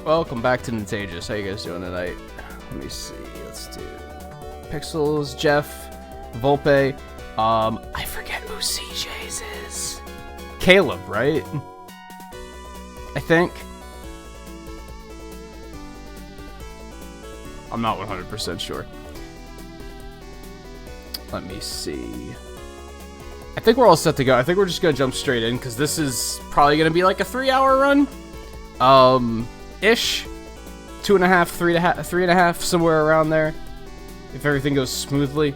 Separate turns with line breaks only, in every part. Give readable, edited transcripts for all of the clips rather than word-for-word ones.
Welcome back to Nintagious. How you guys doing tonight? Let me see. Let's do Pixels, Jeff, Volpe. I forget who CJ's is. Caleb, right? I think. I'm not 100% sure. Let me see. I think we're all set to go. I think we're just gonna jump straight in because this is probably gonna be like a 3-hour run. Ish. 2.5, 3.5, somewhere around there. If everything goes smoothly.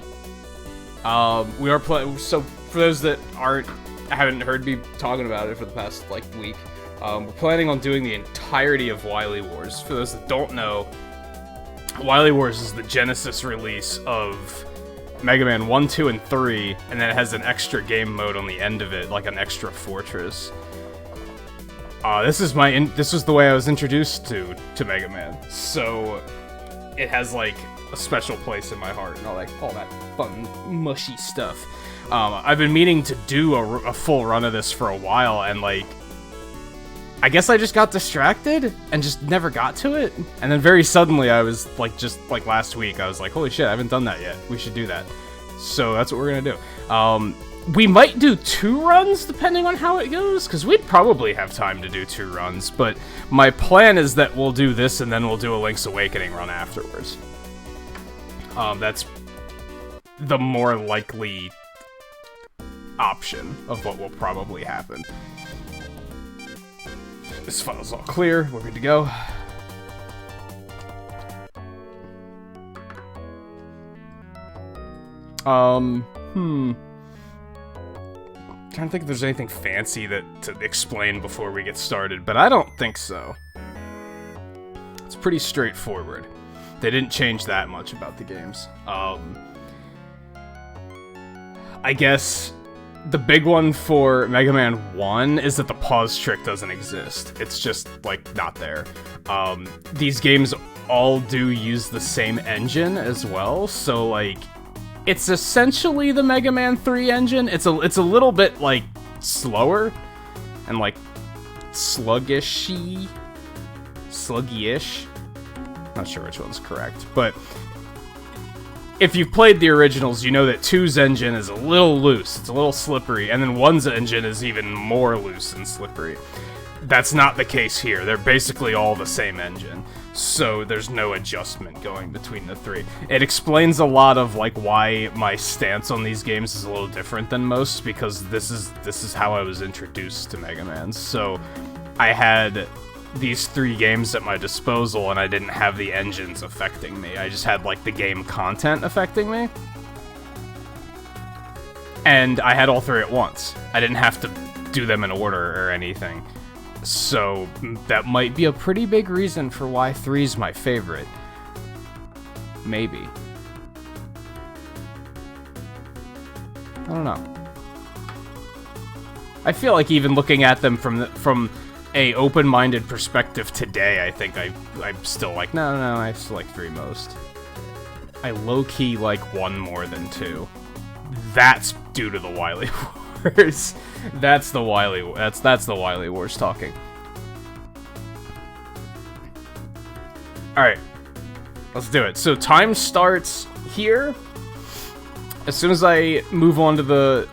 We are playing. So for those that haven't heard me talking about it for the past like week, we're planning on doing the entirety of Wily Wars. For those that don't know, Wily Wars is the Genesis release of Mega Man 1, 2, and 3, and then it has an extra game mode on the end of it, like an extra fortress. This is the way I was introduced to Mega Man, so it has like a special place in my heart and all that fun, mushy stuff. I've been meaning to do a full run of this for a while, and like, I guess I just got distracted and just never got to it. And then very suddenly I was like, just like last week, I was like, holy shit, I haven't done that yet. We should do that. So that's what we're gonna do. We might do 2 runs depending on how it goes, because we'd probably have time to do 2 runs, but my plan is that we'll do this and then we'll do a Link's Awakening run afterwards. That's the more likely option of what will probably happen. This file's all clear, we're good to go. Trying to think if there's anything fancy to explain before we get started, but I don't think so. It's pretty straightforward. They didn't change that much about the games. I guess the big one for Mega Man 1 is that the pause trick doesn't exist. It's just, like, not there. These games all do use the same engine as well, so, like, it's essentially the Mega Man 3 engine. It's a little bit, like, slower and, like, sluggish. Not sure which one's correct, but if you've played the originals, you know that 2's engine is a little loose, it's a little slippery, and then 1's engine is even more loose and slippery. That's not the case here. They're basically all the same engine, so there's no adjustment going between the 3. It explains a lot of like why my stance on these games is a little different than most, because this is how I was introduced to Mega Man. So I had these 3 games at my disposal, and I didn't have the engines affecting me. I just had, like, the game content affecting me. And I had all 3 at once. I didn't have to do them in order or anything. So that might be a pretty big reason for why 3's my favorite. Maybe. I don't know. I feel like even looking at them from a open-minded perspective today, I think I'm still like, no, I still like 3 most. I low-key like 1 more than 2. That's due to the Wily Wars. That's the Wily Wars talking. Alright. Let's do it. So time starts here. As soon as I move on to the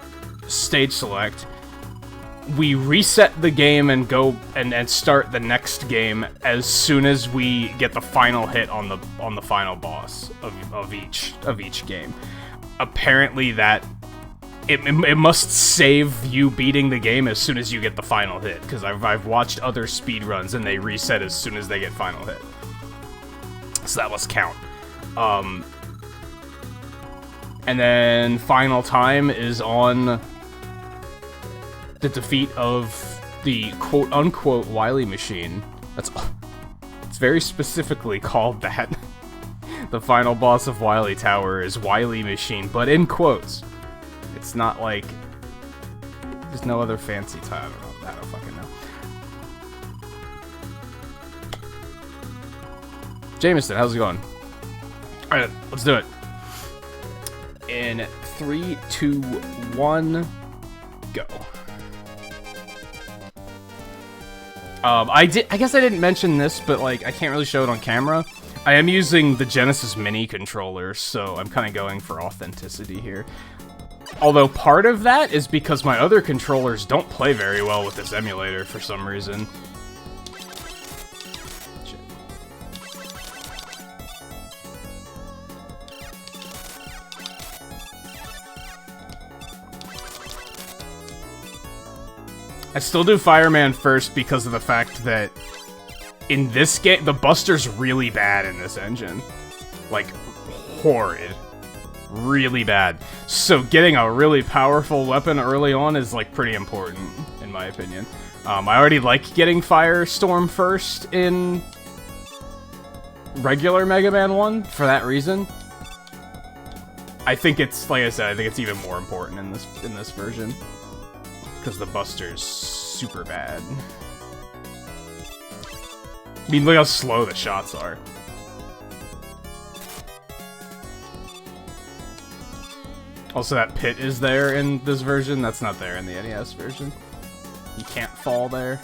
stage select, we reset the game and go and start the next game as soon as we get the final hit on the final boss of each game. Apparently that it must save you beating the game as soon as you get the final hit, because I've watched other speedruns and they reset as soon as they get final hit. So that must count. And then final time is on the defeat of the quote-unquote Wily machine. It's very specifically called that. The final boss of Wily Tower is Wily machine, but in quotes. It's not like there's no other fancy title. I don't fucking know. Jameson, how's it going? Alright, let's do it. In 3, 2, 1, go. I guess I didn't mention this, but like I can't really show it on camera. I am using the Genesis Mini controller, so I'm kind of going for authenticity here. Although part of that is because my other controllers don't play very well with this emulator for some reason. Shit. I still do Fireman first because of the fact that in this game, the Buster's really bad in this engine. Like, horrid. Really bad. So getting a really powerful weapon early on is, like, pretty important, in my opinion. I already like getting Firestorm first in regular Mega Man 1 for that reason. I think it's, like I said, I think it's even more important in this version. Because the Buster's super bad. I mean, look how slow the shots are. Also, that pit is there in this version. That's not there in the NES version. You can't fall there.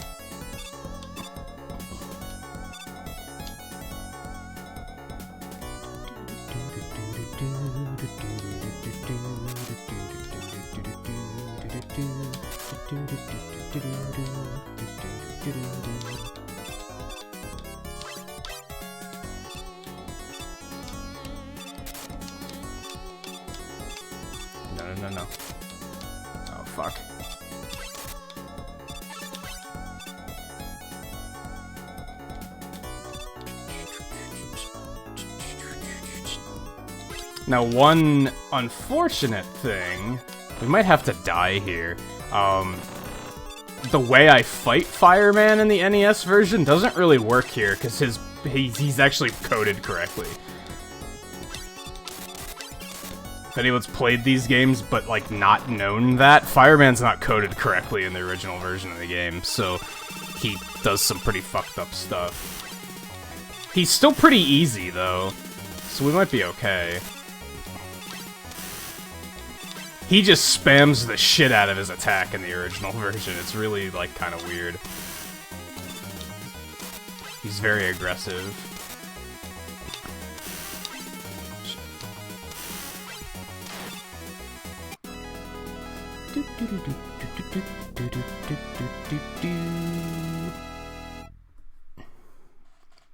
No. Oh, fuck. Now, one unfortunate thing, we might have to die here. The way I fight Fireman in the NES version doesn't really work here, because he's actually coded correctly. If anyone's played these games but, like, not known that, Fireman's not coded correctly in the original version of the game, so he does some pretty fucked up stuff. He's still pretty easy, though, so we might be okay. He just spams the shit out of his attack in the original version. It's really, like, kind of weird. He's very aggressive.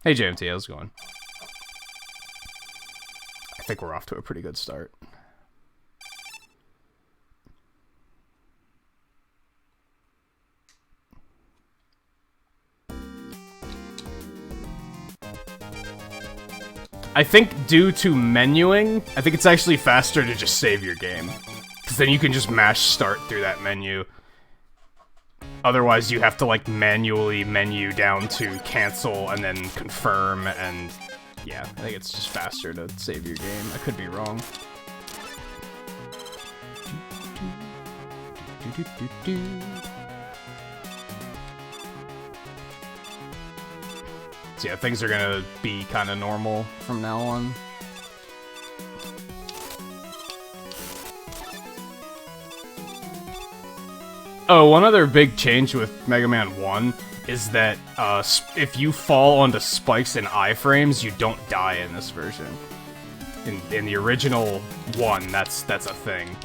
Hey JMT, how's it going? I think we're off to a pretty good start. I think due to menuing, I think it's actually faster to just save your game. Because then you can just mash start through that menu. Otherwise, you have to, like, manually menu down to cancel and then confirm, and yeah, I think it's just faster to save your game. I could be wrong. So yeah, things are gonna be kind of normal from now on. Oh, one other big change with Mega Man 1 is that if you fall onto spikes and iframes, you don't die in this version. In the original 1, that's a thing.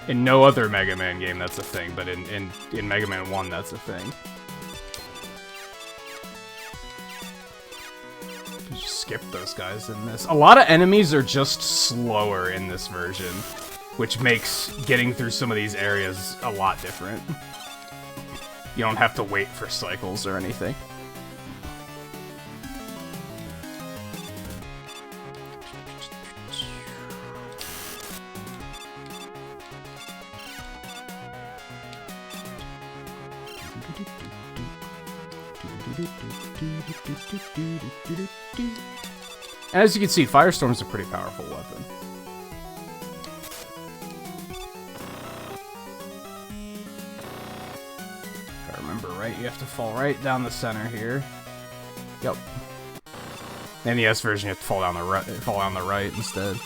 In no other Mega Man game, that's a thing, but in Mega Man 1, that's a thing. Just skip those guys in this. A lot of enemies are just slower in this version, which makes getting through some of these areas a lot different. You don't have to wait for cycles or anything. And as you can see, Firestorm's a pretty powerful weapon. If I remember right, you have to fall right down the center here. Yep. NES version, you have to fall down the right instead.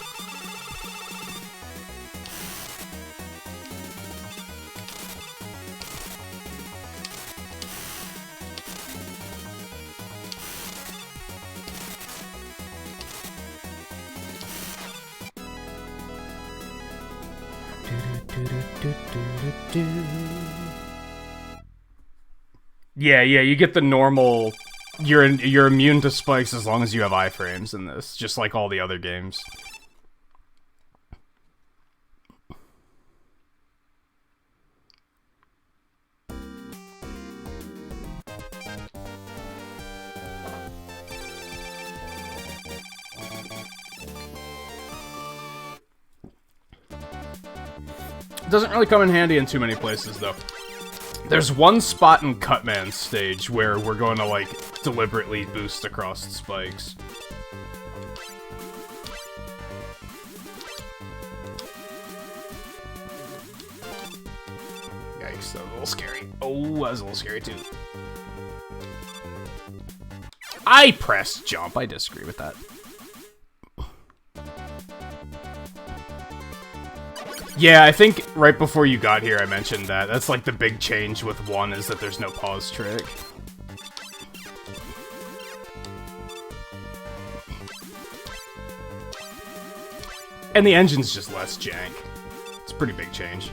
Yeah, you get the normal. You're immune to spikes as long as you have iframes in this, just like all the other games. Doesn't really come in handy in too many places, though. There's one spot in Cutman's stage where we're going to, like, deliberately boost across the spikes. Yikes, that was a little scary. Oh, that was a little scary, too. I pressed jump. I disagree with that. Yeah, I think right before you got here I mentioned that. That's like the big change with 1 is that there's no pause trick. And the engine's just less jank. It's a pretty big change.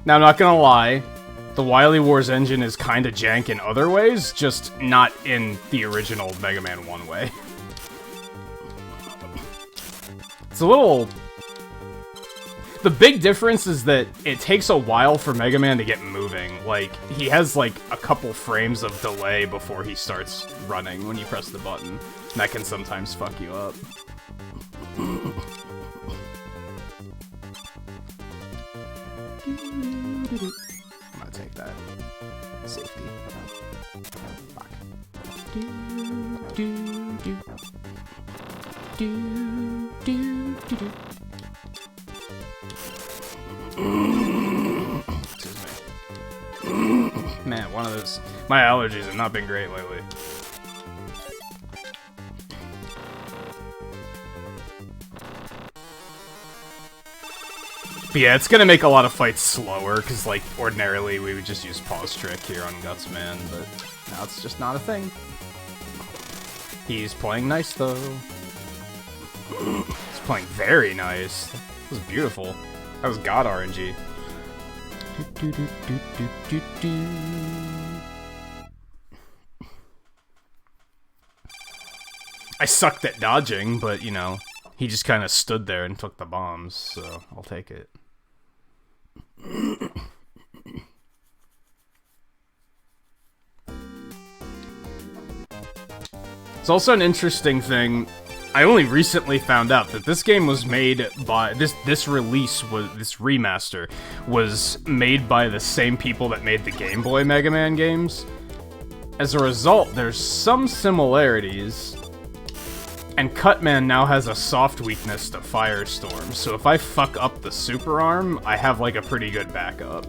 Now, I'm not gonna lie, the Wily Wars engine is kinda jank in other ways, just not in the original Mega Man 1 way. It's a little... The big difference is that it takes a while for Mega Man to get moving. Like, he has, like, a couple frames of delay before he starts running when you press the button. And that can sometimes fuck you up. I'm gonna take that. Safety. Fuck. Excuse me. Man, one of those... My allergies have not been great lately. But yeah, it's gonna make a lot of fights slower, because, like, ordinarily we would just use pause trick here on Gutsman, but now it's just not a thing. He's playing nice, though. He's playing very nice. That was beautiful. That was God RNG. I sucked at dodging, but, you know, he just kind of stood there and took the bombs, so I'll take it. It's also an interesting thing. I only recently found out that this game was made by this remaster was made by the same people that made the Game Boy Mega Man games. As a result, there's some similarities, and Cutman now has a soft weakness to Firestorm, so if I fuck up the super arm, I have like a pretty good backup.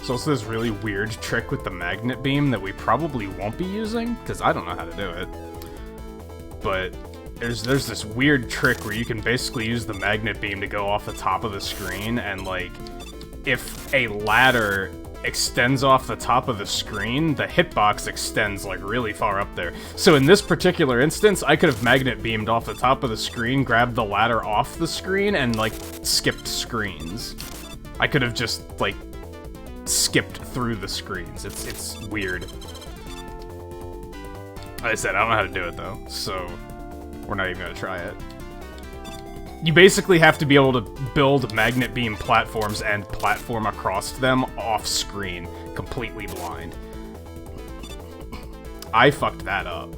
There's also this really weird trick with the magnet beam that we probably won't be using, because I don't know how to do it. But there's this weird trick where you can basically use the magnet beam to go off the top of the screen, and like, if a ladder extends off the top of the screen, the hitbox extends like really far up there. So in this particular instance, I could have magnet beamed off the top of the screen, grabbed the ladder off the screen, and like skipped screens. I could have just like skipped through the screens. It's weird. Like I said, I don't know how to do it though, so we're not even gonna try it. You basically have to be able to build magnet beam platforms and platform across them off screen, completely blind. I fucked that up.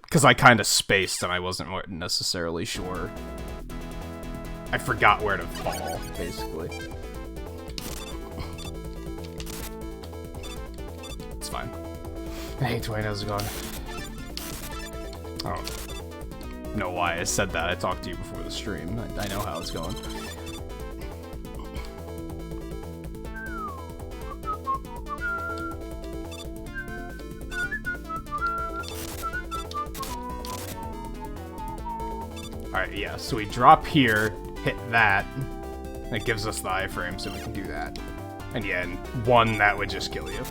Because I kind of spaced and I wasn't necessarily sure. I forgot where to fall, basically. It's fine. Hey, Dwayne, how's it going? I don't know why I said that. I talked to you before the stream. I know how it's going. Alright, yeah, so we drop here, hit that. That gives us the iframe, so we can do that. And yeah, in one, that would just kill you.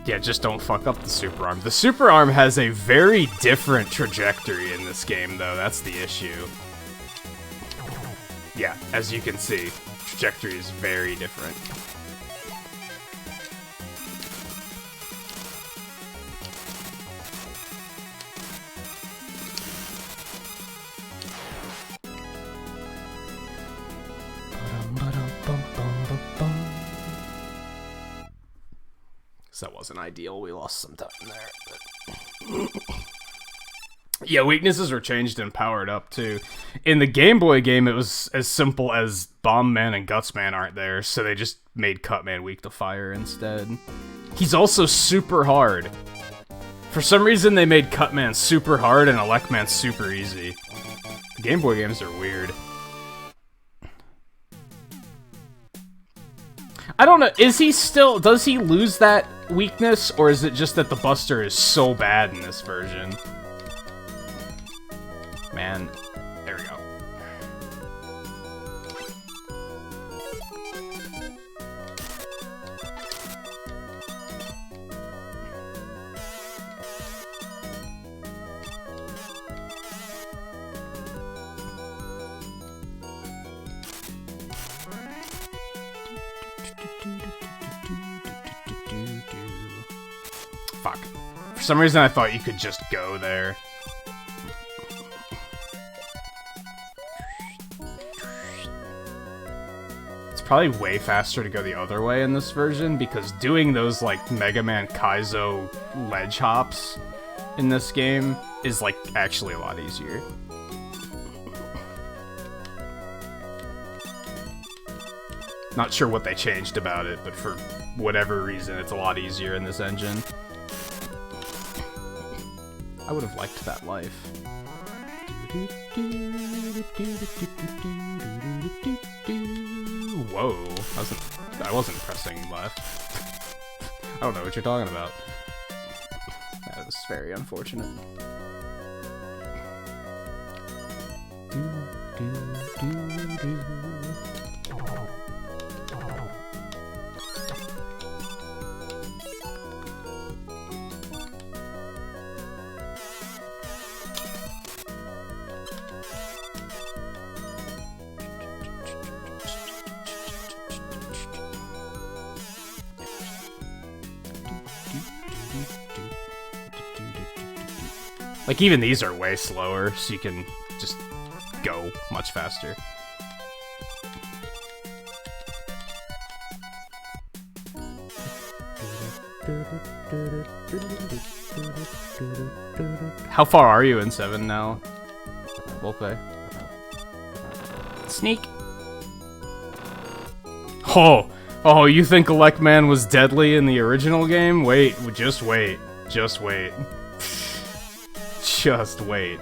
Yeah, just don't fuck up the super arm. The super arm has a very different trajectory in this game, though. That's the issue. Yeah, as you can see, trajectory is very different. So that wasn't ideal. We lost some time there. But yeah, weaknesses were changed and powered up, too. In the Game Boy game, it was as simple as Bomb Man and Guts Man aren't there, so they just made Cut Man weak to fire instead. He's also super hard. For some reason, they made Cut Man super hard and Elect Man super easy. The Game Boy games are weird. I don't know, is he still... Does he lose that weakness, or is it just that the Buster is so bad in this version? Man, there we go. Fuck. For some reason I thought you could just go there. It's probably way faster to go the other way in this version, because doing those, like, Mega Man Kaizo ledge hops in this game is, like, actually a lot easier. Not sure what they changed about it, but for whatever reason, it's a lot easier in this engine. I would have liked that life. Whoa, I wasn't pressing left. I don't know what you're talking about. That was very unfortunate. Like, even these are way slower, so you can just go much faster. How far are you in 7 now? We'll play. Sneak! Oh, you think Elect Man was deadly in the original game? Wait, just wait. Just wait. Just wait.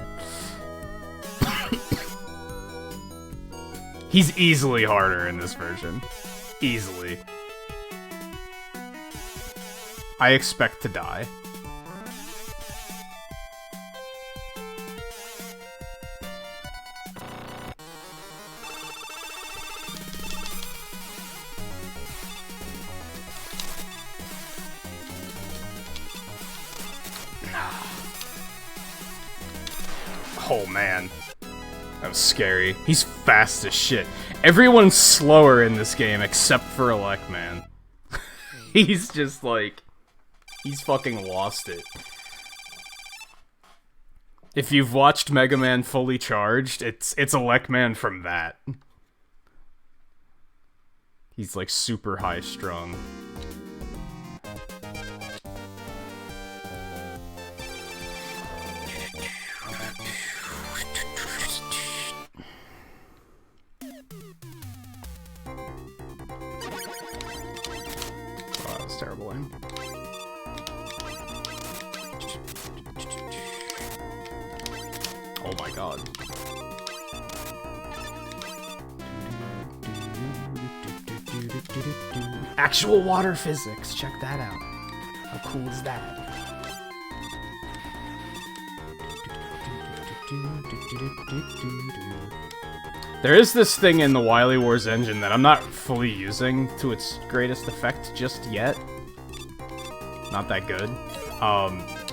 He's easily harder in this version. Easily. I expect to die. Oh man, that was scary. He's fast as shit. Everyone's slower in this game except for Elect Man. He's just like, he's fucking lost it. If you've watched Mega Man Fully Charged, it's Elect Man from that. He's like super high strung. Terrible aim. god. Actual water physics, check that out. How cool is that? There is this thing in the Wily Wars engine that I'm not fully using to its greatest effect just yet. Not that good.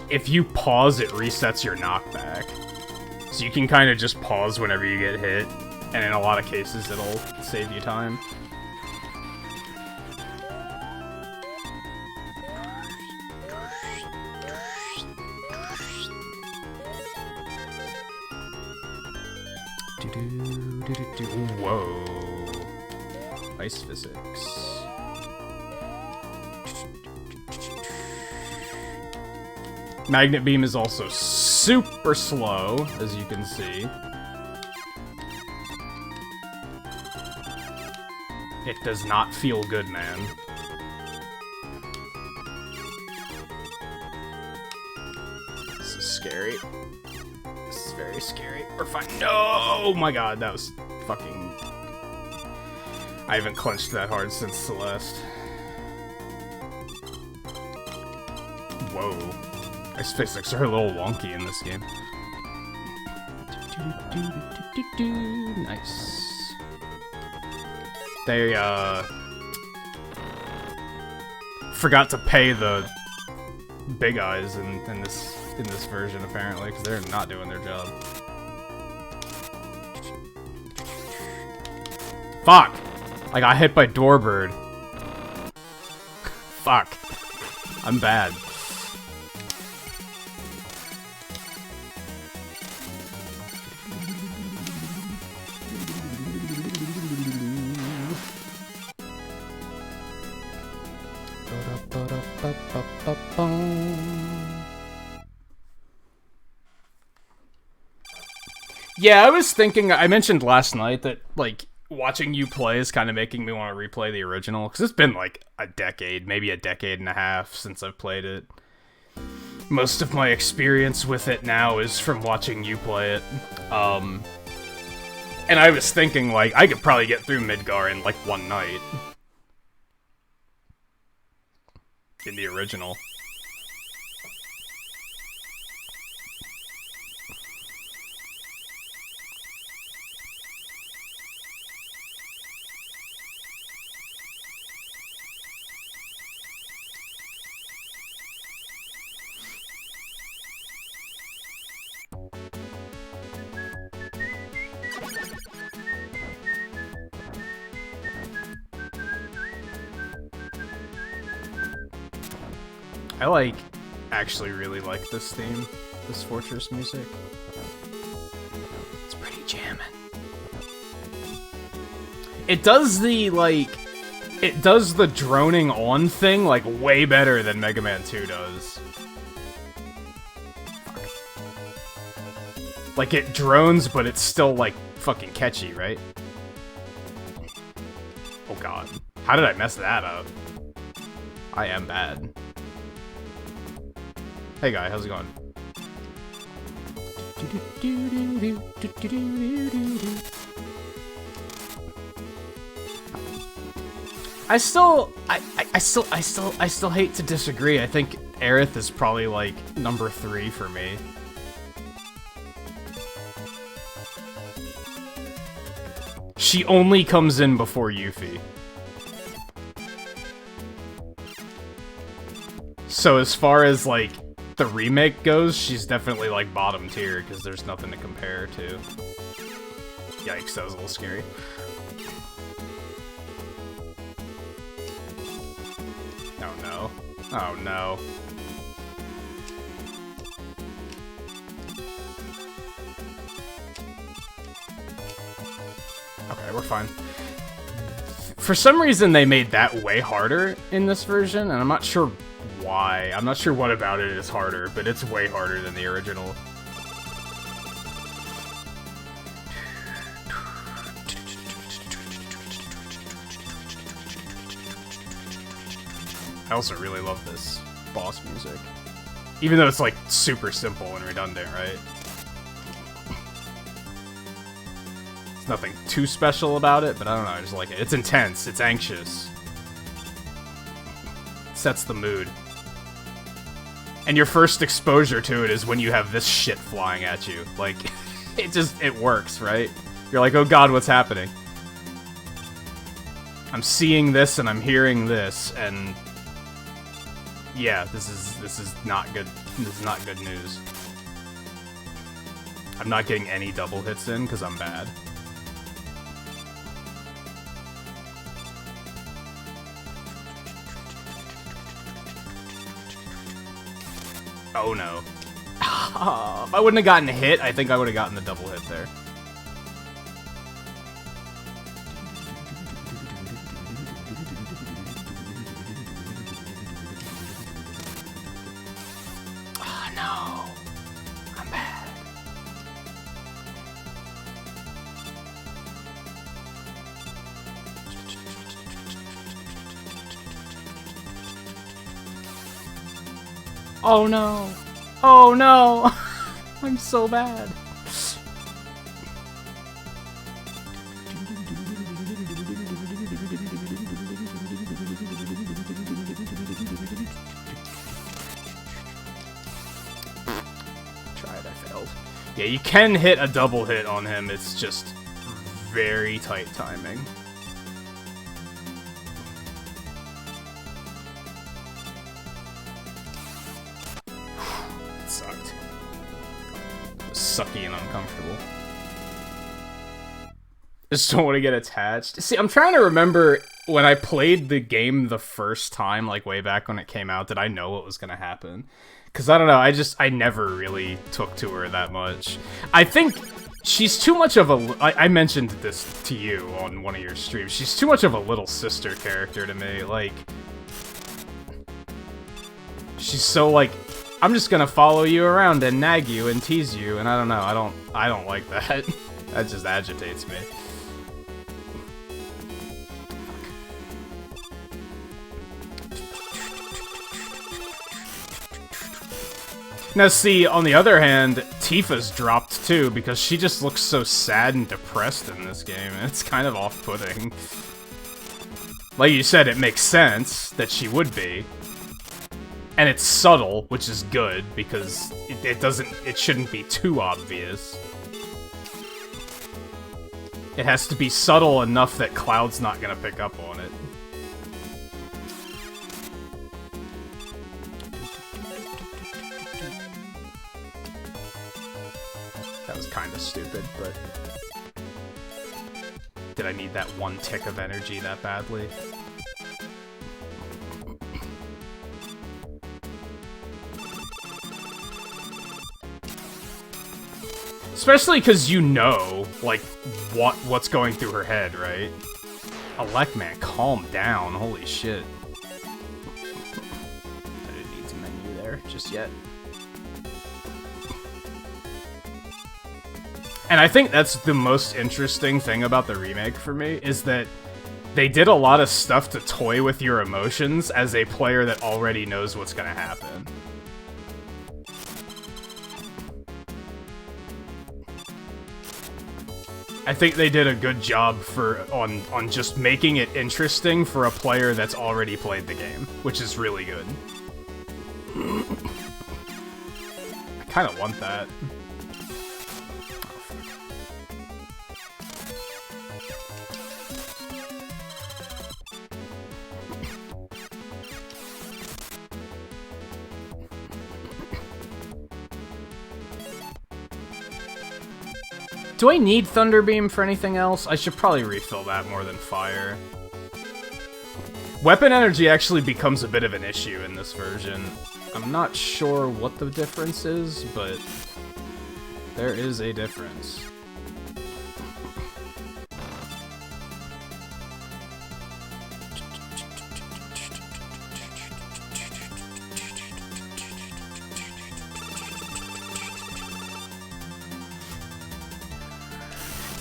If you pause, it resets your knockback. So you can kind of just pause whenever you get hit, and in a lot of cases it'll save you time. Whoa. Ice physics. Magnet beam is also super slow, as you can see. It does not feel good, man. This is scary. This is very scary. We're fine. No! Oh my god, that was fucking... I haven't clenched that hard since Celeste. Whoa. Ice physics are a little wonky in this game. Nice. They, forgot to pay the big eyes in this version, apparently, because they're not doing their job. Fuck! I got hit by Doorbird. Fuck. I'm bad. Yeah, I was thinking, I mentioned last night that, like, watching you play is kind of making me want to replay the original, because it's been, like, a decade, maybe a decade and a half since I've played it. Most of my experience with it now is from watching you play it. And I was thinking, like, I could probably get through Midgar in, like, one night. In the original. I actually really like this theme, this Fortress music. It's pretty jamming. It does the, it does the droning on thing, like, way better than Mega Man 2 does. Fuck. Like, it drones, but it's still, like, fucking catchy, right? Oh god. How did I mess that up? I am bad. Hey guy, how's it going? I still hate to disagree. I think Aerith is probably like number 3 for me. She only comes in before Yuffie. So as far as like the remake goes, she's definitely like bottom tier because there's nothing to compare to. Yikes, that was a little scary. Oh no. Oh no. Okay, we're fine. For some reason they made that way harder in this version, and I'm not sure why. I'm not sure what about it is harder, but it's way harder than the original. I also really love this boss music. Even though it's like super simple and redundant, right? There's nothing too special about it, but I don't know, I just like it. It's intense, it's anxious. It sets the mood. And your first exposure to it is when you have this shit flying at you. Like, it works, right? You're like, oh god, what's happening? I'm seeing this and I'm hearing this, and yeah, this is not good. This is not good news. I'm not getting any double hits in because I'm bad. Oh no. If I wouldn't have gotten hit, I think I would have gotten the double hit there. Oh no. I'm bad. Oh no! Oh no! I'm so bad. Tried, I failed. Yeah, you can hit a double hit on him, it's just very tight timing. Sucky and uncomfortable. Just don't want to get attached. See, I'm trying to remember when I played the game the first time, like way back when it came out, did I know what was gonna happen? Because I don't know, I never really took to her that much. I think she's too much of a... I mentioned this to you on one of your streams. She's too much of a little sister character to me. Like, she's so like... I'm just gonna follow you around and nag you and tease you, and I don't know, I don't like that. That just agitates me. Now see, on the other hand, Tifa's dropped too, because she just looks so sad and depressed in this game, and it's kind of off-putting. Like you said, it makes sense that she would be. And it's subtle, which is good, because it shouldn't be too obvious. It has to be subtle enough that Cloud's not gonna pick up on it. That was kinda stupid, but... Did I need that one tick of energy that badly? Especially because you know, like, what's going through her head, right? Alec, man, calm down. Holy shit. I didn't need to menu there just yet. And I think that's the most interesting thing about the remake for me, is that they did a lot of stuff to toy with your emotions as a player that already knows what's gonna happen. I think they did a good job on just making it interesting for a player that's already played the game, which is really good. I kind of want that. Do I need Thunderbeam for anything else? I should probably refill that more than fire. Weapon energy actually becomes a bit of an issue in this version. I'm not sure what the difference is, but there is a difference.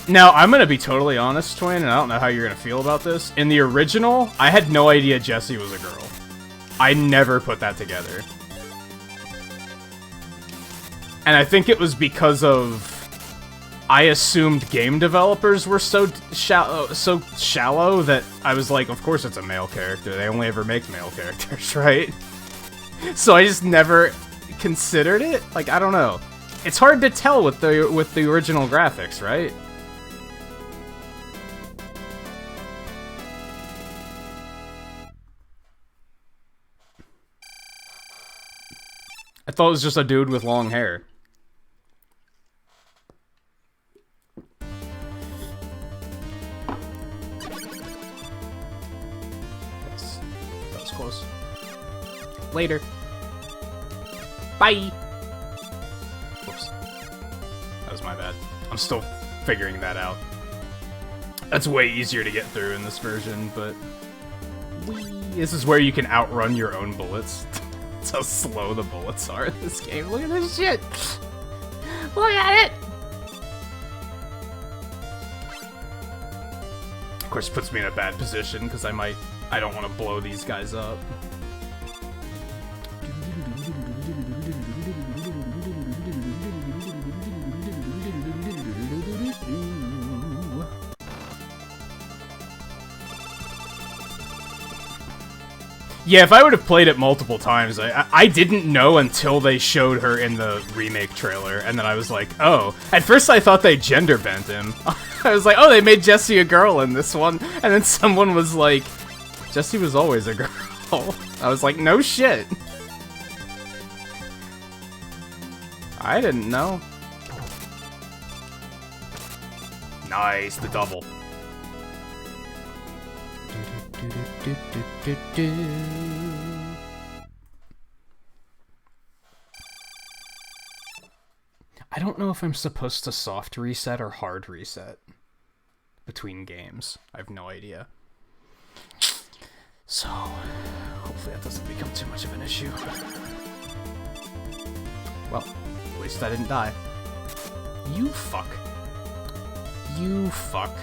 Now, I'm gonna be totally honest, Twin, and I don't know how you're gonna feel about this. In the original, I had no idea Jessie was a girl. I never put that together. And I think it was because of... I assumed game developers were so shallow that I was like, of course it's a male character. They only ever make male characters, right? So I just never considered it. Like, I don't know. It's hard to tell with the original graphics, right? I thought it was just a dude with long hair. That was close. Later. Bye! Whoops. That was my bad. I'm still figuring that out. That's way easier to get through in this version, but... This is where you can outrun your own bullets. That's how slow the bullets are in this game. Look at this shit! Look at it! Of course, puts me in a bad position, because I don't want to blow these guys up. Yeah, if I would have played it multiple times, I didn't know until they showed her in the remake trailer, and then I was like, oh. At first I thought they gender bent him. I was like, oh, they made Jessie a girl in this one, and then someone was like, Jessie was always a girl. I was like, no shit. I didn't know. Nice, the double. I don't know if I'm supposed to soft reset or hard reset between games. I have no idea. So, hopefully that doesn't become too much of an issue. Well, at least I didn't die. You fuck. You fuck.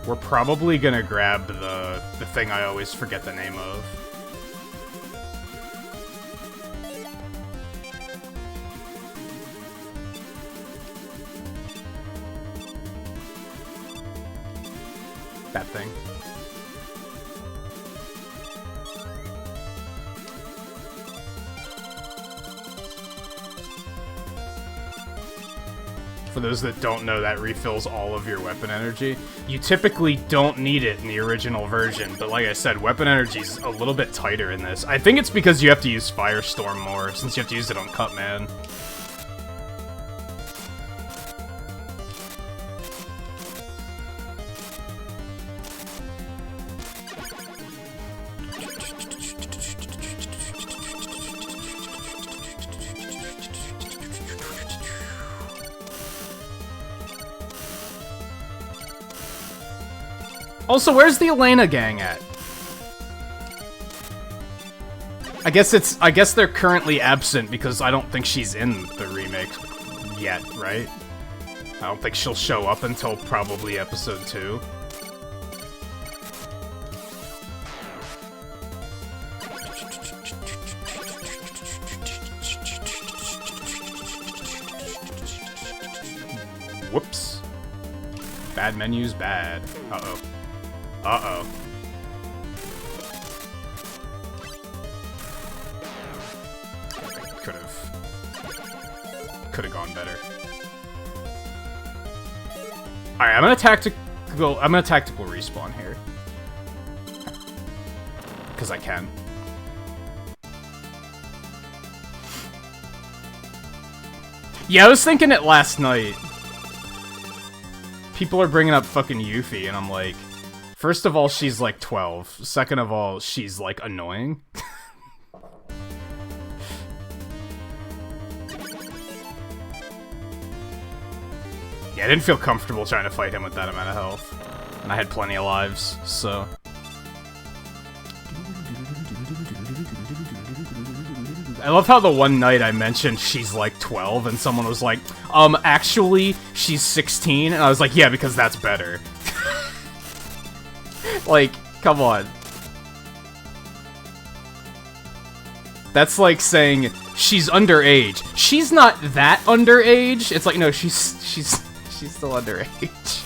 We're probably gonna grab the thing I always forget the name of. That thing. For those that don't know, that refills all of your weapon energy. You typically don't need it in the original version, but like I said, weapon energy's a little bit tighter in this. I think it's because you have to use Firestorm more, since you have to use it on Cutman. Also, where's the Elena gang at? I guess they're currently absent because I don't think she's in the remake yet, right? I don't think she'll show up until probably episode 2. Whoops. Bad menu's bad. Uh-oh. Uh-oh. Could have gone better. Alright, I'm gonna tactical respawn here. Because I can. Yeah, I was thinking it last night. People are bringing up fucking Yuffie, and I'm like... First of all, she's like 12. Second of all, she's like annoying. Yeah, I didn't feel comfortable trying to fight him with that amount of health. And I had plenty of lives, so... I love how the one night I mentioned she's like 12 and someone was like, actually, she's 16, and I was like, yeah, because that's better. Like, come on. That's like saying, she's underage. She's not that underage. It's like, no, she's still underage.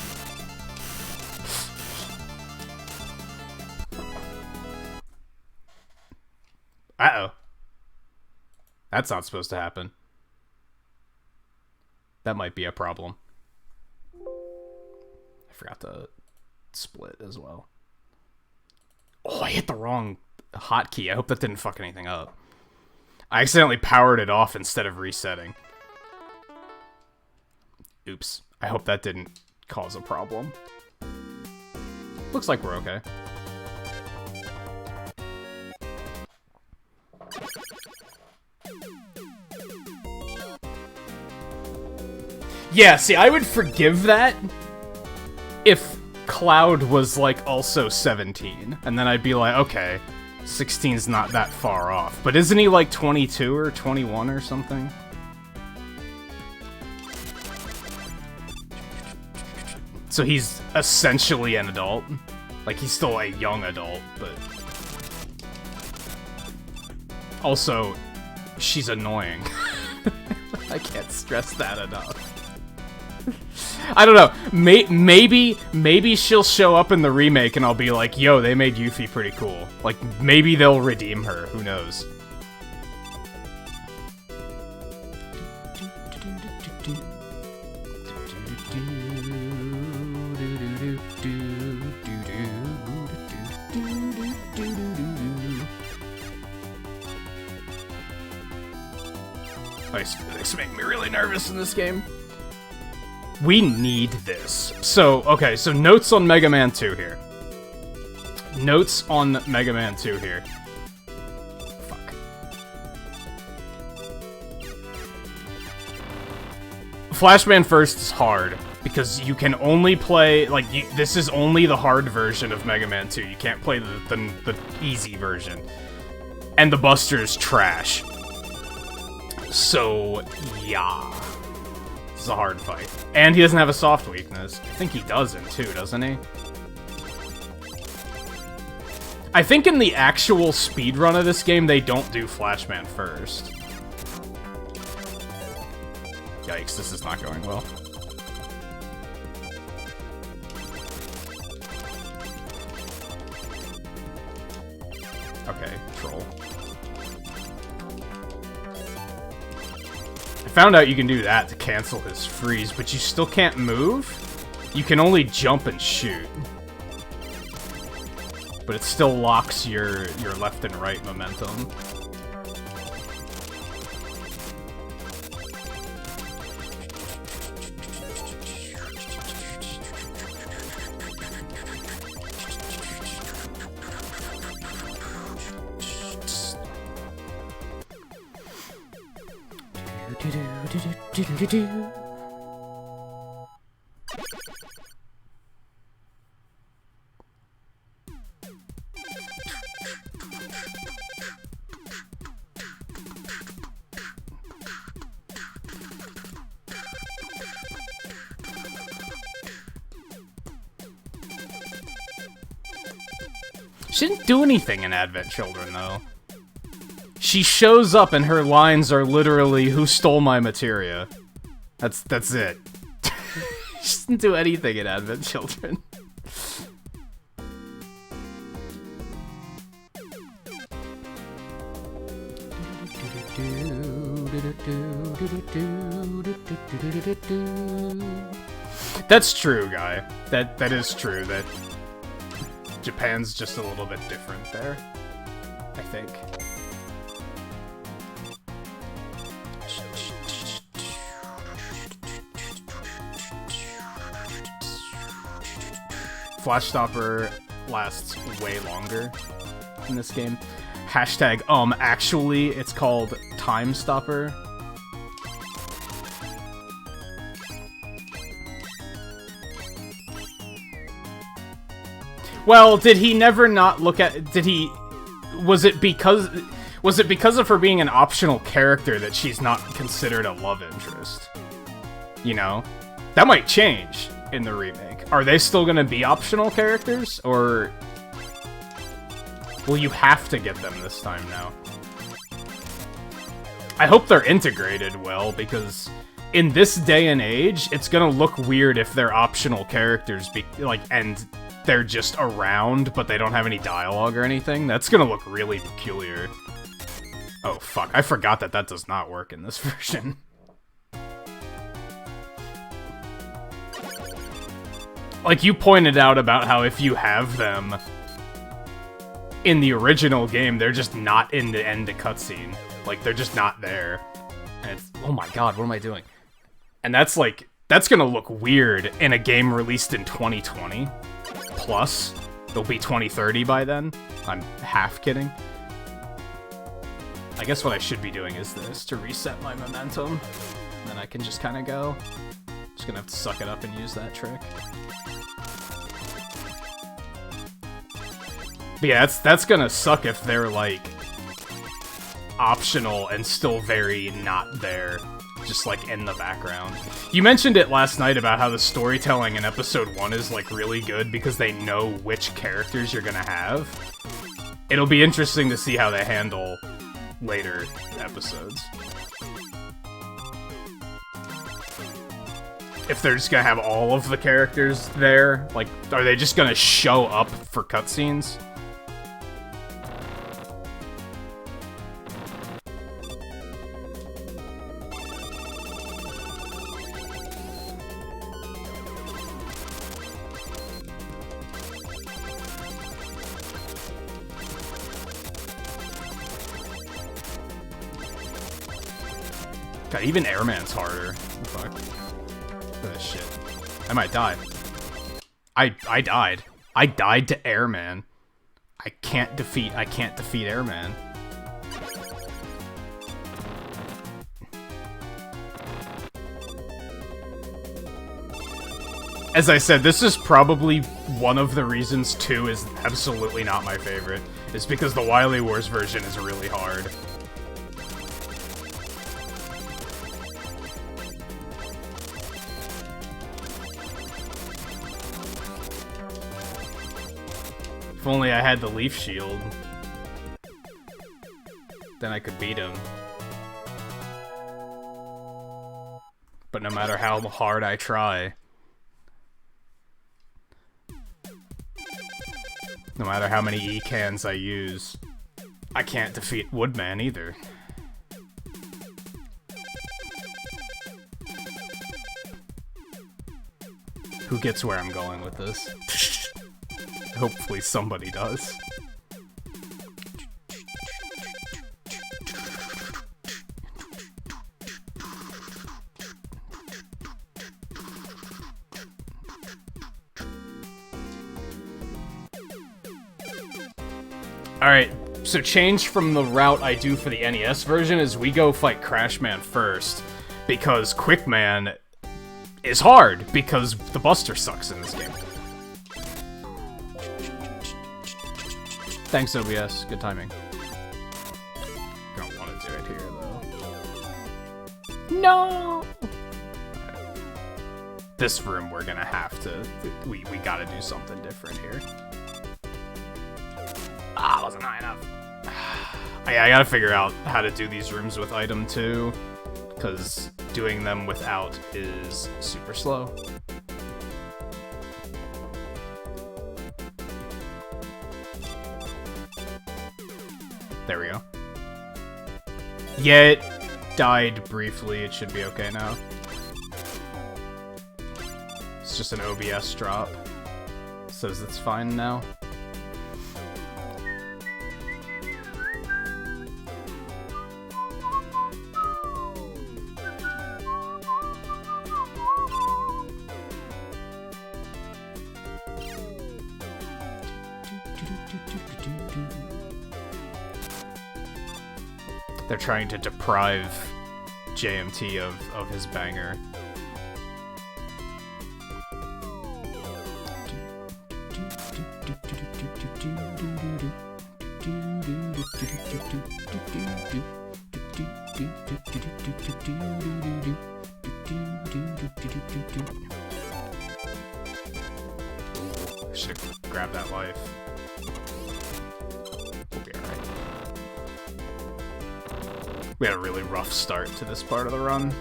Uh-oh. That's not supposed to happen. That might be a problem. I forgot to split as well. Oh, I hit the wrong hotkey. I hope that didn't fuck anything up. I accidentally powered it off instead of resetting. Oops. I hope that didn't cause a problem. Looks like we're okay. Yeah, see, I would forgive that if Cloud was, like, also 17. And then I'd be like, okay, 16's not that far off. But isn't he, like, 22 or 21 or something? So he's essentially an adult. Like, he's still a young adult, but... Also, she's annoying. I can't stress that enough. I don't know. Maybe she'll show up in the remake and I'll be like, yo, they made Yuffie pretty cool. Like, maybe they'll redeem her. Who knows? This makes me really nervous in this game. We need this. So, okay, so notes on Mega Man 2 here. Notes on Mega Man 2 here. Fuck. Flashman First is hard, because you can only play, like, this is only the hard version of Mega Man 2. You can't play the easy version. And the Buster is trash. So, yeah. This is a hard fight. And he doesn't have a soft weakness. I think he doesn't, too, doesn't he? I think in the actual speedrun of this game, they don't do Flashman First. Yikes, this is not going well. Okay, troll. I found out you can do that to cancel his freeze, but you still can't move? You can only jump and shoot. But it still locks your left and right momentum. She didn't do anything in Advent Children, though. She shows up and her lines are literally, "Who stole my materia?" That's it. She didn't do anything in Advent Children. That's true, guy. That is true, that Japan's just a little bit different there, I think. Flash Stopper lasts way longer in this game. Hashtag, actually, it's called Time Stopper. Well, did he never not look at... Did he... Was it because of her being an optional character that she's not considered a love interest? You know? That might change in the remake. Are they still gonna be optional characters? Or... will you have to get them this time now? I hope they're integrated well, because in this day and age, it's gonna look weird if they're optional characters, and they're just around, but they don't have any dialogue or anything. That's gonna look really peculiar. Oh, fuck. I forgot that that does not work in this version. Like, you pointed out about how if you have them in the original game, they're just not in the end of cutscene. Like, they're just not there. And it's... oh my god, what am I doing? And that's, like... that's gonna look weird in a game released in 2020. Plus, it'll be 2030 by then. I'm half kidding. I guess what I should be doing is this, to reset my momentum. And then I can just kind of go. Just gonna have to suck it up and use that trick. But yeah, that's gonna suck if they're, like, optional and still very not there. Just, like, in the background. You mentioned it last night about how the storytelling in episode 1 is, like, really good because they know which characters you're gonna have. It'll be interesting to see how they handle later episodes. If they're just gonna have all of the characters there, like, are they just gonna show up for cutscenes? God, even Airman's harder. Fuck. Look at this shit. I might die. I died. I died to Airman. I can't defeat Airman. As I said, this is probably one of the reasons 2 is absolutely not my favorite. It's because the Wily Wars version is really hard. If only I had the Leaf Shield. Then I could beat him. But no matter how hard I try... no matter how many E-cans I use, I can't defeat Woodman either. Who gets where I'm going with this? Hopefully somebody does. Alright, so change from the route I do for the NES version is we go fight Crashman first, because Quickman is hard, because the Buster sucks in this game. Thanks, OBS. Good timing. Don't want to do it here, though. No! This room, we're gonna have to... we gotta do something different here. Ah, wasn't high enough. I gotta figure out how to do these rooms with item 2, because doing them without is super slow. There we go. Yeah, it died briefly. It should be okay now. It's just an OBS drop. Says it's fine now. They're trying to deprive JMT of his banger. Should grab that life. We'll be alright. We had a really rough start to this part of the run.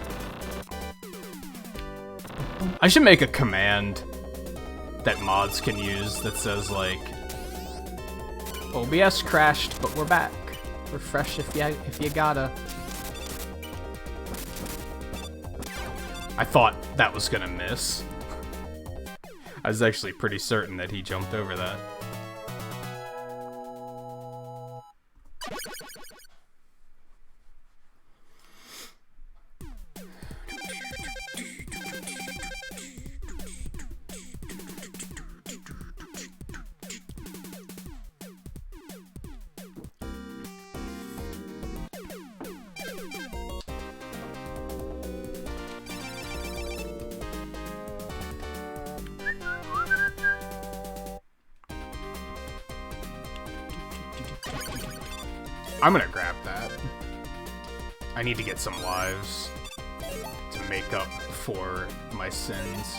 I should make a command that mods can use that says, like, OBS crashed, but we're back. Refresh if you gotta. I thought that was gonna miss. I was actually pretty certain that he jumped over that. I'm gonna grab that. I need to get some lives to make up for my sins.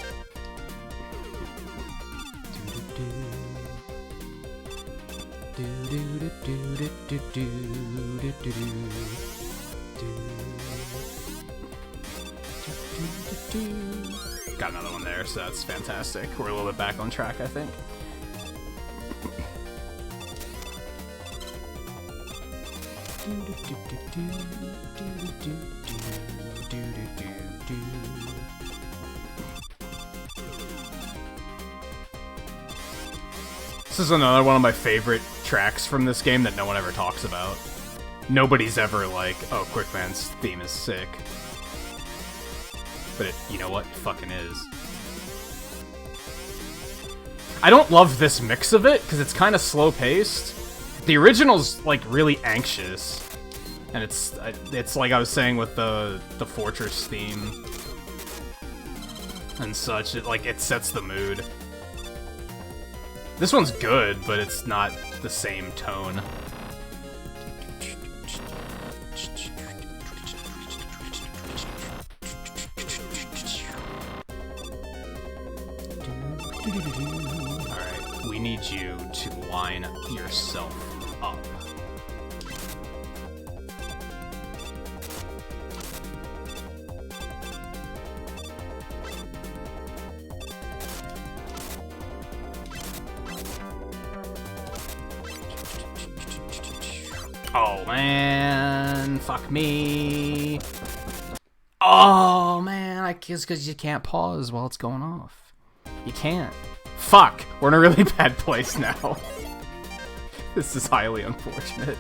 Got another one there, so that's fantastic. We're a little bit back on track, I think. This is another one of my favorite tracks from this game that no one ever talks about. Nobody's ever like, oh, Quickman's theme is sick. But you know what? It fucking is. I don't love this mix of it, because it's kind of slow-paced. The original's, like, really anxious. And it's like I was saying with the Fortress theme and such, it sets the mood. This one's good, but it's not the same tone. Alright, we need you to line yourself up. Oh man, fuck me. Oh man, I guess because you can't pause while it's going off. You can't. Fuck, we're in a really bad place now. This is highly unfortunate.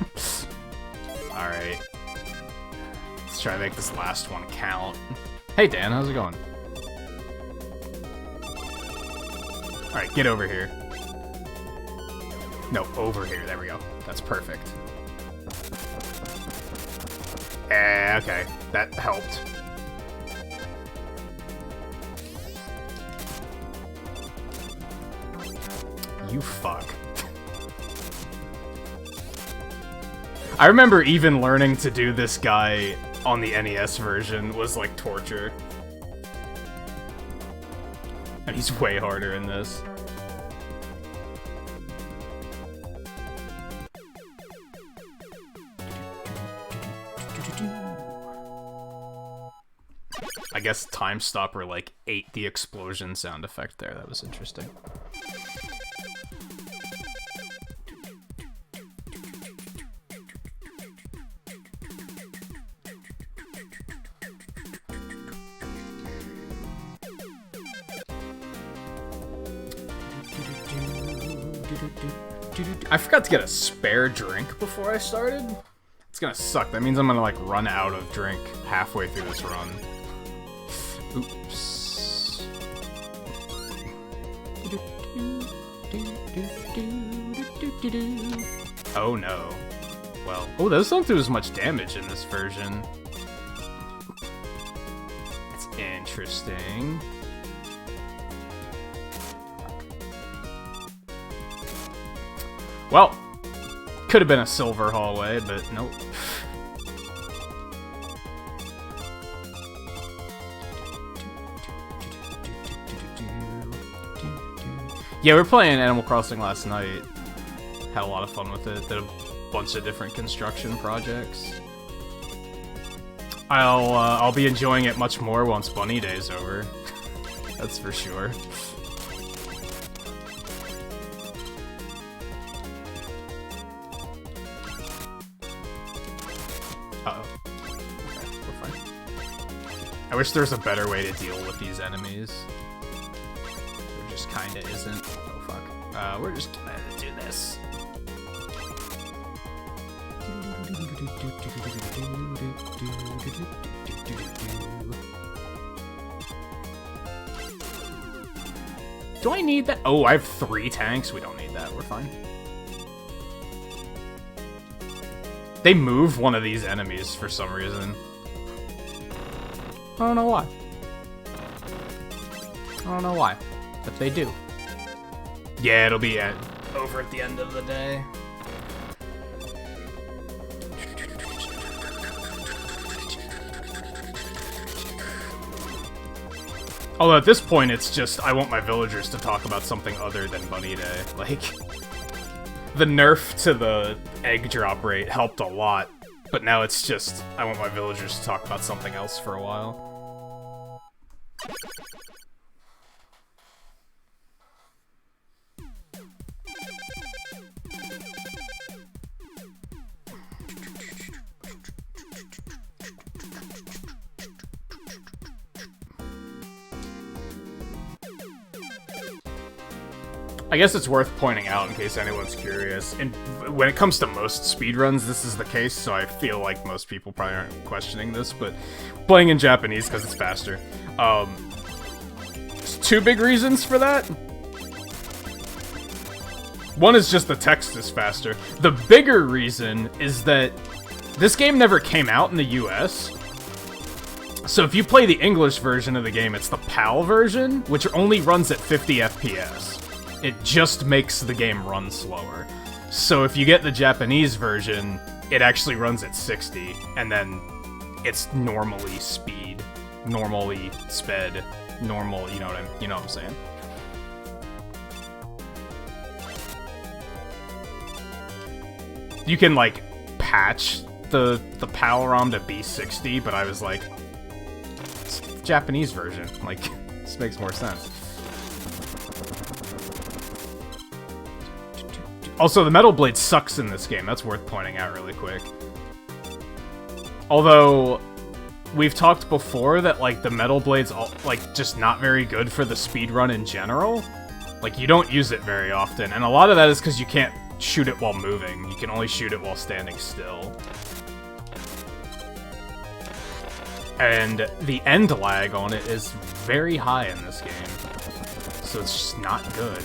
Alright. Let's try to make this last one count. Hey Dan, how's it going? Alright, get over here. No, over here, there we go. That's perfect. Okay, that helped. You fuck. I remember even learning to do this guy on the NES version was like torture. And he's way harder in this. I guess Time Stopper like ate the explosion sound effect there. That was interesting. I forgot to get a spare drink before I started. It's gonna suck. That means I'm gonna like run out of drink halfway through this run. Oops. Oh no. Well, oh, those don't do as much damage in this version. It's interesting. Well, could have been a silver hallway, but nope. Yeah, we were playing Animal Crossing last night. Had a lot of fun with it. Did a bunch of different construction projects. I'll be enjoying it much more once Bunny Day's over. That's for sure. Uh-oh. Okay, we're fine. I wish there was a better way to deal with these enemies. There just kinda isn't. Oh fuck. We're just gonna do this. Do I need that? Oh, I have 3 tanks. We don't need that. We're fine. They move one of these enemies for some reason. I don't know why. I don't know why, but they do. Yeah, it'll be over at the end of the day. Although at this point, it's just, I want my villagers to talk about something other than Bunny Day. Like, the nerf to the egg drop rate helped a lot, but now it's just, I want my villagers to talk about something else for a while. I guess it's worth pointing out in case anyone's curious. And when it comes to most speedruns, this is the case, so I feel like most people probably aren't questioning this, but playing in Japanese because it's faster. There's 2 big reasons for that. One is just the text is faster. The bigger reason is that this game never came out in the US. So if you play the English version of the game, it's the PAL version, which only runs at 50 FPS. It just makes the game run slower. So if you get the Japanese version, it actually runs at 60, and then it's normally speed, normally sped, normal, you know what I'm saying? You can, like, patch the PAL ROM to be 60, but I was like, it's the Japanese version. Like, this makes more sense. Also, the Metal Blade sucks in this game. That's worth pointing out really quick. Although, we've talked before that, like, the Metal Blade's, like, just not very good for the speedrun in general. Like, you don't use it very often. And a lot of that is because you can't shoot it while moving. You can only shoot it while standing still. And the end lag on it is very high in this game. So it's just not good.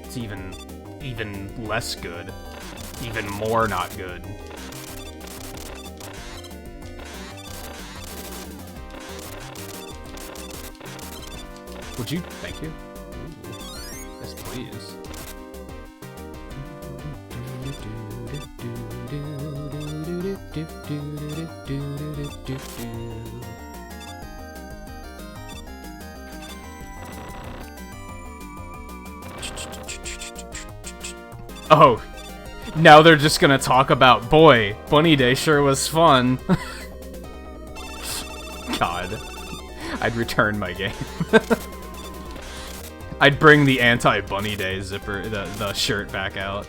It's even less good. Even more not good. Would you? Thank you. Ooh. Yes, please. Oh, now they're just gonna talk about, boy, Bunny Day sure was fun. God. I'd return my game. I'd bring the anti-Bunny Day zipper, the shirt back out.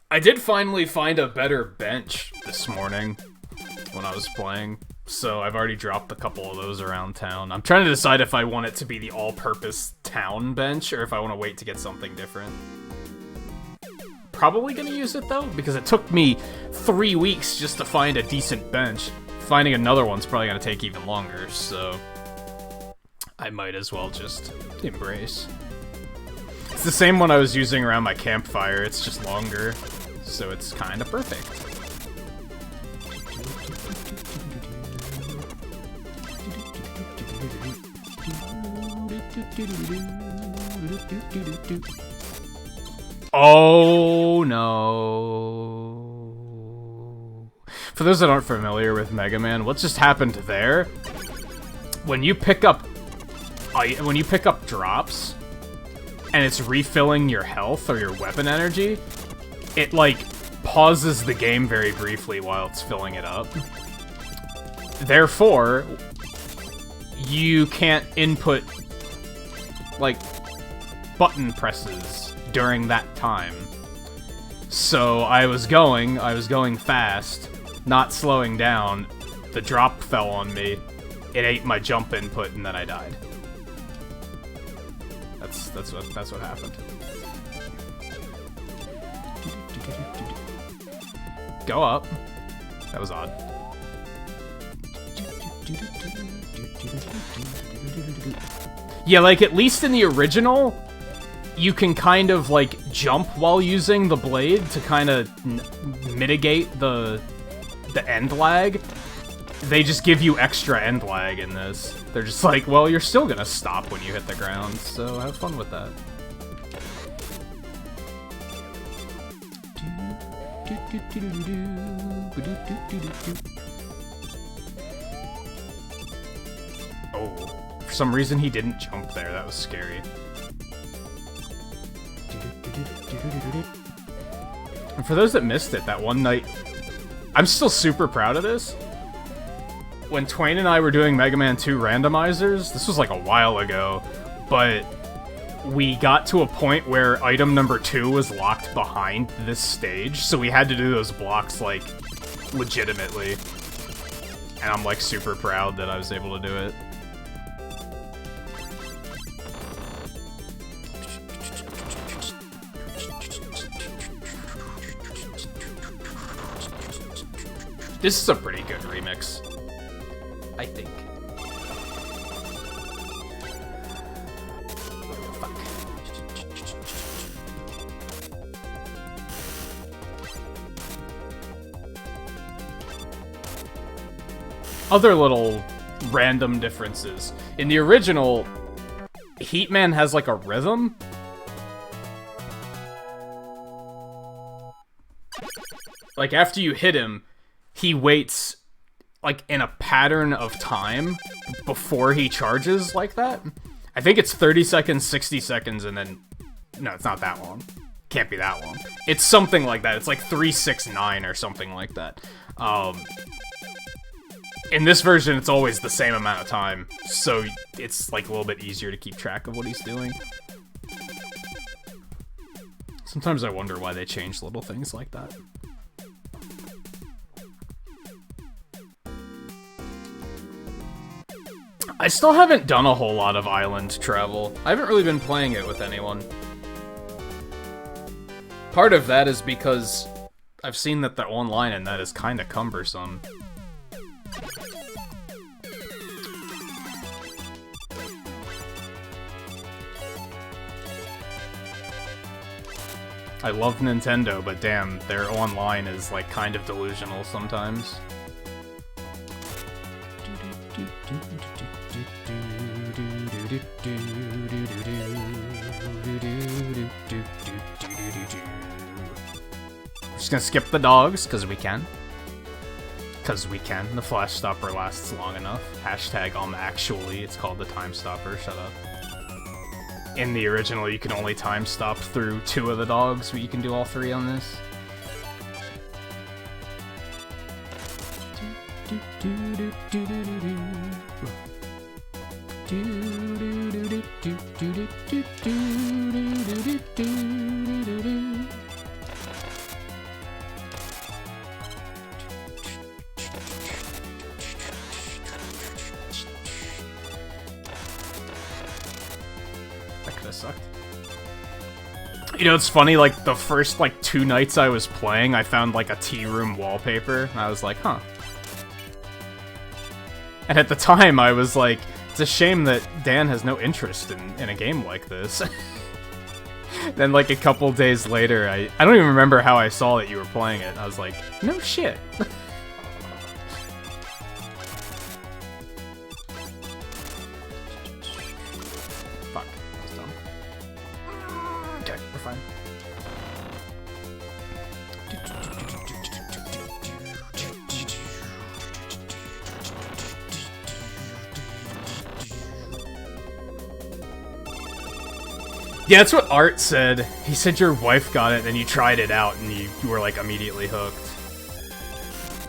I did finally find a better bench this morning when I was playing, so I've already dropped a couple of those around town. I'm trying to decide if I want it to be the all-purpose town bench or if I want to wait to get something different. Probably gonna use it though, because it took me 3 weeks just to find a decent bench. Finding another one's probably gonna take even longer, so I might as well just embrace. It's the same one I was using around my campfire, it's just longer. so it's kind of perfect. Oh no. For those that aren't familiar with Mega Man, what just happened there? When you pick up drops and it's refilling your health or your weapon energy, it like pauses the game very briefly while it's filling it up. Therefore, you can't input like button presses during that time. So I was going fast, not slowing down. The drop fell on me. It ate my jump input, and then I died. That's what happened. Go up. That was odd. Yeah, like, at least in the original, you can kind of, like, jump while using the blade to kind of mitigate the end lag. They just give you extra end lag in this. They're just like, well, you're still gonna stop when you hit the ground, so have fun with that. Oh, for some reason he didn't jump there. That was scary. And for those that missed it, that one night, I'm still super proud of this. When Twain and I were doing Mega Man 2 randomizers, this was like a while ago, but we got to a point where item number 2 was locked behind this stage, so we had to do those blocks, like, legitimately. And I'm, like, super proud that I was able to do it. This is a pretty good remix, I think. Fuck. Other little random differences. In the original, Heatman has like a rhythm. Like after you hit him, he waits like in a pattern of time before he charges like that. I think it's 30 seconds, 60 seconds, and then... No, it's not that long. Can't be that long. It's something like that. It's like 369 or something like that. In this version, it's always the same amount of time, so it's like a little bit easier to keep track of what he's doing. Sometimes I wonder why they change little things like that. I still haven't done a whole lot of island travel. I haven't really been playing it with anyone. Part of that is because I've seen that the online in that is kind of cumbersome. I love Nintendo, but damn, their online is like kind of delusional sometimes. Just gonna skip the dogs, because we can. Because we can. The flash stopper lasts long enough. Hashtag actually, it's called the time stopper, shut up. In the original, you can only time stop through 2 of the dogs, but you can do all 3 on this. You know, it's funny, like, the first, like, 2 nights I was playing, I found, like, a tea room wallpaper, and I was like, huh. And at the time, I was like, it's a shame that Dan has no interest in a game like this. Then like a couple days later, I don't even remember how I saw that you were playing it. I was like, no shit. Fuck, that's dumb. Okay, we're fine. Yeah, that's what Art said. He said your wife got it, and you tried it out, and you were, like, immediately hooked.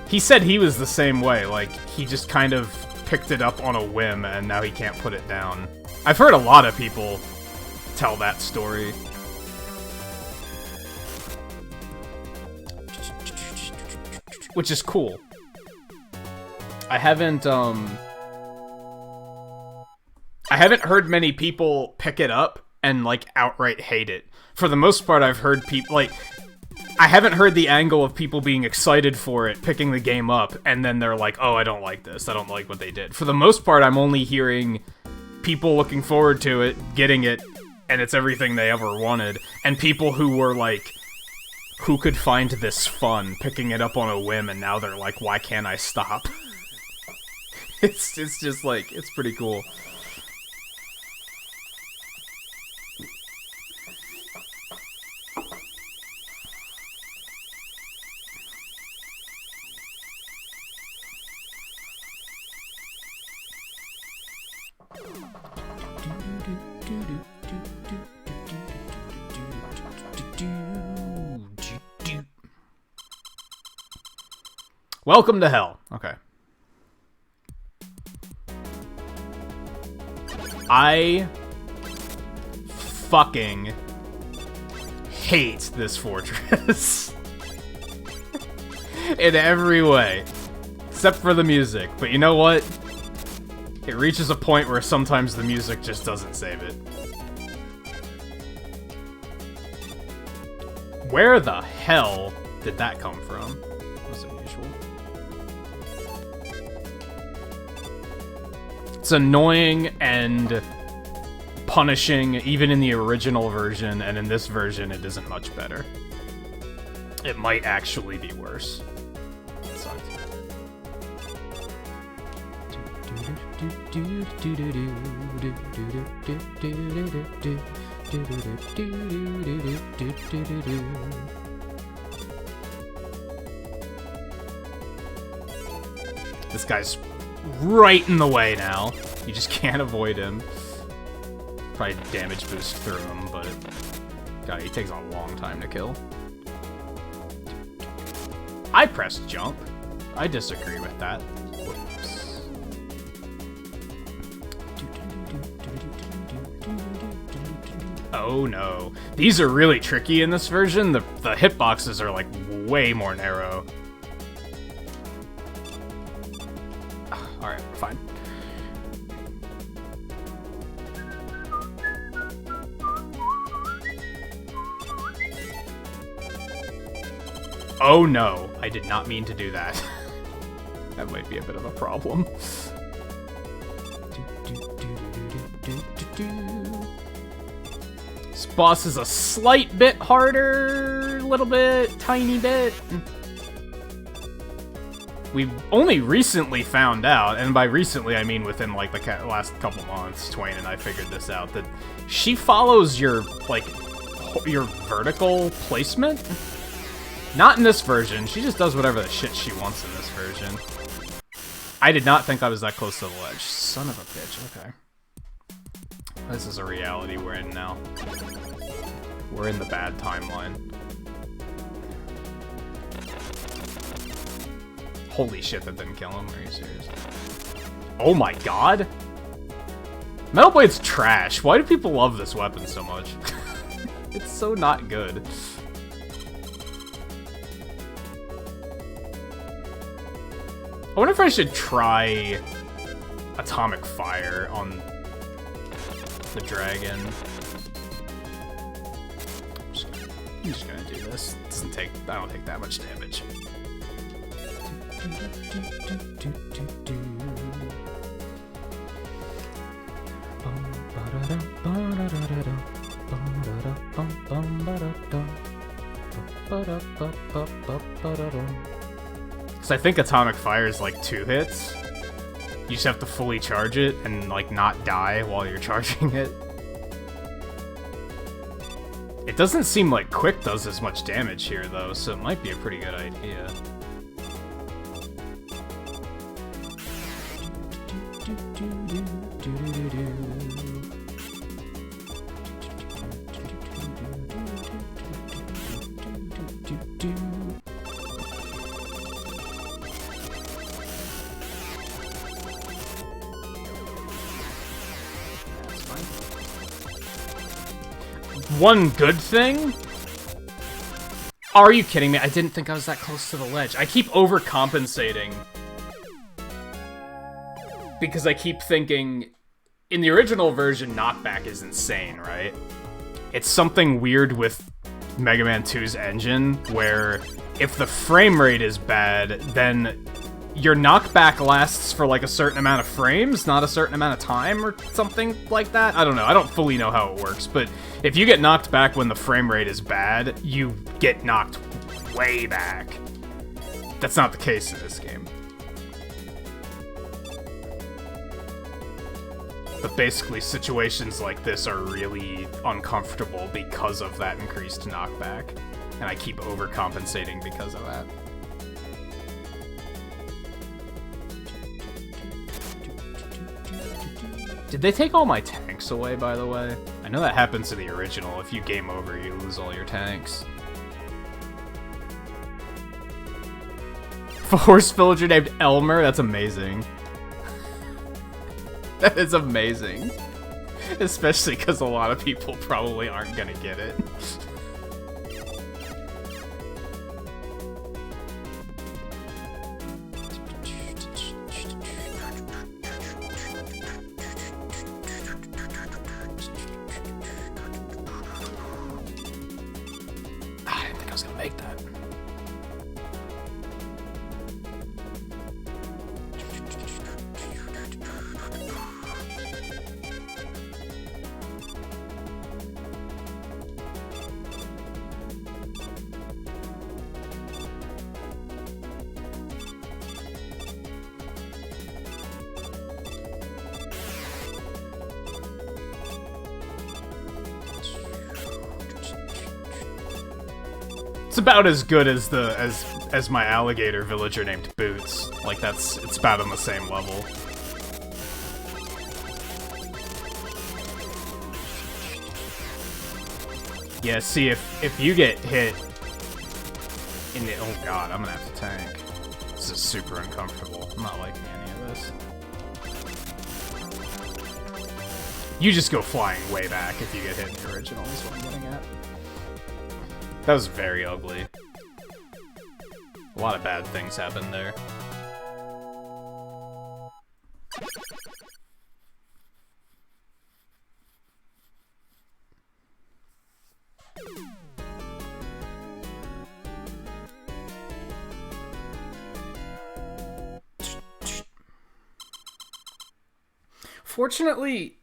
He said he was the same way, like, he just kind of picked it up on a whim, and now he can't put it down. I've heard a lot of people tell that story. Which is cool. I haven't heard many people pick it up and, like, outright hate it. For the most part, I've heard people, like, I haven't heard the angle of people being excited for it, picking the game up, and then they're like, oh, I don't like this, I don't like what they did. For the most part, I'm only hearing people looking forward to it, getting it, and it's everything they ever wanted, and people who were like, who could find this fun, picking it up on a whim, and now they're like, why can't I stop? It's just like, it's pretty cool. Welcome to hell. Okay. I fucking hate this fortress. In every way. Except for the music. But you know what? It reaches a point where sometimes the music just doesn't save it. Where the hell did that come from? That's unusual. It's annoying and punishing, even in the original version, and in this version it isn't much better. It might actually be worse. It sucks. This guy's right in the way now. You just can't avoid him. Probably damage boost through him, but God, he takes a long time to kill. I pressed jump. I disagree with that. Whoops. Oh no. These are really tricky in this version. The hitboxes are like way more narrow. Alright, fine. Oh no, I did not mean to do that. That might be a bit of a problem. This boss is a slight bit harder, little bit, tiny bit. We've only recently found out, and by recently I mean within like the last couple months, Twain and I figured this out, that she follows your, like, your vertical placement. Not in this version, she just does whatever the shit she wants in this version. I did not think I was that close to the ledge. Son of a bitch, okay. This is a reality we're in now. We're in the bad timeline. Holy shit, that didn't kill him. Are you serious? Oh my god! Metal Blade's trash. Why do people love this weapon so much? It's so not good. I wonder if I should try Atomic Fire on the dragon. I'm just gonna do this. It doesn't take, I don't take that much damage. Because I think Atomic Fire is like 2 hits. You just have to fully charge it and like not die while you're charging it. It doesn't seem like Quick does as much damage here though, so it might be a pretty good idea. One good thing? Are you kidding me? I didn't think I was that close to the ledge. I keep overcompensating. Because I keep thinking, in the original version, knockback is insane, right? It's something weird with Mega Man 2's engine, where if the frame rate is bad, then your knockback lasts for like a certain amount of frames, not a certain amount of time or something like that. I don't know. I don't fully know how it works, but if you get knocked back when the frame rate is bad, you get knocked way back. That's not the case in this game. But basically, situations like this are really uncomfortable because of that increased knockback, and I keep overcompensating because of that. Did they take all my tanks away, by the way? I know that happens in the original. If you game over, you lose all your tanks. Horse villager named Elmer? That's amazing. That is amazing. Especially because a lot of people probably aren't gonna get it. It's about as good as as my alligator villager named Boots. Like it's about on the same level. Yeah, see if you get hit in the oh god, I'm gonna have to tank. This is super uncomfortable. I'm not liking any of this. You just go flying way back if you get hit in the original, is what I'm getting at. That was very ugly. A lot of bad things happened there. Fortunately,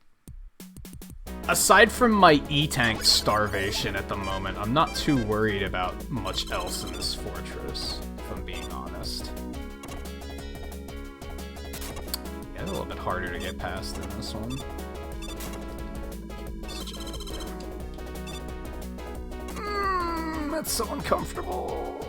aside from my E-Tank starvation at the moment, I'm not too worried about much else in this fortress, if I'm being honest. Yeah, it's a little bit harder to get past in this one. That's so uncomfortable.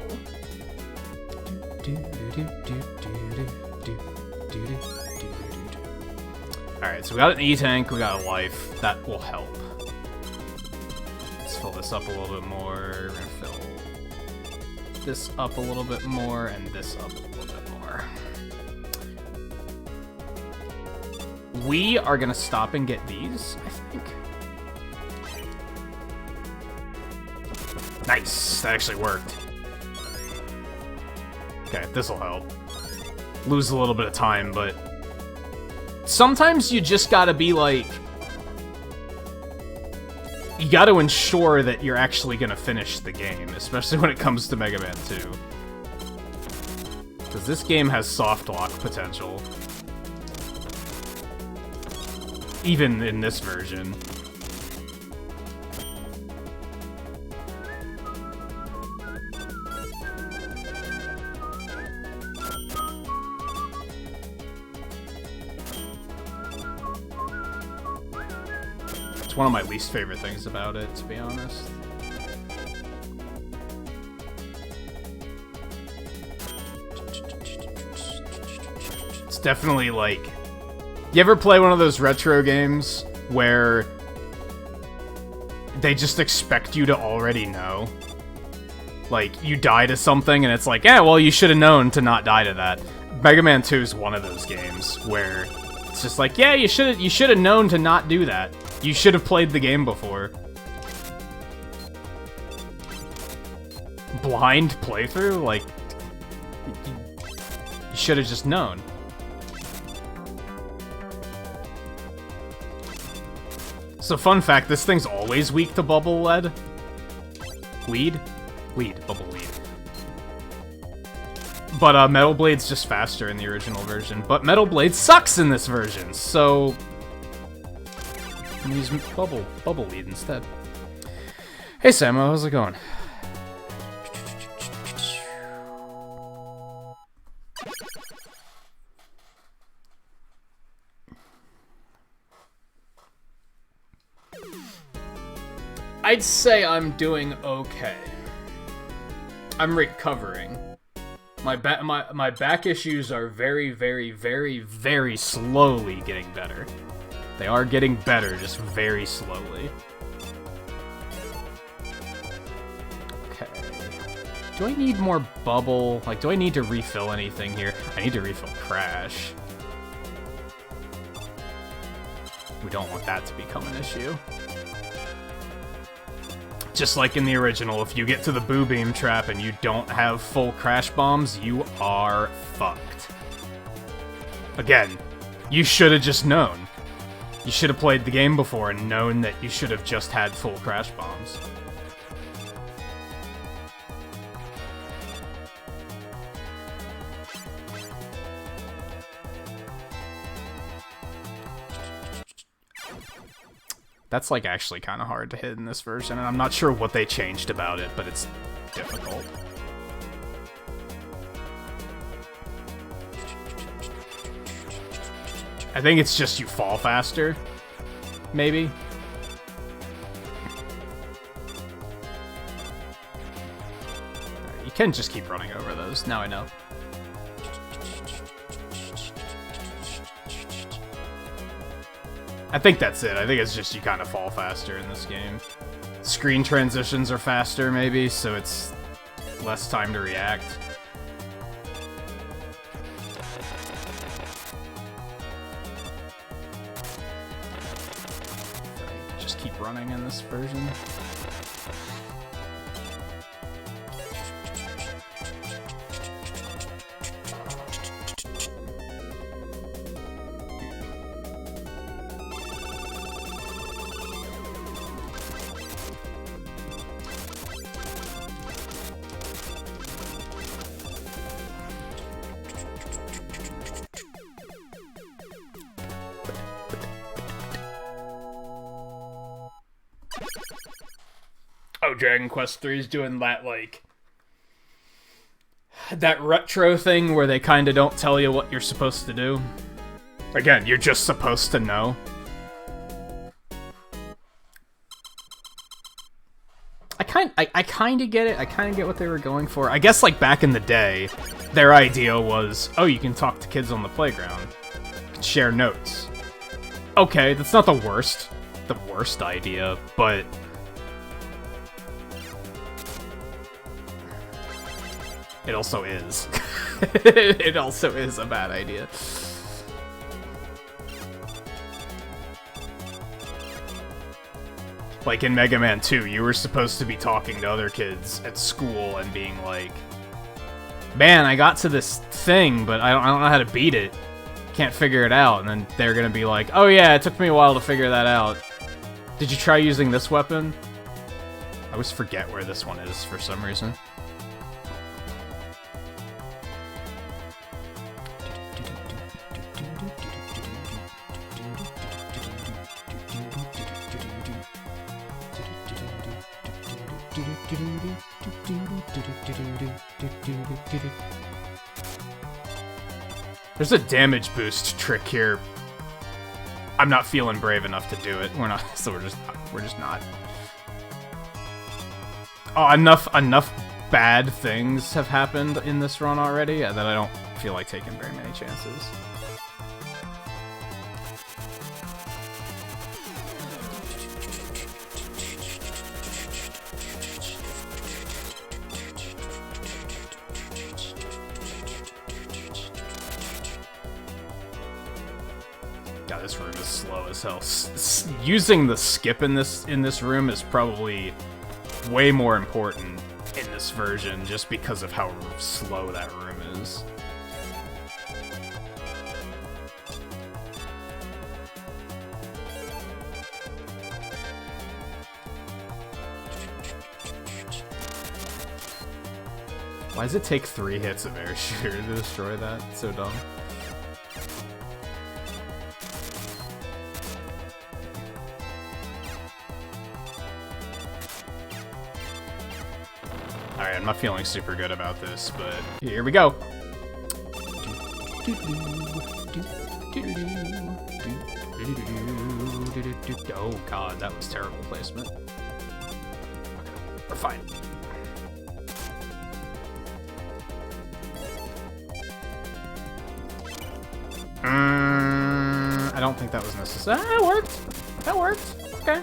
Alright, so we got an E-Tank, we got a life. That will help. Let's fill this up a little bit more. We're gonna fill this up a little bit more, and this up a little bit more. We are gonna stop and get these, I think. Nice! That actually worked. Okay, this'll help. Lose a little bit of time, but sometimes you just gotta be like, you gotta ensure that you're actually gonna finish the game, especially when it comes to Mega Man 2. Because this game has soft lock potential. Even in this version. It's one of my least favorite things about it, to be honest. It's definitely like... You ever play one of those retro games where they just expect you to already know? Like, you die to something and it's like, yeah, well, you should have known to not die to that. Mega Man 2 is one of those games where it's just like, yeah, you should have known to not do that. You should have played the game before. Blind playthrough? Like, you should have just known. So, fun fact, this thing's always weak to bubble lead. Weed? Weed. Bubble weed. But Metal Blade's just faster in the original version. But Metal Blade sucks in this version, so... I'm gonna use bubble weed instead. Hey Samo, how's it going? I'd say I'm doing okay. I'm recovering. My back issues are very, very, very, very slowly getting better. They are getting better, just very slowly. Okay. Do I need more bubble? Like, do I need to refill anything here? I need to refill Crash. We don't want that to become an issue. Just like in the original, if you get to the Boo Beam trap and you don't have full Crash Bombs, you are fucked. Again, you should have just known. You should have played the game before and known that you should have just had full Crash Bombs. That's, like, actually kind of hard to hit in this version, and I'm not sure what they changed about it, but it's difficult. I think it's just you fall faster, maybe? You can just keep running over those, now I know. I think that's it. I think it's just you kind of fall faster in this game. Screen transitions are faster, maybe, so it's less time to react. Just keep running in this version. Dragon Quest 3 is doing that, like, that retro thing where they kind of don't tell you what you're supposed to do. Again, you're just supposed to know. I kind of get it. I kind of get what they were going for. I guess, like, back in the day, their idea was, oh, you can talk to kids on the playground. You can share notes. Okay, that's not the worst idea, but... It also is. It also is a bad idea. Like in Mega Man 2, you were supposed to be talking to other kids at school and being like, man, I got to this thing, but I don't know how to beat it. Can't figure it out. And then they're gonna be like, oh yeah, it took me a while to figure that out. Did you try using this weapon? I always forget where this one is for some reason. There's a damage boost trick here I'm not feeling brave enough to do it. We're not, so we're just not. Oh, enough bad things have happened in this run already that I don't feel like taking very many chances. God, this room is slow as hell. Using the skip in this room is probably way more important in this version, just because of how slow that room is. Why does it take 3 hits of air shooter to destroy that? It's so dumb. Alright, I'm not feeling super good about this, but here we go. Oh god, that was terrible placement. Okay, we're fine. I don't think that was necessary. Ah, that worked. That worked. Okay.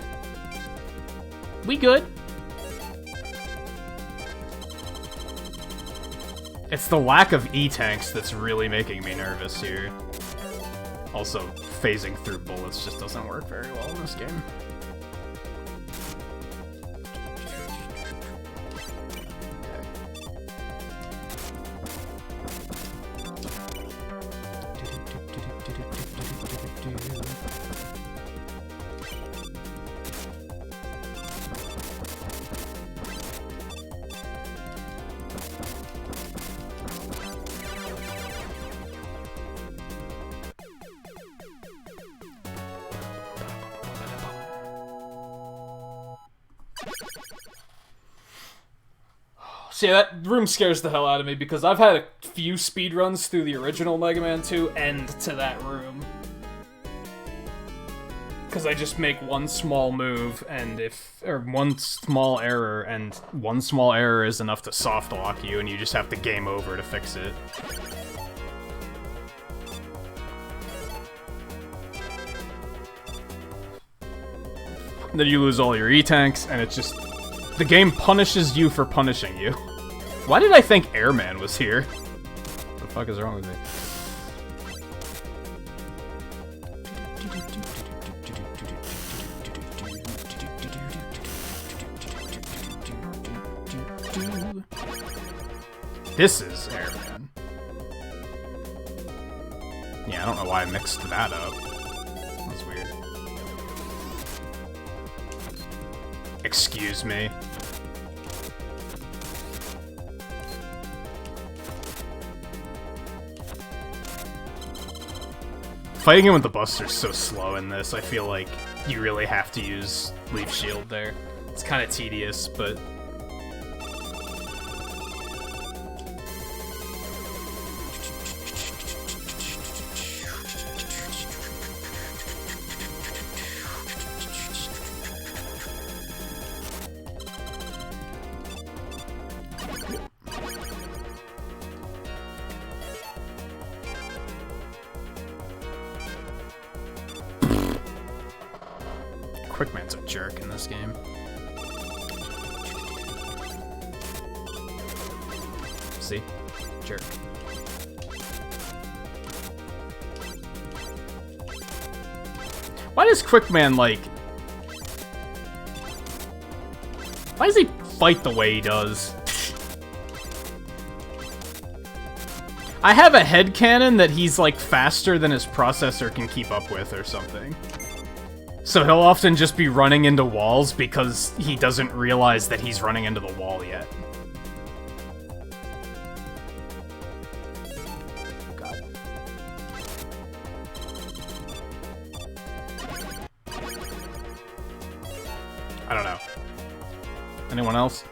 We good. It's the lack of E-tanks that's really making me nervous here. Also, phasing through bullets just doesn't work very well in this game. See, that room scares the hell out of me because I've had a few speedruns through the original Mega Man 2 end to that room. Because I just make one small move, and one small error, and one small error is enough to soft lock you, and you just have to game over to fix it. Then you lose all your E-tanks, and it's just... the game punishes you for punishing you. Why did I think Airman was here? What the fuck is wrong with me? This is Airman. Yeah, I don't know why I mixed that up. That's weird. Excuse me. Fighting him with the Buster's so slow in this, I feel like you really have to use Leaf Shield there. It's kind of tedious, but... Quickman's a jerk in this game. See? Jerk. Why does Quickman, like... why does he fight the way he does? I have a headcanon that he's, like, faster than his processor can keep up with or something. So he'll often just be running into walls because he doesn't realize that he's running into the wall yet. God. I don't know. Anyone else?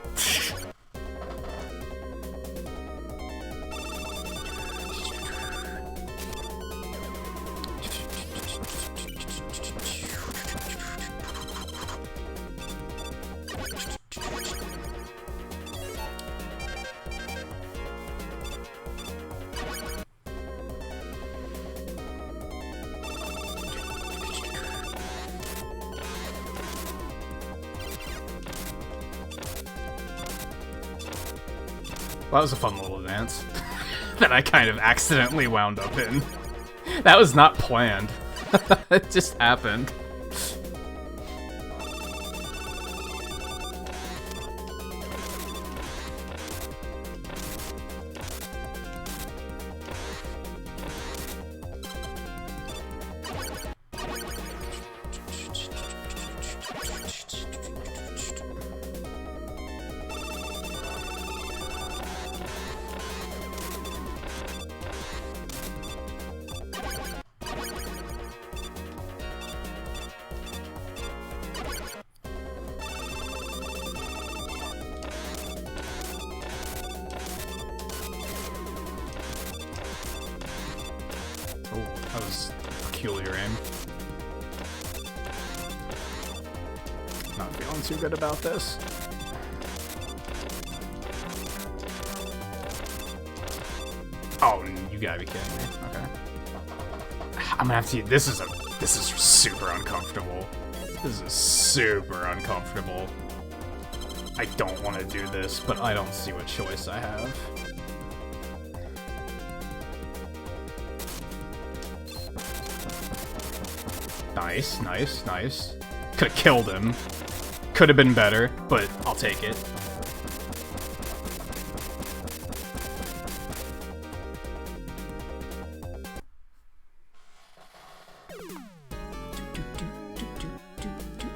Well, that was a fun little advance that I kind of accidentally wound up in. That was not planned. It just happened. That was peculiar aim. Not feeling too good about this. Oh, you gotta be kidding me. Okay. I'm gonna have to. This is super uncomfortable. This is super uncomfortable. I don't want to do this, but I don't see what choice I have. Nice, nice, nice. Could've killed him. Could've been better, but I'll take it.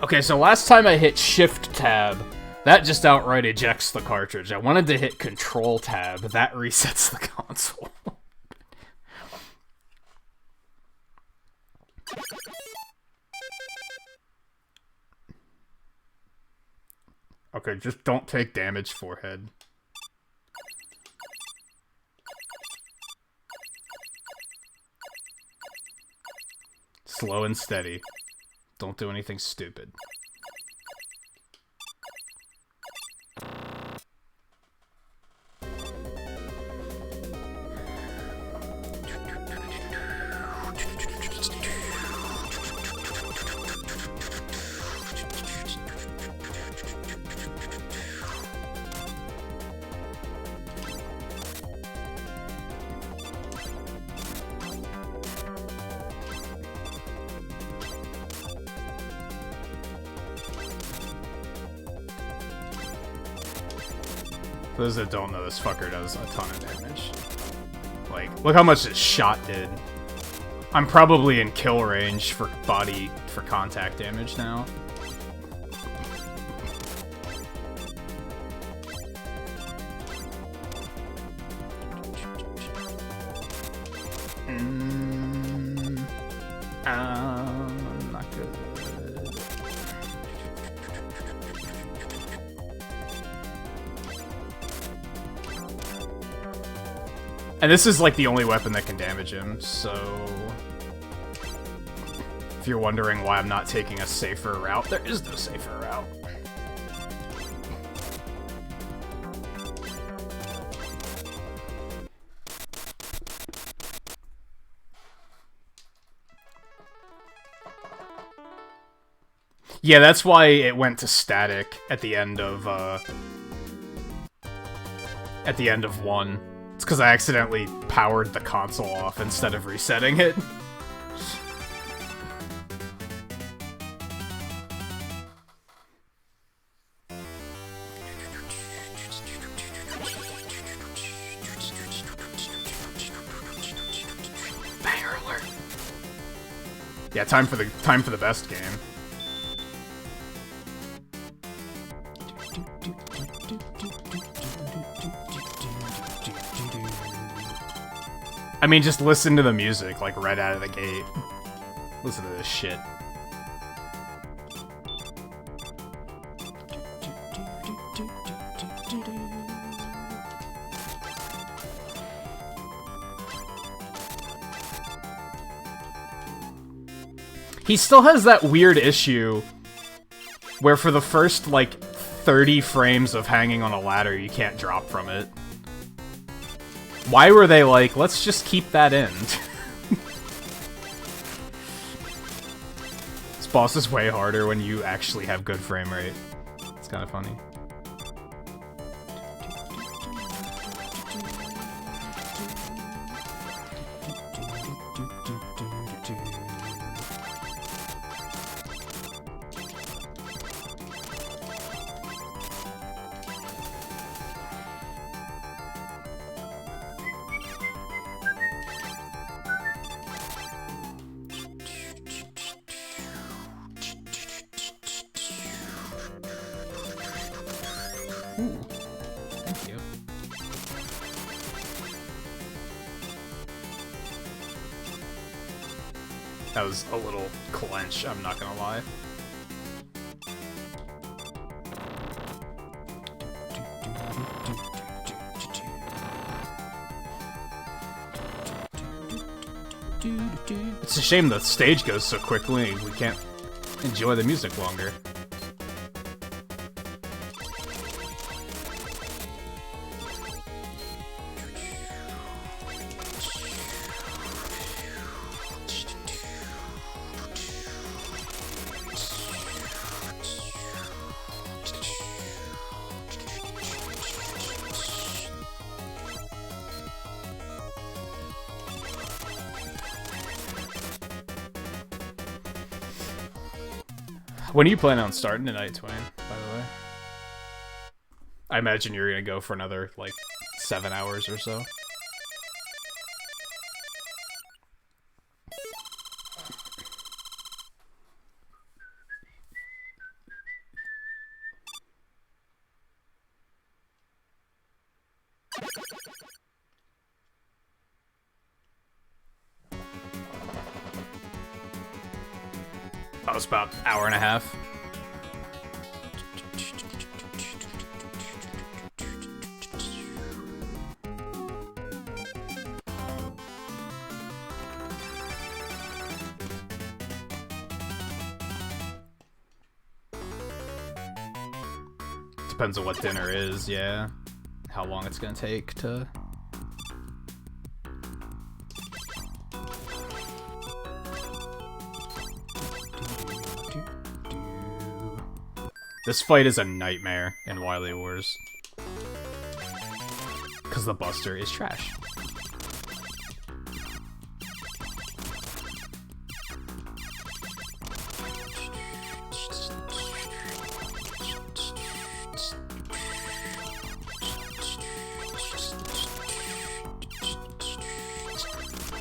Okay, so last time I hit Shift-Tab, that just outright ejects the cartridge. I wanted to hit Control-Tab, that resets the console. Okay, just don't take damage, forehead. Slow and steady. Don't do anything stupid. For those that don't know, this fucker does a ton of damage. Like, look how much this shot did. I'm probably in kill range for contact damage now. Not good. And this is like the only weapon that can damage him, so if you're wondering why I'm not taking a safer route, there is no safer route. Yeah, that's why it went to static at the end of 1. It's because I accidentally powered the console off instead of resetting it. Banger alert. Yeah, time for the best game. I mean, just listen to the music, like, right out of the gate. Listen to this shit. He still has that weird issue where for the first, like, 30 frames of hanging on a ladder, you can't drop from it. Why were they like, let's just keep that in? This boss is way harder when you actually have good frame rate. It's kind of funny. Ooh. Thank you. That was a little clench, I'm not gonna lie. It's a shame the stage goes so quickly, we can't enjoy the music longer. When are you planning on starting tonight, Twain, by the way? I imagine you're gonna go for another, like, 7 hours or so. That was about an hour and a half. Depends on what dinner is, yeah. How long it's gonna take to... This fight is a nightmare in Wily Wars. Because the Buster is trash.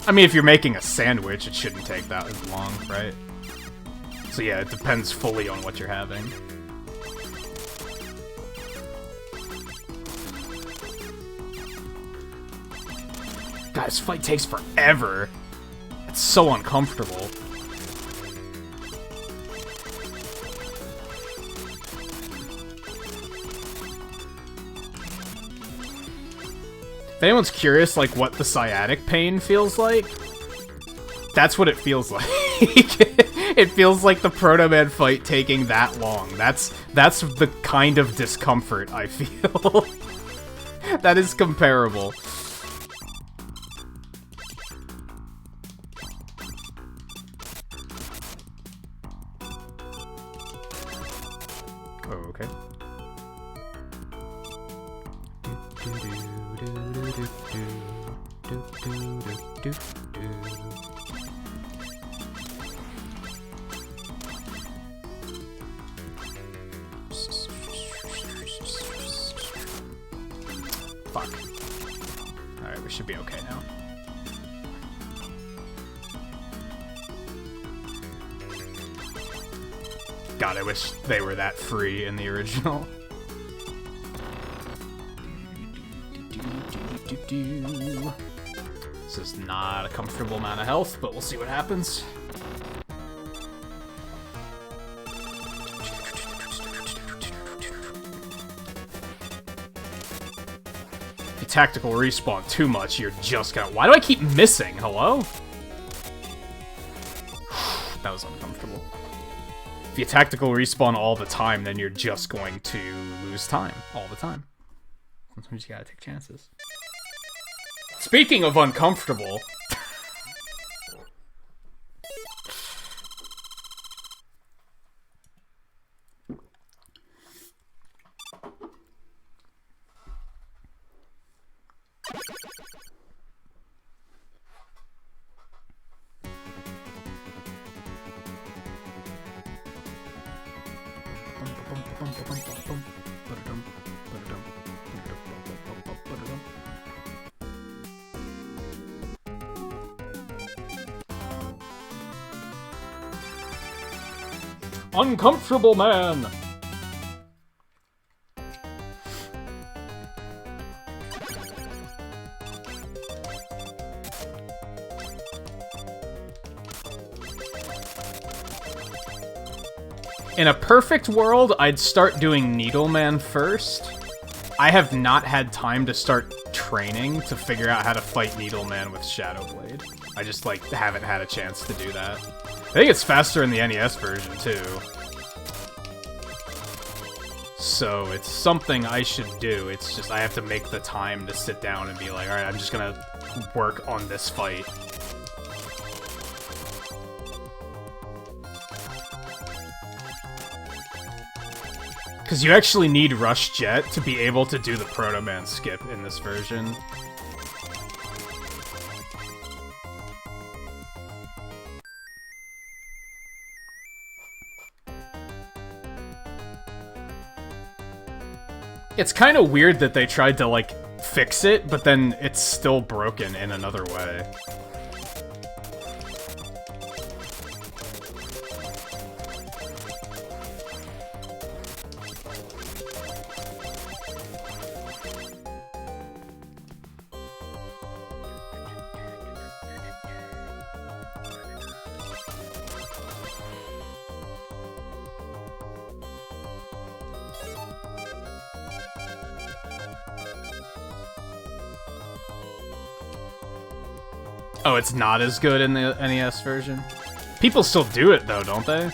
I mean, if you're making a sandwich, it shouldn't take that long, right? So yeah, it depends fully on what you're having. God, this fight takes forever. It's so uncomfortable. If anyone's curious, like, what the sciatic pain feels like, that's what it feels like. It feels like the Proto Man fight taking that long. That's the kind of discomfort I feel. That is comparable. Oh, okay. Fuck. Alright, we should be okay now. God, I wish they were that free in the original. This is not a comfortable amount of health, but we'll see what happens. If you tactical respawn too much, you're just gonna... Why do I keep missing? Hello? That was uncomfortable. If you tactical respawn all the time, then you're just going to lose time all the time. Sometimes you gotta take chances. Speaking of uncomfortable... Uncomfortable man! In a perfect world, I'd start doing Needleman first. I have not had time to start training to figure out how to fight Needleman with Shadow Blade. I just, like, haven't had a chance to do that. I think it's faster in the NES version, too. So, it's something I should do. It's just I have to make the time to sit down and be like, alright, I'm just gonna work on this fight. Because you actually need Rush Jet to be able to do the Proto Man skip in this version. It's kind of weird that they tried to, like, fix it, but then it's still broken in another way. Oh, it's not as good in the NES version? People still do it, though, don't they?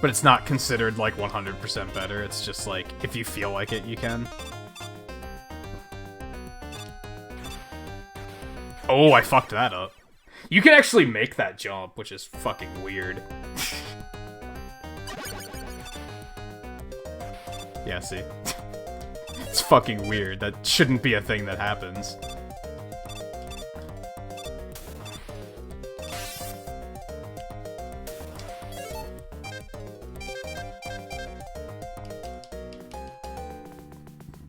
But it's not considered, like, 100% better. It's just, like, if you feel like it, you can. Oh, I fucked that up. You can actually make that jump, which is fucking weird. Yeah, see? It's fucking weird. That shouldn't be a thing that happens.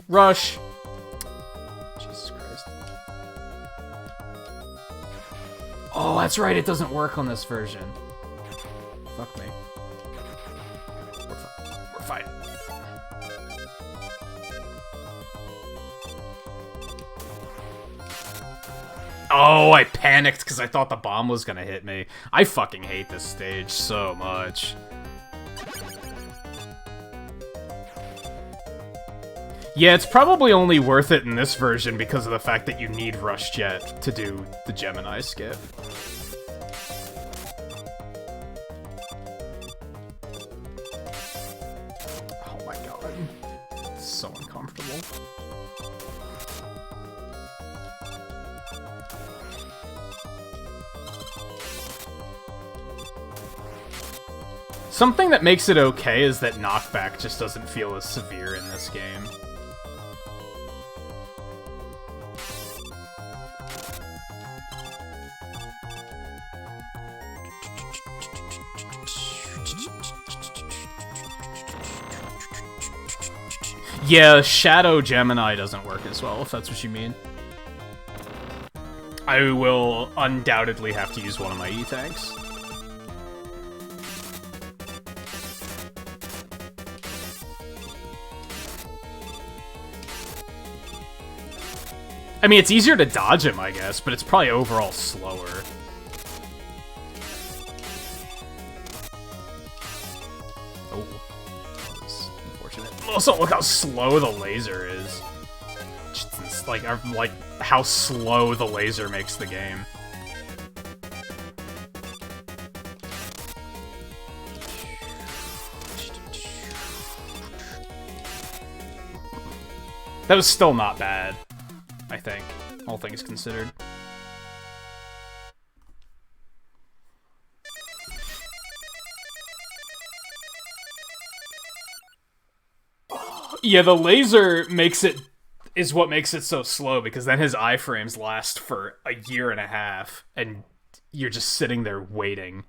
Rush! Jesus Christ. Oh, that's right, it doesn't work on this version. Fuck me. We're fine. Oh, I panicked because I thought the bomb was gonna hit me. I fucking hate this stage so much. Yeah, it's probably only worth it in this version because of the fact that you need Rush Jet to do the Gemini skip. Oh my god. It's so uncomfortable. Something that makes it okay is that knockback just doesn't feel as severe in this game. Yeah, Shadow Gemini doesn't work as well, if that's what you mean. I will undoubtedly have to use one of my E-tanks. I mean, it's easier to dodge him, I guess, but it's probably overall slower. Oh. That's unfortunate. Also, look how slow the laser is. It's like how slow the laser makes the game. That was still not bad, I think, all things considered. Yeah, the laser is what makes it so slow, because then his iframes last for a year and a half, and you're just sitting there waiting.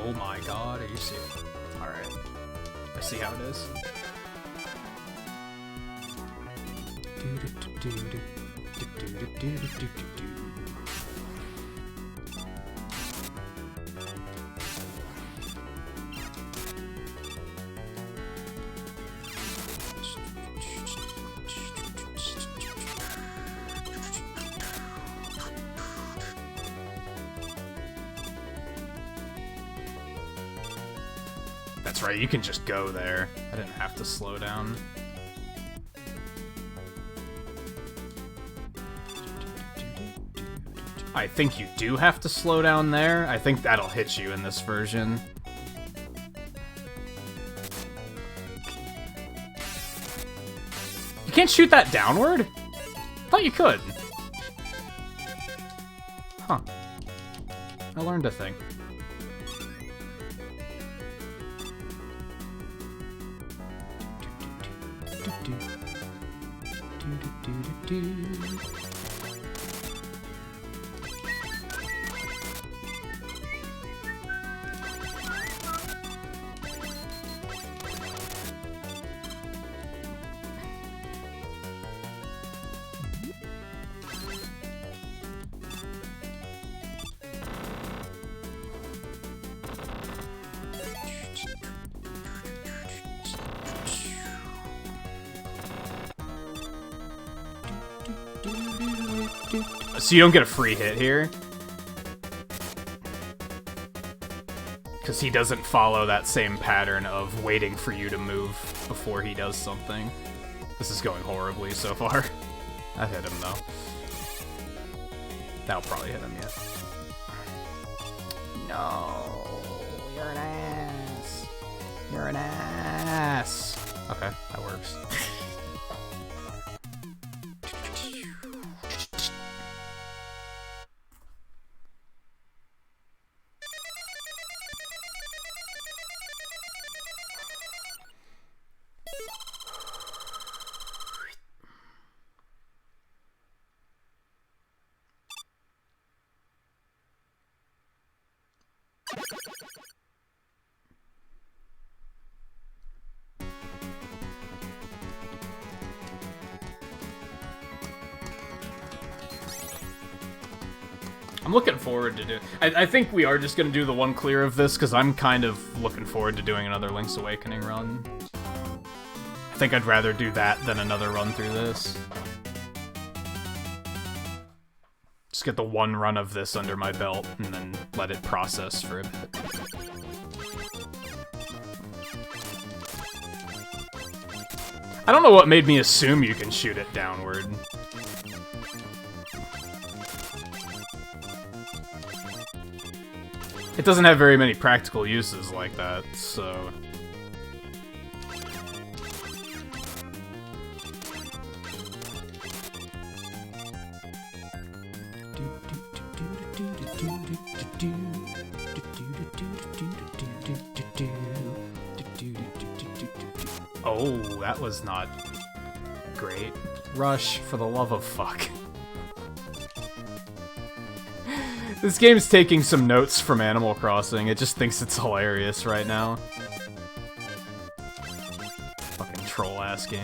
Oh my god, are you serious? Alright. I see how it is. That's right, you can just go there. I didn't have to slow down. I think you do have to slow down there. I think that'll hit you in this version. You can't shoot that downward? I thought you could. Huh. I learned a thing. So you don't get a free hit here? Because he doesn't follow that same pattern of waiting for you to move before he does something. This is going horribly so far. That hit him, though. That'll probably hit him, yeah. No, you're an ass. You're an ass. Okay, that works. I'm looking forward to do. I think we are just gonna do the one clear of this because I'm kind of looking forward to doing another Link's Awakening run. I think I'd rather do that than another run through this. Just get the one run of this under my belt and then let it process for a bit. I don't know what made me assume you can shoot it downward. It doesn't have very many practical uses like that, so... Oh, that was not great. Rush, for the love of fuck. This game's taking some notes from Animal Crossing. It just thinks it's hilarious right now. Fucking troll-ass game.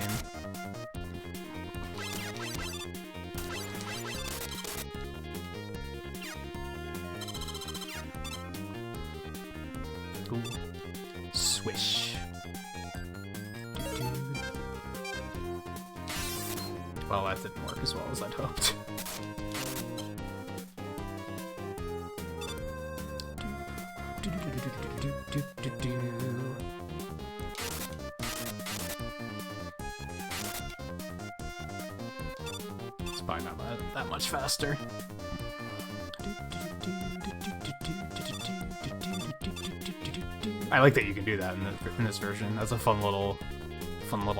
Ooh. Swish. Well, that didn't work as well as I'd hoped. It's probably not that much faster. I like that you can do that in this version. That's a fun little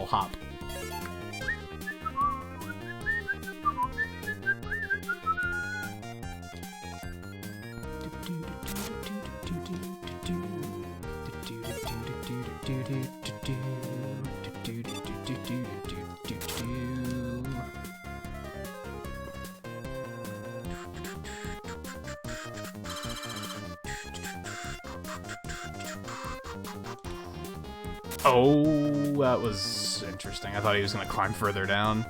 hop. Oh, that was interesting. I thought he was gonna climb further down.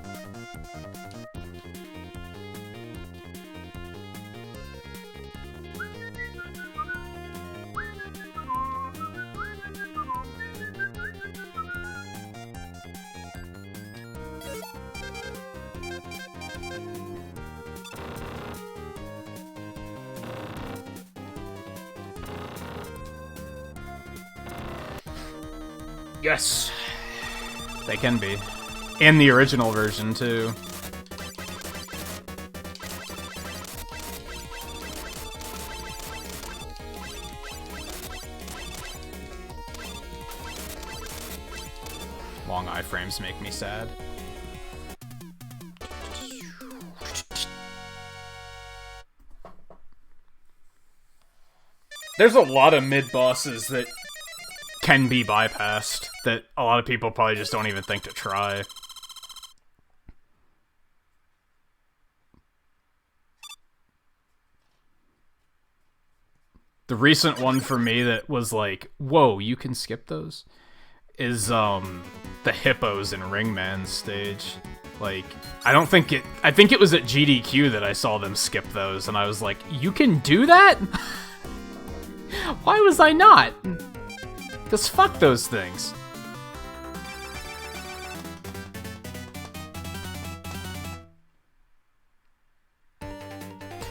Yes! They can be. In the original version, too. Long iframes make me sad. There's a lot of mid-bosses that can be bypassed, that a lot of people probably just don't even think to try. The recent one for me that was like, whoa, you can skip those? Is, the hippos in Ringman's stage. Like, I think it was at GDQ that I saw them skip those, and I was like, you can do that? Why was I not? Because fuck those things.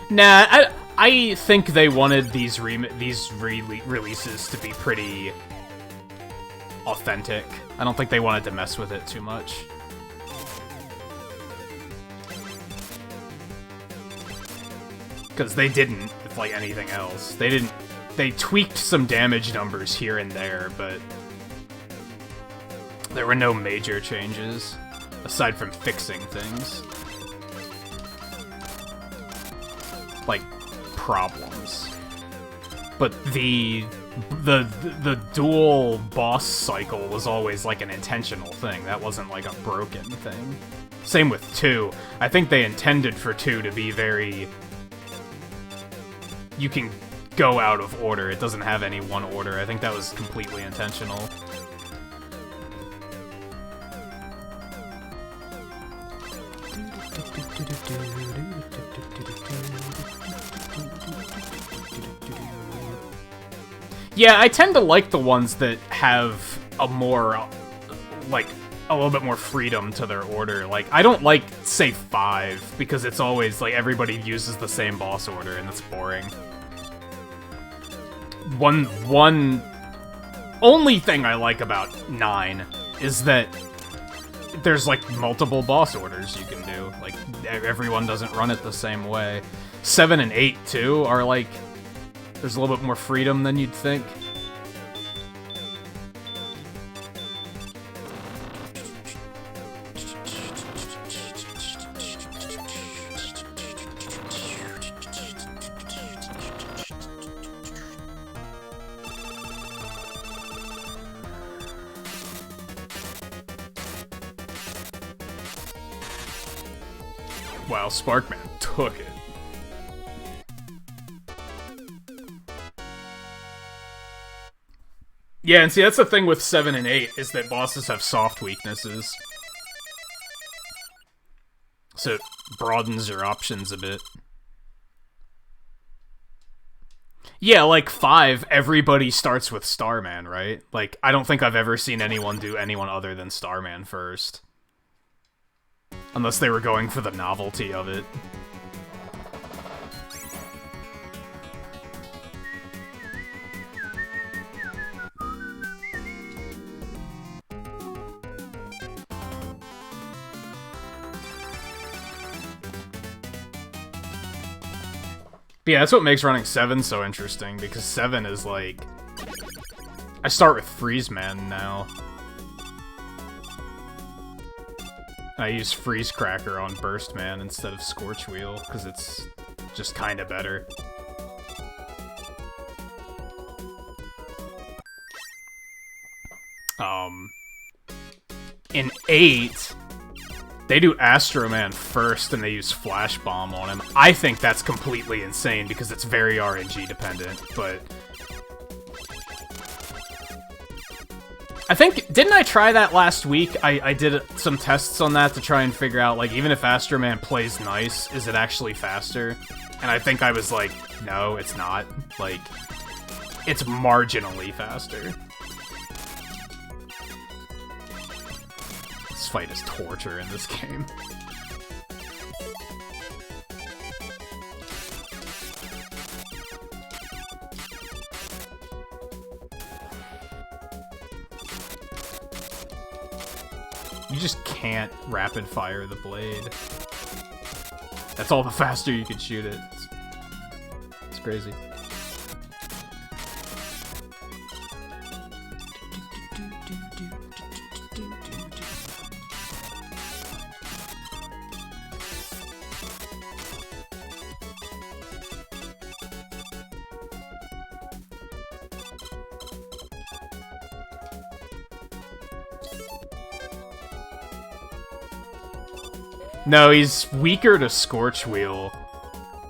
Nah, I think they wanted these releases to be pretty authentic. I don't think they wanted to mess with it too much. Because they didn't, with like anything else. They tweaked some damage numbers here and there, but there were no major changes, aside from fixing things. Like, problems. But the dual boss cycle was always like an intentional thing. That wasn't like a broken thing. Same with 2. I think they intended for 2 to be very... You can go out of order. It doesn't have any one order. I think that was completely intentional. Yeah, I tend to like the ones that have a more, like, a little bit more freedom to their order. Like, I don't like, say, 5, because it's always, like, everybody uses the same boss order, and it's boring. One only thing I like about 9 is that there's, like, multiple boss orders you can do. Like, everyone doesn't run it the same way. 7 and 8, too, are, like, there's a little bit more freedom than you'd think. Wow, Sparkman took it. Yeah, and see, that's the thing with 7 and 8, is that bosses have soft weaknesses. So it broadens your options a bit. Yeah, like 5, everybody starts with Starman, right? Like, I don't think I've ever seen anyone do anyone other than Starman first. Unless they were going for the novelty of it. But yeah, that's what makes running 7 so interesting, because 7 is like... I start with Freeze Man now. I use Freeze Cracker on Burst Man instead of Scorch Wheel, because it's just kinda better. In 8, they do Astro Man first and they use Flash Bomb on him. I think that's completely insane because it's very RNG dependent, but... I think, didn't I try that last week? I did some tests on that to try and figure out, like, even if Astro Man plays nice, is it actually faster? And I think I was like, no, it's not. Like, it's marginally faster. This fight is torture in this game. You just can't rapid fire the blade. That's all the faster you can shoot it. It's crazy. No, he's weaker to Scorch Wheel,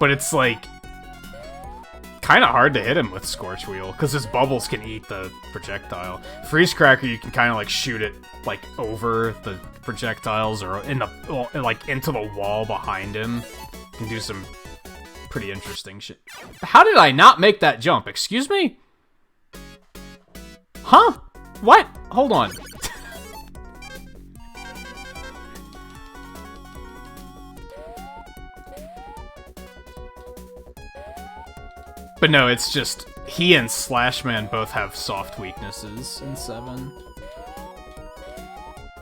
but it's like kind of hard to hit him with Scorch Wheel because his bubbles can eat the projectile. Freeze Cracker, you can kind of like shoot it like over the projectiles or in the like into the wall behind him. You can do some pretty interesting shit. How did I not make that jump? Excuse me? Huh? What? Hold on. But no, it's just, he and Slashman both have soft weaknesses in 7.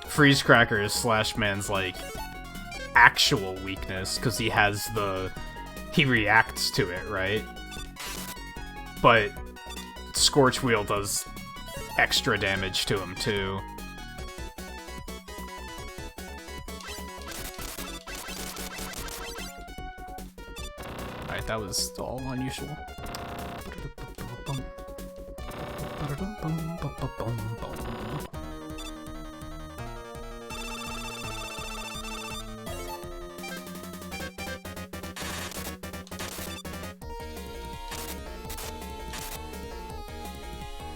Freeze Cracker is Slashman's, like, actual weakness, because he has the... he reacts to it, right? But Scorch Wheel does extra damage to him, too. Alright, that was all unusual.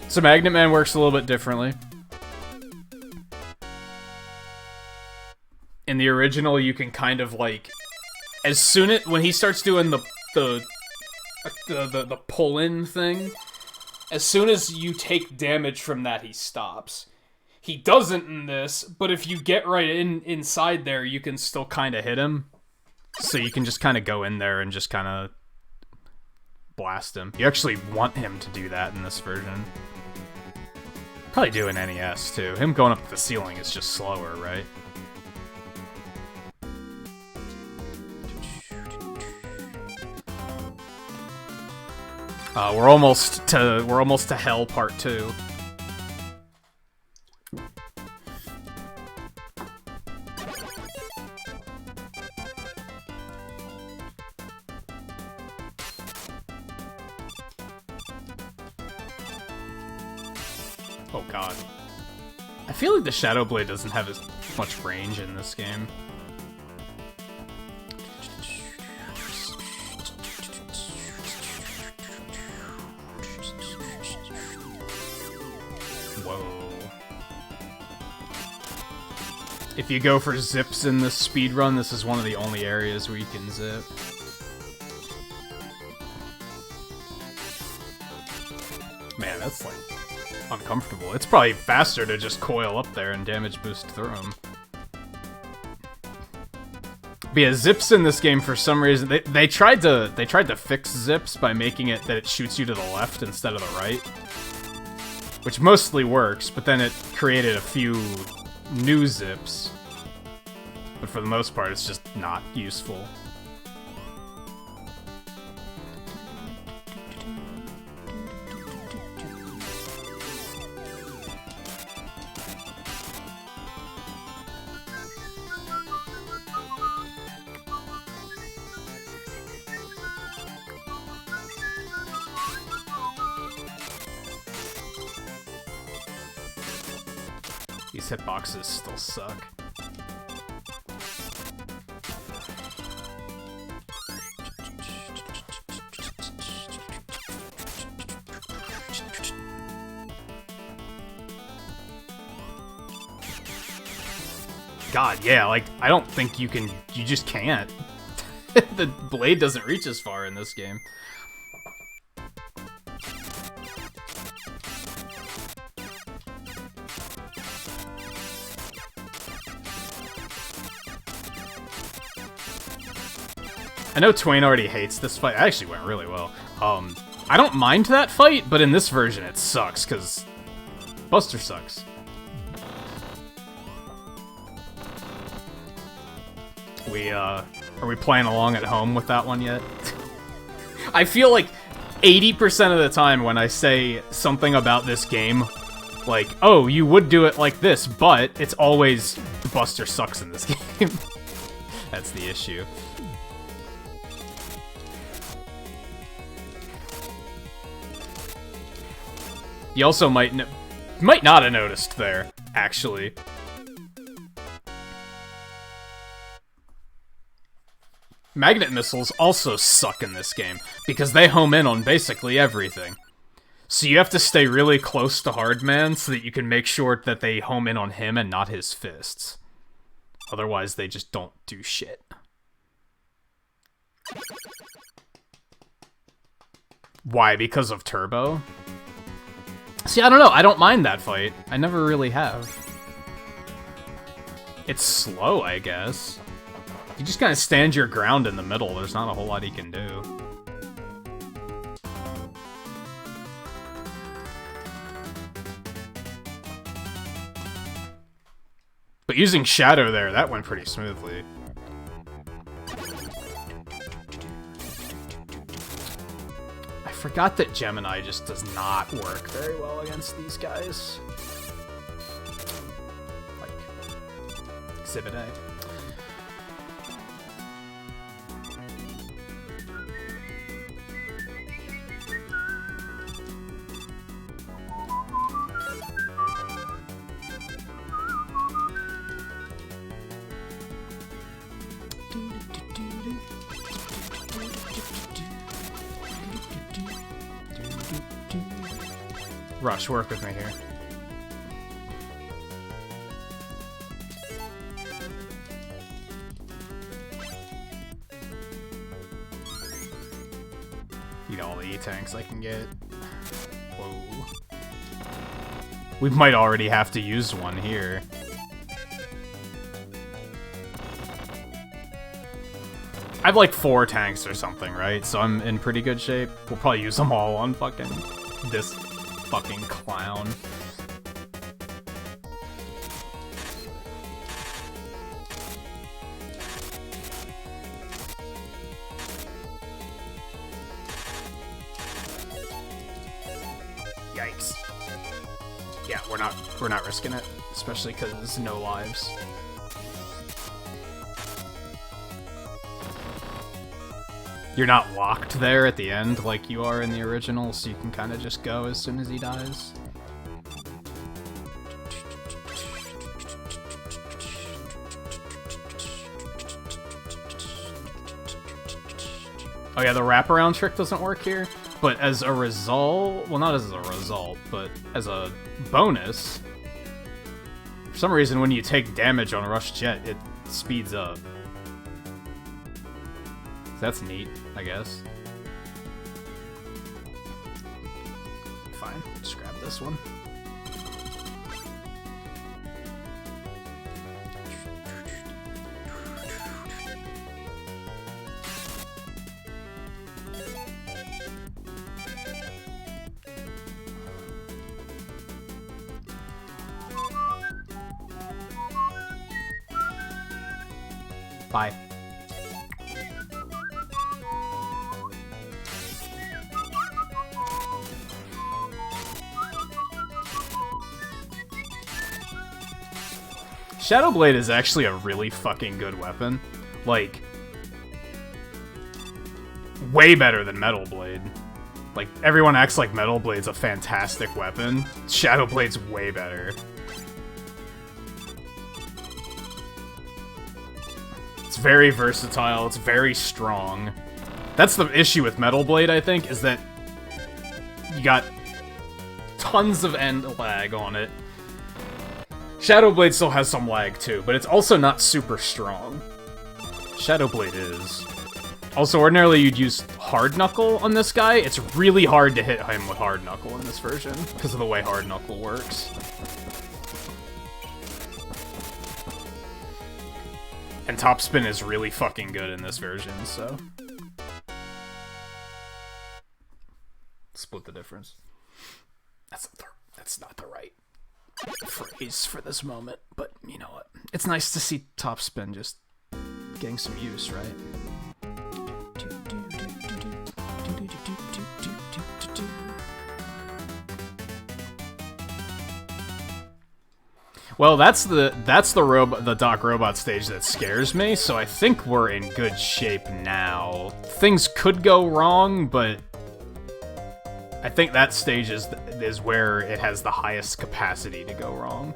So Magnet Man works a little bit differently. In the original, you can kind of like, as soon as when he starts doing the pull-in thing, as soon as you take damage from that, he stops. He doesn't in this, but if you get right inside there, you can still kind of hit him. So you can just kind of go in there and just kind of blast him. You actually want him to do that in this version. Probably do in NES, too. Him going up the ceiling is just slower, right? We're almost to Hell Part 2. Oh god. I feel like the Shadow Blade doesn't have as much range in this game. If you go for zips in this speedrun, this is one of the only areas where you can zip. Man, that's like uncomfortable. It's probably faster to just coil up there and damage boost through them. But yeah, zips in this game for some reason they tried to fix zips by making it that it shoots you to the left instead of the right, which mostly works. But then it created a few new zips, but for the most part it's just not useful. These hitboxes still suck. God, yeah, like, I don't think you can... You just can't. The blade doesn't reach as far in this game. I know Twain already hates this fight. It actually went really well. I don't mind that fight, but in this version it sucks, because Buster sucks. Are we playing along at home with that one yet? I feel like 80% of the time when I say something about this game, like, oh, you would do it like this, but it's always Buster sucks in this game. That's the issue. You also might not have noticed there, actually. Magnet missiles also suck in this game, because they home in on basically everything. So you have to stay really close to Hardman so that you can make sure that they home in on him and not his fists. Otherwise, they just don't do shit. Why? Because of Turbo? See, I don't know. I don't mind that fight. I never really have. It's slow, I guess. You just kind of stand your ground in the middle. There's not a whole lot he can do. But using Shadow there, that went pretty smoothly. I forgot that Gemini just does not work very well against these guys. Like, Exhibit A. Rush, work with me here. Need all the E-tanks I can get. Whoa. We might already have to use one here. I have like 4 tanks or something, right? So I'm in pretty good shape. We'll probably use them all on fucking this fucking clown. Yikes. Yeah, we're not risking it, especially because no lives. You're not locked there at the end like you are in the original, so you can kind of just go as soon as he dies. Oh yeah, the wraparound trick doesn't work here, but as a result, well, not as a result, but as a bonus, for some reason when you take damage on Rush Jet, it speeds up. That's neat, I guess. Fine, just grab this one. Bye. Shadow Blade is actually a really fucking good weapon. Like, way better than Metal Blade. Like, everyone acts like Metal Blade's a fantastic weapon. Shadow Blade's way better. It's very versatile, it's very strong. That's the issue with Metal Blade, I think, is that you got tons of end lag on it. Shadowblade still has some lag too, but it's also not super strong. Shadowblade is. Also, ordinarily you'd use Hard Knuckle on this guy. It's really hard to hit him with Hard Knuckle in this version, because of the way Hard Knuckle works. And Topspin is really fucking good in this version, so... Split the difference. That's not the right phrase for this moment, but you know what? It's nice to see Topspin just getting some use, right? Well, that's the Doc Robot stage that scares me, so I think we're in good shape now. Things could go wrong, but I think that stage is where it has the highest capacity to go wrong.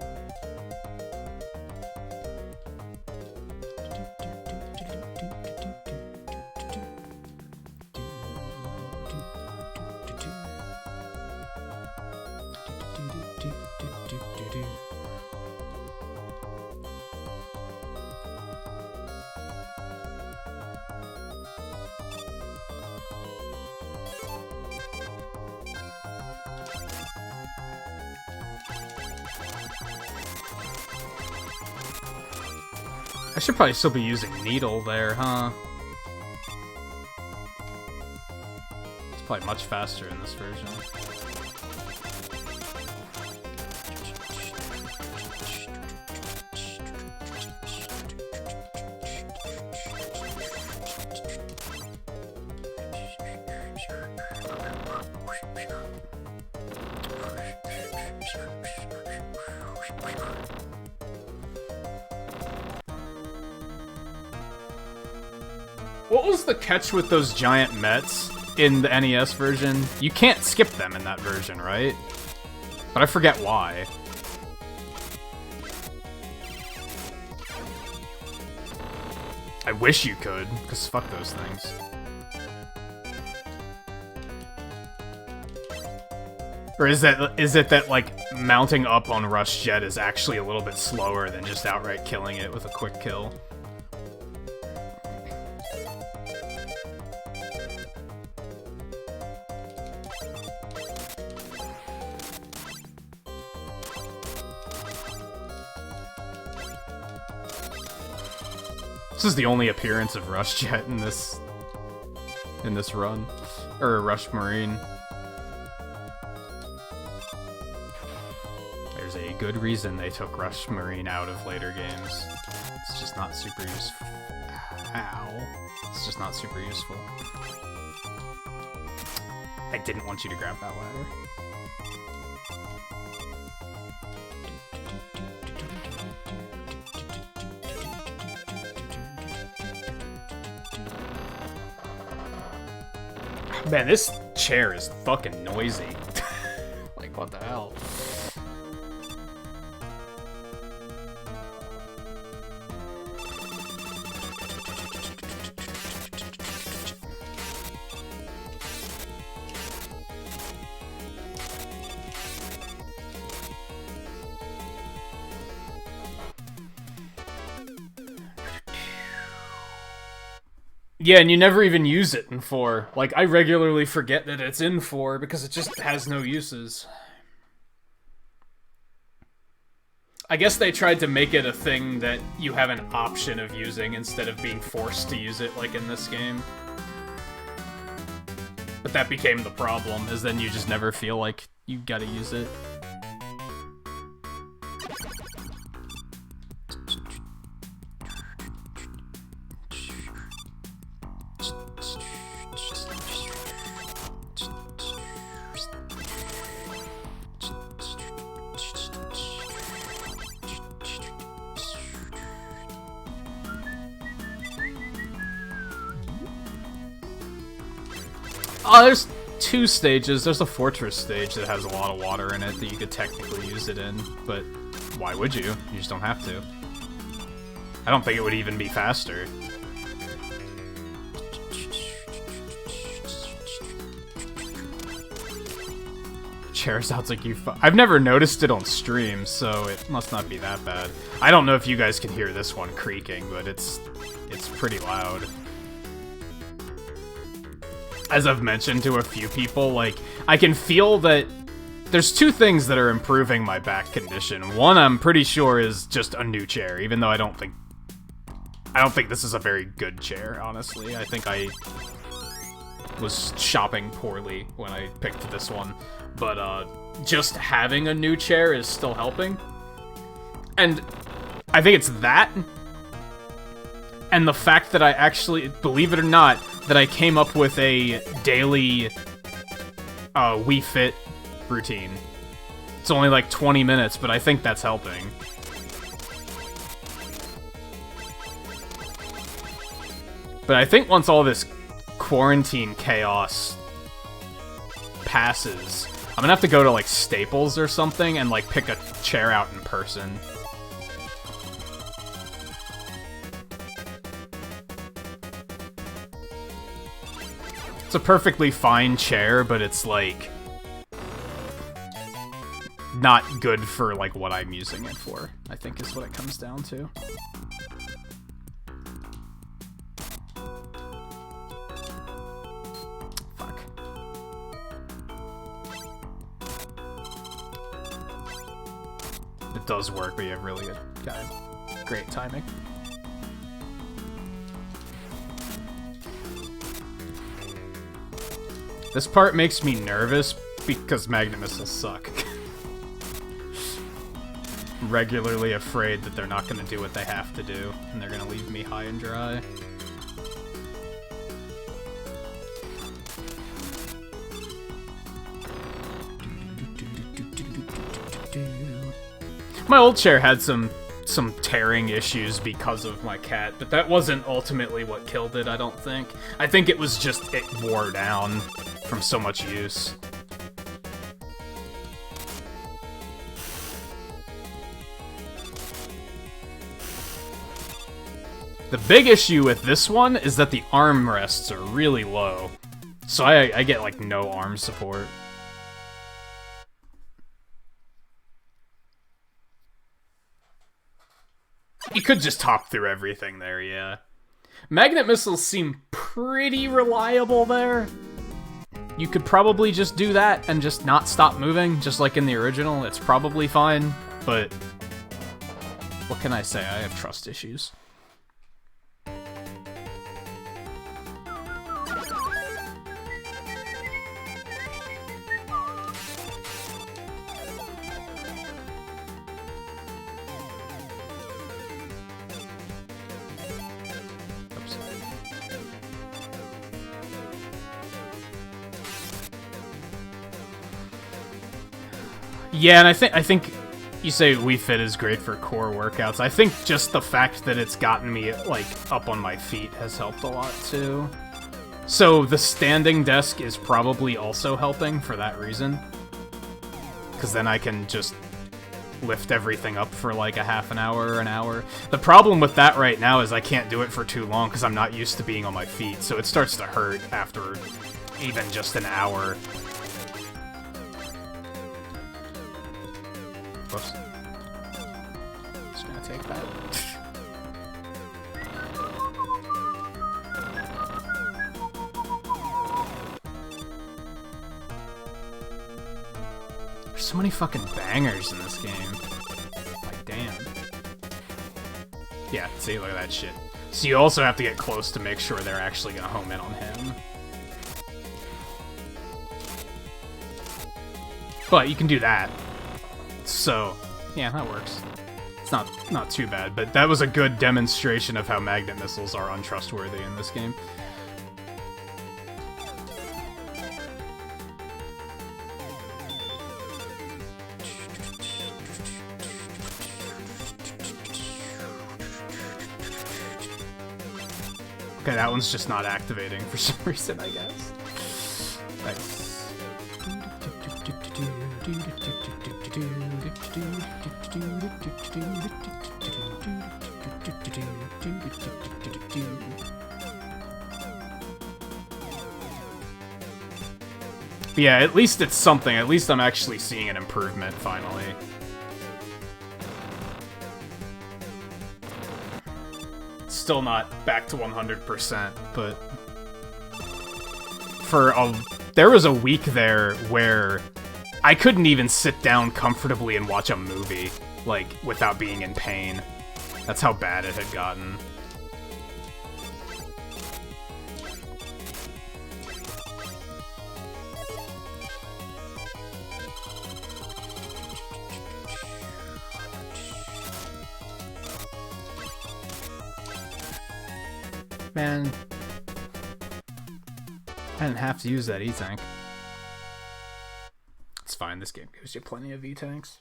I should probably still be using Needle there, huh? It's probably much faster in this version. What was the catch with those giant Mets in the NES version? You can't skip them in that version, right? But I forget why. I wish you could, because fuck those things. Or is it that, like, mounting up on Rush Jet is actually a little bit slower than just outright killing it with a quick kill? This is the only appearance of Rush Jet in this run, or Rush Marine. There's a good reason they took Rush Marine out of later games. It's just not super useful. Ow. It's just not super useful. I didn't want you to grab that ladder. Man, this chair is fucking noisy. Like, what the hell? Yeah, and you never even use it in 4. Like, I regularly forget that it's in 4 because it just has no uses. I guess they tried to make it a thing that you have an option of using instead of being forced to use it like in this game. But that became the problem, is then you just never feel like you gotta use it. Oh, there's 2 stages. There's a fortress stage that has a lot of water in it that you could technically use it in, but why would you? You just don't have to. I don't think it would even be faster. chair sounds like you... I've never noticed it on stream, so it must not be that bad. I don't know if you guys can hear this one creaking, but it's pretty loud. As I've mentioned to a few people, like, I can feel that there's two things that are improving my back condition. One, I'm pretty sure, is just a new chair, even though I don't think this is a very good chair, honestly. I think I was shopping poorly when I picked this one. But, just having a new chair is still helping. And I think it's that, and the fact that I actually, believe it or not, that I came up with a daily Wii Fit routine. It's only like 20 minutes, but I think that's helping. But I think once all this quarantine chaos passes, I'm gonna have to go to like Staples or something and like pick a chair out in person. It's a perfectly fine chair, but it's like not good for like what I'm using it for, I think is what it comes down to. Fuck. It does work, but you have really great timing. This part makes me nervous because magnet missiles suck. I'm regularly afraid that they're not going to do what they have to do, and they're going to leave me high and dry. My old chair had some tearing issues because of my cat, but that wasn't ultimately what killed it, I don't think. I think it was just it wore down from so much use. The big issue with this one is that the armrests are really low, so I get like no arm support. You could just hop through everything there, yeah. Magnet missiles seem pretty reliable there. You could probably just do that and just not stop moving, just like in the original. It's probably fine, but what can I say? I have trust issues. Yeah, and I think you say Wii Fit is great for core workouts. I think just the fact that it's gotten me, like, up on my feet has helped a lot, too. So the standing desk is probably also helping for that reason. Because then I can just lift everything up for, like, a half an hour or an hour. The problem with that right now is I can't do it for too long because I'm not used to being on my feet, so it starts to hurt after even just an hour. Whoops. Just gonna take that. There's so many fucking bangers in this game. Like, damn. Yeah, see, look at that shit. So you also have to get close to make sure they're actually gonna home in on him. But you can do that. So, yeah, that works. It's not too bad, but that was a good demonstration of how magnet missiles are untrustworthy in this game. Okay, that one's just not activating for some reason, I guess. Nice. But yeah, at least it's something. At least I'm actually seeing an improvement, finally. Still not back to 100%, but... There was a week there where I couldn't even sit down comfortably and watch a movie, like, without being in pain. That's how bad it had gotten. Man, I didn't have to use that E-Tank. It's fine, this game gives you plenty of E-Tanks.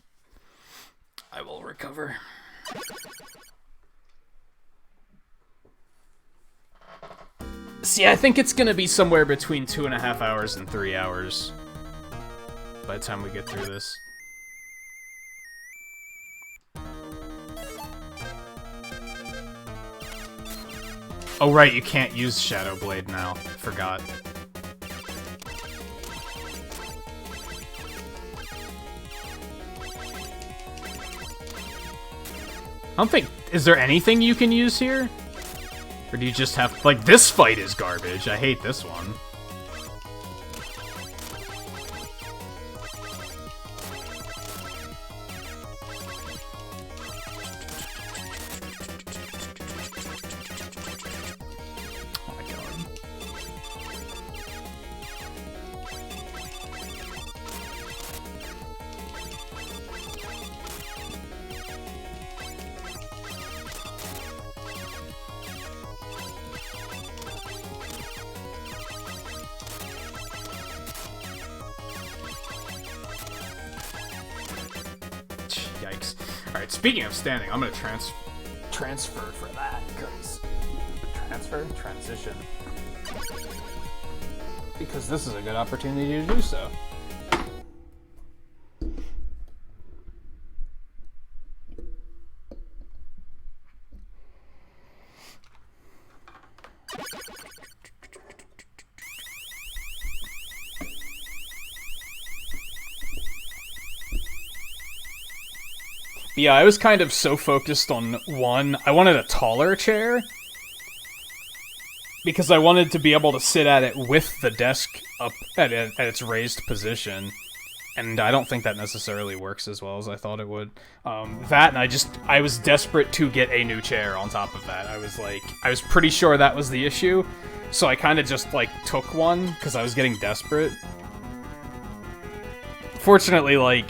I will recover. See, I think it's gonna be somewhere between 2.5 hours and 3 hours by the time we get through this. Oh right, you can't use Shadow Blade now. Forgot. I don't think... Is there anything you can use here? Or do you just have... Like, this fight is garbage. I hate this one. Yikes. Alright, speaking of standing, I'm gonna transfer for that, because... Transition. Because this is a good opportunity to do so. Yeah, I was kind of so focused on one. I wanted a taller chair because I wanted to be able to sit at it with the desk up at its raised position, and I don't think that necessarily works as well as I thought it would. That, and I was desperate to get a new chair on top of that. I was pretty sure that was the issue, so I kind of just, like, took one because I was getting desperate. Fortunately, like,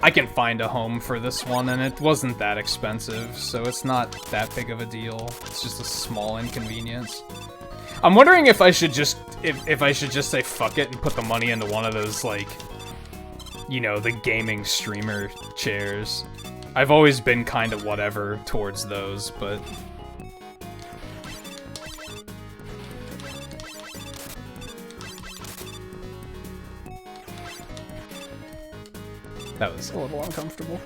I can find a home for this one, and it wasn't that expensive, so it's not that big of a deal. It's just a small inconvenience. I'm wondering if I should just say fuck it and put the money into one of those, like, you know, the gaming streamer chairs. I've always been kind of whatever towards those, but... That was a little uncomfortable.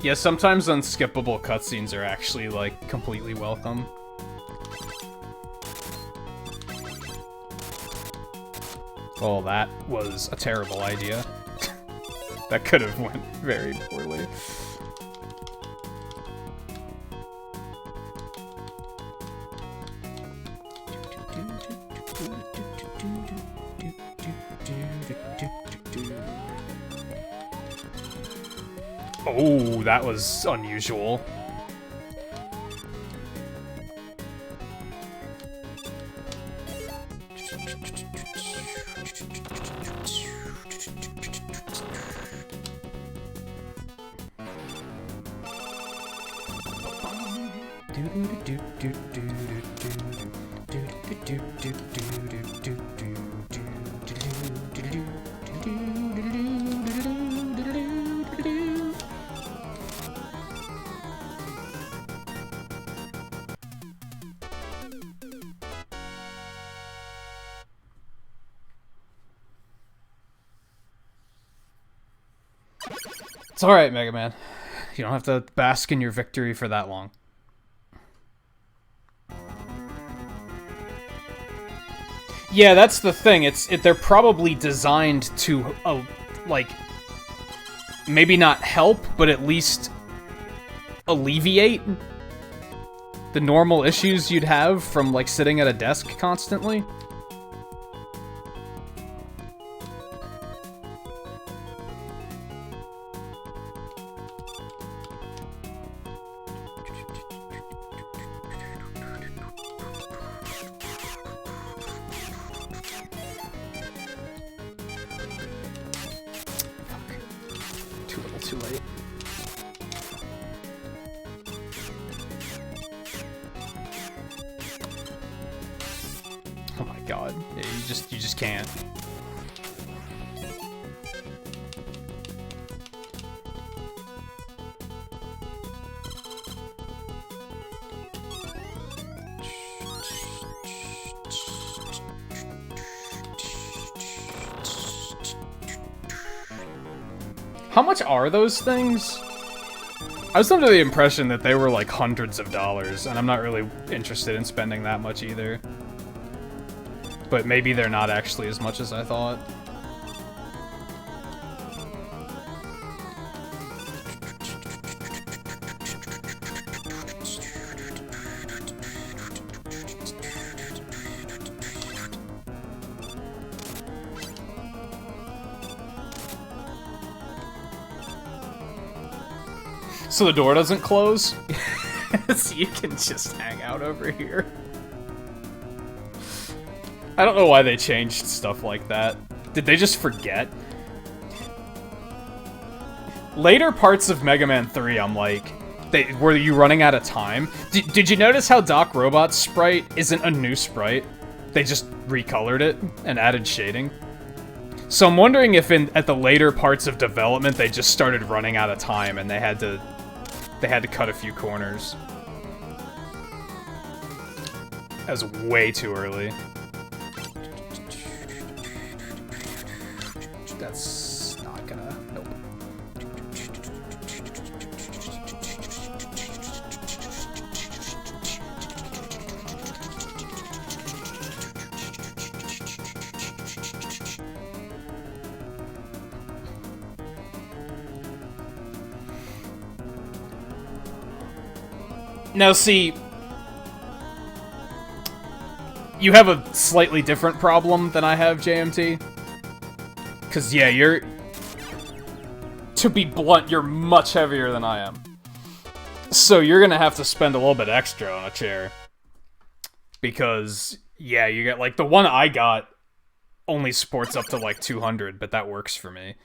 Yeah, sometimes unskippable cutscenes are actually, like, completely welcome. Well, that was a terrible idea. That could have went very poorly. Oh, that was unusual. It's alright, Mega Man. You don't have to bask in your victory for that long. Yeah, that's the thing. They're probably designed to, like, maybe not help, but at least alleviate the normal issues you'd have from, like, sitting at a desk constantly. Too late. Oh my god. Yeah, you just can't. How much are those things? I was under the impression that they were like hundreds of dollars, and I'm not really interested in spending that much either. But maybe they're not actually as much as I thought. So the door doesn't close? So you can just hang out over here. I don't know why they changed stuff like that. Did they just forget? Later parts of Mega Man 3, I'm like, were you running out of time? Did you notice how Doc Robot's sprite isn't a new sprite? They just recolored it and added shading. So I'm wondering if at the later parts of development they just started running out of time and they had to cut a few corners. That was way too early. That's not gonna... Nope. Now see, you have a slightly different problem than I have, JMT. Because, yeah, to be blunt, you're much heavier than I am. So you're gonna have to spend a little bit extra on a chair. Because, yeah, you get, like, the one I got only supports up to, like, 200, but that works for me.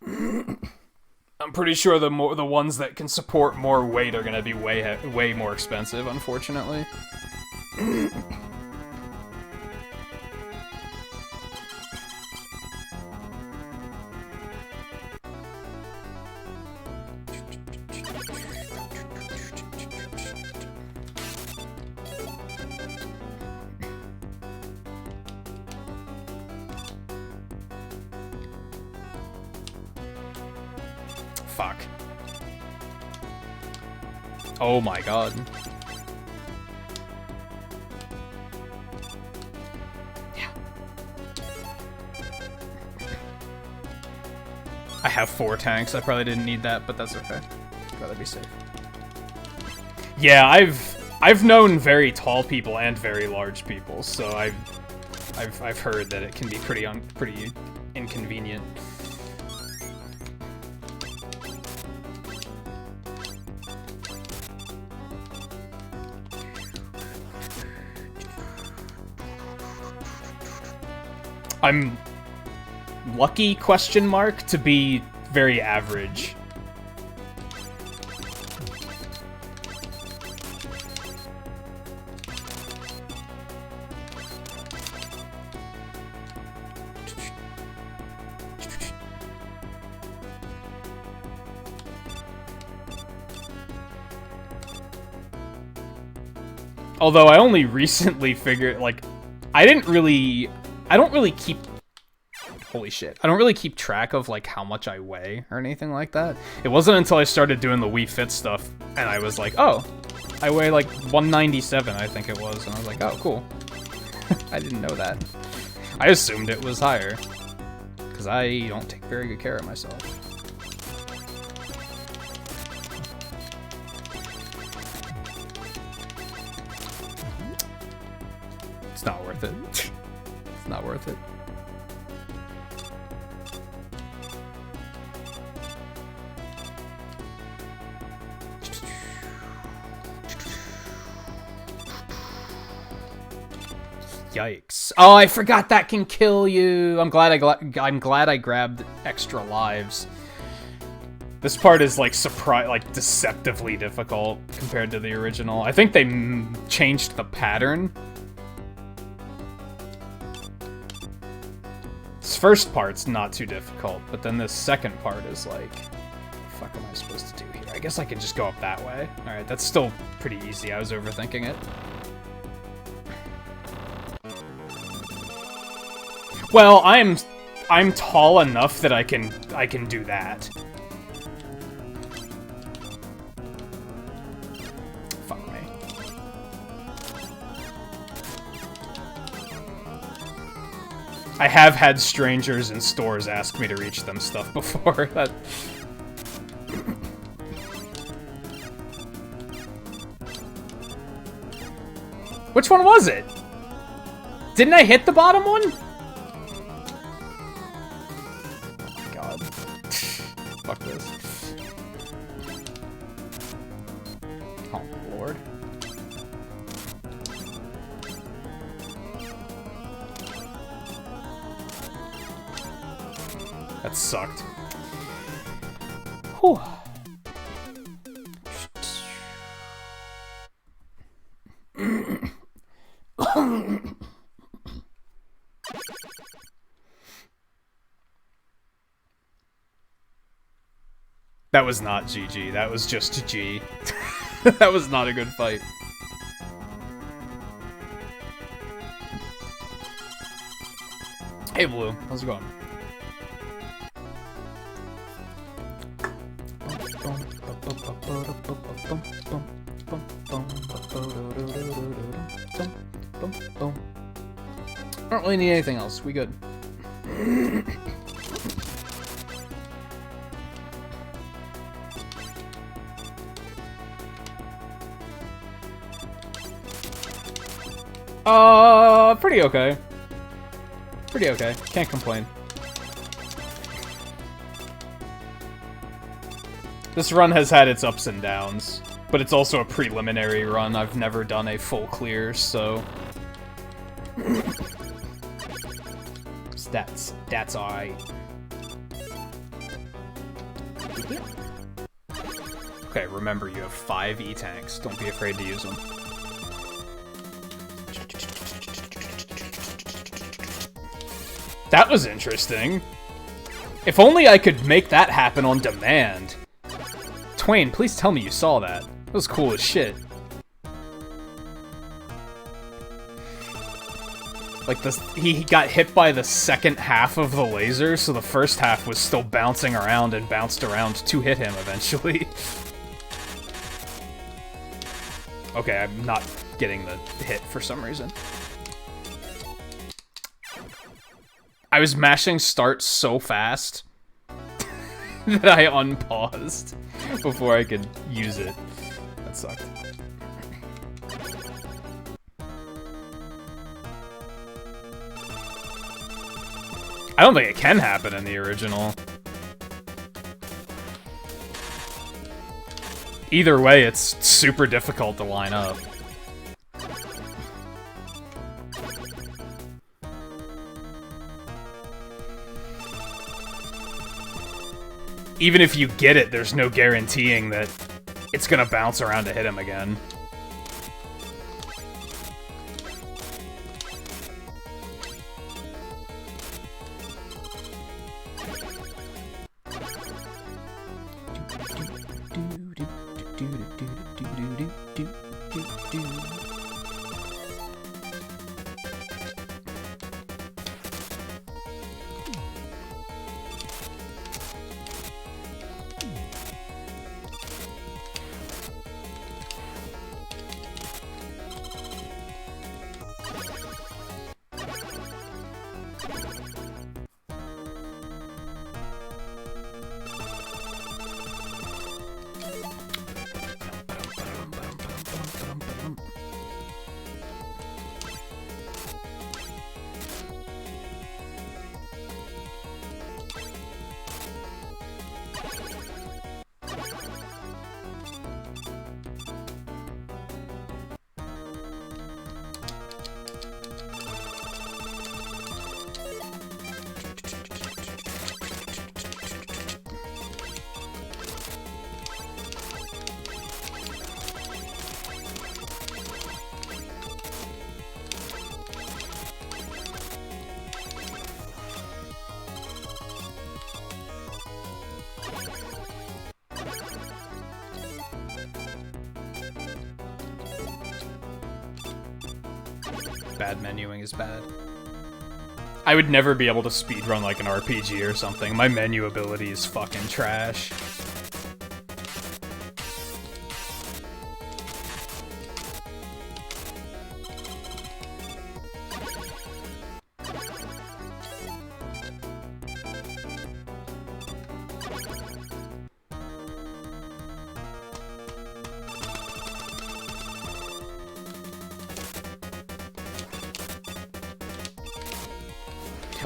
I'm pretty sure the ones that can support more weight are gonna be way more expensive, unfortunately. Fuck. Oh my god. Yeah. I have 4 tanks. I probably didn't need that, but that's okay. I'd rather be safe. Yeah, I've known very tall people and very large people, so I've heard that it can be pretty inconvenient. I'm lucky, question mark, to be very average. Although I only recently figured, like, I don't really keep Holy shit. I don't really keep track of, like, how much I weigh or anything like that. It wasn't until I started doing the Wii Fit stuff, and I was like, oh, I weigh, like, 197, I think it was. And I was like, oh, cool. I didn't know that. I assumed it was higher. Because I don't take very good care of myself. It's not worth it. It's not worth it. Yikes. Oh, I forgot that can kill you. I'm glad I grabbed extra lives. This part is like deceptively difficult compared to the original. I think they changed the pattern. This first part's not too difficult, but then this second part is like, what the fuck am I supposed to do here? I guess I could just go up that way. Alright, that's still pretty easy. I was overthinking it. Well, I'm tall enough that I can do that. Fuck me. I have had strangers in stores ask me to reach them stuff before. That. Which one was it? Didn't I hit the bottom one? Fuck this. Oh, Lord. That sucked. Whew. That was not GG, that was just G. That was not a good fight. Hey Blue, how's it going? I don't really need anything else, we good. Pretty okay. Pretty okay. Can't complain. This run has had its ups and downs, but it's also a preliminary run. I've never done a full clear, so... That's alright. Okay, remember you have 5 E-tanks. Don't be afraid to use them. That was interesting. If only I could make that happen on demand. Twain, please tell me you saw that. That was cool as shit. Like, he got hit by the second half of the laser, so the first half was still bouncing around and bounced around to hit him eventually. Okay, I'm not getting the hit for some reason. I was mashing start so fast that I unpaused before I could use it. That sucked. I don't think it can happen in the original. Either way, it's super difficult to line up. Even if you get it, there's no guaranteeing that it's gonna bounce around to hit him again. bad menuing is bad. I would never be able to speedrun like an RPG or something. My menu ability is fucking trash.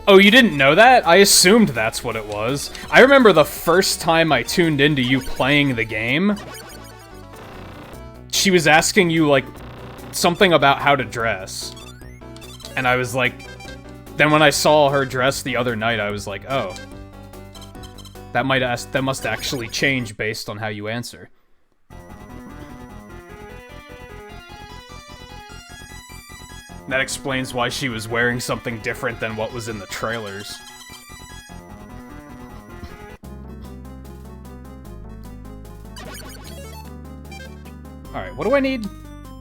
Oh, you didn't know that? I assumed that's what it was. I remember the first time I tuned into you playing the game, she was asking you, like, something about how to dress. And I was like... Then when I saw her dress the other night, I was like, oh. That must actually change based on how you answer. That explains why she was wearing something different than what was in the trailers. Alright, what do I need?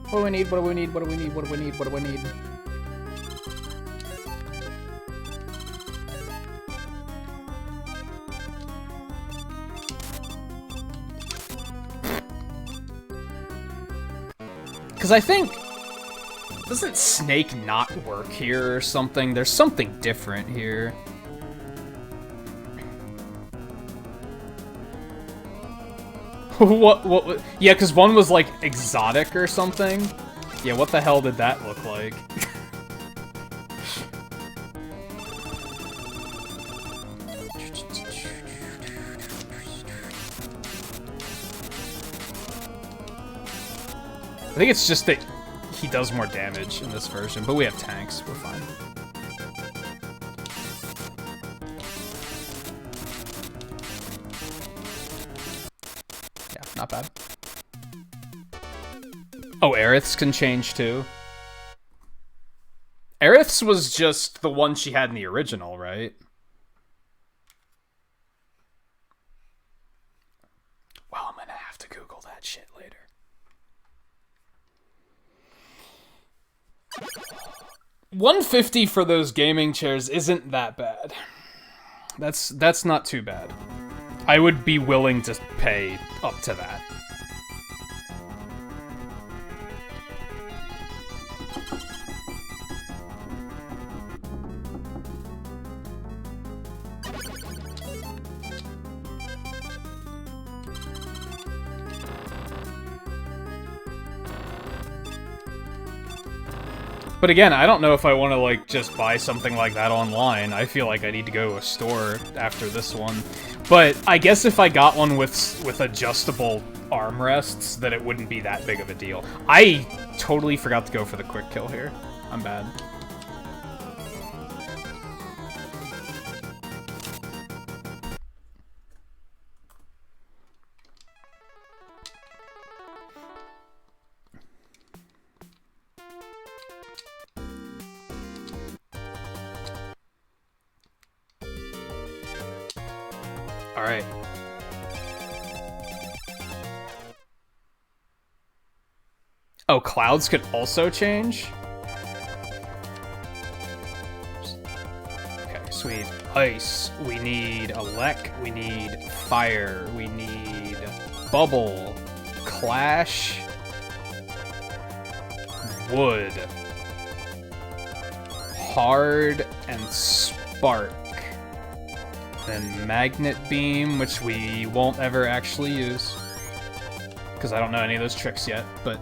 What do I need? What do I need? What do we need? What do I need? What do I need? Because I think... Doesn't Snake not work here or something? There's something different here. What? Yeah, because one was, like, exotic or something. Yeah, what the hell did that look like? I think it's just that he does more damage in this version, but we have tanks. We're fine. Yeah, not bad. Oh, Aerith's can change too. Aerith's was just the one she had in the original, right? Well, I'm gonna have to Google that shit later. $150 for those gaming chairs isn't that bad. That's not too bad. I would be willing to pay up to that. But again, I don't know if I want to, like, just buy something like that online. I feel like I need to go to a store after this one. But I guess if I got one with adjustable armrests, then it wouldn't be that big of a deal. I totally forgot to go for the quick kill here. I'm bad. Alright. Oh, clouds could also change? Okay, sweet. Ice. We need elect. We need fire. We need bubble. Clash. Wood. Hard and spark. Then magnet beam, which we won't ever actually use. Because I don't know any of those tricks yet, but...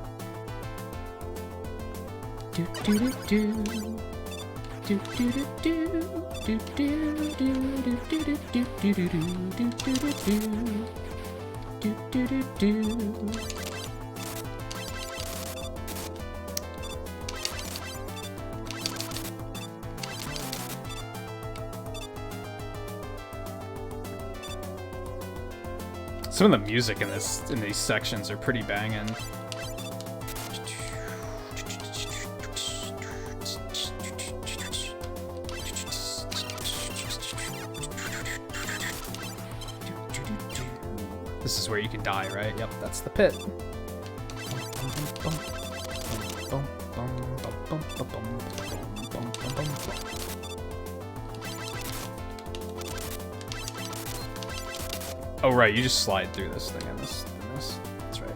Some of the music in these sections are pretty banging. This is where you can die, right? Yep, that's the pit. Oh, right, you just slide through this thing and this. That's right.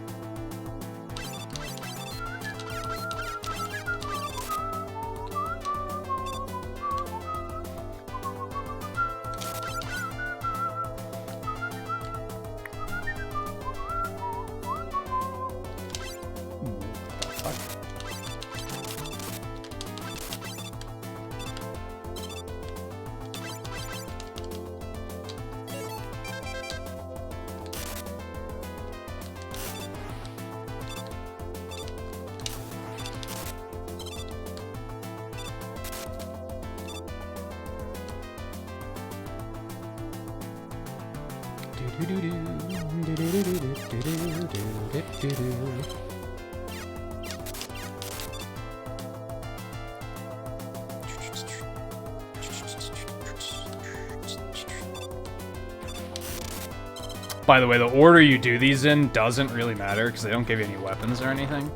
By the way, the order you do these in doesn't really matter because they don't give you any weapons or anything.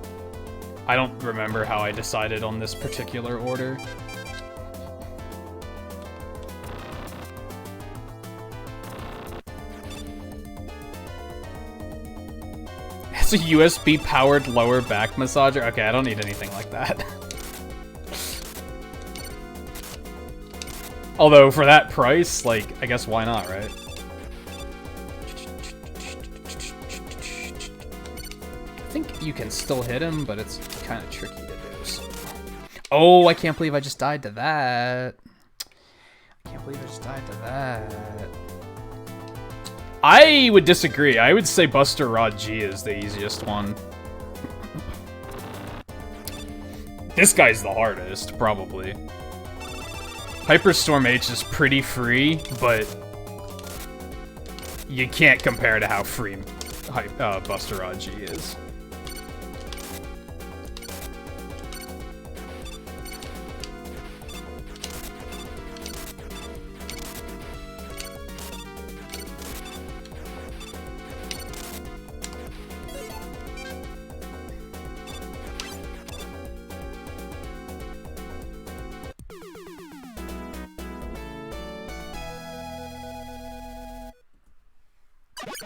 I don't remember how I decided on this particular order. It's a USB-powered lower back massager? Okay, I don't need anything like that. Although, for that price, like, I guess why not, right? I think you can still hit him, but it's kind of tricky to do. So. Oh, I can't believe I just died to that. I can't believe I just died to that. I would disagree. I would say Buster Rod G is the easiest one. This guy's the hardest, probably. Hyperstorm H is pretty free, but you can't compare to how free Buster Rod G is.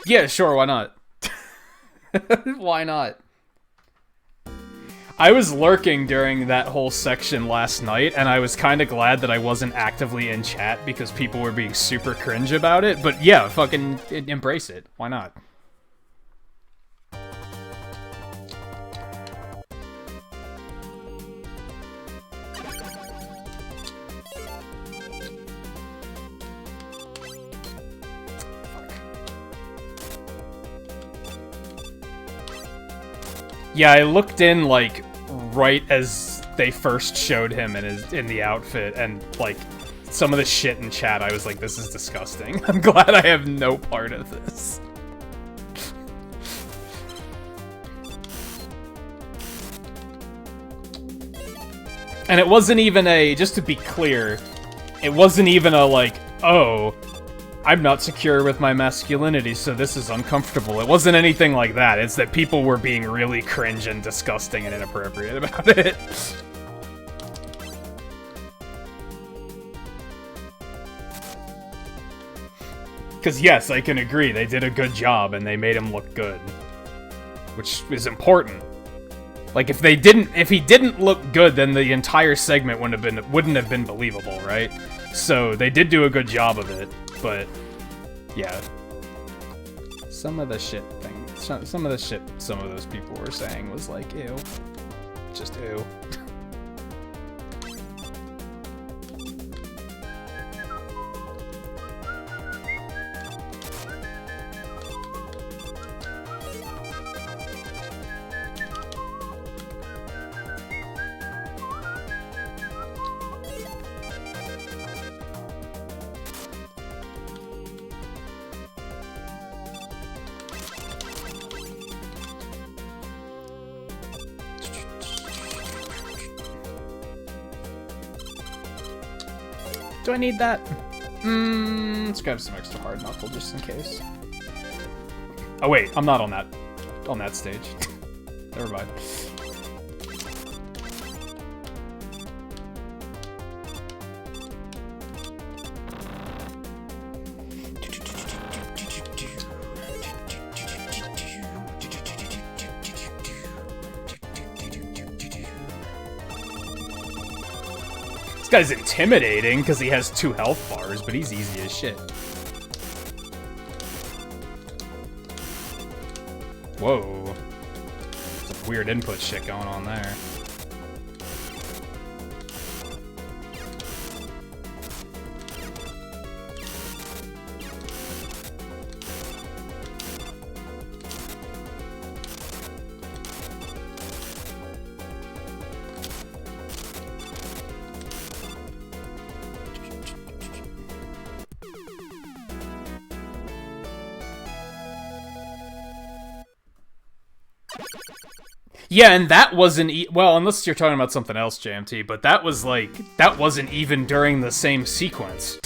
Yeah, sure, why not? Why not? I was lurking during that whole section last night, and I was kind of glad that I wasn't actively in chat because people were being super cringe about it, but yeah, fucking embrace it. Why not? Yeah, I looked in, like, right as they first showed him in the outfit, and, like, some of the shit in chat, I was like, this is disgusting. I'm glad I have no part of this. And it wasn't even a, just to be clear, it wasn't even a, like, oh, I'm not secure with my masculinity, so this is uncomfortable. It wasn't anything like that. It's that people were being really cringe and disgusting and inappropriate about it. Because yes, I can agree, they did a good job and they made him look good. Which is important. Like, if he didn't look good, then the entire segment wouldn't have been believable, right? So, they did do a good job of it. But, yeah. Some of the shit some of those people were saying was like, ew. Just ew. Do I need that? Let's grab some extra hard knuckle just in case. Oh wait, I'm not on that stage. Never mind. This guy's intimidating because he has 2 health bars, but he's easy as shit. Whoa. Some weird input shit going on there. Yeah, and that wasn't well, unless you're talking about something else, JMT, but that was like, that wasn't even during the same sequence.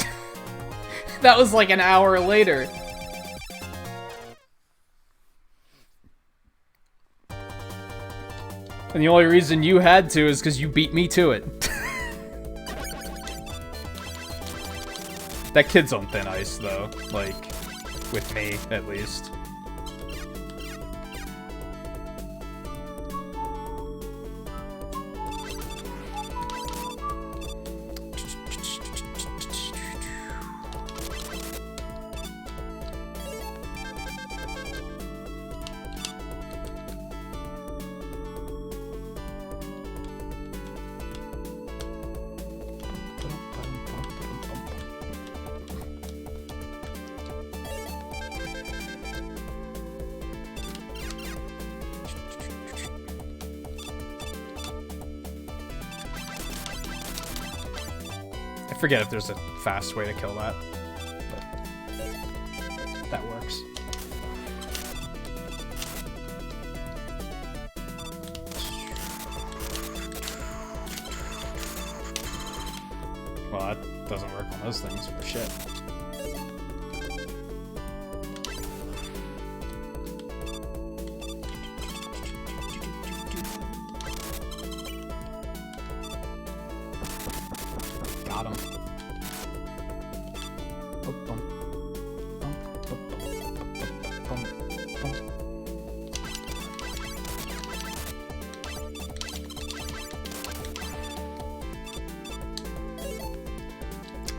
That was like an hour later. And the only reason you had to is because you beat me to it. That kid's on thin ice, though. Like, with me, at least. I forget if there's a fast way to kill that, but that works. Well, that doesn't work on those things for shit. Got him.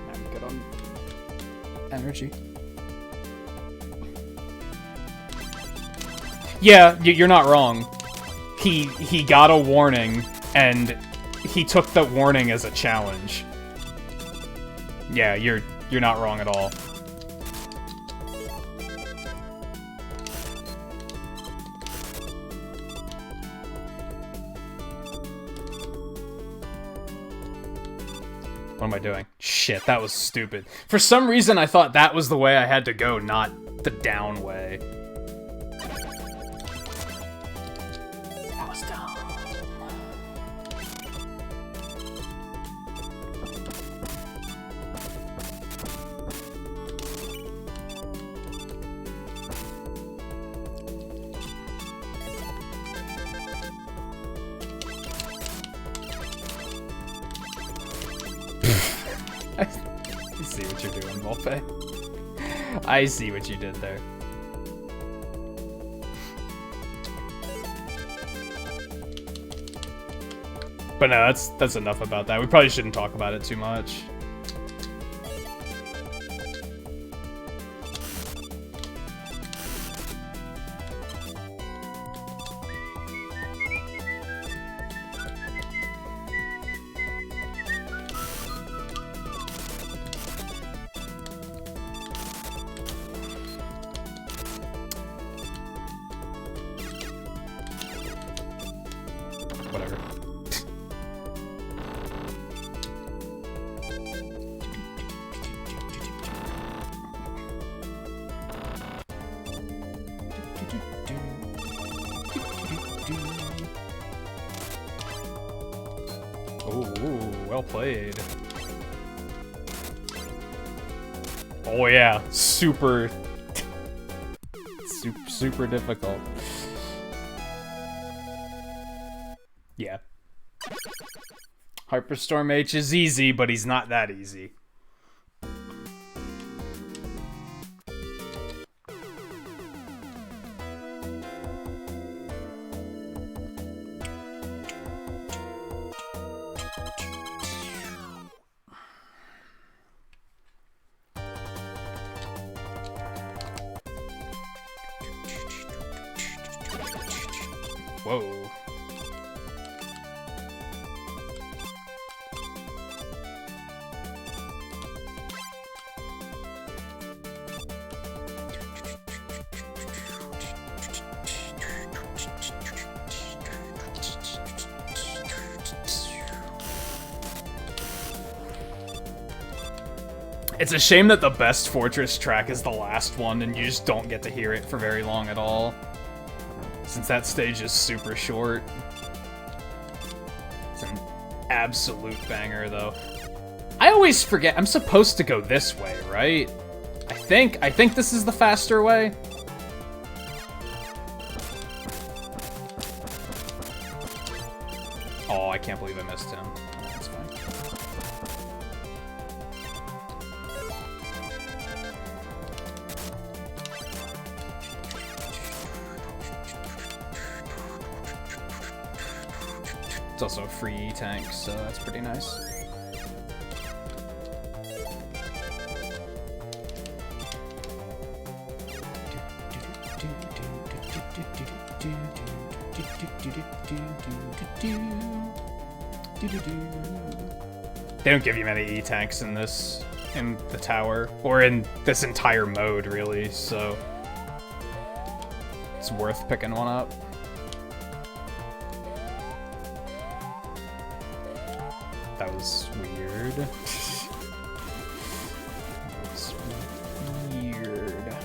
I'm good on energy. Yeah, you're not wrong. He got a warning, and he took the warning as a challenge. Yeah, you're not wrong at all. What am I doing? Shit, that was stupid. For some reason, I thought that was the way I had to go, not the down way. That was dumb. I see what you're doing, Volpe. I see what you did there. But no, that's enough about that. We probably shouldn't talk about it too much. Whatever. Ooh, well played. Oh yeah, super difficult. Yeah. Hyperstorm H is easy, but he's not that easy. Whoa. It's a shame that the best Fortress track is the last one and you just don't get to hear it for very long at all. Since that stage is super short. It's an absolute banger, though. I always forget, I'm supposed to go this way, right? I think this is the faster way. Oh, I can't believe I missed him. That's fine. It's also a free E-tank, so that's pretty nice. They don't give you many E-tanks in the tower, or in this entire mode, really, so it's worth picking one up. That was weird. That's weird.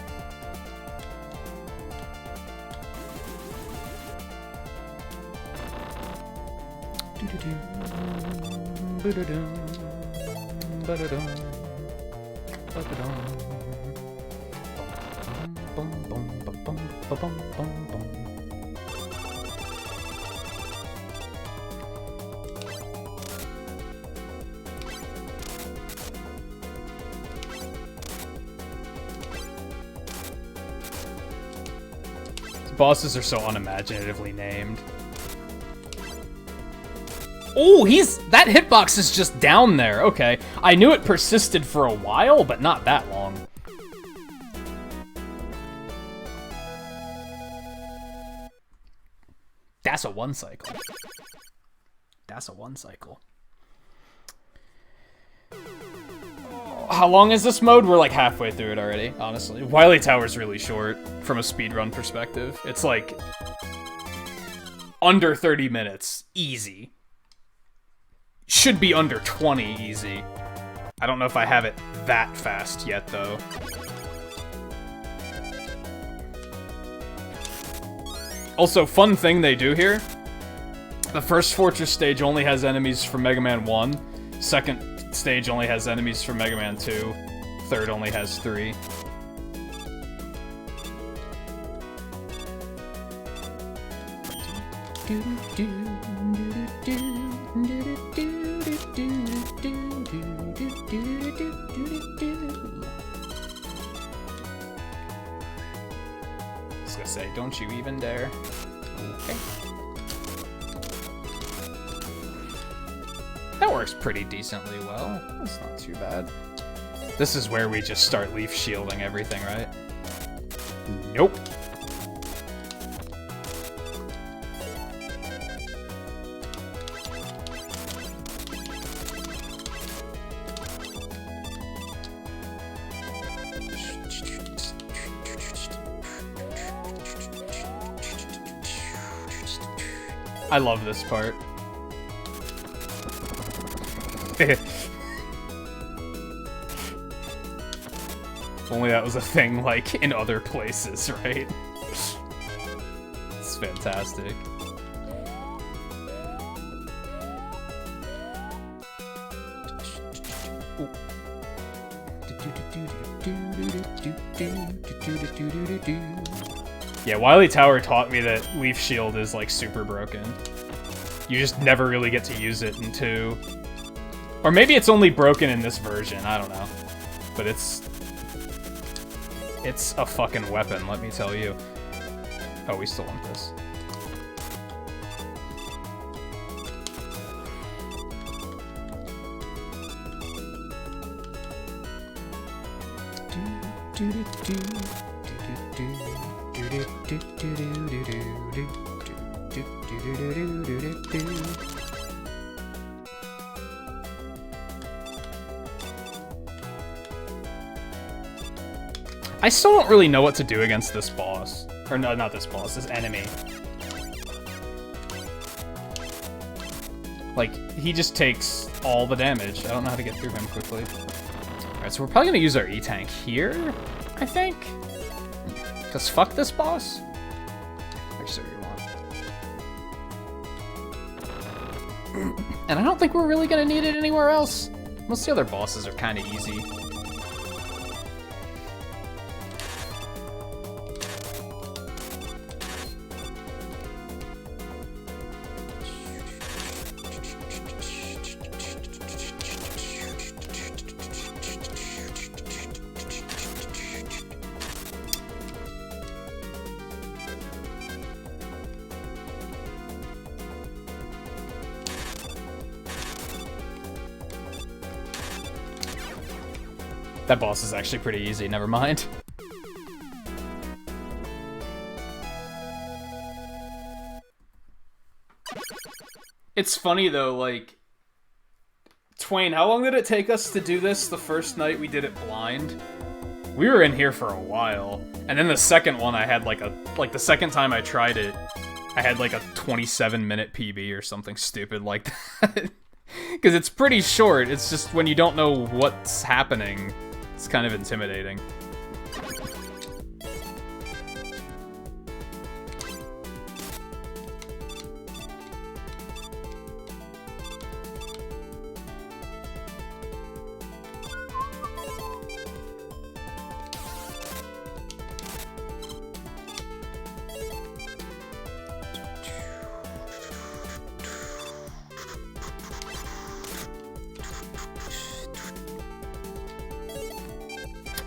Bosses are so unimaginatively named. Oh, that hitbox is just down there. Okay. I knew it persisted for a while, but not that long. That's a one cycle. That's a one cycle. How long is this mode? We're like halfway through it already, honestly. Wily Tower's really short from a speedrun perspective. It's like under 30 minutes, easy. Should be under 20 easy. I don't know if I have it that fast yet, though. Also, fun thing they do here. The first Fortress stage only has enemies from Mega Man 1. Second stage only has enemies from Mega Man 2. Third only has 3. I was gonna say, don't you even dare. Okay. That works pretty decently well. That's not too bad. This is where we just start leaf shielding everything, right? Nope. I love this part. If only that was a thing, like, in other places, right? It's fantastic. Yeah, Wily Tower taught me that Leaf Shield is, like, super broken. You just never really get to use it in 2. Or maybe it's only broken in this version, I don't know. But it's a fucking weapon, let me tell you. Oh, we still want this. I still don't really know what to do against this boss. Or no, not this boss, this enemy. Like, he just takes all the damage. I don't know how to get through him quickly. Alright, so we're probably gonna use our E-Tank here, I think? Because fuck this boss. Actually, what you want. And I don't think we're really gonna need it anywhere else. Most of the other bosses are kind of easy. That boss is actually pretty easy, never mind. It's funny though, like, Twain, how long did it take us to do this the first night we did it blind? We were in here for a while, and then the second one I had like the second time I tried it, I had like a 27-minute PB or something stupid like that. Because it's pretty short, it's just when you don't know what's happening, it's kind of intimidating.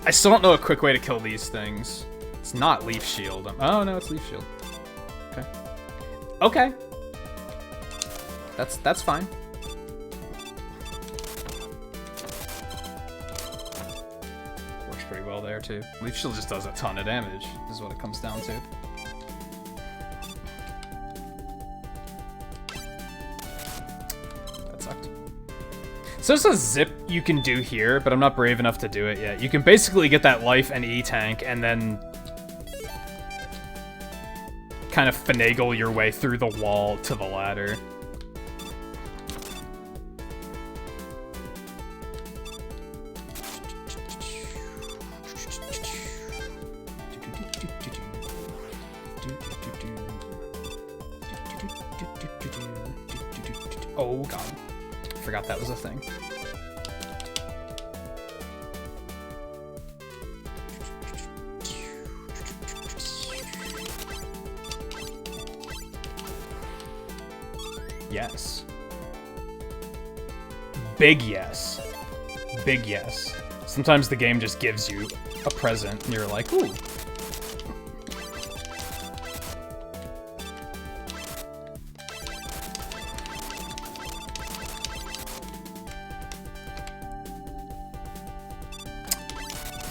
I still don't know a quick way to kill these things. It's not Leaf Shield. Oh no, it's Leaf Shield. Okay. Okay. That's fine. Works pretty well there too. Leaf Shield just does a ton of damage, is what it comes down to. That sucked. So there's a zip you can do here, but I'm not brave enough to do it yet. You can basically get that life and E-Tank, and then kind of finagle your way through the wall to the ladder. Oh god. Forgot that was a thing. Yes. Big yes. Big yes. Sometimes the game just gives you a present and you're like, ooh.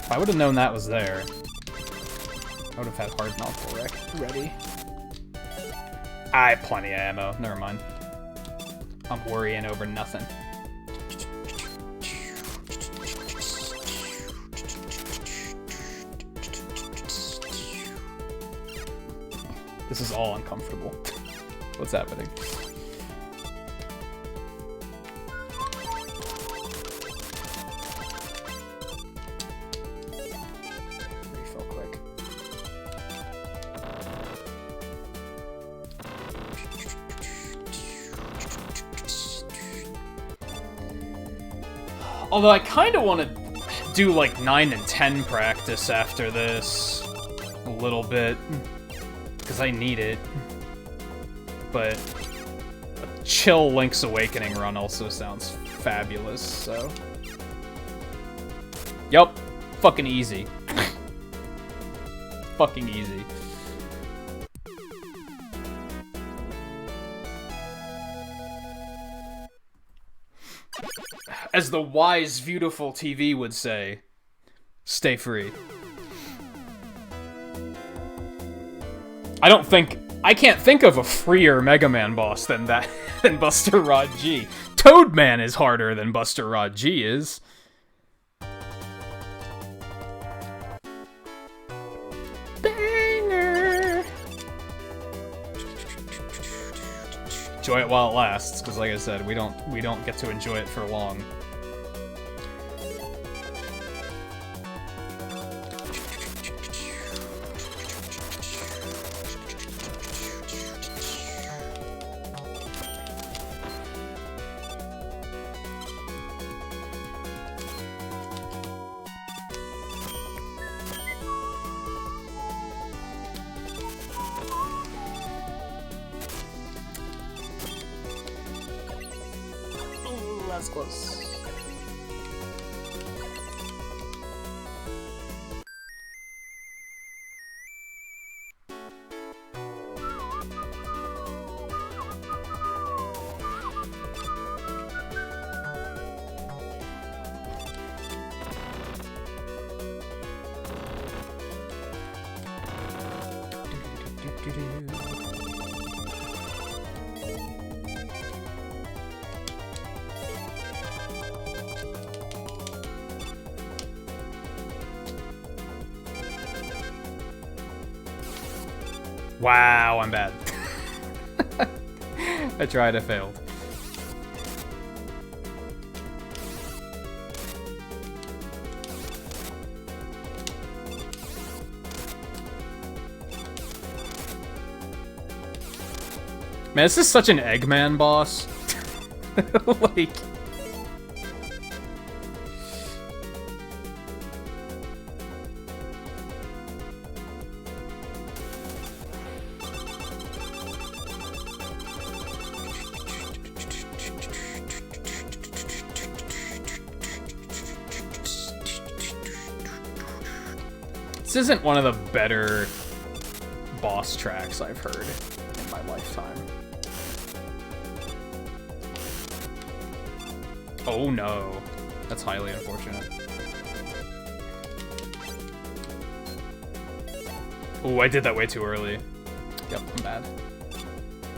If I would have known that was there, I would have had hard novel ready. I have plenty of ammo. Never mind. I'm worrying over nothing. This is all uncomfortable. What's happening? Refill quick. Although I kind of want to do like 9 and 10 practice after this a little bit, because I need it. But a chill Link's Awakening run also sounds fabulous, so... Yup, fucking easy. Fucking easy. As the wise, beautiful TV would say, stay free. I don't think I can't think of a freer Mega Man boss than that than Buster Rod G. Toadman is harder than Buster Rod G is. Banger. Enjoy it while it lasts, because like I said, we don't get to enjoy it for long. That's close. Wow, I'm bad. I tried, I failed. Man, this is such an Eggman boss. Like... This isn't one of the better boss tracks I've heard in my lifetime. Oh no. That's highly unfortunate. Oh, I did that way too early. Yep, I'm bad.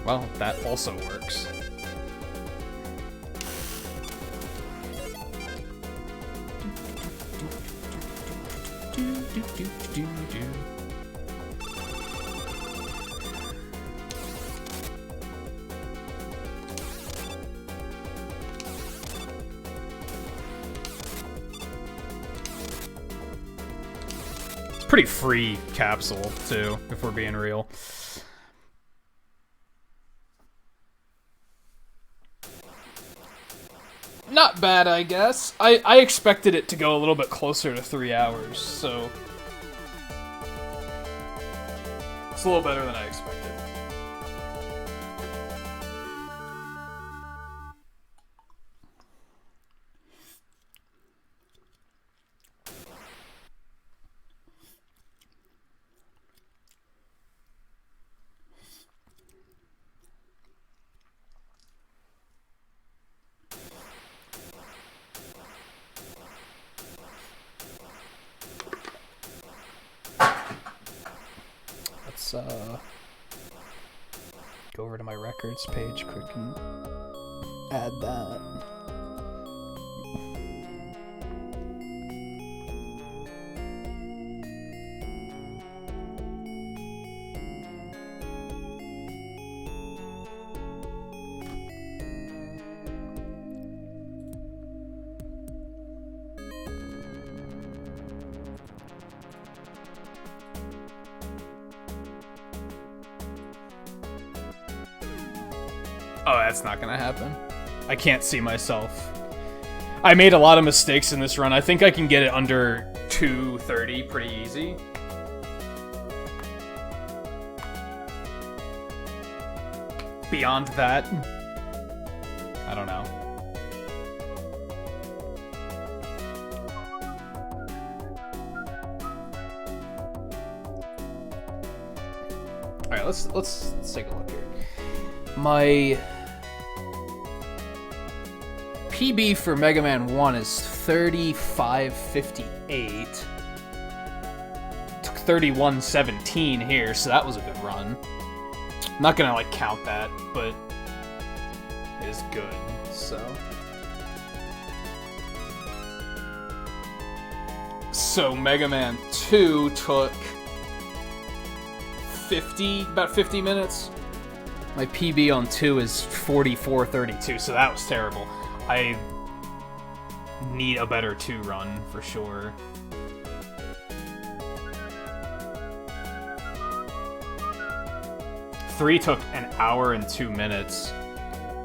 Well, that also works. Pretty free capsule, too, if we're being real. Not bad, I guess. I expected it to go a little bit closer to 3 hours, so... It's a little better than I expected. Go over to my records page quick and add that. Oh, that's not gonna happen. I can't see myself. I made a lot of mistakes in this run. I think I can get it under 230 pretty easy. Beyond that, I don't know. All right, let's take a look here. My PB for Mega Man 1 is 35:58. Took 31:17 here, so that was a good run. Not gonna, like, count that, but it is good, so. So, Mega Man 2 took about 50 minutes. My PB on 2 is 44:32, so that was terrible. I need a better 2 run, for sure. Three took an hour and 2 minutes.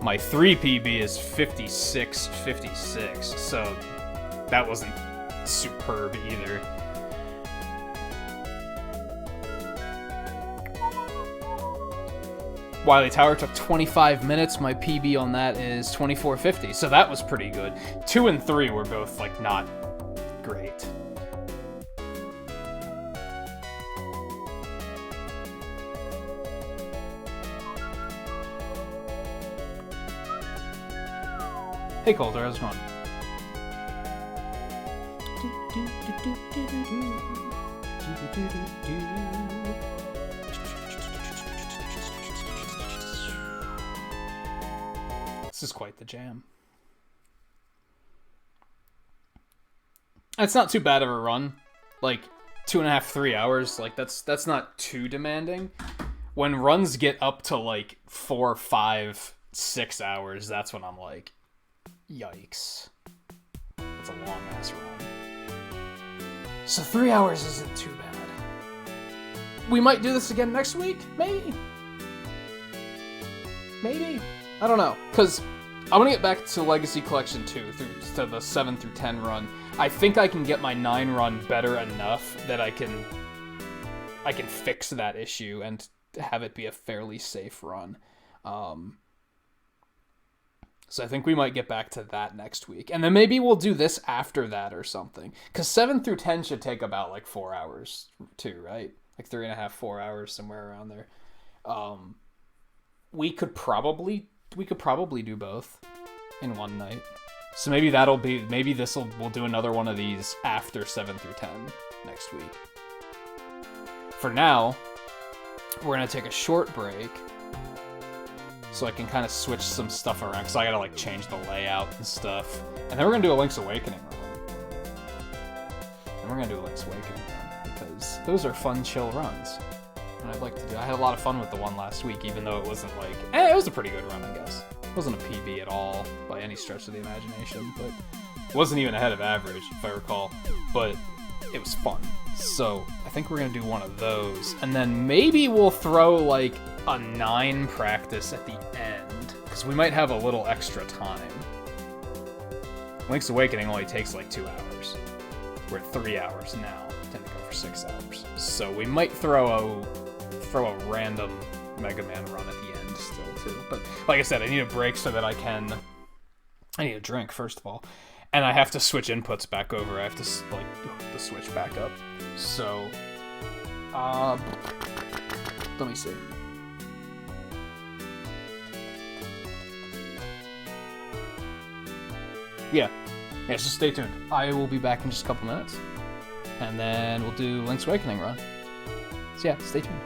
My 3 PB is 56:56, so that wasn't superb either. Wily Tower took 25 minutes. My PB on that is 24:50, so that was pretty good. 2 and 3 were both, like, not great. Hey Calder, how's it going? This is quite the jam. It's not too bad of a run. Like, 2.5, 3 hours. Like, that's not too demanding. When runs get up to, like, 4, 5, 6 hours, that's when I'm like, yikes. That's a long-ass run. So 3 hours isn't too bad. We might do this again next week? Maybe. Maybe. I don't know. Because I want to get back to Legacy Collection 2, to the 7 through 10 run. I think I can get my 9 run better enough that I can fix that issue and have it be a fairly safe run. So I think we might get back to that next week. And then maybe we'll do this after that or something. Because 7 through 10 should take about, like, 4 hours, too, right? Like, 3.5, 4 hours, somewhere around there. We could probably do both in one night. So maybe we'll do another one of these after 7 through 10 next week. For now, we're going to take a short break so I can kind of switch some stuff around, because I gotta, like, change the layout and stuff. And then we're gonna do a Link's Awakening run. Because those are fun, chill runs. And I'd like to do. I had a lot of fun with the one last week, even though it wasn't like... it was a pretty good run, I guess. It wasn't a PB at all, by any stretch of the imagination, but it wasn't even ahead of average, if I recall. But it was fun. So I think we're gonna do one of those. And then maybe we'll throw, like, a 9 practice at the end, because we might have a little extra time. Link's Awakening only takes like 2 hours. We're at 3 hours now. Tend to go for 6 hours. So we might throw a random Mega Man run at the end still too. But like I said, I need a break so that I need a drink first of all, and I have to switch inputs back over. I have to, like, hook the switch back up. So let me see. Yeah, so stay tuned. I will be back in just a couple minutes. And then we'll do Link's Awakening run. So yeah, stay tuned.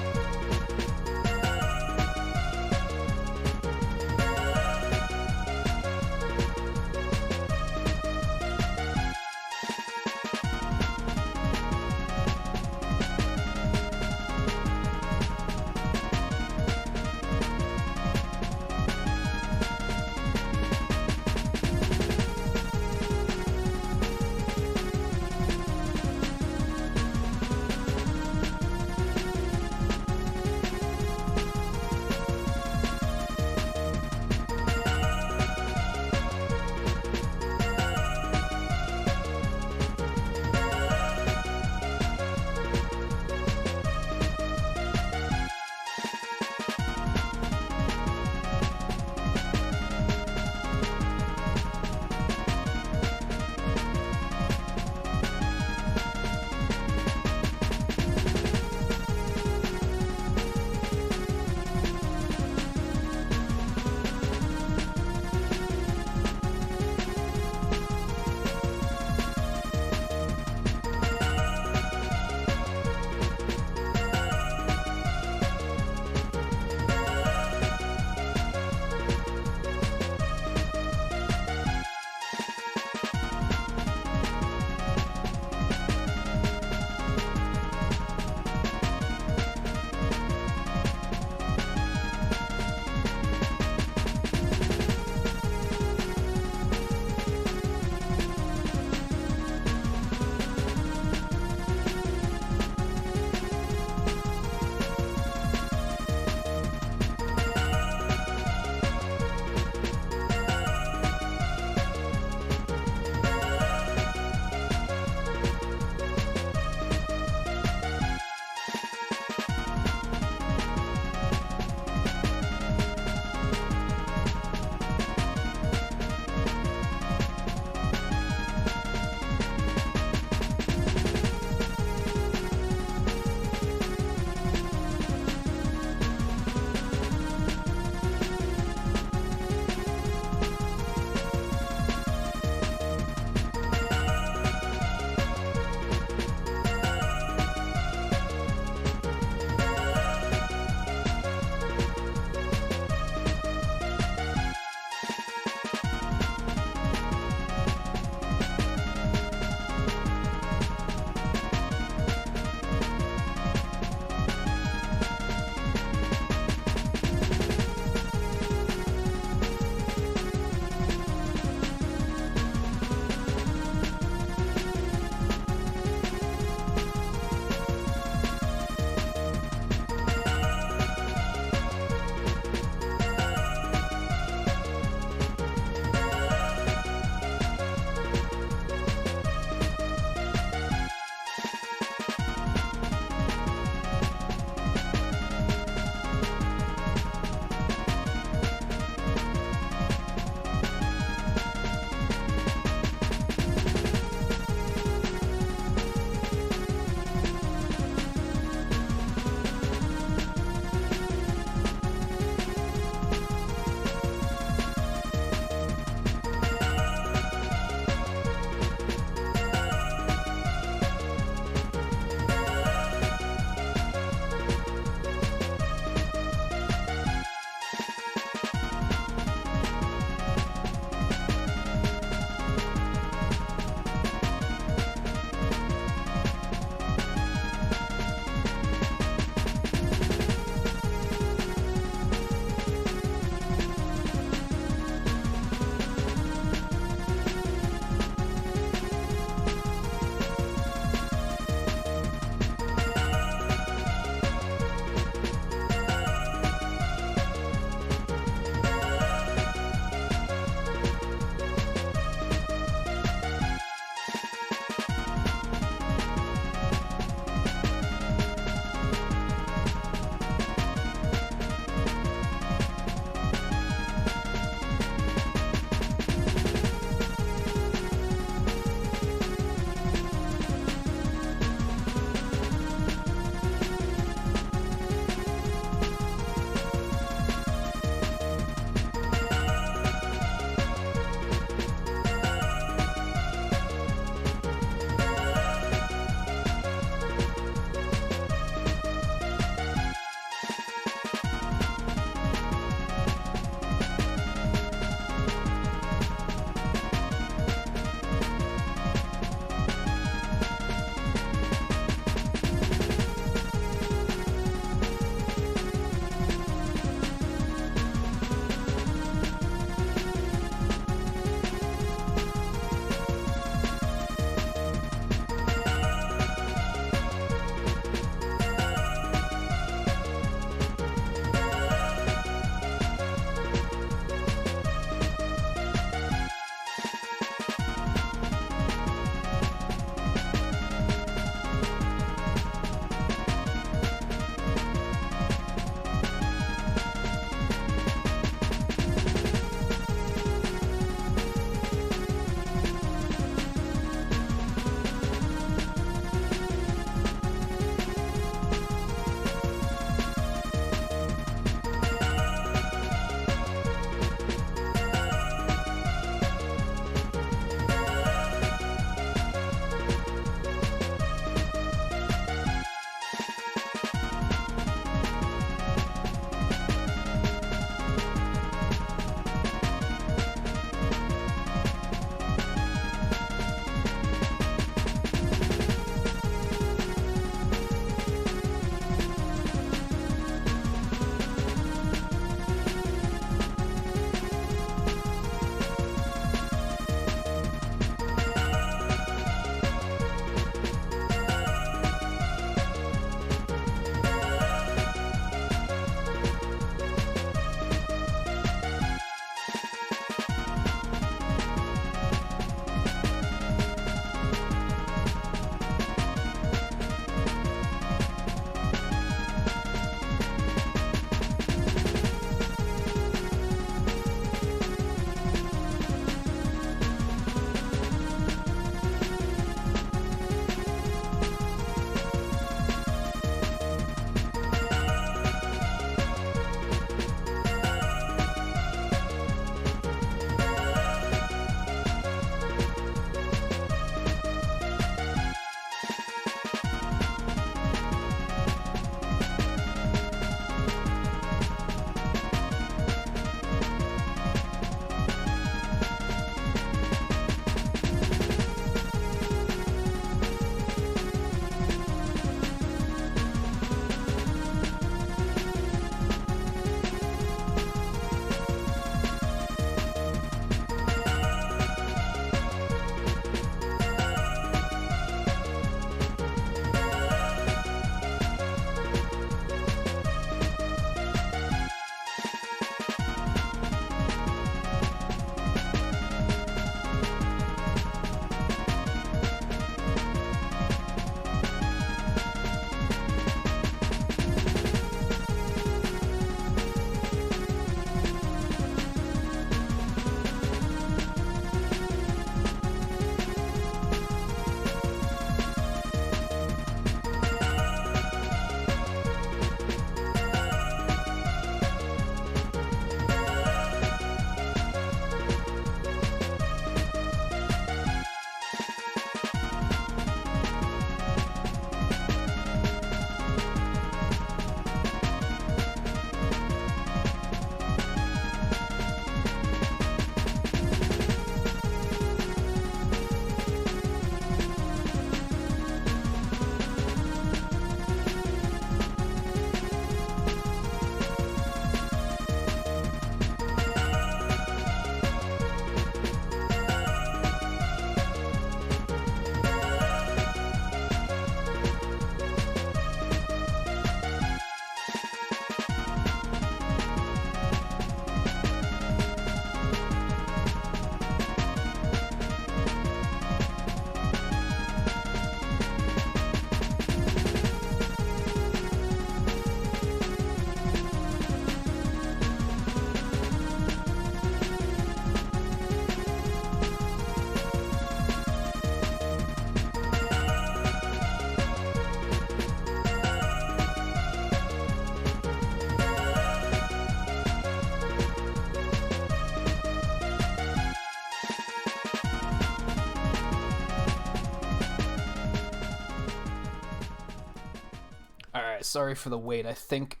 guys. Sorry for the wait. I think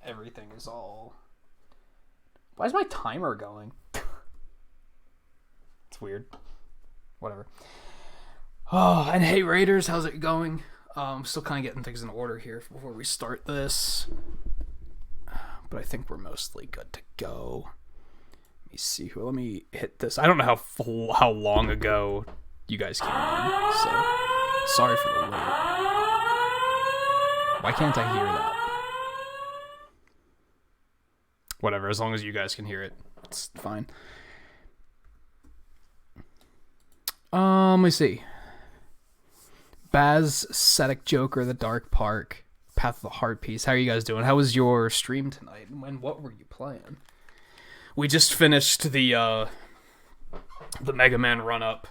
everything is all... Why is my timer going? It's weird. Whatever. Oh, and hey, Raiders, how's it going? Still kind of getting things in order here before we start this. But I think we're mostly good to go. Let me see here. Let me hit this. I don't know how long ago you guys came in, so sorry for the wait. Why can't I hear that? Whatever, as long as you guys can hear it, it's fine. Let me see. Baz, Setic Joker, The Dark Park, Path of the Heart Piece. How are you guys doing? How was your stream tonight? And what were you playing? We just finished the Mega Man run-up.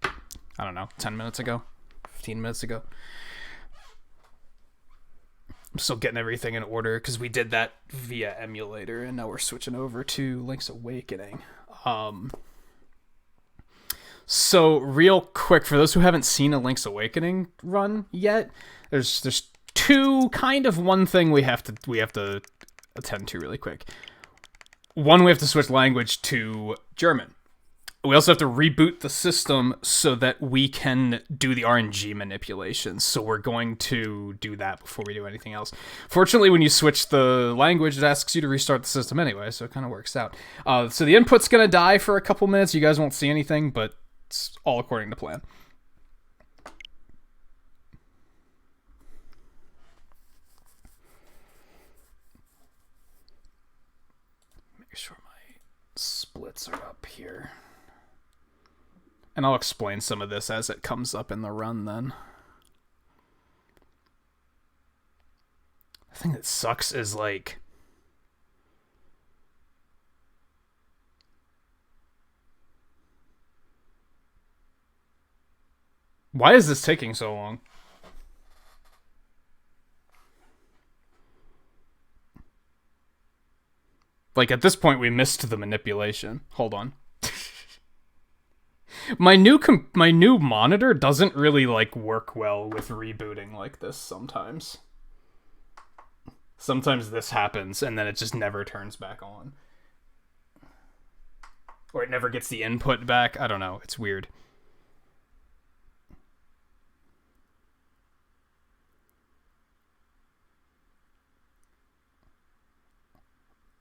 I don't know, 10 minutes ago? 15 minutes ago? I'm still getting everything in order because we did that via emulator and now we're switching over to Link's Awakening. So real quick, for those who haven't seen a Link's Awakening run yet, there's one thing we have to attend to really quick. One, we have to switch language to German. We also have to reboot the system so that we can do the RNG manipulations. So we're going to do that before we do anything else. Fortunately, when you switch the language, it asks you to restart the system anyway, so it kind of works out. So the input's going to die for a couple minutes. You guys won't see anything, but it's all according to plan. Make sure my splits are up here. And I'll explain some of this as it comes up in the run then. The thing that sucks is like... Why is this taking so long? Like, at this point, we missed the manipulation. Hold on. My new monitor doesn't really, like, work well with rebooting like this sometimes. Sometimes this happens, and then it just never turns back on. Or it never gets the input back. I don't know. It's weird.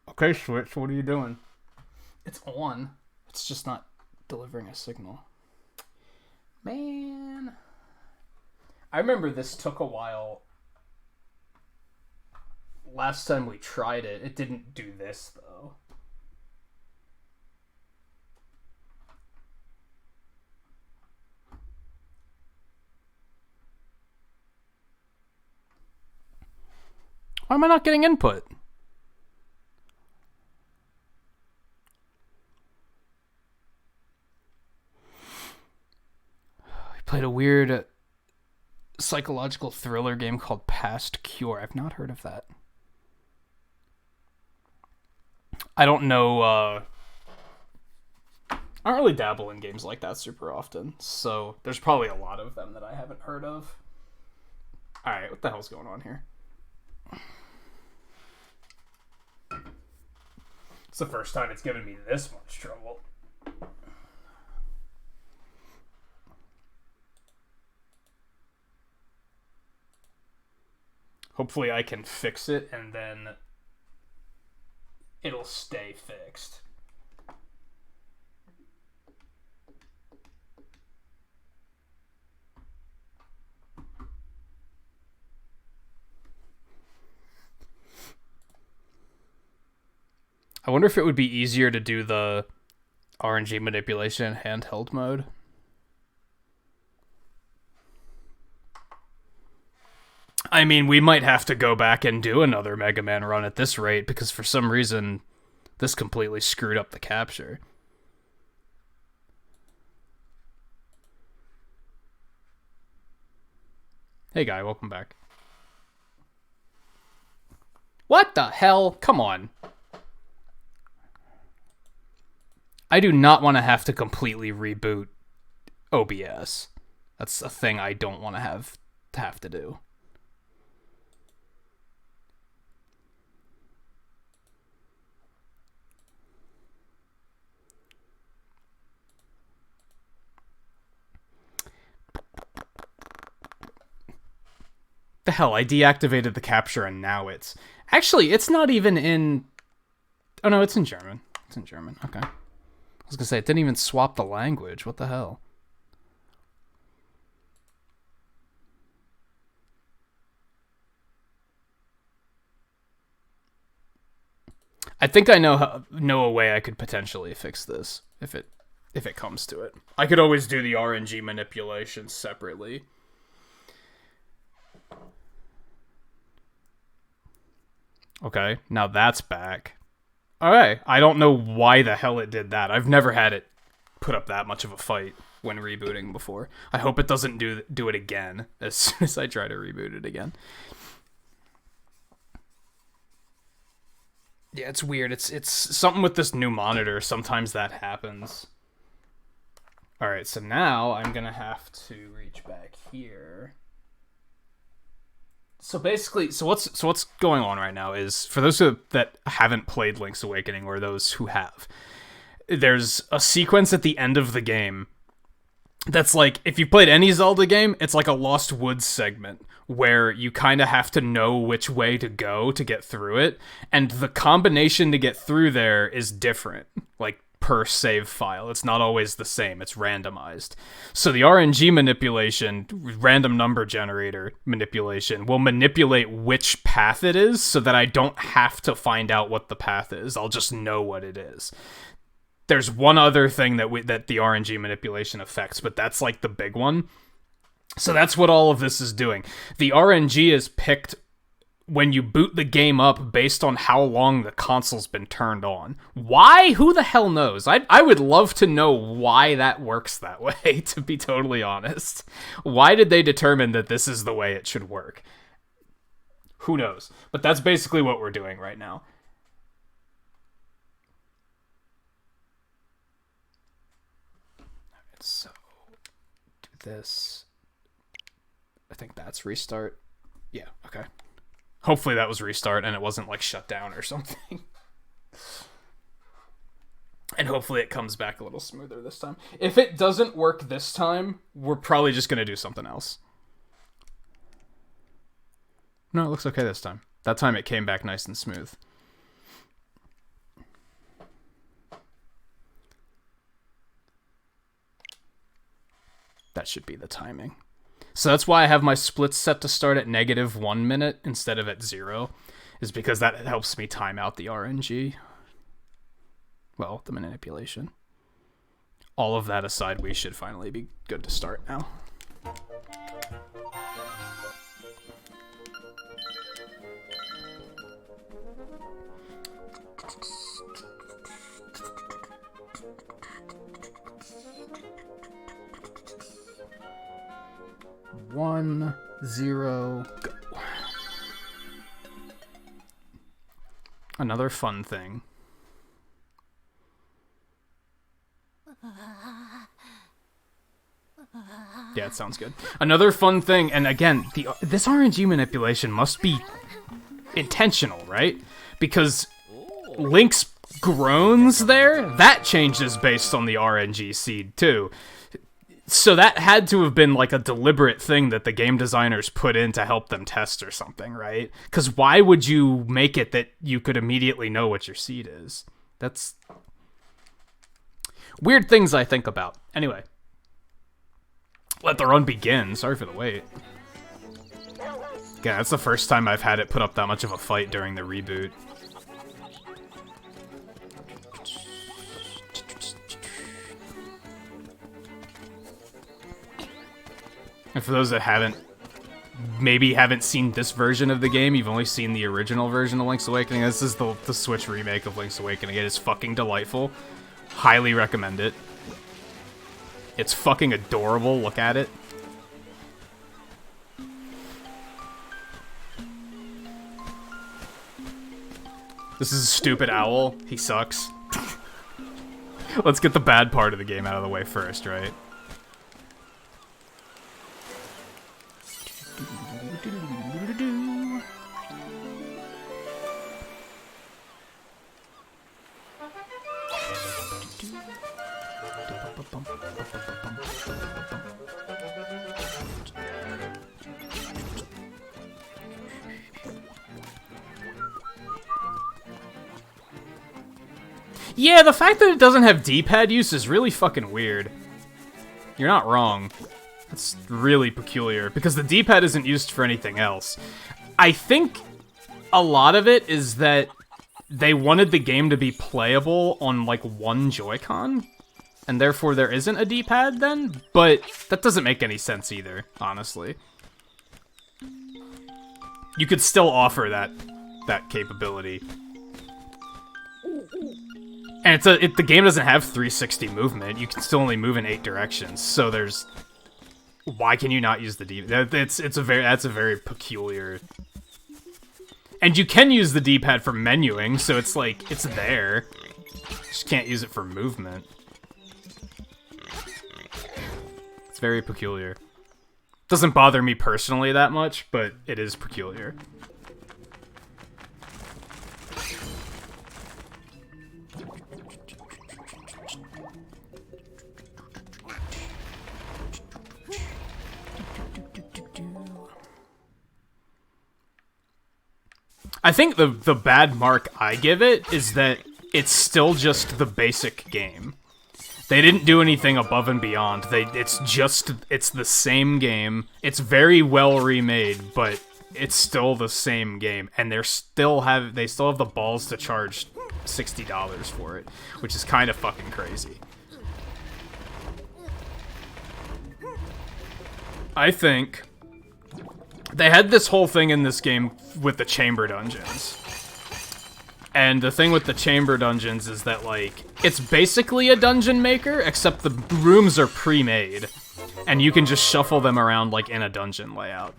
Okay, Switch, what are you doing? It's on. It's just not delivering a signal. Man. I remember this took a while. Last time we tried it, it didn't do this, though. Why am I not getting input? Played a weird psychological thriller game called Past Cure. I've not heard of that. I don't know. I don't really dabble in games like that super often, so there's probably a lot of them that I haven't heard of. Alright, what the hell's going on here? It's the first time it's given me this much trouble. Hopefully I can fix it and then it'll stay fixed. I wonder if it would be easier to do the RNG manipulation in handheld mode. I mean, we might have to go back and do another Mega Man run at this rate, because for some reason, this completely screwed up the capture. Hey guy, welcome back. What the hell? Come on. I do not want to have to completely reboot OBS. That's a thing I don't want to have to do. the hell? I deactivated the capture and now it's... Actually, it's not even in... Oh, no, it's in German. It's in German. Okay. I was gonna say, it didn't even swap the language. What the hell? I think I know a way I could potentially fix this if it comes to it. I could always do the RNG manipulation separately. Okay, now that's back. Alright, I don't know why the hell it did that. I've never had it put up that much of a fight when rebooting before. I hope it doesn't do it again as soon as I try to reboot it again. Yeah, it's weird. It's something with this new monitor. Sometimes that happens. Alright, so now I'm gonna have to reach back here. So basically, so what's going on right now is, for those that haven't played Link's Awakening, or those who have, there's a sequence at the end of the game that's like, if you've played any Zelda game, it's like a Lost Woods segment, where you kind of have to know which way to go to get through it, and the combination to get through there is different, like, per save file. It's not always the same, it's randomized. So the RNG manipulation, random number generator manipulation, will manipulate which path it is so that I don't have to find out what the path is. I'll just know what it is. There's one other thing that the RNG manipulation affects, but that's like the big one. So that's what all of this is doing. The RNG is picked when you boot the game up based on how long the console's been turned on. Why? Who the hell knows? I would love to know why that works that way, to be totally honest. Why did they determine that this is the way it should work? Who knows? But that's basically what we're doing right now. So, do this. I think that's restart. Yeah, okay. Hopefully that was restart and it wasn't like shut down or something. And hopefully it comes back a little smoother this time. If it doesn't work this time, we're probably just going to do something else. No, it looks okay this time. That time it came back nice and smooth. That should be the timing. So that's why I have my splits set to start at -1 minute instead of at 0, is because that helps me time out the RNG. Well, the manipulation. All of that aside, we should finally be good to start now. One, 0, go. Another fun thing. Yeah, it sounds good. Another fun thing, and again, this RNG manipulation must be intentional, right? Because Link's groans there, that changes based on the RNG seed too. So that had to have been like a deliberate thing that the game designers put in to help them test or something, right? Because why would you make it that you could immediately know what your seed is? That's weird things I think about. Anyway, let the run begin. Sorry for the wait. Yeah, that's the first time I've had it put up that much of a fight during the reboot. And for those that maybe haven't seen this version of the game, you've only seen the original version of Link's Awakening. This is the Switch remake of Link's Awakening. It is fucking delightful. Highly recommend it. It's fucking adorable. Look at it. This is a stupid owl. He sucks. Let's get the bad part of the game out of the way first, right? Yeah, the fact that it doesn't have D-pad use is really fucking weird. You're not wrong. It's really peculiar, because the D-pad isn't used for anything else. I think a lot of it is that they wanted the game to be playable on, like, one Joy-Con, and therefore there isn't a D-pad then, but that doesn't make any sense either, honestly. You could still offer that capability. And the game doesn't have 360 movement. You can still only move in 8 directions. So there's, why can you not use the D-pad? That's a very peculiar. And you can use the D-pad for menuing, so it's like it's there. Just can't use it for movement. It's very peculiar. Doesn't bother me personally that much, but it is peculiar. I think the bad mark I give it is that it's still just the basic game. They didn't do anything above and beyond. It's the same game. It's very well remade, but it's still the same game, and they still have the balls to charge $60 for it, which is kind of fucking crazy. I think they had this whole thing in this game with the chamber dungeons. And the thing with the chamber dungeons is that, like, it's basically a dungeon maker, except the rooms are pre-made. And you can just shuffle them around, like, in a dungeon layout.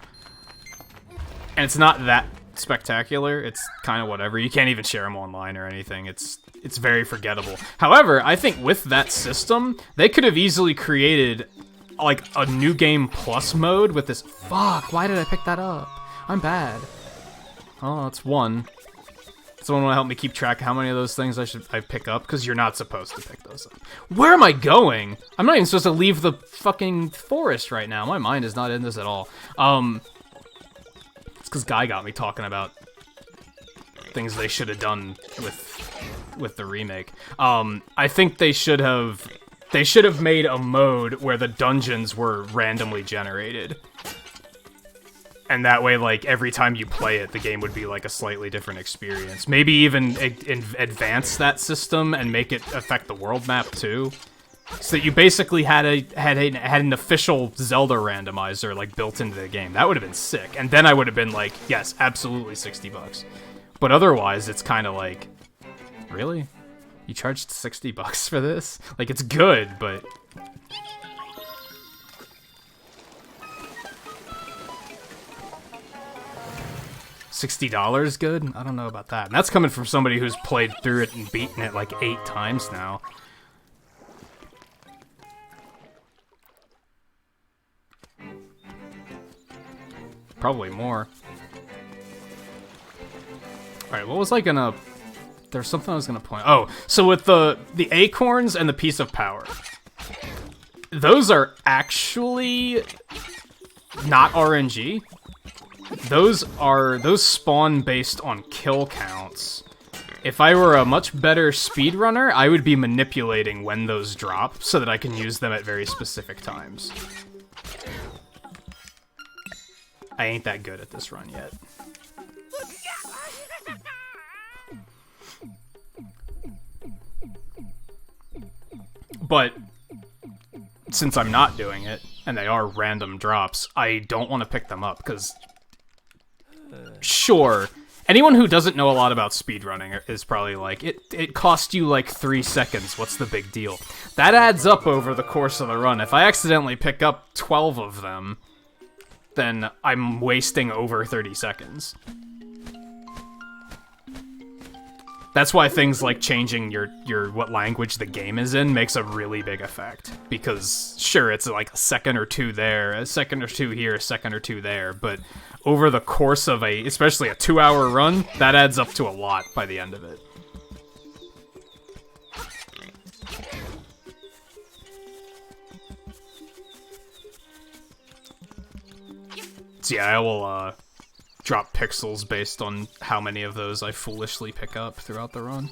And it's not that spectacular. It's kind of whatever. You can't even share them online or anything. It's very forgettable. However, I think with that system, they could have easily created, like, a new game plus mode with this. Fuck, why did I pick that up? I'm bad. Oh, it's one. Someone want to help me keep track of how many of those things I pick up? Because you're not supposed to pick those up. Where am I going? I'm not even supposed to leave the fucking forest right now. My mind is not in this at all. It's because Guy got me talking about things they should have done with the remake. I think they should have made a mode where the dungeons were randomly generated. And that way, like, every time you play it, the game would be, like, a slightly different experience. Maybe even advance that system and make it affect the world map, too. So that you basically had an official Zelda randomizer, like, built into the game. That would have been sick. And then I would have been like, yes, absolutely $60. But otherwise, it's kind of like, really? You charged $60 for this? Like, it's good, but... $60 good? I don't know about that. And that's coming from somebody who's played through it and beaten it like 8 times now. Probably more. Alright, what was I gonna... There's something I was gonna point... Oh, so with the acorns and the piece of power. Those are actually not RNG. Those spawn based on kill counts. If I were a much better speedrunner, I would be manipulating when those drop so that I can use them at very specific times. I ain't that good at this run yet. But since I'm not doing it, and they are random drops, I don't want to pick them up, because... Sure, anyone who doesn't know a lot about speedrunning is probably like, it cost you like 3 seconds, what's the big deal? That adds up over the course of the run. If I accidentally pick up 12 of them, then I'm wasting over 30 seconds. That's why things like changing your what language the game is in makes a really big effect. Because, sure, it's like a second or two there, a second or two here, a second or two there, but over the course of especially a 2-hour run, that adds up to a lot by the end of it. So yeah, I will, drop pixels based on how many of those I foolishly pick up throughout the run.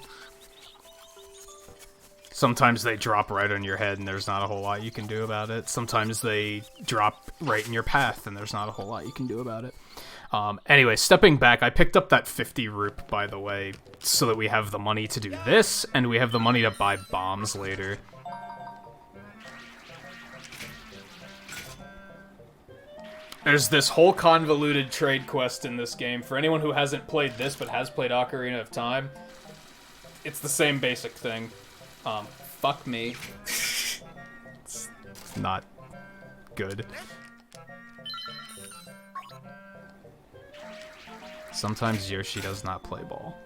Sometimes they drop right on your head and there's not a whole lot you can do about it. Sometimes they drop right in your path and there's not a whole lot you can do about it. Anyway, stepping back, I picked up that 50 roop, by the way, so that we have the money to do this, and we have the money to buy bombs later. There's this whole convoluted trade quest in this game. For anyone who hasn't played this but has played Ocarina of Time, it's the same basic thing. Fuck me. It's not good. Sometimes Yoshi does not play ball.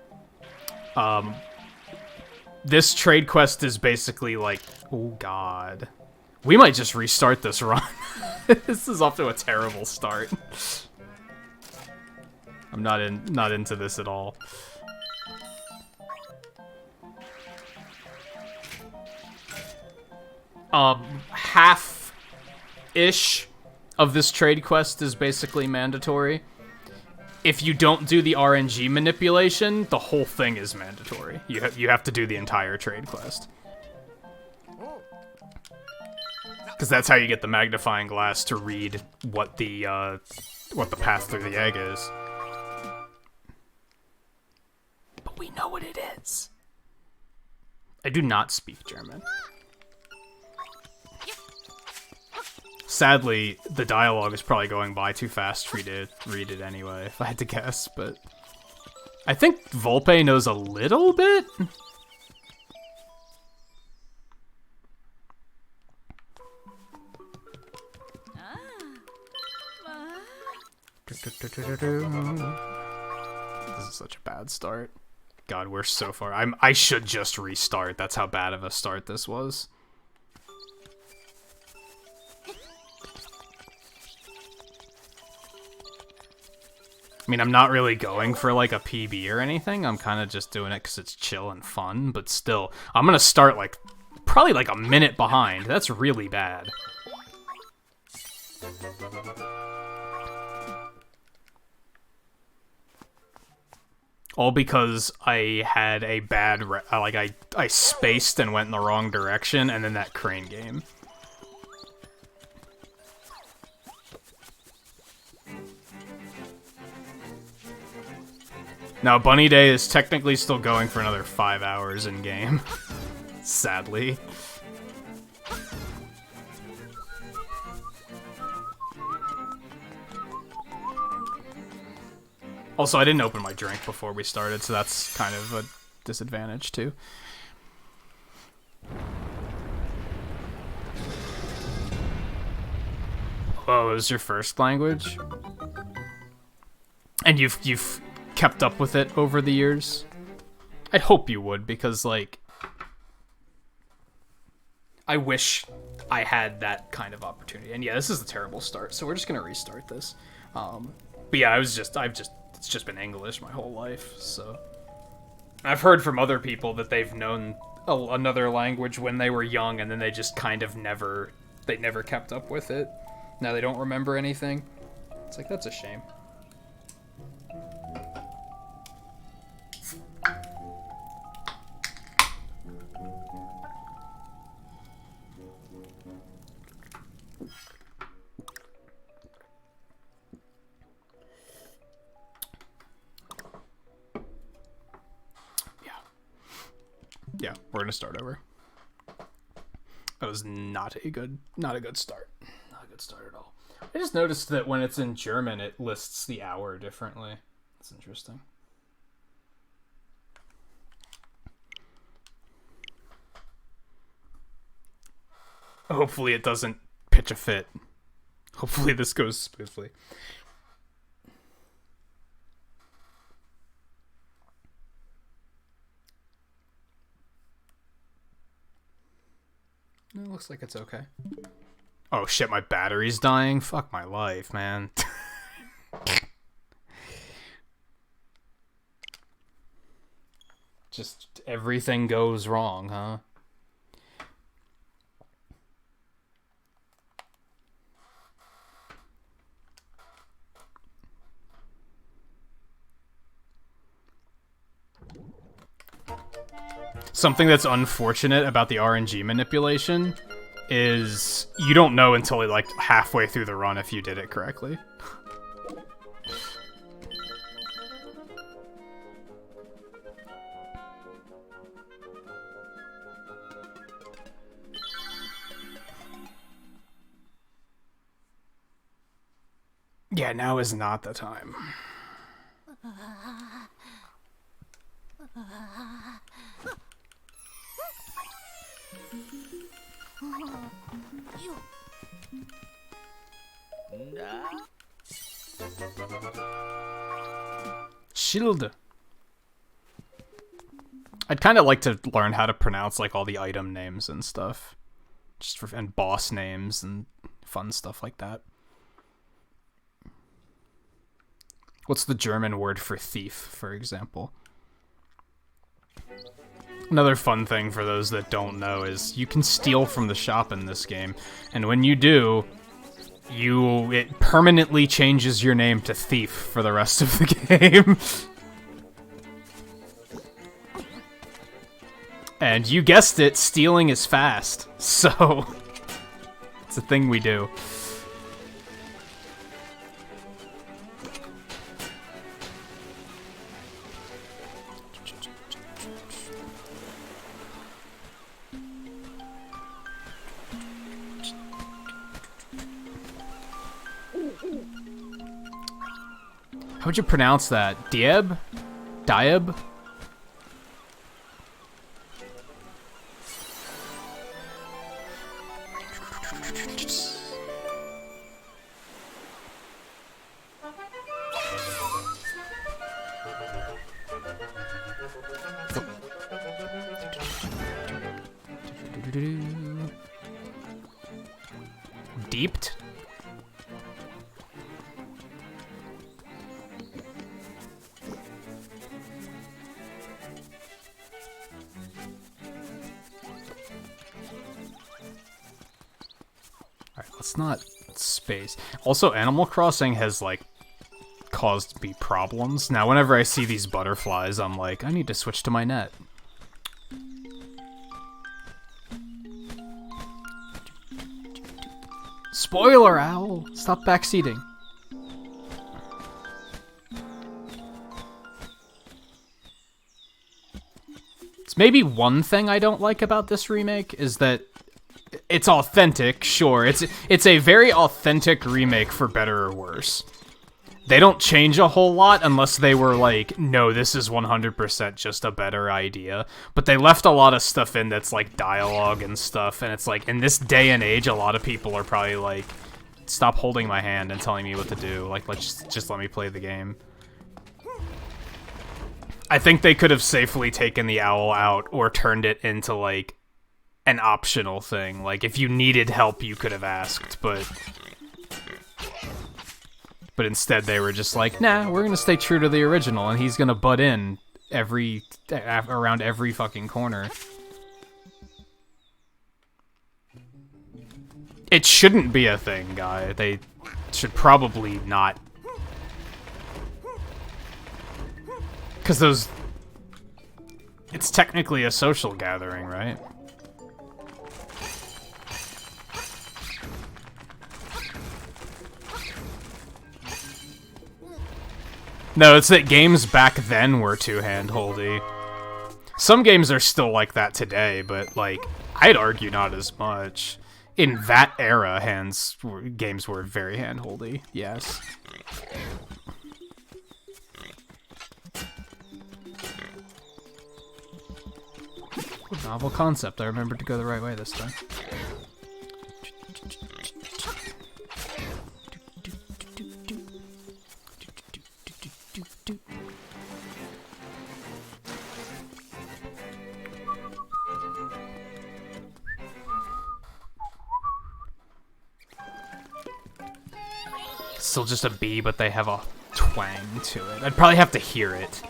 This trade quest is basically like, oh god. We might just restart this run. This is off to a terrible start. I'm not into this at all. Half-ish of this trade quest is basically mandatory. If you don't do the RNG manipulation, the whole thing is mandatory. You have to do the entire trade quest. Because that's how you get the magnifying glass to read what the path through the egg is. But we know what it is. I do not speak German. Sadly, the dialogue is probably going by too fast for you to read it anyway, if I had to guess, but... I think Volpe knows a little bit? This is such a bad start. God, we're so far. I should just restart. That's how bad of a start this was. I mean, I'm not really going for, like, a PB or anything. I'm kind of just doing it because it's chill and fun, but still. I'm gonna start, like, probably, like, a minute behind. That's really bad. All because I had a bad... I spaced and went in the wrong direction, and then that crane game. Now, Bunny Day is technically still going for another 5 hours in-game. Sadly. Also, I didn't open my drink before we started, so that's kind of a disadvantage, too. Oh, it was your first language? And you've kept up with it over the years? I'd hope you would, because, like, I wish I had that kind of opportunity. And yeah, this is a terrible start, so we're just gonna restart this. But yeah, it's just been English my whole life, so. I've heard from other people that they've known another language when they were young, and then they just kind of never kept up with it. Now they don't remember anything. It's like, that's a shame. Yeah, we're gonna start over. That was not a good start. Not a good start at all. I just noticed that when it's in German, it lists the hour differently. That's interesting. Hopefully it doesn't pitch a fit. Hopefully this goes smoothly. It looks like it's okay. Oh shit, my battery's dying? Fuck my life, man. Just everything goes wrong, huh? Something that's unfortunate about the RNG manipulation is you don't know until like halfway through the run if you did it correctly. Yeah, now is not the time. Shield. I'd kind of like to learn how to pronounce like all the item names and stuff, just for and boss names and fun stuff like that. What's the German word for thief, for example? Another fun thing for those that don't know is you can steal from the shop in this game, and when you do, it permanently changes your name to Thief for the rest of the game. And you guessed it, stealing is fast, so it's a thing we do. How would you pronounce that? Dieb? Dieb? Deeped? Alright, let's not space. Also, Animal Crossing has, like, caused me problems. Now, whenever I see these butterflies, I'm like, I need to switch to my net. Spoiler, Owl! Stop backseating. It's maybe one thing I don't like about this remake is that it's authentic, sure. It's a very authentic remake for better or worse. They don't change a whole lot unless they were like, no, this is 100% just a better idea. But they left a lot of stuff in that's like dialogue and stuff, and it's like, in this day and age, a lot of people are probably like, stop holding my hand and telling me what to do. Like, let's just let me play the game. I think they could have safely taken the owl out or turned it into like an optional thing. Like, if you needed help, you could have asked, but instead they were just like, nah, we're gonna stay true to the original, and he's gonna butt in around every fucking corner. It shouldn't be a thing, guy. They should probably not. Because those... It's technically a social gathering, right? No, it's that games back then were too hand-holdy. Some games are still like that today, but, like, I'd argue not as much. In that era, games were very hand-holdy, yes. Novel concept. I remembered to go the right way this time. Still just a B, but they have a twang to it. I'd probably have to hear it.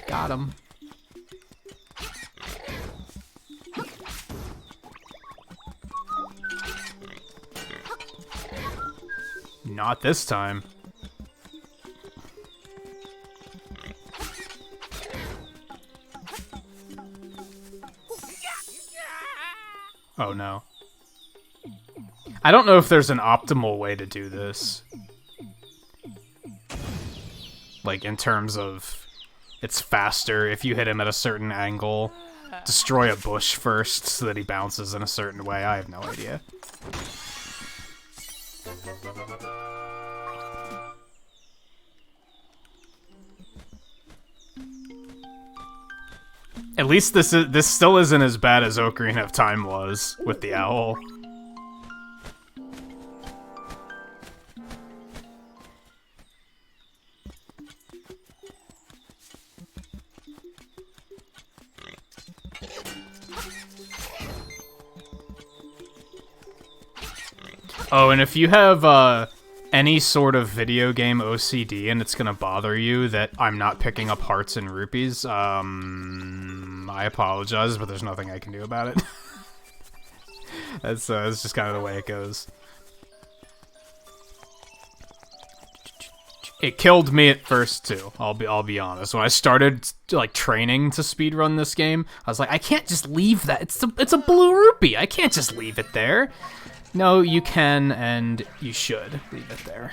Got him. Not this time. Oh no. I don't know if there's an optimal way to do this. Like, in terms of it's faster if you hit him at a certain angle. Destroy a bush first so that he bounces in a certain way. I have no idea. At least this still isn't as bad as Ocarina of Time was with the owl. Oh, and if you have any sort of video game OCD and it's gonna bother you that I'm not picking up hearts and rupees, I apologize, but there's nothing I can do about it. That's just kind of the way it goes. It killed me at first too. I'll be honest. When I started like training to speedrun this game, I was like, I can't just leave that. It's a blue rupee. I can't just leave it there. No, you can, and you should leave it there.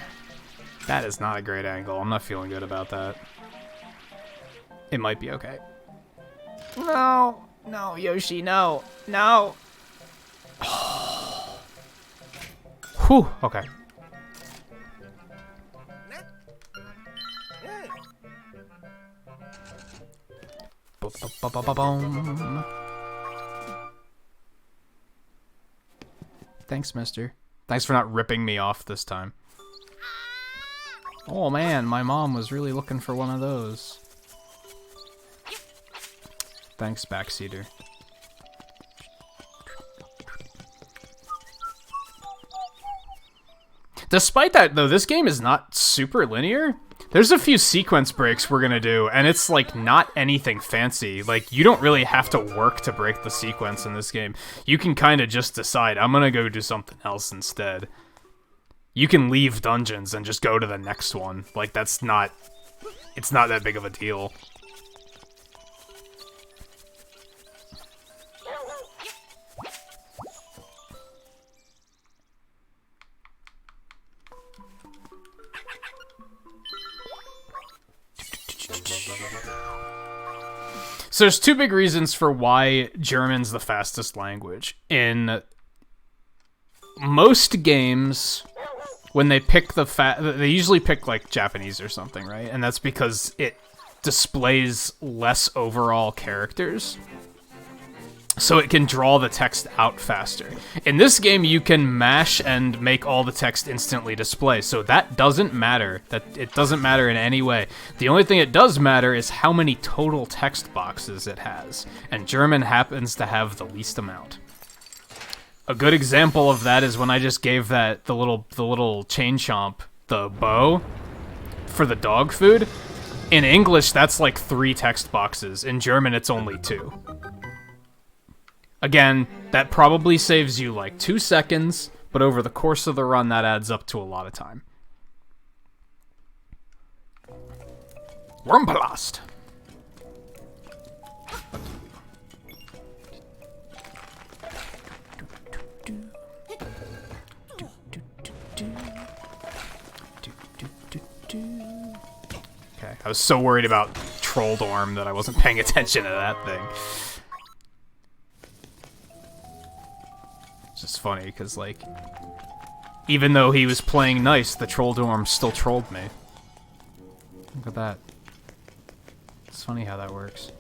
That is not a great angle. I'm not feeling good about that. It might be okay. No, no, Yoshi, no, no. Whew, okay. Boom. Thanks, mister. Thanks for not ripping me off this time. Oh man, my mom was really looking for one of those. Thanks, backseater. Despite that, though, this game is not super linear. There's a few sequence breaks we're gonna do, and it's, like, not anything fancy. Like, you don't really have to work to break the sequence in this game. You can kind of just decide, I'm gonna go do something else instead. You can leave dungeons and just go to the next one. Like, that's not... It's not that big of a deal. So there's two big reasons for why German's the fastest language. In most games, when they pick they usually pick like Japanese or something, right? And that's because it displays less overall characters, so it can draw the text out faster. In this game, you can mash and make all the text instantly display, so that doesn't matter. It doesn't matter in any way. The only thing it does matter is how many total text boxes it has, and German happens to have the least amount. A good example of that is when I just gave that the little chain chomp the bow for the dog food. In English, that's like 3 text boxes. In German, it's only 2. Again, that probably saves you like 2 seconds, but over the course of the run, that adds up to a lot of time. Wurmpalast. Okay, I was so worried about Trolldorm that I wasn't paying attention to that thing. It's just funny, because, like, even though he was playing nice, the Trolldorm still trolled me. Look at that. It's funny how that works.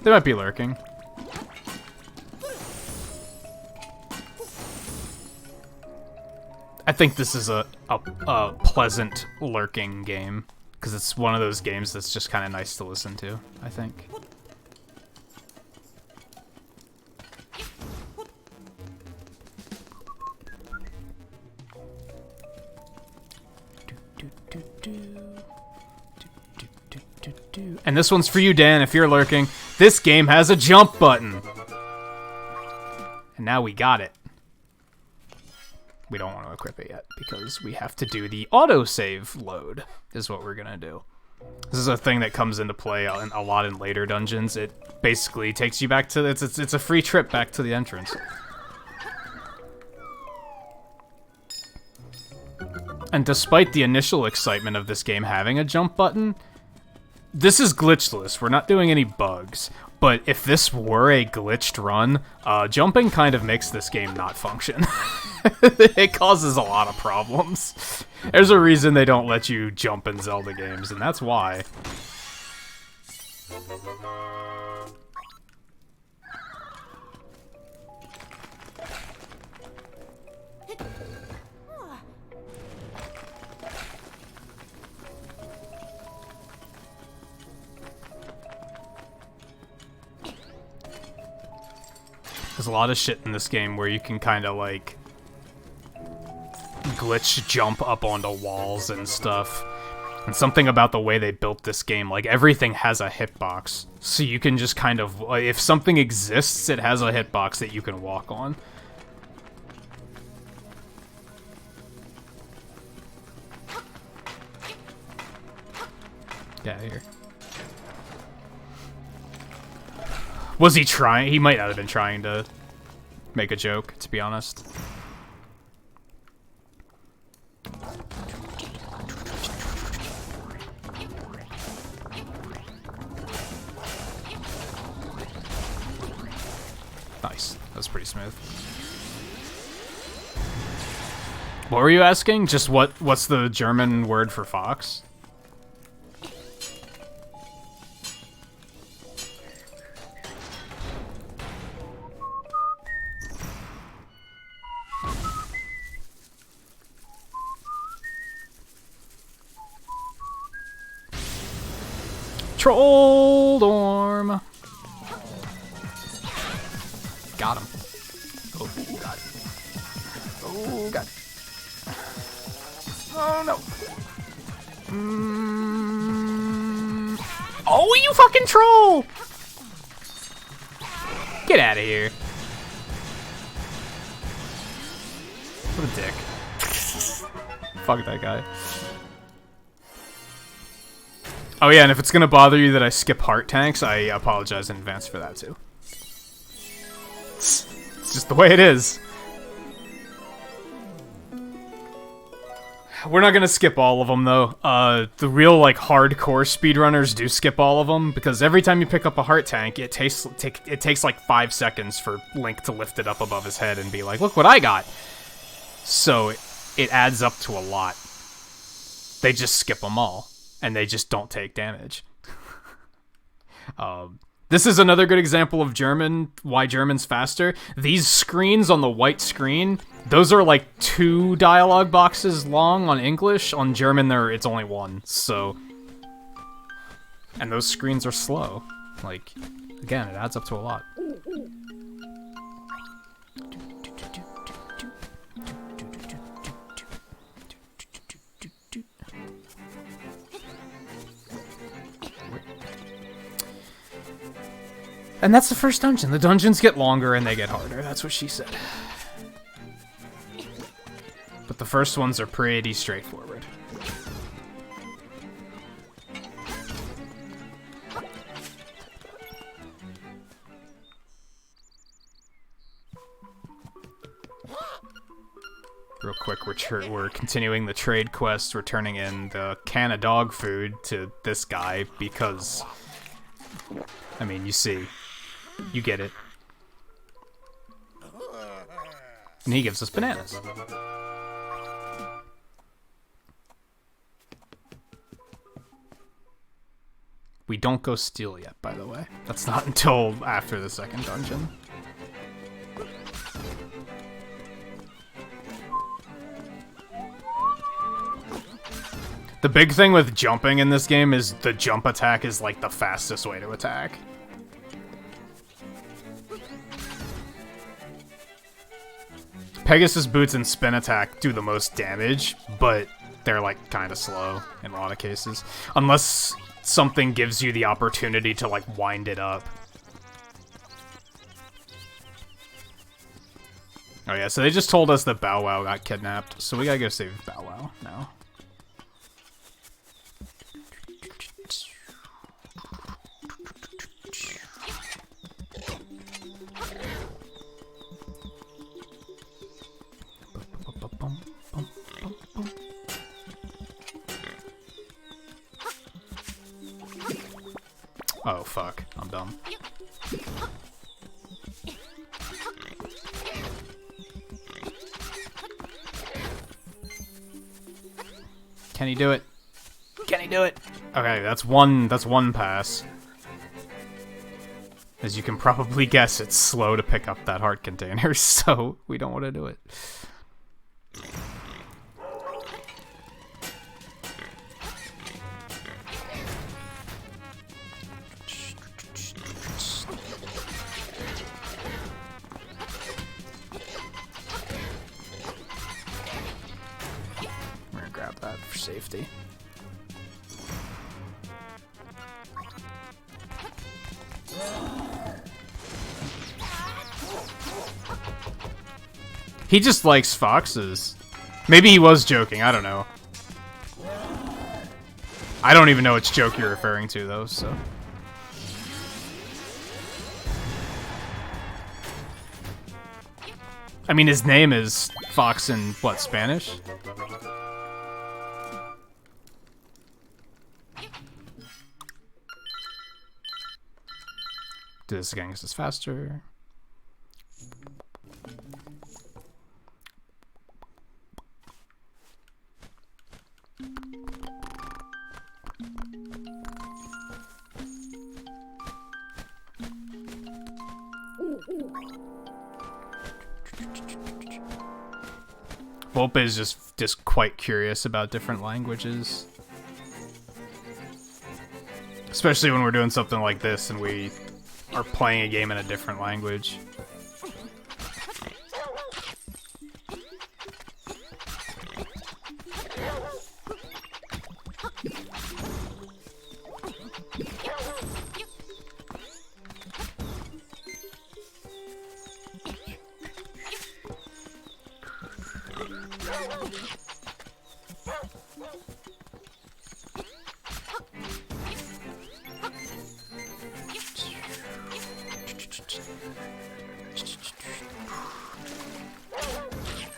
They might be lurking. I think this is a pleasant lurking game, because it's one of those games that's just kind of nice to listen to, I think. And this one's for you, Dan, if you're lurking. This game has a jump button. And now we got it. We don't want to equip it yet, because we have to do the autosave load, is what we're gonna do. This is a thing that comes into play a lot in later dungeons. It basically takes you back to... It's a free trip back to the entrance. And despite the initial excitement of this game having a jump button, this is glitchless. We're not doing any bugs. But if this were a glitched run, jumping kind of makes this game not function. It causes a lot of problems. There's a reason they don't let you jump in Zelda games, and that's why. There's a lot of shit in this game where you can kind of, like, glitch jump up onto walls and stuff. And something about the way they built this game, like, everything has a hitbox. So you can just kind of, if something exists, it has a hitbox that you can walk on. Get out of here. Was he trying? He might not have been trying to make a joke, to be honest. Nice. That was pretty smooth. What were you asking? Just what's the German word for fox? Troll dorm. Got him. Oh god. Oh god. Oh no. Oh, you fucking troll! Get out of here. What a dick. Fuck that guy. Oh yeah, and if it's gonna bother you that I skip heart tanks, I apologize in advance for that too. It's just the way it is. We're not gonna skip all of them though. The real like hardcore speedrunners do skip all of them because every time you pick up a heart tank, it takes like 5 seconds for Link to lift it up above his head and be like, "Look what I got!" So it adds up to a lot. They just skip them all. And they just don't take damage. This is another good example of why German's faster. These screens on the white screen, those are like 2 dialogue boxes long on English. On German, it's only 1, so... And those screens are slow. Like, again, it adds up to a lot. And that's the first dungeon. The dungeons get longer and they get harder. That's what she said. But the first ones are pretty straightforward. Real quick, we're continuing the trade quest. We're turning in the can of dog food to this guy because... I mean, you see. You get it. And he gives us bananas. We don't go steal yet, by the way. That's not until after the second dungeon. The big thing with jumping in this game is the jump attack is like the fastest way to attack. Pegasus boots and spin attack do the most damage, but they're like kind of slow in a lot of cases. Unless something gives you the opportunity to, like, wind it up. Oh yeah, so they just told us that Bow Wow got kidnapped, so we gotta go save Bow Wow now. Oh fuck, I'm dumb. Can he do it? Can he do it? Okay, that's one pass. As you can probably guess, it's slow to pick up that heart container, so we don't want to do it. We're gonna grab that for safety. He just likes foxes. Maybe he was joking, I don't know. I don't even know which joke you're referring to, though, so... I mean, his name is Fox in, what, Spanish? Do this again because it's faster. Volpe is just quite curious about different languages. Especially when we're doing something like this and we are playing a game in a different language.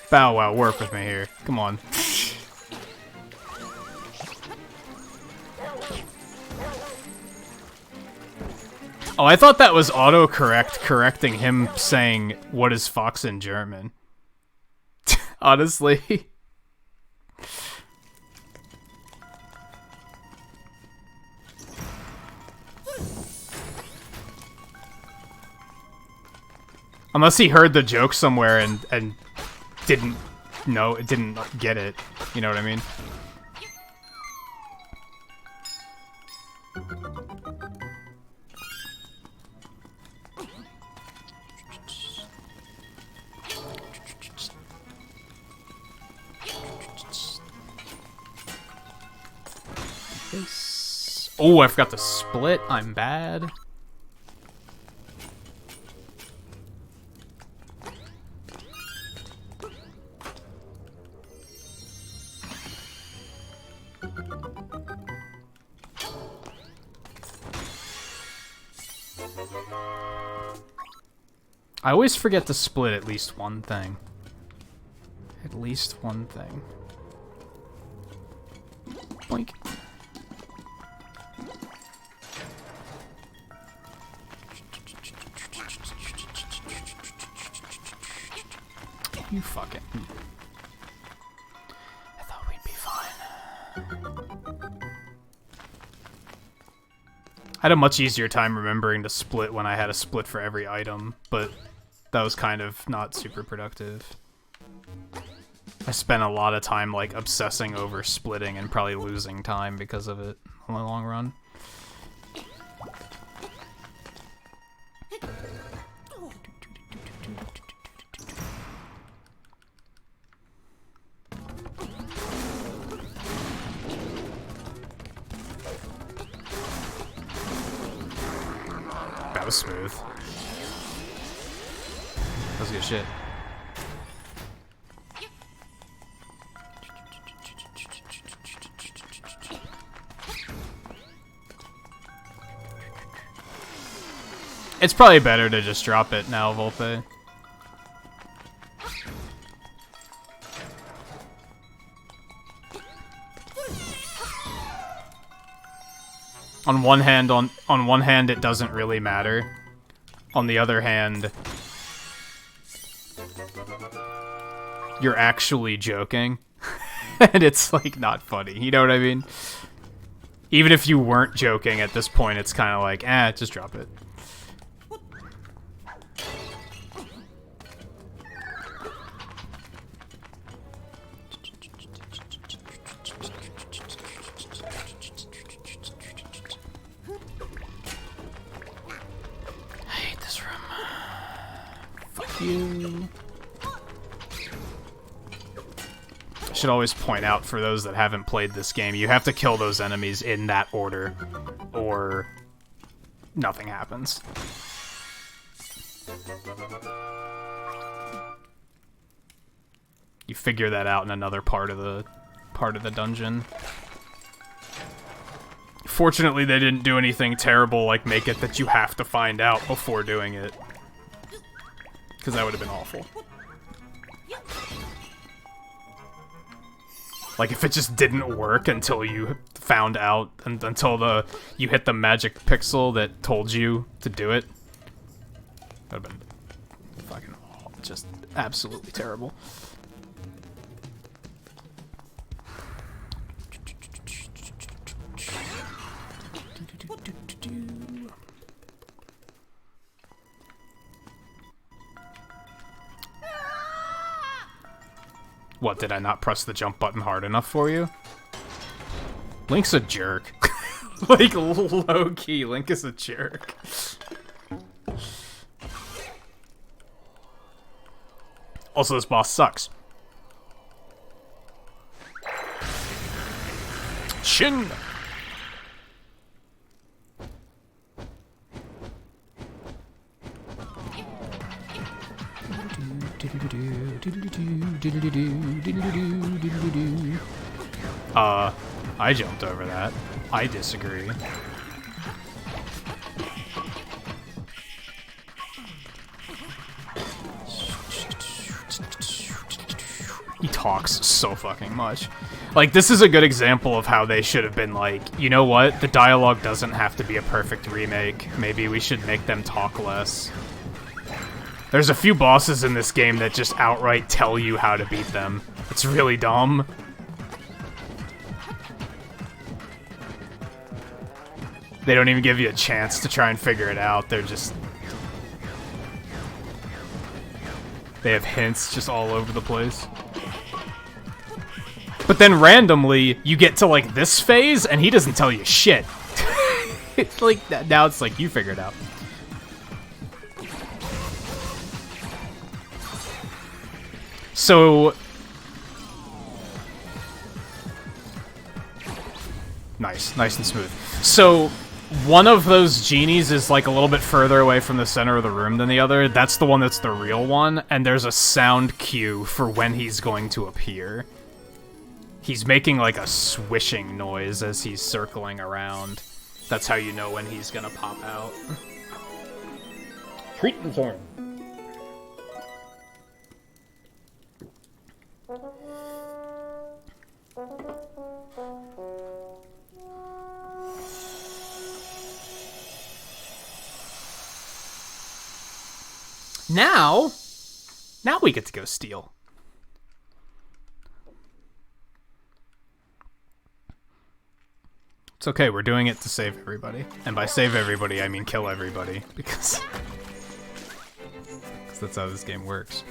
Bow Wow, work with me here. Come on. Oh, I thought that was autocorrect correcting him saying, "What is fox in German?" Honestly. Unless he heard the joke somewhere and didn't get it. You know what I mean? Oh, I forgot to split. I'm bad. I always forget to split at least one thing. At least one thing. Boink. You fucking... I thought we'd be fine. I had a much easier time remembering to split when I had a split for every item, but that was kind of not super productive. I spent a lot of time, like, obsessing over splitting and probably losing time because of it in the long run. was smooth. That was good shit. It's probably better to just drop it now, Volpe. On one hand, it doesn't really matter. On the other hand, you're actually joking. And it's, like, not funny. You know what I mean? Even if you weren't joking at this point, it's kind of like, just drop it. You. I should always point out for those that haven't played this game, you have to kill those enemies in that order, or nothing happens. You figure that out in another part of the dungeon. Fortunately, they didn't do anything terrible like make it that you have to find out before doing it. Because that would have been awful. Like, if it just didn't work until you found out, and until you hit the magic pixel that told you to do it. That would have been fucking just absolutely terrible. What, did I not press the jump button hard enough for you? Link's a jerk. Like, low-key, Link is a jerk. Also, this boss sucks. Shin! I jumped over that. I disagree. He talks so fucking much. Like, this is a good example of how they should have been like, you know what? The dialogue doesn't have to be a perfect remake. Maybe we should make them talk less. There's a few bosses in this game that just outright tell you how to beat them. It's really dumb. They don't even give you a chance to try and figure it out. They're just... They have hints just all over the place. But then randomly, you get to, like, this phase, and he doesn't tell you shit. It's like, now it's like, you figure it out. So... Nice and smooth. So, one of those genies is, like, a little bit further away from the center of the room than the other. That's the one that's the real one, and there's a sound cue for when he's going to appear. He's making, like, a swishing noise as he's circling around. That's how you know when he's gonna pop out. Treatment horn. Now we get to go steal. It's okay, we're doing it to save everybody. And by save everybody, I mean kill everybody, because that's how this game works.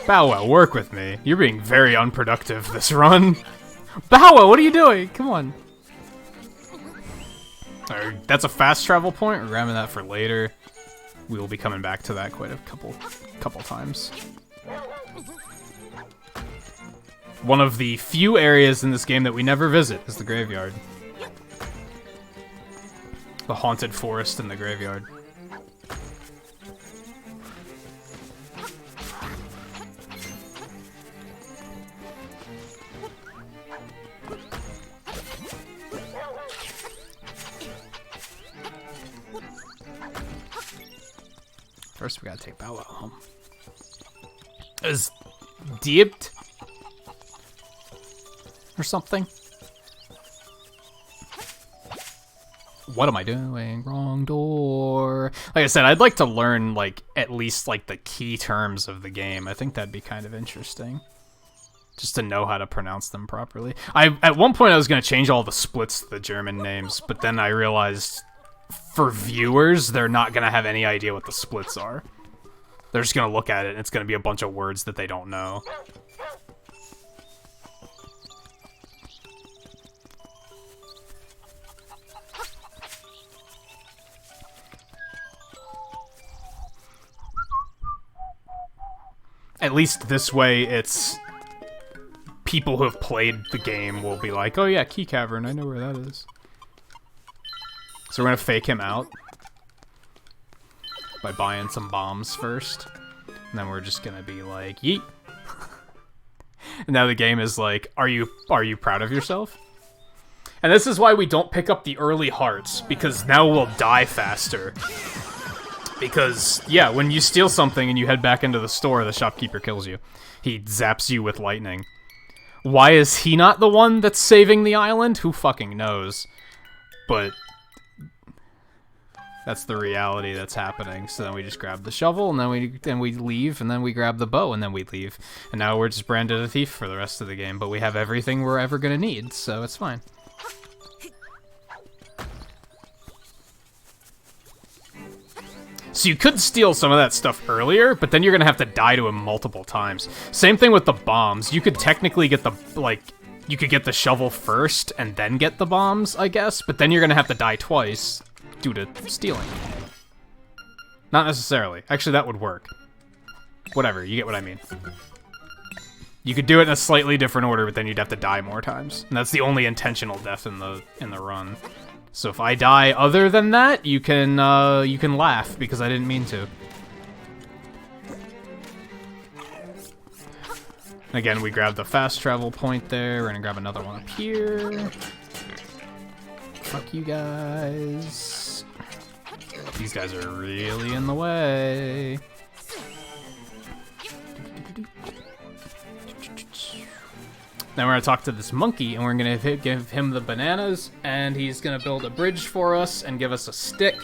Bow Wow, work with me. You're being very unproductive this run. Bow Wow, what are you doing? Come on. Alright, that's a fast travel point. We're grabbing that for later. We will be coming back to that quite a couple times. One of the few areas in this game that we never visit is the graveyard. The haunted forest in the graveyard. First, we gotta take Bow Wow home. Is dipped or something? What am I doing? Wrong door. Like I said, I'd like to learn, like, at least, like, the key terms of the game. I think that'd be kind of interesting. Just to know how to pronounce them properly. At one point, I was going to change all the splits to the German names, but then I realized for viewers, they're not going to have any idea what the splits are. They're just going to look at it, and it's going to be a bunch of words that they don't know. At least this way, it's... people who have played the game will be like, oh yeah, Key Cavern, I know where that is. So we're gonna fake him out by buying some bombs first. And then we're just gonna be like, yeet. And now the game is like, are you proud of yourself? And this is why we don't pick up the early hearts, because now we'll die faster. Because, yeah, when you steal something and you head back into the store, the shopkeeper kills you. He zaps you with lightning. Why is he not the one that's saving the island? Who fucking knows? But that's the reality that's happening. So then we just grab the shovel, and then we leave, and then we grab the bow, and then we leave. And now we're just branded a thief for the rest of the game, but we have everything we're ever gonna need, so it's fine. So you could steal some of that stuff earlier, but then you're gonna have to die to him multiple times. Same thing with the bombs. You could technically get the, like, you could get the shovel first and then get the bombs, I guess, but then you're gonna have to die twice due to stealing. Not necessarily. Actually, that would work. Whatever, you get what I mean. You could do it in a slightly different order, but then you'd have to die more times. And that's the only intentional death in the run. So if I die other than that, you can laugh, because I didn't mean to. Again, we grab the fast travel point there. We're gonna grab another one up here. Fuck you guys. These guys are really in the way. Then we're gonna talk to this monkey, and we're gonna give him the bananas, and he's gonna build a bridge for us and give us a stick,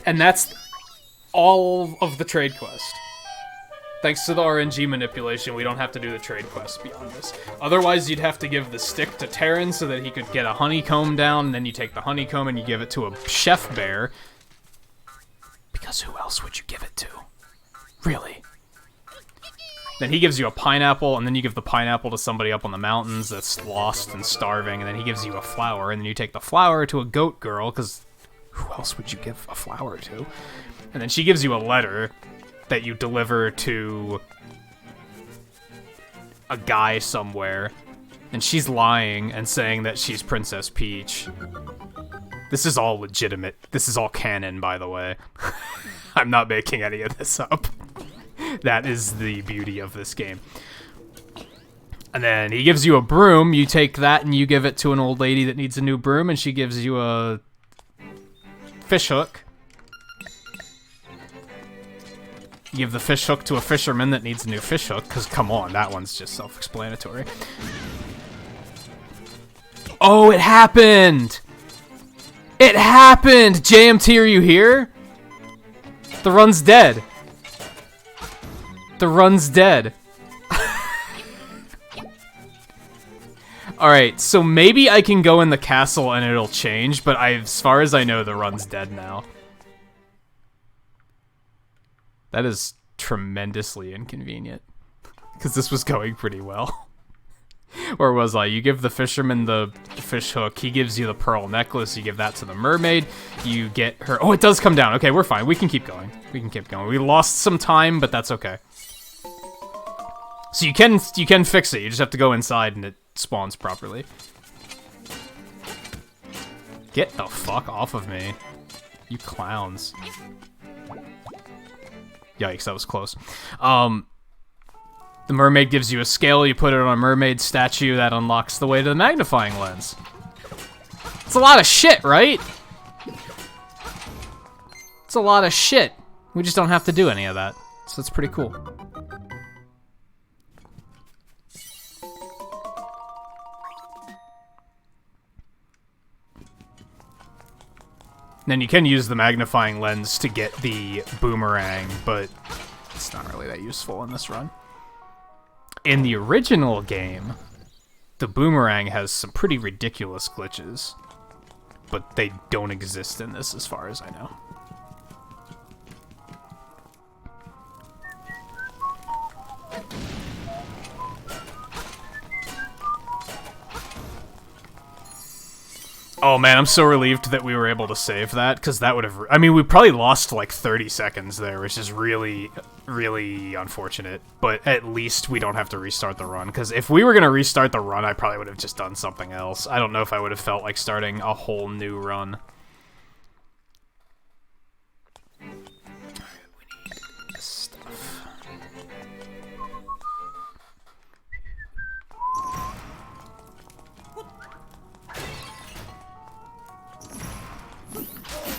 and that's all of the trade quest. Thanks to the RNG manipulation, we don't have to do the trade quest beyond this. Otherwise, you'd have to give the stick to Terran so that he could get a honeycomb down, and then you take the honeycomb and you give it to a chef bear. Because who else would you give it to? Really? Then he gives you a pineapple, and then you give the pineapple to somebody up on the mountains that's lost and starving, and then he gives you a flower, and then you take the flower to a goat girl, because who else would you give a flower to? And then she gives you a letter that you deliver to a guy somewhere, and she's lying and saying that she's Princess Peach. This is all legitimate. This is all canon, by the way. I'm not making any of this up. That is the beauty of this game. And then he gives you a broom. You take that and you give it to an old lady that needs a new broom, and she gives you a fish hook. You give the fish hook to a fisherman that needs a new fish hook, because come on, that one's just self-explanatory. Oh, it happened! It happened! JMT, are you here? The run's dead. The run's dead. Alright, so maybe I can go in the castle and it'll change, but as far as I know, the run's dead now. That is tremendously inconvenient. Because this was going pretty well. Or was I? You give the fisherman the fish hook, he gives you the pearl necklace, you give that to the mermaid, you get her... Oh, it does come down. Okay, we're fine. We can keep going. We can keep going. We lost some time, but that's okay. So you can fix it, you just have to go inside and it spawns properly. Get the fuck off of me. You clowns. Yikes, that was close. The mermaid gives you a scale, you put it on a mermaid statue, that unlocks the way to the magnifying lens. It's a lot of shit, right? It's a lot of shit. We just don't have to do any of that, so it's pretty cool. Then you can use the magnifying lens to get the boomerang, but it's not really that useful in this run. In the original game, the boomerang has some pretty ridiculous glitches, but they don't exist in this as far as I know. Oh man, I'm so relieved that we were able to save that, because that would have... I mean, we probably lost like 30 seconds there, which is really, really unfortunate. But at least we don't have to restart the run, because if we were going to restart the run, I probably would have just done something else. I don't know if I would have felt like starting a whole new run. Alright, we need this stuff.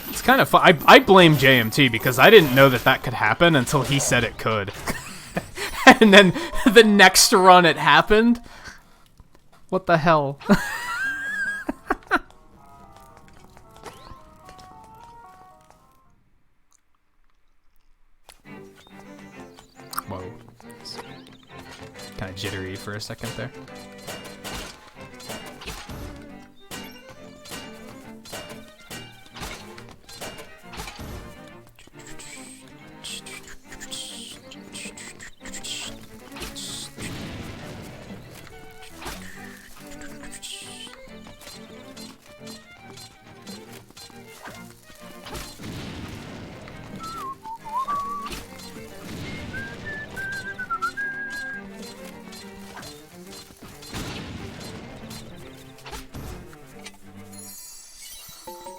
It's kind of fun. I blame JMT because I didn't know that that could happen until he said it could. And then the next run it happened. What the hell? Whoa. Kind of jittery for a second there.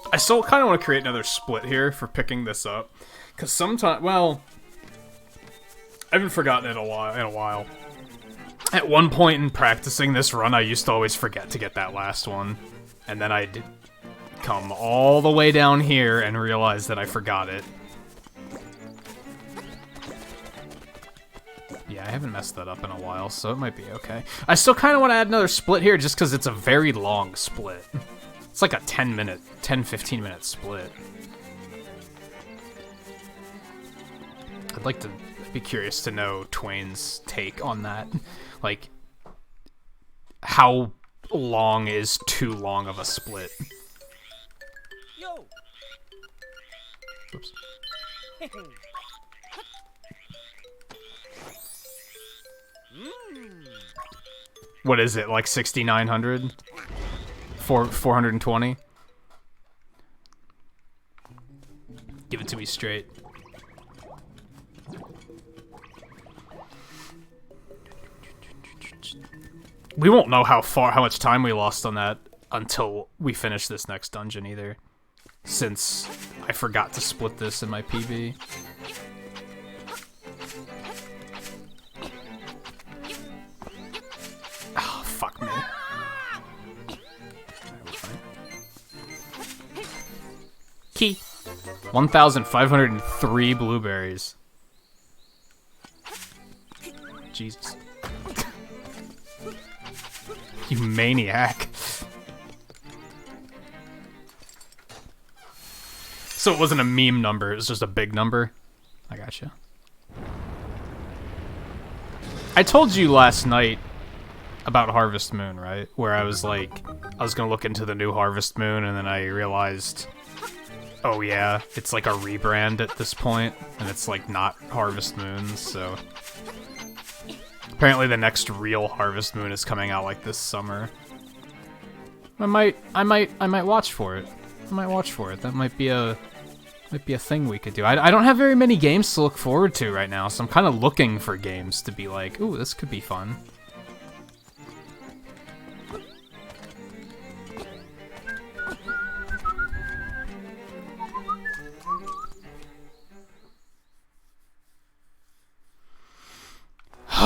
I still kind of want to create another split here for picking this up, because sometimes, well, I haven't forgotten it in a while. At one point in practicing this run, I used to always forget to get that last one, and then I'd come all the way down here and realize that I forgot it. Yeah, I haven't messed that up in a while, so it might be okay. I still kind of want to add another split here just because it's a very long split. It's like a 10-15 minute split. I'd like to be curious to know Twain's take on that. Like, how long is too long of a split? Yo. Oops. What is it, like 6,900? 420? Give it to me straight. We won't know how much time we lost on that until we finish this next dungeon either, since I forgot to split this in my PB. Oh, fuck me. Key. 1,503 blueberries. Jesus. You maniac. So it wasn't a meme number, it was just a big number? I gotcha. I told you last night about Harvest Moon, right? Where I was like, I was gonna look into the new Harvest Moon, and then I realized, oh yeah, it's like a rebrand at this point, and it's like not Harvest Moon, so... Apparently the next real Harvest Moon is coming out like this summer. I might watch for it. I might watch for it. That might be a thing we could do. I don't have very many games to look forward to right now, so I'm kind of looking for games to be like, ooh, this could be fun.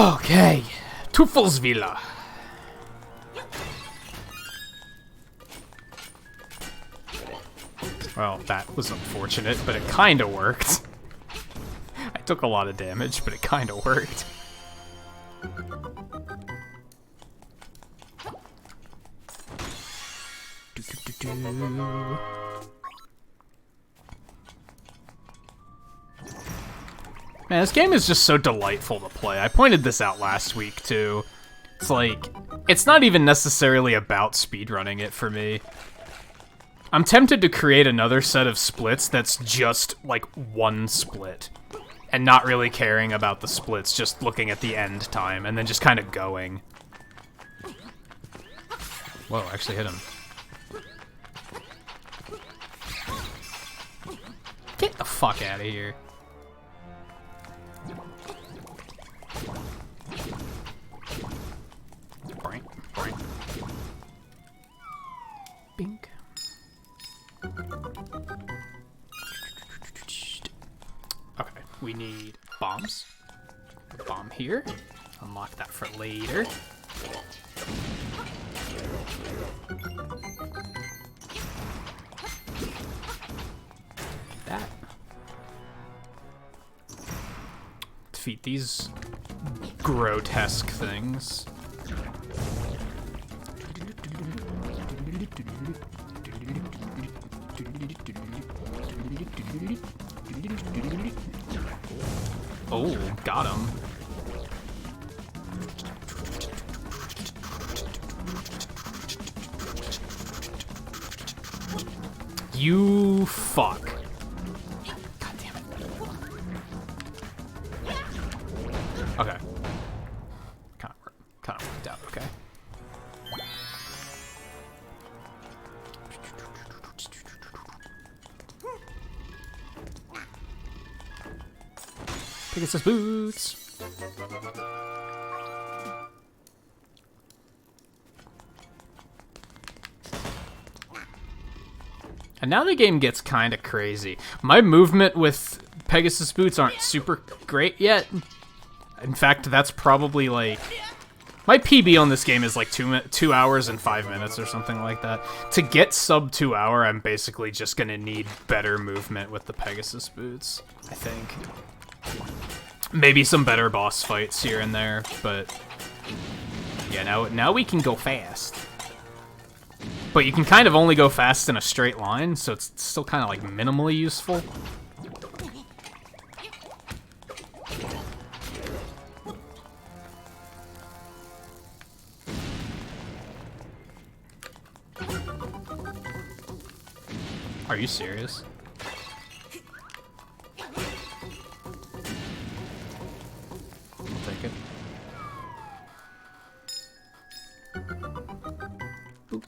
Okay. Teufelsvilla. Well, that was unfortunate, but it kinda worked. I took a lot of damage, but it kinda worked. Man, this game is just so delightful to play. I pointed this out last week, too. It's like, it's not even necessarily about speedrunning it for me. I'm tempted to create another set of splits that's just, like, one split. And not really caring about the splits, just looking at the end time, and then just kind of going. Whoa, I actually hit him. Get the fuck out of here. Boink, boink. Bink. Okay, we need bombs. Bomb here. Unlock that for later. That. Defeat these grotesque things. Oh, got him. You fuck. God damn it. Okay. Kind of worked out, okay. Pegasus boots. And now the game gets kind of crazy. My movement with Pegasus boots aren't super great yet. In fact, that's probably like... My PB on this game is like 2 hours and 5 minutes or something like that. To get sub 2 hour, I'm basically just gonna need better movement with the Pegasus boots, I think. Maybe some better boss fights here and there, but... Yeah, now we can go fast. But you can kind of only go fast in a straight line, so it's still kind of like minimally useful. Are you serious? I'll take it. Boop.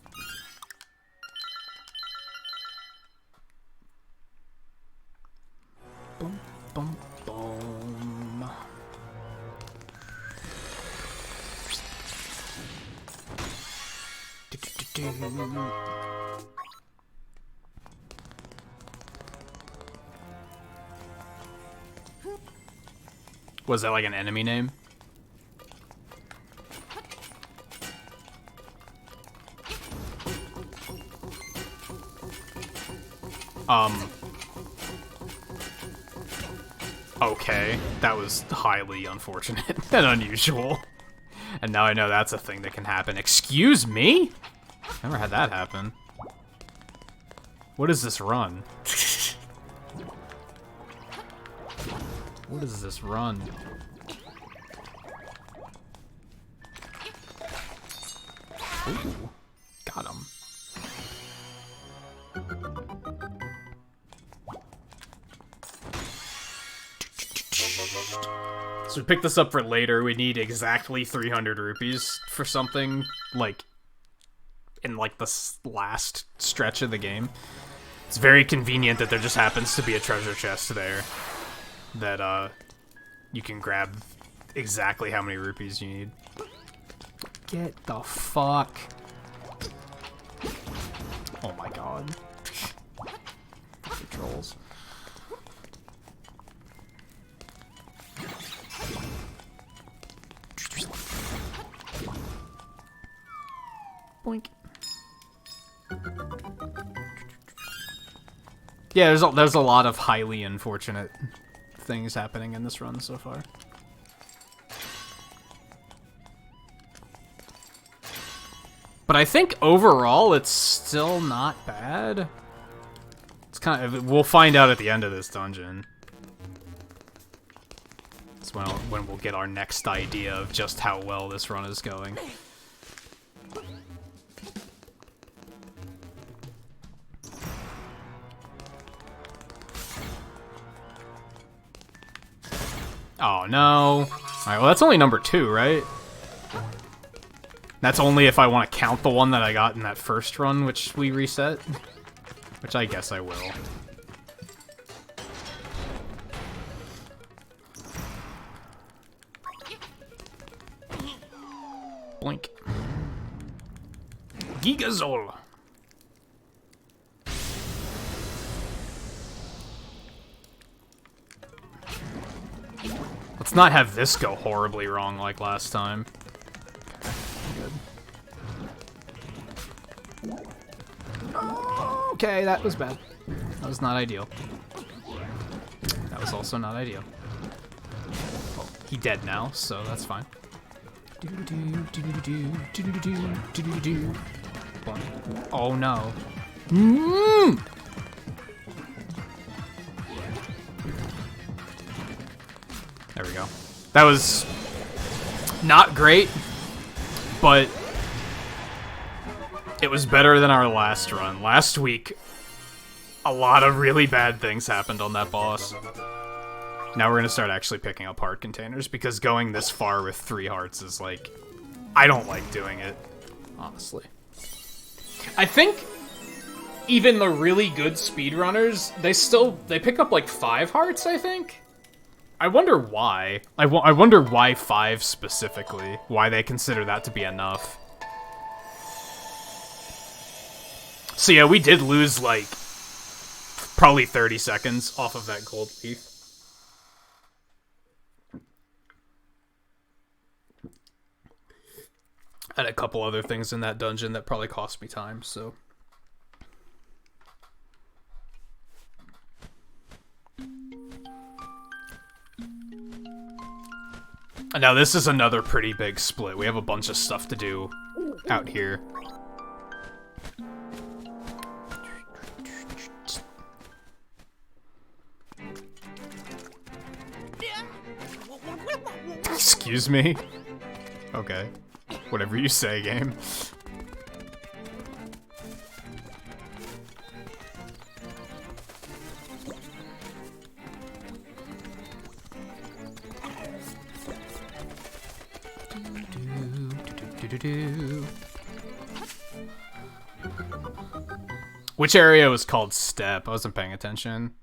Boom, boom, boom. Was that like an enemy name? Okay, that was highly unfortunate and unusual. And now I know that's a thing that can happen. Excuse me? Never had that happen. What is this run? What is this run? Ooh, got him. So we pick this up for later. We need exactly 300 rupees for something, like, in, like, the last stretch of the game. It's very convenient that there just happens to be a treasure chest there that, you can grab exactly how many rupees you need. Get the fuck. Oh my god. The trolls. Boink. Yeah, there's a lot of highly unfortunate things happening in this run so far. But I think overall it's still not bad. It's kind of, we'll find out at the end of this dungeon. That's when we'll get our next idea of just how well this run is going. Oh no. Alright, well that's only number 2, right? That's only if I want to count the one that I got in that first run, which we reset. Which I guess I will. Blink. Gigazol. Let's not have this go horribly wrong like last time. Okay, that was bad. That was not ideal. That was also not ideal. Well, he's dead now, so that's fine. Oh no. There we go. That was not great, but it was better than our last run. Last week, a lot of really bad things happened on that boss. Now we're gonna start actually picking up heart containers, because going this far with 3 hearts is like... I don't like doing it, honestly. I think even the really good speedrunners, they pick up like 5 hearts, I think? I wonder why. I wonder why 5 specifically. Why they consider that to be enough. So yeah, we did lose, like, probably 30 seconds off of that gold leaf. And a couple other things in that dungeon that probably cost me time, so... And now this is another pretty big split. We have a bunch of stuff to do out here. Excuse me? Okay. Whatever you say, game. Which area was called Step? I wasn't paying attention.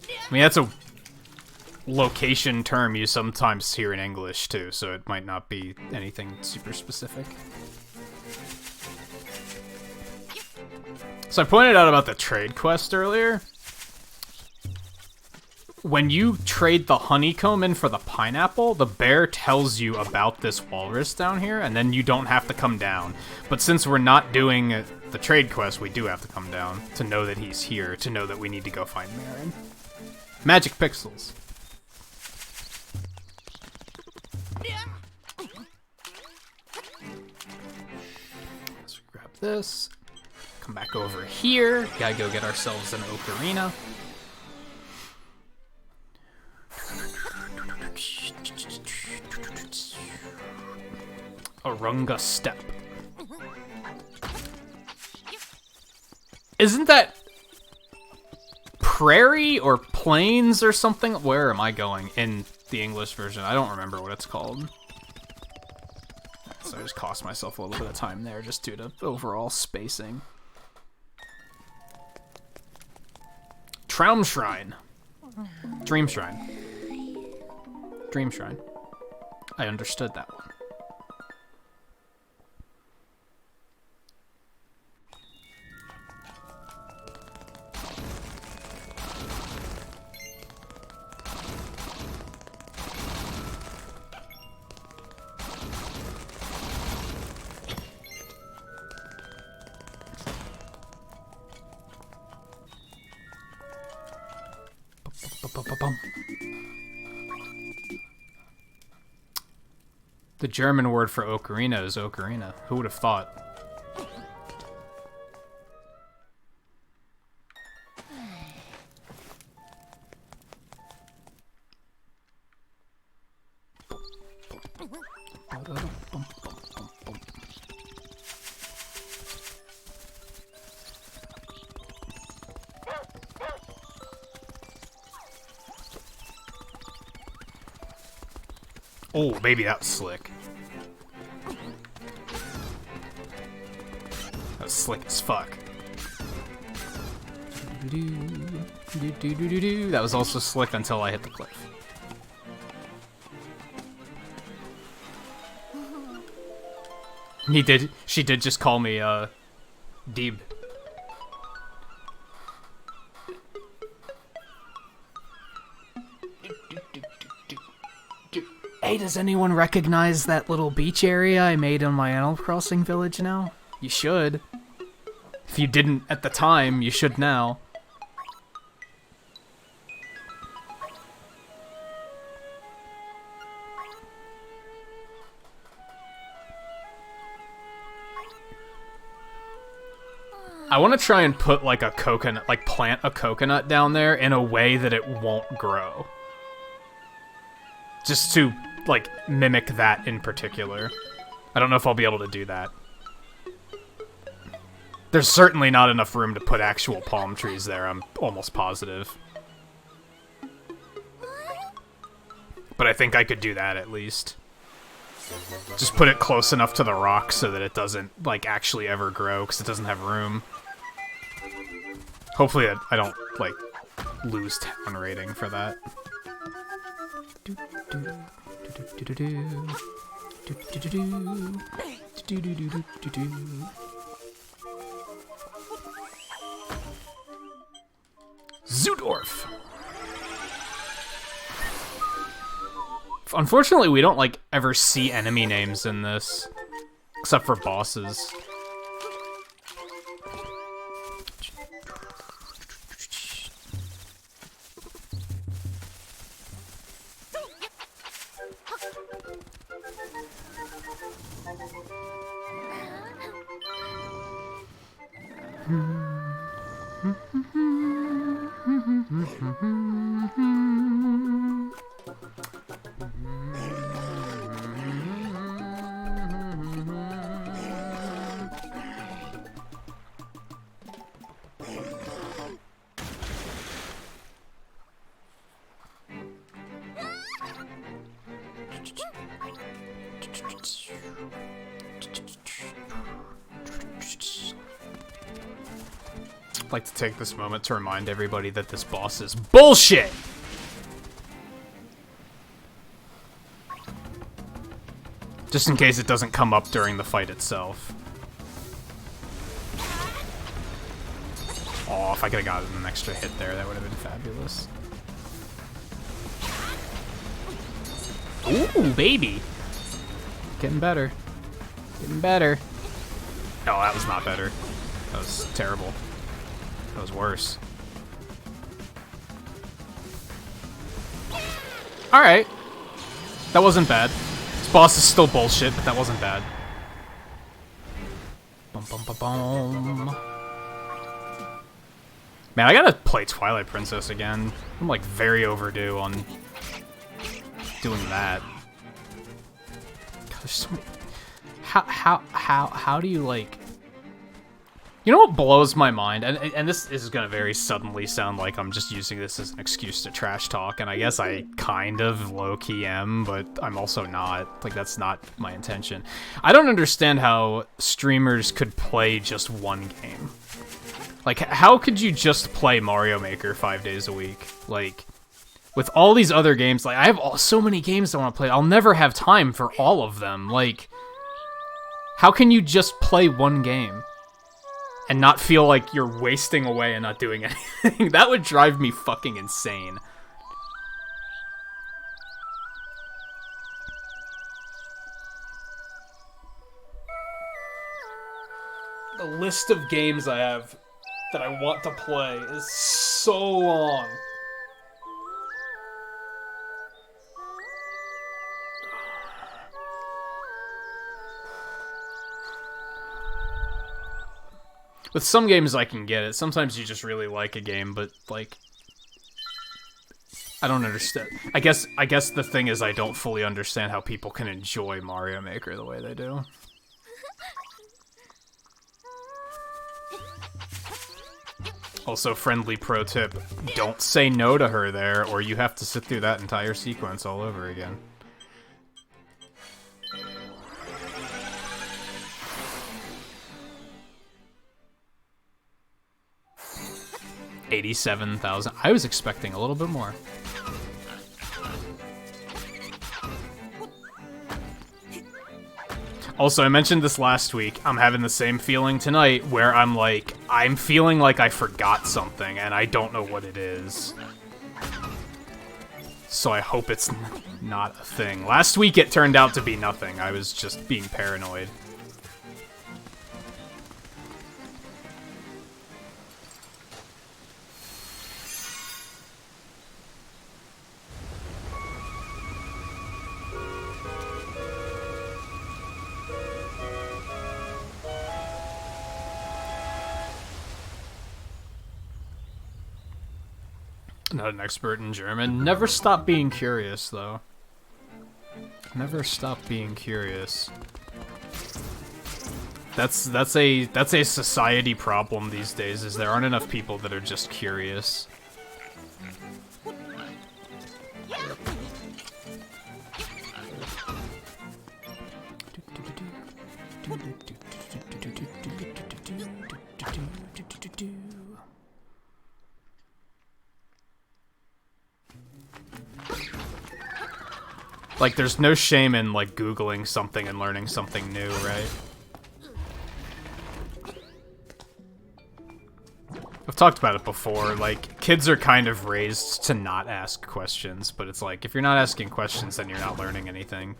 I mean, that's a location term you sometimes hear in English, too, so it might not be anything super specific. So I pointed out about the trade quest earlier. When you trade the honeycomb in for the pineapple, the bear tells you about this walrus down here, and then you don't have to come down. But since we're not doing the trade quest, we do have to come down to know that he's here, to know that we need to go find Marin. Magic pixels. Let's grab this. Come back over here. Gotta go get ourselves an ocarina. Arunga Step. Isn't that prairie or plains or something? Where am I going in the English version? I don't remember what it's called. So I just cost myself a little bit of time there just due to overall spacing. Traum Shrine. Dream Shrine. Dream Shrine. I understood that one. The German word for ocarina is ocarina. Who would have thought? Oh, baby, that was slick. That was slick as fuck. That was also slick until I hit the cliff. She did just call me, Deeb. Hey, does anyone recognize that little beach area I made on my Animal Crossing village now? You should. If you didn't at the time, you should now. I want to try and put like a coconut, like plant a coconut down there in a way that it won't grow. Just to, like, mimic that in particular. I don't know if I'll be able to do that. There's certainly not enough room to put actual palm trees there, I'm almost positive. But I think I could do that at least. Just put it close enough to the rock so that it doesn't, like, actually ever grow, because it doesn't have room. Hopefully I don't, like, lose town rating for that. Zoodorf. Unfortunately, we don't like ever see enemy names in this, except for bosses. I'd like to take this moment to remind everybody that this boss is bullshit! Just in case it doesn't come up during the fight itself. Oh, if I could've gotten an extra hit there, that would have been fabulous. Ooh, baby! Getting better. Getting better. Oh, that was not better. That was terrible. That was worse. Alright. That wasn't bad. This boss is still bullshit, but that wasn't bad. Bum, bum, bum, bum. Man, I gotta play Twilight Princess again. I'm like very overdue on doing that. God, there's so many... How do you like... You know what blows my mind? And this is gonna very suddenly sound like I'm just using this as an excuse to trash talk, and I guess I kind of low-key am, but I'm also not. Like, that's not my intention. I don't understand how streamers could play just one game. Like, how could you just play Mario Maker 5 days a week? Like, with all these other games, like, I have so many games I want to play. I'll never have time for all of them. Like, how can you just play one game and not feel like you're wasting away and not doing anything? That would drive me fucking insane. The list of games I have that I want to play is so long. With some games I can get it. Sometimes you just really like a game, but, like, I don't understand. I guess the thing is I don't fully understand how people can enjoy Mario Maker the way they do. Also, friendly pro tip, don't say no to her there, or you have to sit through that entire sequence all over again. 87,000. I was expecting a little bit more. Also, I mentioned this last week. I'm having the same feeling tonight where I'm feeling like I forgot something and I don't know what it is. So I hope it's not a thing. Last week it turned out to be nothing. I was just being paranoid. Not an expert in German. Never stop being curious, though. Never stop being curious. That's a society problem these days, is there aren't enough people that are just curious. Like, there's no shame in, like, Googling something and learning something new, right? I've talked about it before, like, kids are kind of raised to not ask questions, but it's like, if you're not asking questions, then you're not learning anything.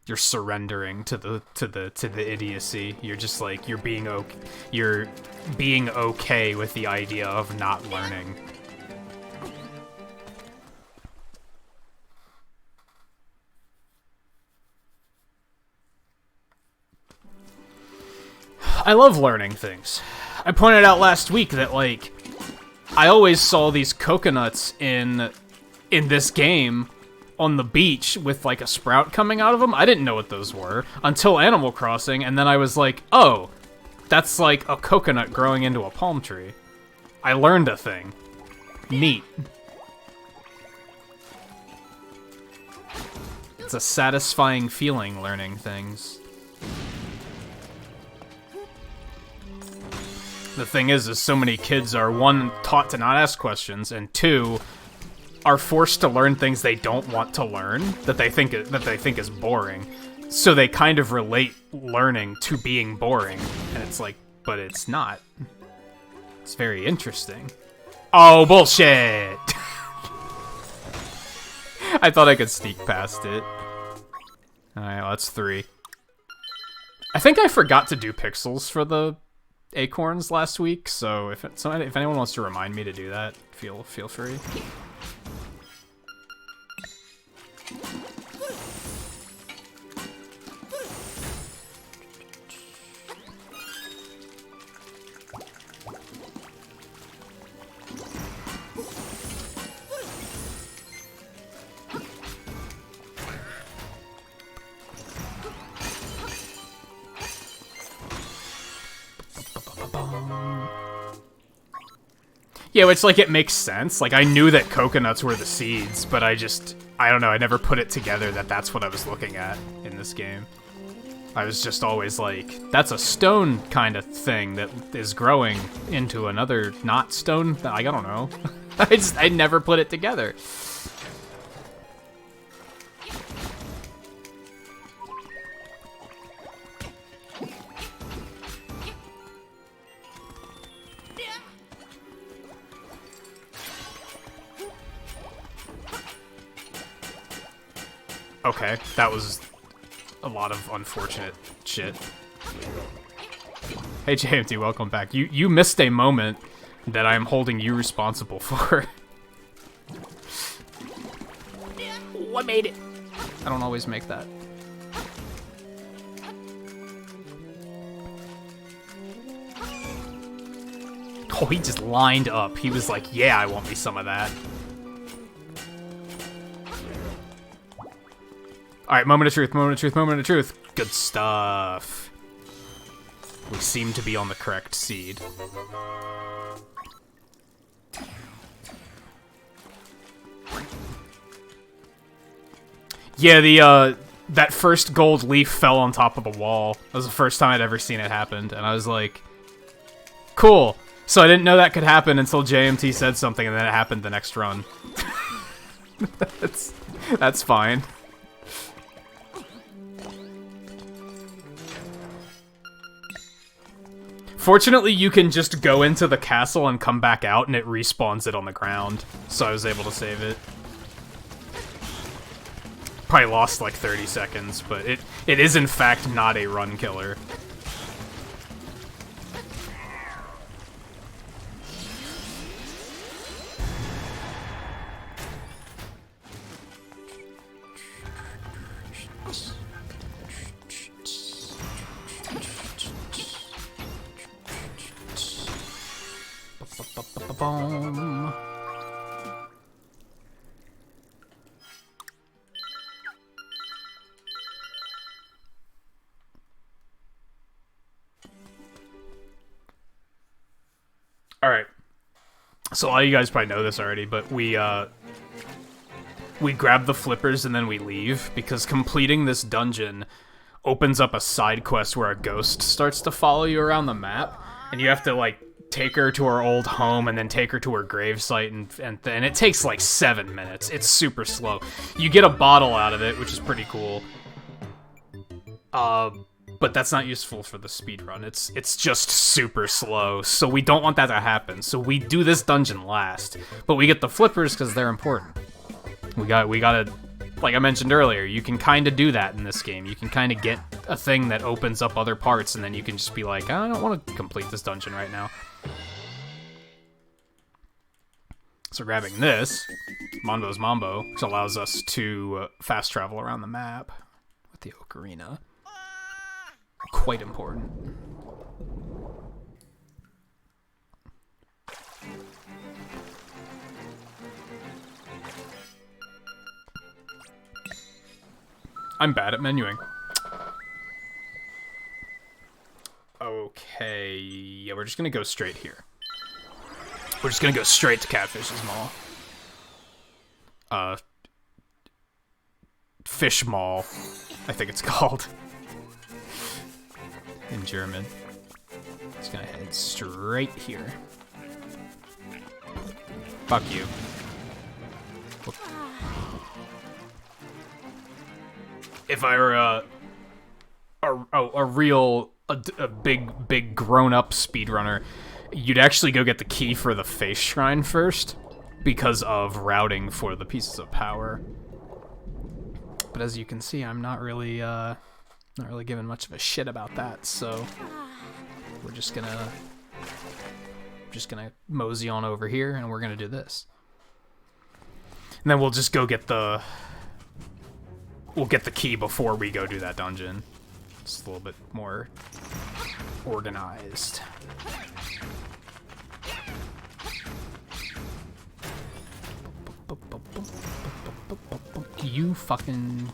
You're surrendering to the idiocy. You're just like, you're being okay with the idea of not learning. I love learning things. I pointed out last week that, like, I always saw these coconuts in this game on the beach with, like, a sprout coming out of them. I didn't know what those were until Animal Crossing, and then I was like, oh, that's like a coconut growing into a palm tree. I learned a thing. Neat. It's a satisfying feeling learning things. The thing is so many kids are, one, taught to not ask questions, and two, are forced to learn things they don't want to learn, that they think is boring. So they kind of relate learning to being boring, and it's like, but it's not. It's very interesting. Oh, bullshit! I thought I could sneak past it. Alright, well, that's 3. I think I forgot to do pixels for the acorns last week, so if anyone wants to remind me to do that, feel free. Yeah, which, like, it makes sense. Like, I knew that coconuts were the seeds, but I don't know, I never put it together that that's what I was looking at in this game. I was just always like, that's a stone kind of thing that is growing into another not stone. Like, I don't know. I never put it together. Okay, that was a lot of unfortunate shit. Hey JMT, welcome back. You missed a moment that I'm holding you responsible for. What made it? I don't always make that.
Oh, he just lined up. He was like, yeah, I want me some of that. Alright, moment of truth, moment of truth, moment of truth. Good stuff. We seem to be on the correct seed. Yeah, that first gold leaf fell on top of a wall. That was the first time I'd ever seen it happen, and I was like, cool. So I didn't know that could happen until JMT said something, and then it happened the next run. That's fine. Fortunately, you can just go into the castle and come back out, and it respawns it on the ground. So I was able to save it. Probably lost like 30 seconds, but it is in fact not a run killer. Boom. Alright. So a lot of you guys probably know this already, but we grab the flippers and then we leave, because completing this dungeon opens up a side quest where a ghost starts to follow you around the map, and you have to, like, take her to her old home and then take her to her gravesite, and it takes like 7 minutes. It's super slow. You get a bottle out of it, which is pretty cool. But that's not useful for the speedrun. It's just super slow, so we don't want that to happen. So we do this dungeon last, but we get the flippers because they're important. We gotta, like I mentioned earlier, you can kind of do that in this game. You can kind of get a thing that opens up other parts, and then you can just be like, I don't want to complete this dungeon right now. So grabbing this, Mondo's Mambo, which allows us to fast travel around the map with the ocarina. Quite important. I'm bad at menuing. Okay, yeah, we're just gonna go straight here. We're just gonna go straight to Catfish's Mall. Fish Mall, I think it's called. In German. Just gonna head straight here. Fuck you. If I were a big grown-up speedrunner, you'd actually go get the key for the face shrine first, because of routing for the pieces of power. But as you can see, I'm not really giving much of a shit about that, so we're just gonna mosey on over here, and we're gonna do this. And then we'll just go get the key before we go do that dungeon. It's a little bit more organized. You fucking...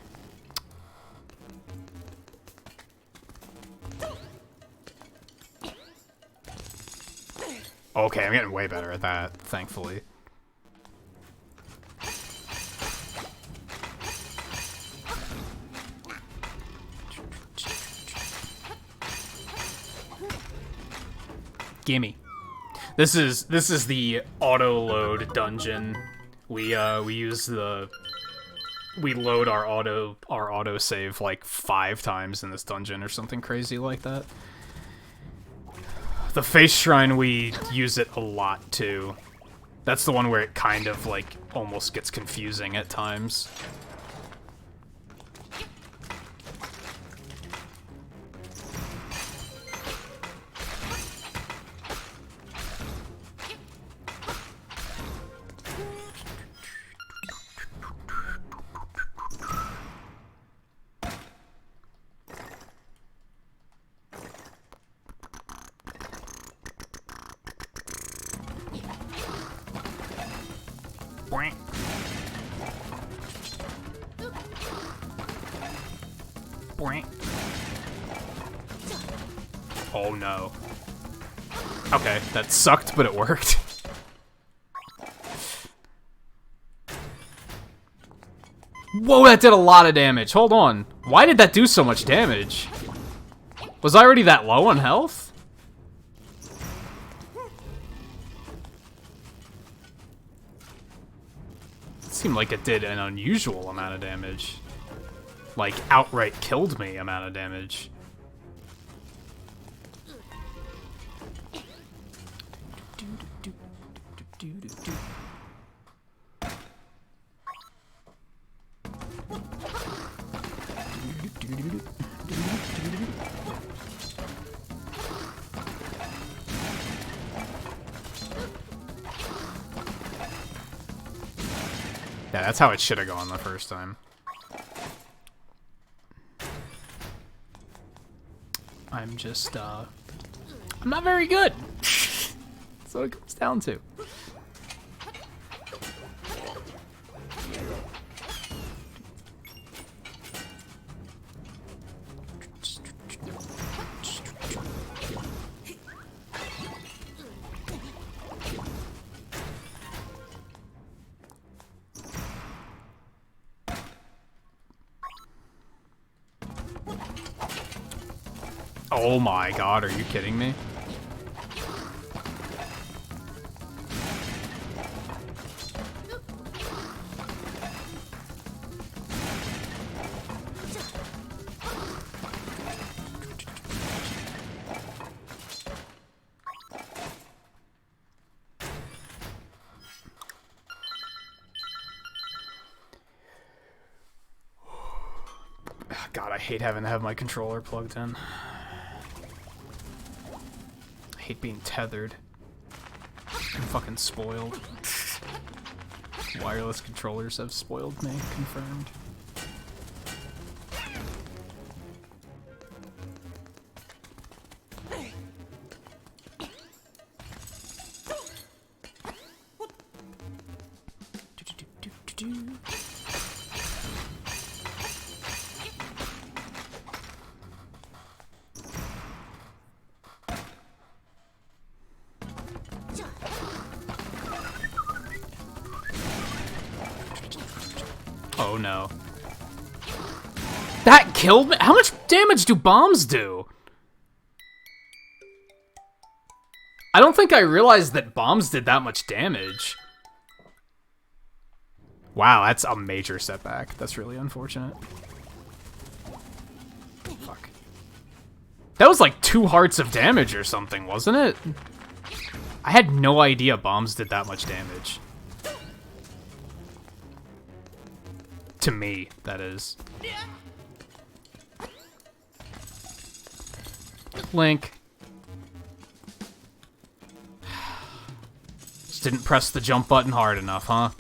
Okay, I'm getting way better at that, thankfully. Gimme. This is the auto load dungeon. We load our auto save like 5 times in this dungeon or something crazy like that. The face shrine, we use it a lot too. That's the one where it kind of like almost gets confusing at times. Boink. Boink. Oh no. Okay, that sucked, but it worked. Whoa, that did a lot of damage. Hold on. Why did that do so much damage? Was I already that low on health? It seemed like it did an unusual amount of damage. Like, outright killed me amount of damage. Yeah, that's how it should have gone the first time. I'm just, I'm not very good. That's what it comes down to. Oh my god, are you kidding me? God, I hate having to have my controller plugged in. I hate being tethered. I'm fucking spoiled. Wireless controllers have spoiled me, confirmed. Oh no. That killed me? How much damage do bombs do? I don't think I realized that bombs did that much damage. Wow, that's a major setback. That's really unfortunate. Fuck. That was like 2 hearts of damage or something, wasn't it? I had no idea bombs did that much damage. To me, that is. Link. Just didn't press the jump button hard enough, huh?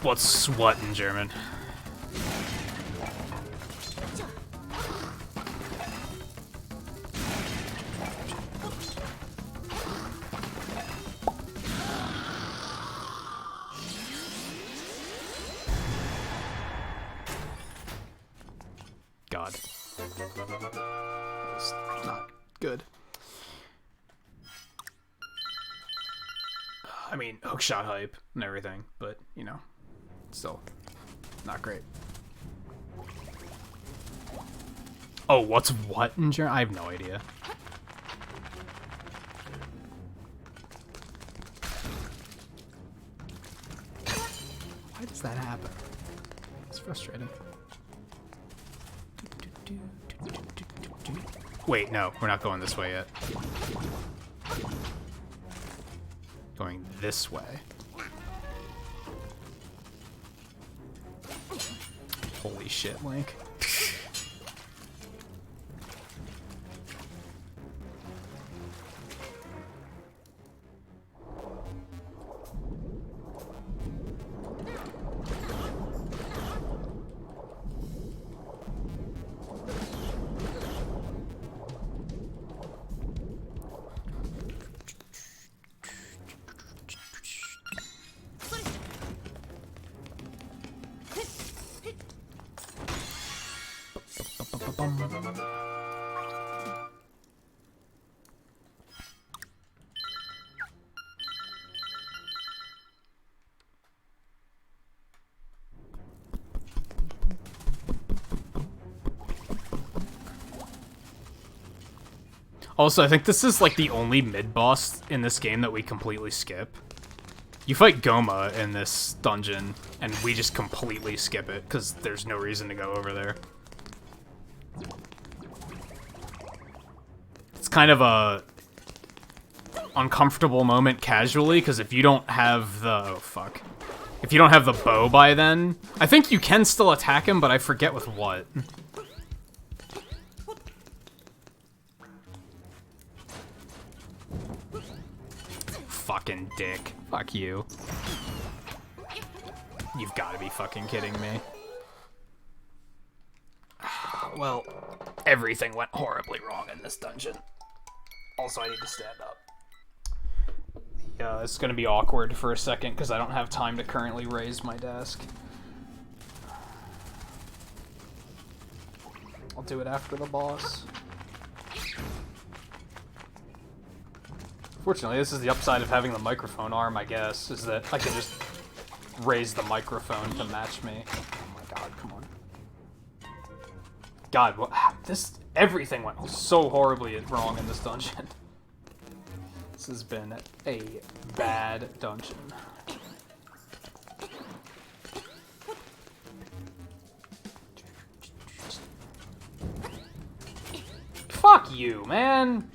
What's what in German? God. It's not good. I mean, hookshot hype and everything, but, you know, still not great. Oh, what's what in German? I have no idea. Why does that happen? It's frustrating. Wait, no, we're not going this way yet. Going this way. Holy shit, Link. Also, I think this is like the only mid-boss in this game that we completely skip. You fight Goma in this dungeon, and we just completely skip it, because there's no reason to go over there. It's kind of a uncomfortable moment casually, because if you don't have the... oh, fuck. If you don't have the bow by then, I think you can still attack him, but I forget with what. Fucking dick. Fuck you. You've got to be fucking kidding me. Well, everything went horribly wrong in this dungeon. Also, I need to stand up. Yeah, it's gonna be awkward for a second because I don't have time to currently raise my desk. I'll do it after the boss. Fortunately, this is the upside of having the microphone arm, I guess, is that I can just raise the microphone to match me. Oh my god, come on. God, what, everything went so horribly wrong in this dungeon. This has been a bad dungeon. Fuck you, man!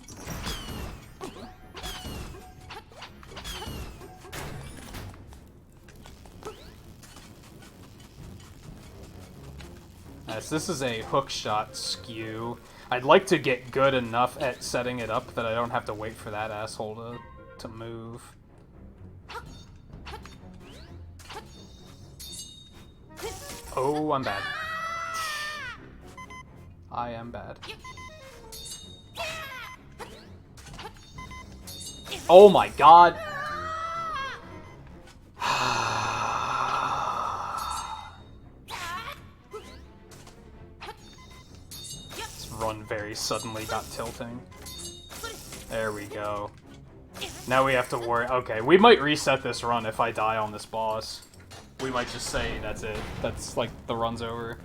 Yes, this is a hookshot skew. I'd like to get good enough at setting it up that I don't have to wait for that asshole to move. Oh, I'm bad. I am bad. Oh my god! Run very suddenly got tilting. There we go. Now we have to worry. Okay, we might reset this run if I die on this boss. We might just say that's it. That's like the run's over.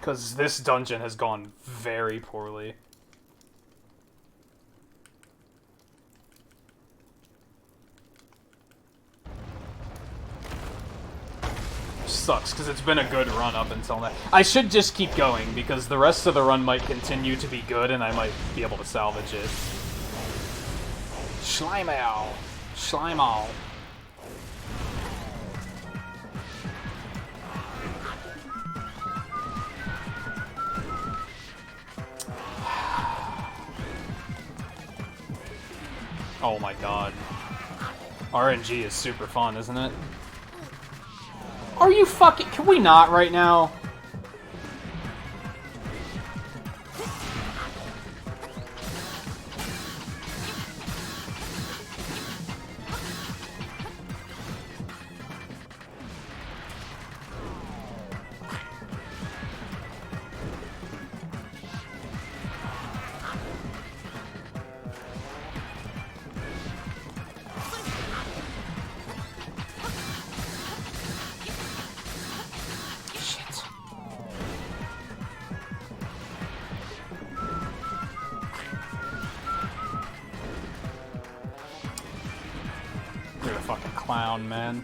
Because this dungeon has gone very poorly. Sucks, because it's been a good run up until now. I should just keep going, because the rest of the run might continue to be good, and I might be able to salvage it. Schleimal. Schleimal. Oh my god. RNG is super fun, isn't it? Are you fucking... Can we not right now? You're a fucking clown, man.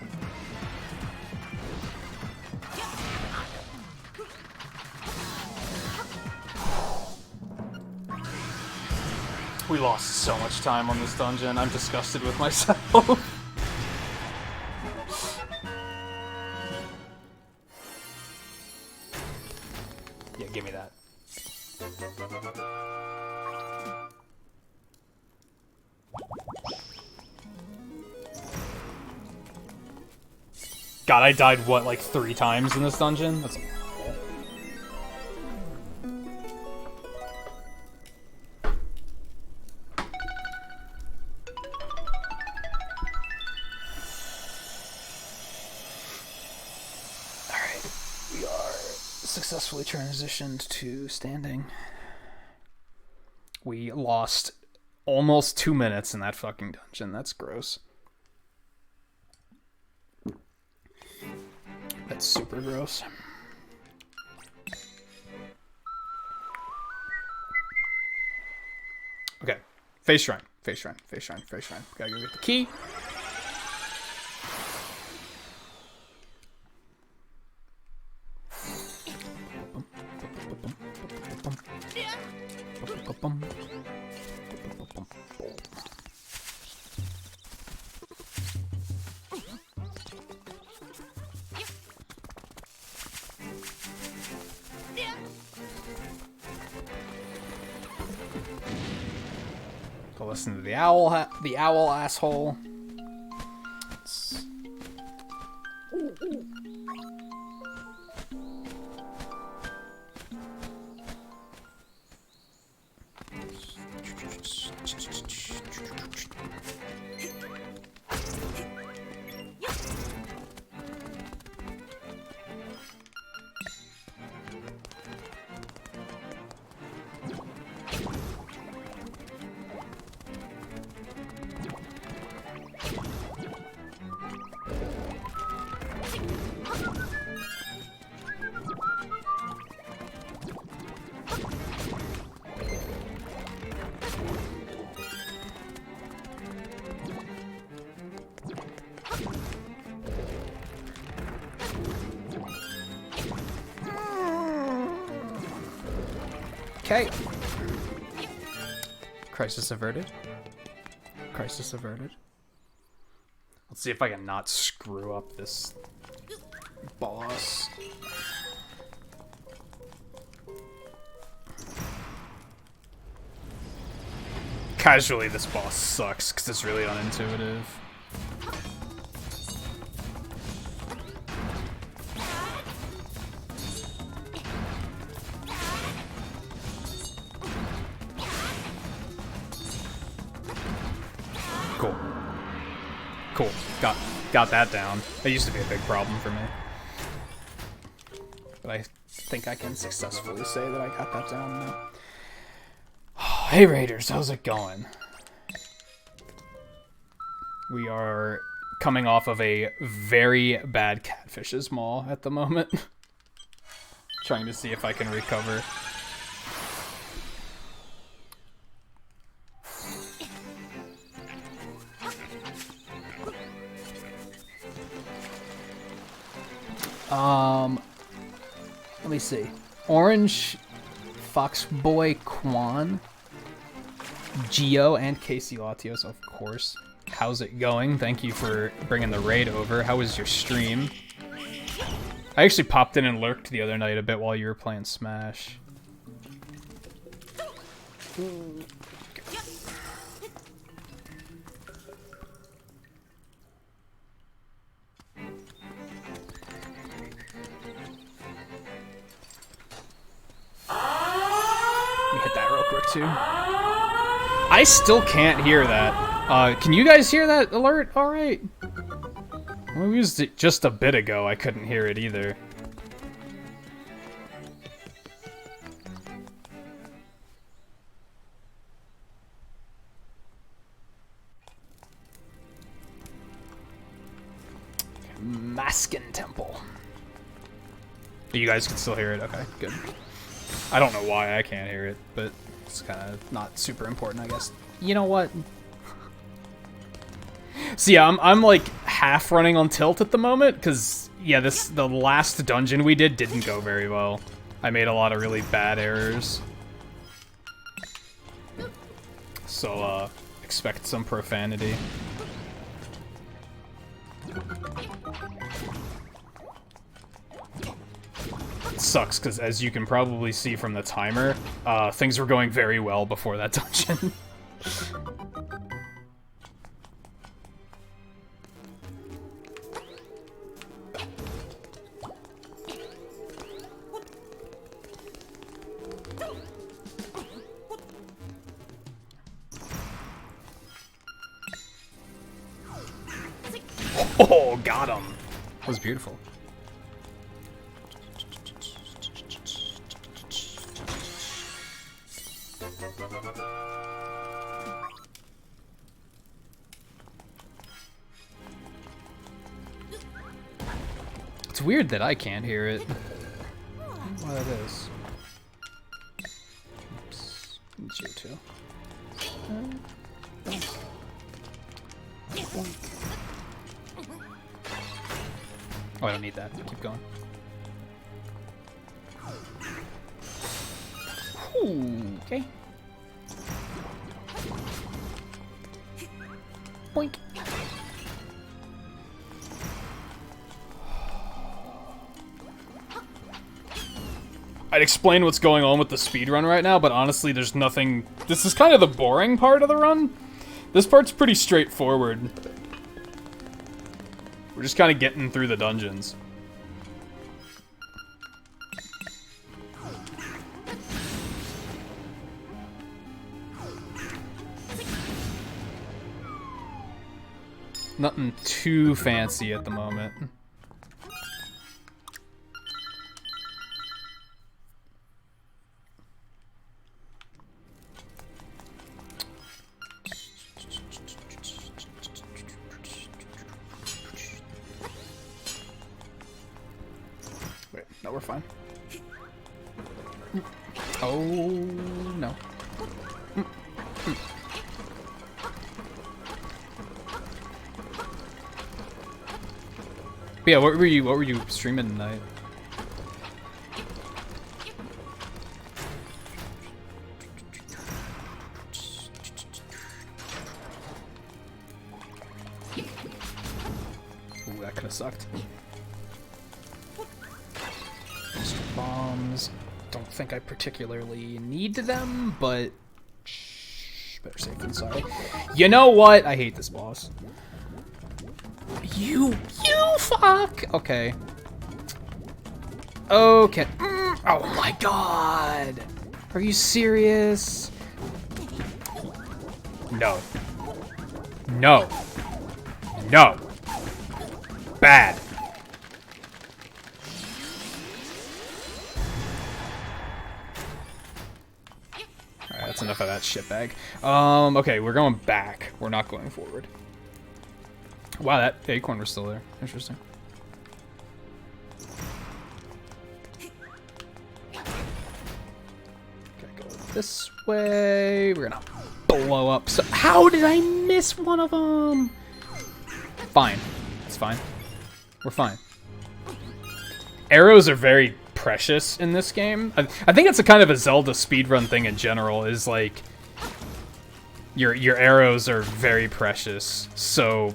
We lost so much time on this dungeon. I'm disgusted with myself. Yeah, give me that. God, I died, what, like 3 times in this dungeon? That's awful. Alright, we are successfully transitioned to standing. We lost almost 2 minutes in that fucking dungeon. That's gross. That's super gross. Okay. Face shrine. Face shrine. Face shrine. Face shrine. Gotta go get the key. Go listen to the owl. The owl asshole. Okay. Crisis averted. Crisis averted. Let's see if I can not screw up this boss. Casually, this boss sucks because it's really unintuitive. Cool. Cool. Got that down. That used to be a big problem for me. But I think I can successfully say that I got that down now. Hey Raiders, how's it going? We are coming off of a very bad catfishes maul at the moment. Trying to see if I can recover. Let me see. Orange, Foxboy, Quan, Geo, and Casey Latios, of course. How's it going? Thank you for bringing the raid over. How was your stream? I actually popped in and lurked the other night a bit while you were playing Smash. Too. I still can't hear that. Can you guys hear that alert? Alright. We used it just a bit ago. I couldn't hear it either. Maskin Temple. You guys can still hear it? Okay, good. I don't know why I can't hear it, but it's kind of not super important, I guess. You know what? So yeah, I'm like half running on tilt at the moment, because yeah, the last dungeon we didn't go very well. I made a lot of really bad errors. So expect some profanity. Sucks, because as you can probably see from the timer, things were going very well before that dungeon. Oh, got him. That was beautiful. It's weird that I can't hear it. I don't know why that is. Oops. It's you too. Oh, I don't need that. Keep going. Ooh, okay. Boink. I'd explain what's going on with the speedrun right now, but honestly, there's nothing... This is kind of the boring part of the run. This part's pretty straightforward. We're just kind of getting through the dungeons. Nothing too fancy at the moment. Wait, no, we're fine. Oh, no. But yeah, what were you streaming tonight? Ooh, that could have sucked. Extra bombs. Don't think I particularly need them, but better safe than sorry. You know what? I hate this boss. You fuck! Okay. Okay. Oh my god! Are you serious? No. No. No. Bad. Alright, that's enough of that shitbag. Okay, we're going back. We're not going forward. Wow, that acorn was still there. Interesting. Okay, go this way. We're gonna blow up. So how did I miss one of them? Fine. It's fine. We're fine. Arrows are very precious in this game. I think it's a kind of a Zelda speedrun thing in general, is like your arrows are very precious, so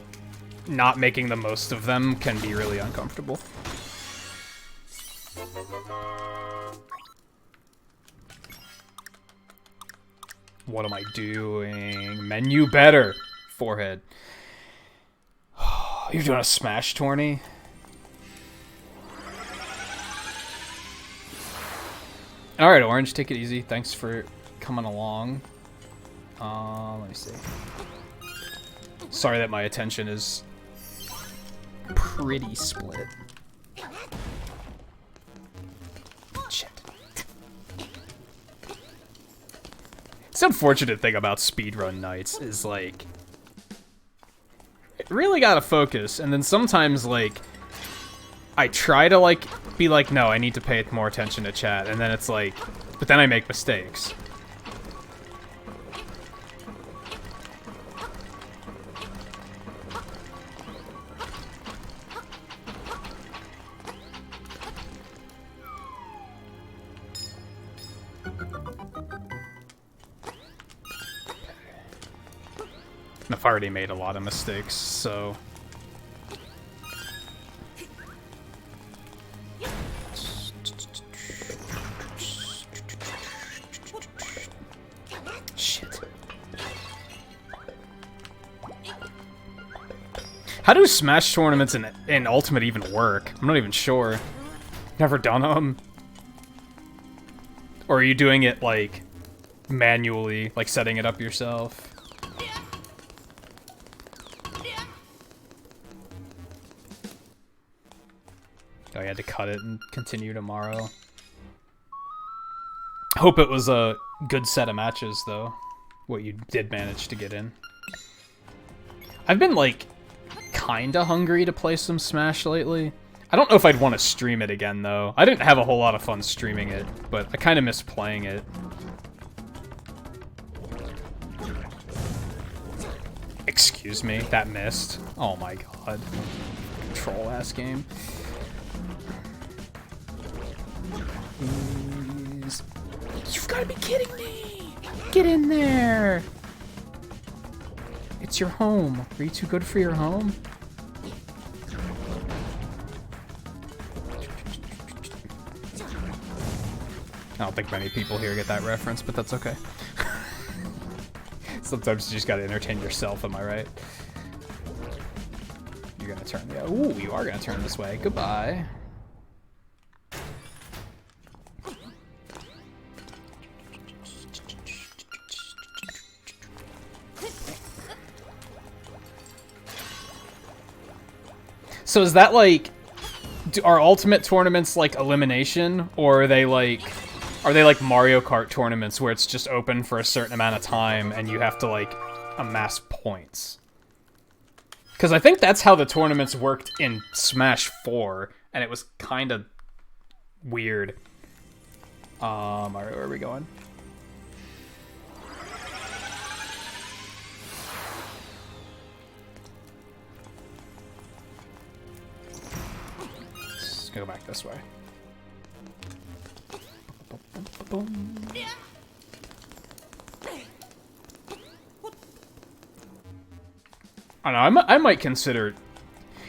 not making the most of them can be really uncomfortable. What am I doing? Menu better. Forehead. You're doing a smash tourney? Alright, Orange, take it easy. Thanks for coming along. Let me see. Sorry that my attention is pretty split. Shit. It's the unfortunate thing about speedrun nights is, like, it really gotta focus, and then sometimes, like, I try to, like, be like, no, I need to pay more attention to chat, and then it's like, but then I make mistakes. I've already made a lot of mistakes, so... Shit. How do Smash tournaments in Ultimate even work? I'm not even sure. Never done them. Or are you doing it, like, manually, like setting it up yourself? I had to cut it and continue tomorrow. Hope it was good set of matches, though. What you did manage to get in. I've been, like, kinda hungry to play some Smash lately. I don't know if I'd want to stream it again, though. I didn't have a whole lot of fun streaming it, but I kinda miss playing it. Excuse me, that missed. Oh my god. Troll-ass game. You've got to be kidding me! Get in there! It's your home. Are you too good for your home? I don't think many people here get that reference, but that's okay. Sometimes you just gotta entertain yourself, am I right? You're gonna turn, yeah. Ooh, you are gonna turn this way. Goodbye. So is that like, are ultimate tournaments like elimination, or are they like Mario Kart tournaments where it's just open for a certain amount of time and you have to like amass points? Because I think that's how the tournaments worked in Smash 4, and it was kind of weird. Alright, where are we going? Let's go back this way. I don't know, I might consider...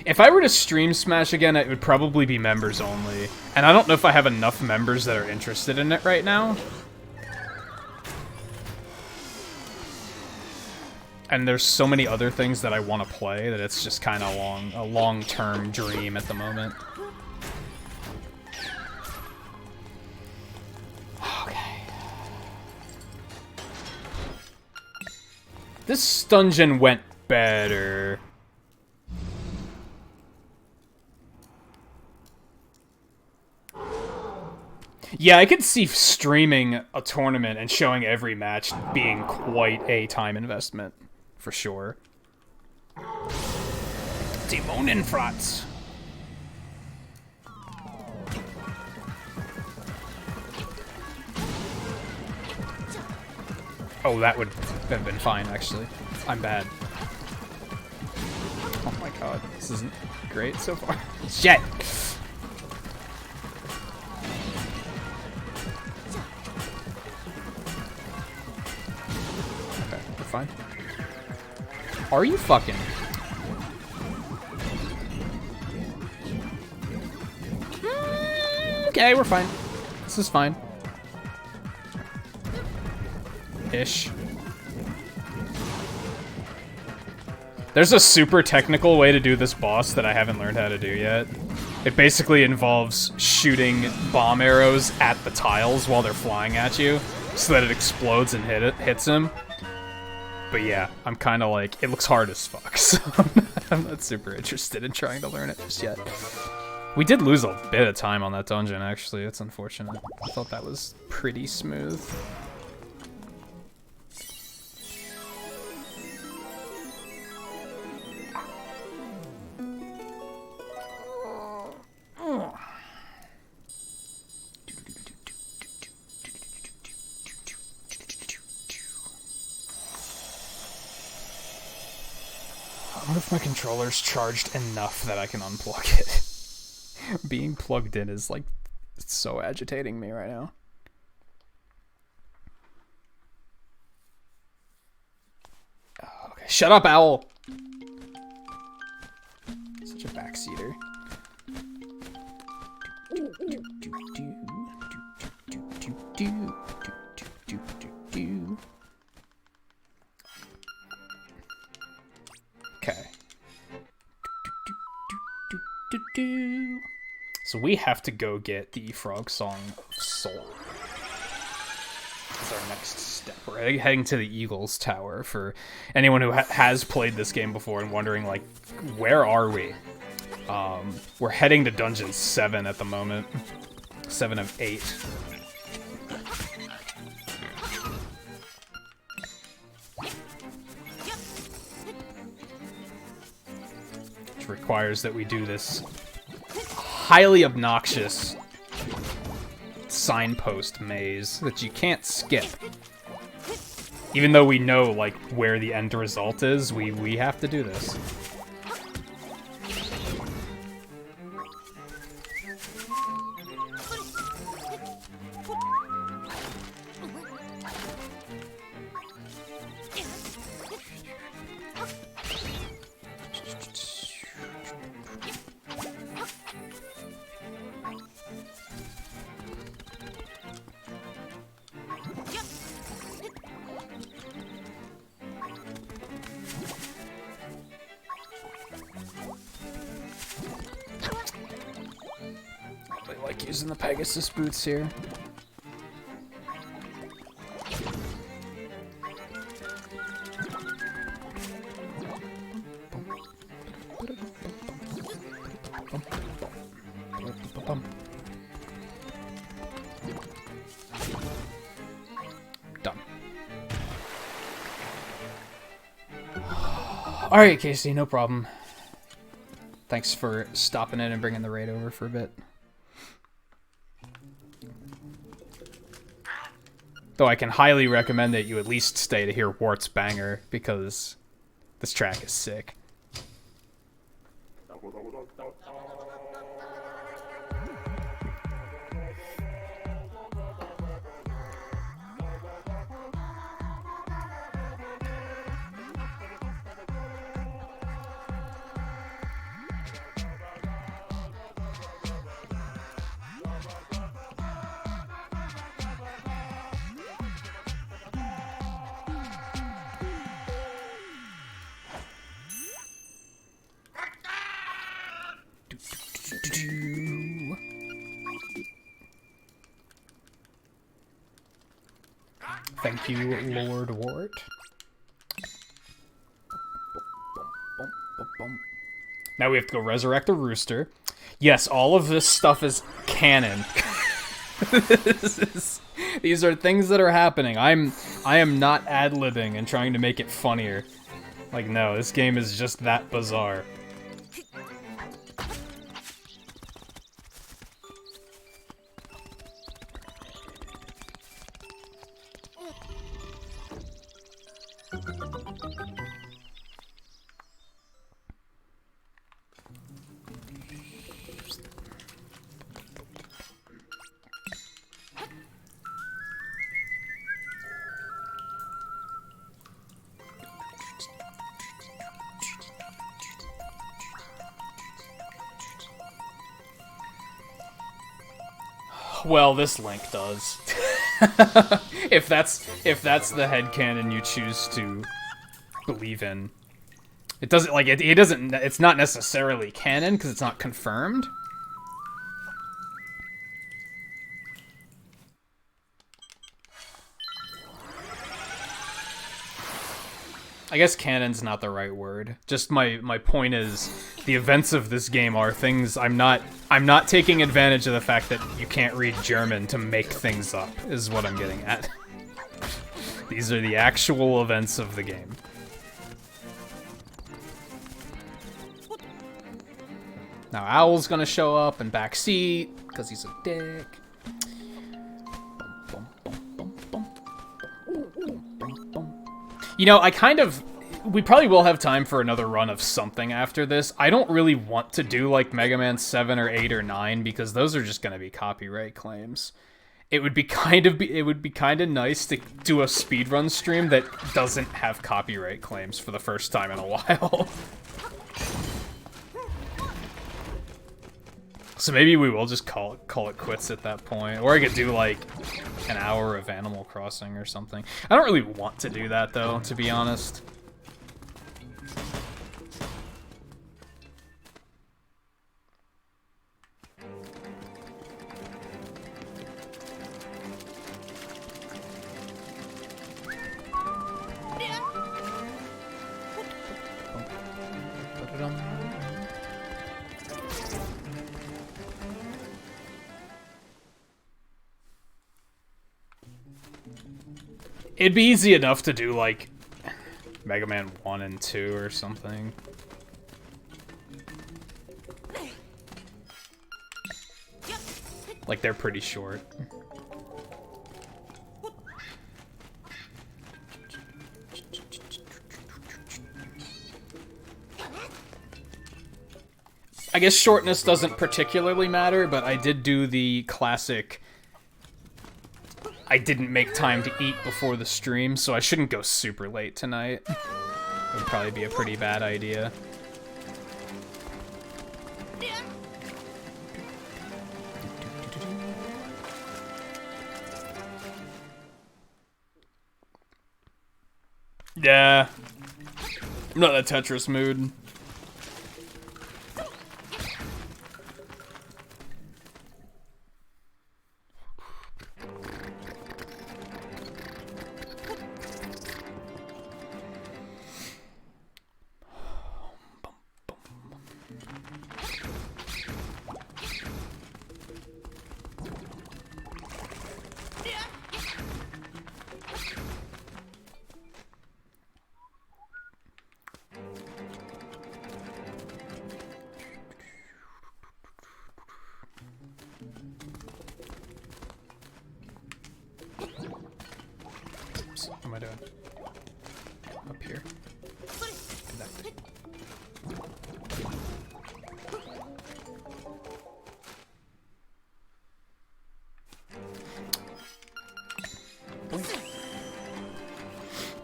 If I were to stream Smash again, it would probably be members only. And I don't know if I have enough members that are interested in it right now. And there's so many other things that I want to play that it's just kind of a long-term dream at the moment. Okay. This dungeon went better. Yeah, I could see streaming a tournament and showing every match being quite a time investment, for sure. Dämonenfratz. Oh, that would have been fine, actually. I'm bad. Oh my god, this isn't great so far. Shit! Okay, we're fine. Are you fucking... Okay, we're fine. This is fine. Ish. There's a super technical way to do this boss that I haven't learned how to do yet. It basically involves shooting bomb arrows at the tiles while they're flying at you, so that it explodes and hits him. But yeah, I'm kind of like, it looks hard as fuck, so I'm not super interested in trying to learn it just yet. We did lose a bit of time on that dungeon, actually. It's unfortunate. I thought that was pretty smooth. I wonder if my controller's charged enough that I can unplug it. Being plugged in is like, it's so agitating me right now. Oh, okay, shut up, owl! Such a backseater. Okay. So we have to go get the Frog Song of Soul. That's our next step. We're heading to the Eagles Tower for anyone who has played this game before and wondering, like, where are we? We're heading to Dungeon 7 at the moment. 7 of 8. requires that we do this highly obnoxious signpost maze that you can't skip. Even though we know, like, where the end result is, we have to do this. Like using the Pegasus boots here. Done. Alright, Casey, no problem. Thanks for stopping in and bringing the raid over for a bit. Though I can highly recommend that you at least stay to hear Wart's banger, because this track is sick. Thank you, Lord Wart. Now we have to go resurrect a rooster. Yes, all of this stuff is canon. These are things that are happening. I am not ad-libbing and trying to make it funnier. Like, no, this game is just that bizarre. Well, this link does. if that's the headcanon you choose to believe in. It doesn't, like, it doesn't, it's not necessarily canon because it's not confirmed. I guess canon's not the right word. Just my point is, the events of this game are things I'm not taking advantage of the fact that you can't read German to make things up, is what I'm getting at. These are the actual events of the game. Now Owl's gonna show up and backseat, because he's a dick. You know, we probably will have time for another run of something after this. I don't really want to do, like, Mega Man 7 or 8 or 9, because those are just gonna be copyright claims. It would be kind of nice to do a speedrun stream that doesn't have copyright claims for the first time in a while. So maybe we will just call it quits at that point. Or I could do, like, an hour of Animal Crossing or something. I don't really want to do that, though, to be honest. It'd be easy enough to do, like, Mega Man 1 and 2 or something. Like, they're pretty short. I guess shortness doesn't particularly matter, but I did do the classic... I didn't make time to eat before the stream, so I shouldn't go super late tonight. It would probably be a pretty bad idea. Yeah. I'm not in a Tetris mood. What am I doing? Up here. Connected.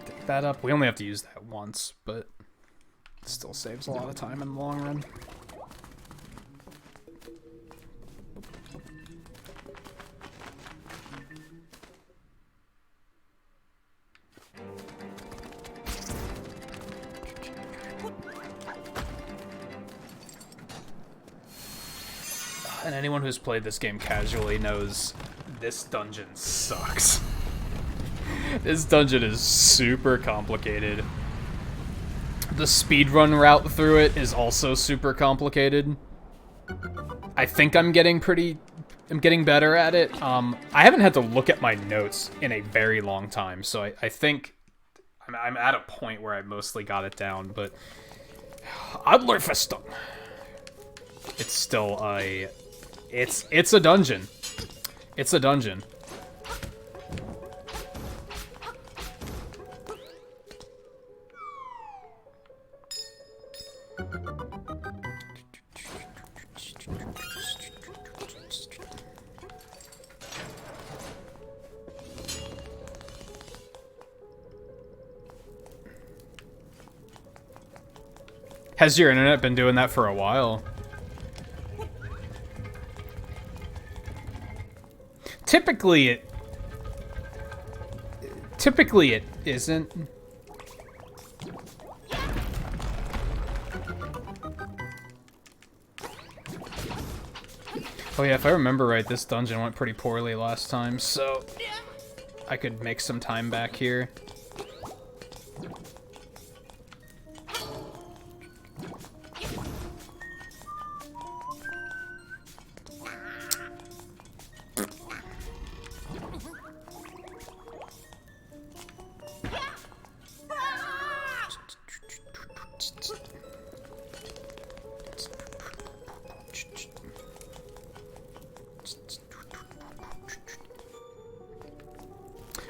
Pick that up. We only have to use that once, but it still saves a lot of time in the long run. And anyone who's played this game casually knows this dungeon sucks. This dungeon is super complicated. The speedrun route through it is also super complicated. I think I'm getting better at it. I haven't had to look at my notes in a very long time, so I think I'm at a point where I mostly got it down, but Adlerfestung. It's still a... It's a dungeon. It's a dungeon. Has your internet been doing that for a while? Typically it isn't. Oh yeah, if I remember right, this dungeon went pretty poorly last time, so I could make some time back here.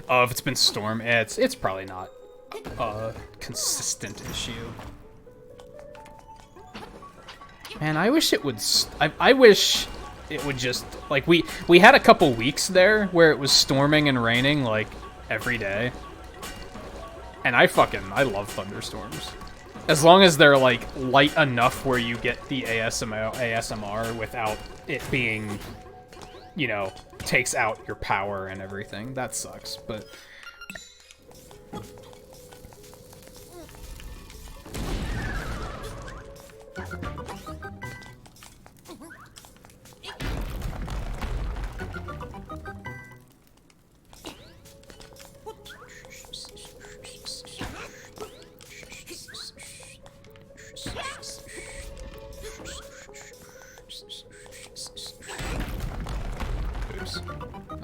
Oh, if it's been storm, it's probably not a consistent issue. Man, I wish it would. I wish it would just like we had a couple weeks there where it was storming and raining like every day, and I love thunderstorms. As long as they're like light enough where you get the ASMR without it being, you know, takes out your power and everything. That sucks, but...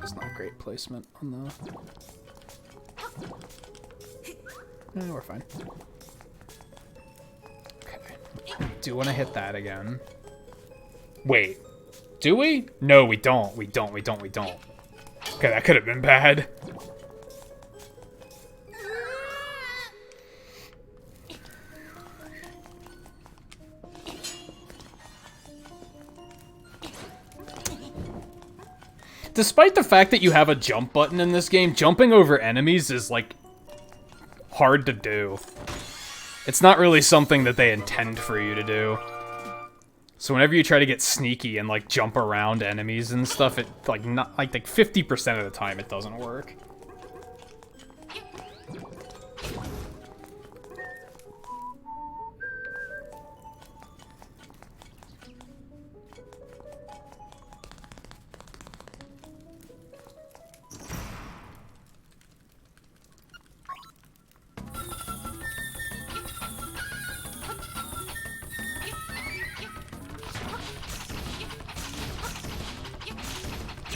That's not great placement on the... No, we're fine. Okay. I do want to hit that again. Wait. Do we? No, we don't. We don't. Okay, that could have been bad. Despite the fact that you have a jump button in this game, jumping over enemies is, like, hard to do. It's not really something that they intend for you to do. So whenever you try to get sneaky and, like, jump around enemies and stuff, it, like, not, like 50% of the time it doesn't work.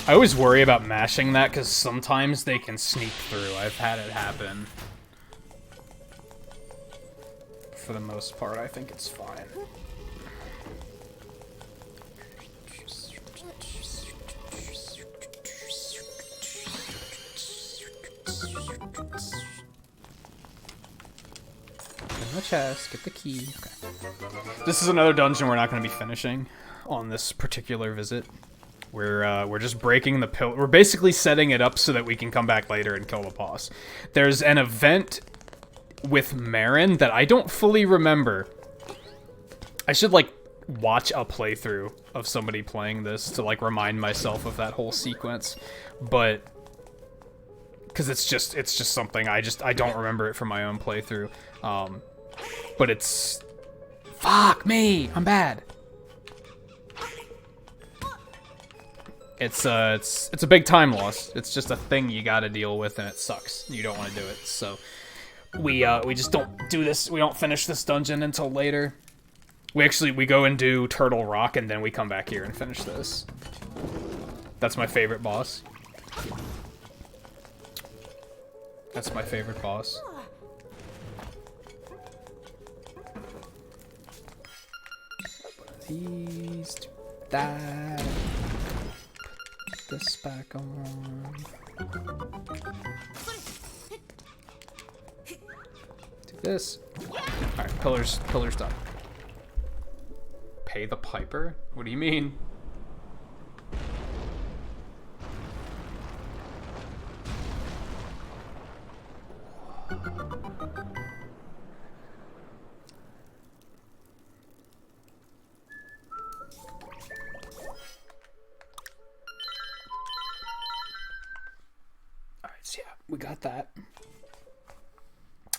I always worry about mashing that because sometimes they can sneak through. I've had it happen. For the most part, I think it's fine. In the chest, get the key. Okay. This is another dungeon we're not going to be finishing on this particular visit. We're just breaking the pill. We're basically setting it up so that we can come back later and kill the boss. There's an event with Marin that I don't fully remember. I should, like, watch a playthrough of somebody playing this to, like, remind myself of that whole sequence. But because it's just something I don't remember it from my own playthrough. But it's, fuck me, I'm bad. It's a big time loss. It's just a thing you gotta deal with, and it sucks. You don't want to do it, so we just don't do this. We don't finish this dungeon until later. We go and do Turtle Rock, and then we come back here and finish this. That's my favorite boss. That's my favorite boss. These to that. This back on. Do this. Alright, pillars done. Pay the piper? What do you mean? We got that.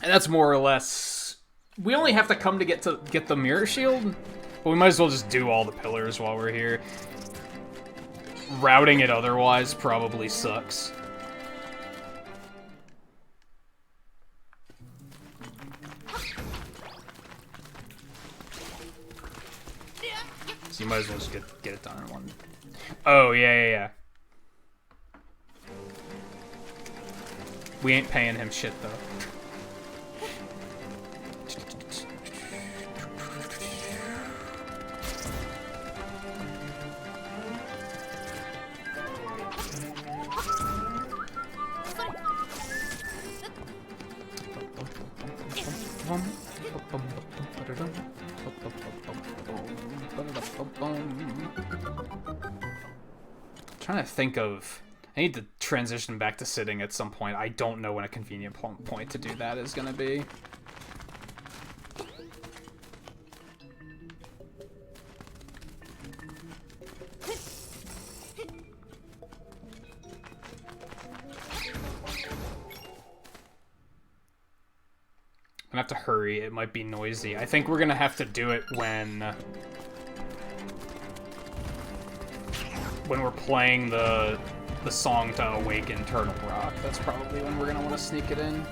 And that's more or less... We only have to come to get the mirror shield, but we might as well just do all the pillars while we're here. Routing it otherwise probably sucks. So you might as well just get it done in one. Oh, yeah. We ain't paying him shit, though. Trying to think of... I need to transition back to sitting at some point. I don't know when a convenient point to do that is going to be. I'm gonna have to hurry. It might be noisy. I think we're gonna have to do it when we're playing the song to awaken Turtle Rock. That's probably when we're gonna want to sneak it in.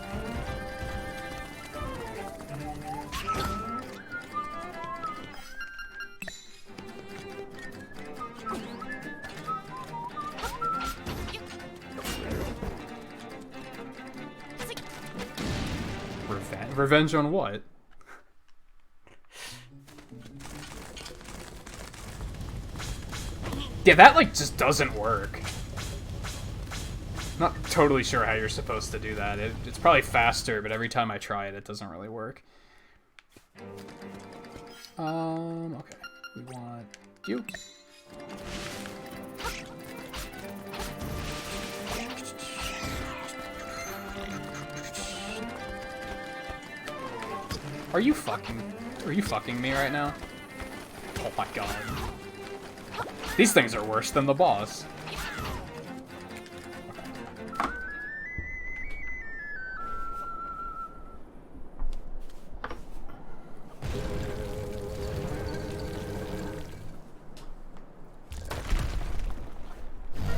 Revenge on what? Yeah, that, like, just doesn't work. Not totally sure how you're supposed to do that. It's probably faster, but every time I try it, it doesn't really work. Okay. We want you. Are you fucking me right now? Oh my god. These things are worse than the boss.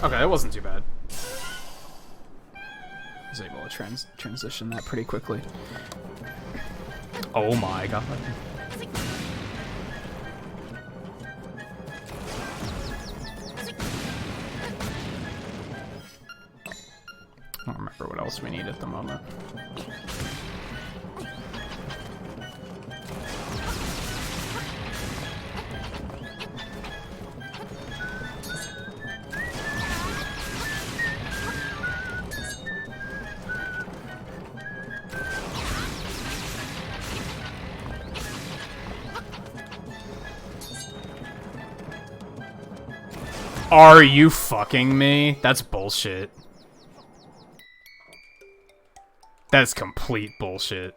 Okay, that wasn't too bad. I was able to transition that pretty quickly. Oh my god. I don't remember what else we need at the moment. Are you fucking me? That's bullshit. That's complete bullshit.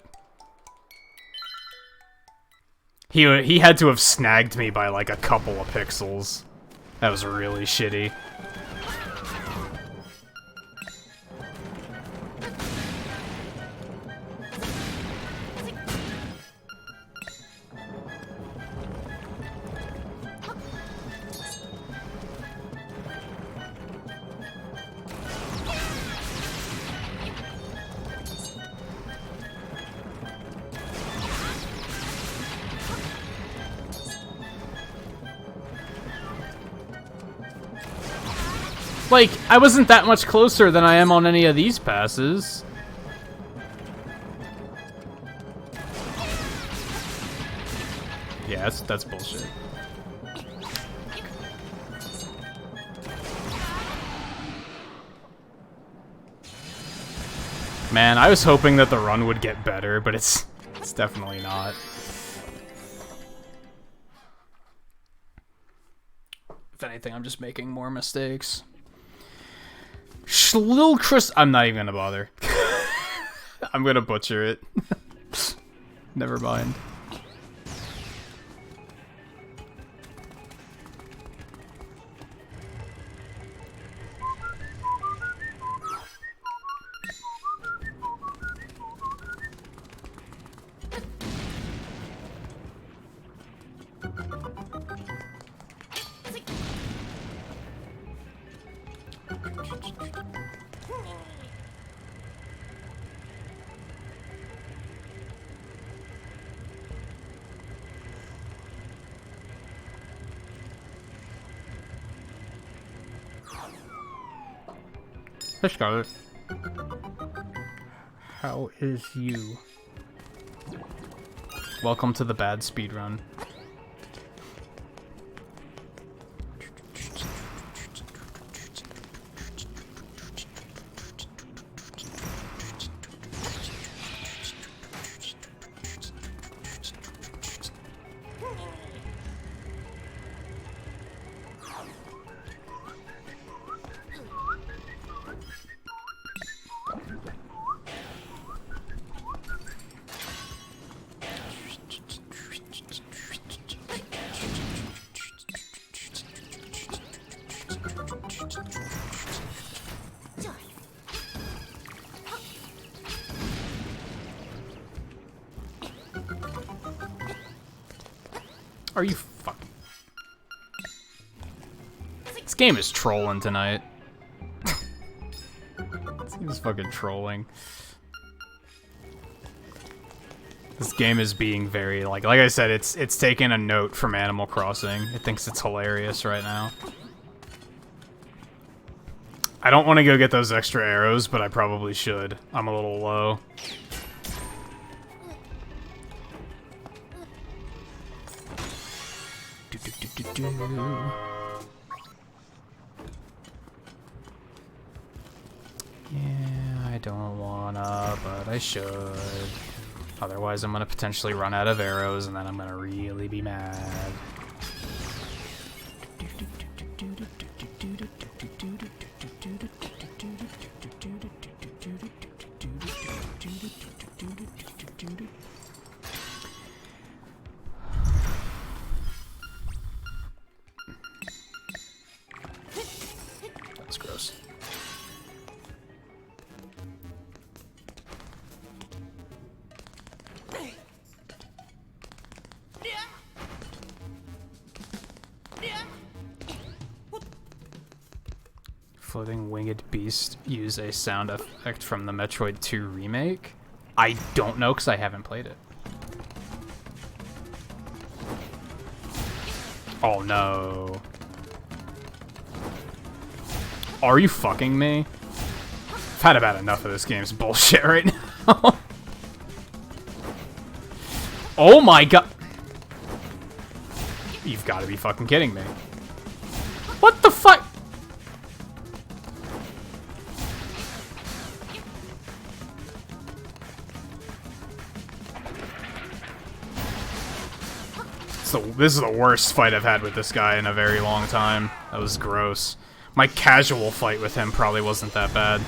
He had to have snagged me by like a couple of pixels. That was really shitty. Like, I wasn't that much closer than I am on any of these passes. Yeah, that's bullshit. Man, I was hoping that the run would get better, but it's definitely not. If anything, I'm just making more mistakes. Schlil Chris. I'm not even gonna bother. I'm gonna butcher it. Never mind. Hey Scarlet. How is you? Welcome to the bad speedrun. Are you fucking... This game is trolling tonight. This game is fucking trolling. This game is being very, like I said, it's taking a note from Animal Crossing. It thinks it's hilarious right now. I don't want to go get those extra arrows, but I probably should. I'm a little low. Yeah, I don't wanna, but I should. Otherwise, I'm gonna potentially run out of arrows, and then I'm gonna really be mad. That's gross. Floating winged beast use a sound effect from the Metroid 2 remake? I don't know because I haven't played it. Oh no. Are you fucking me? I've had about enough of this game's bullshit right now. Oh my god. You've got to be fucking kidding me. What the fuck? So this is the worst fight I've had with this guy in a very long time. That was gross. My casual fight with him probably wasn't that bad.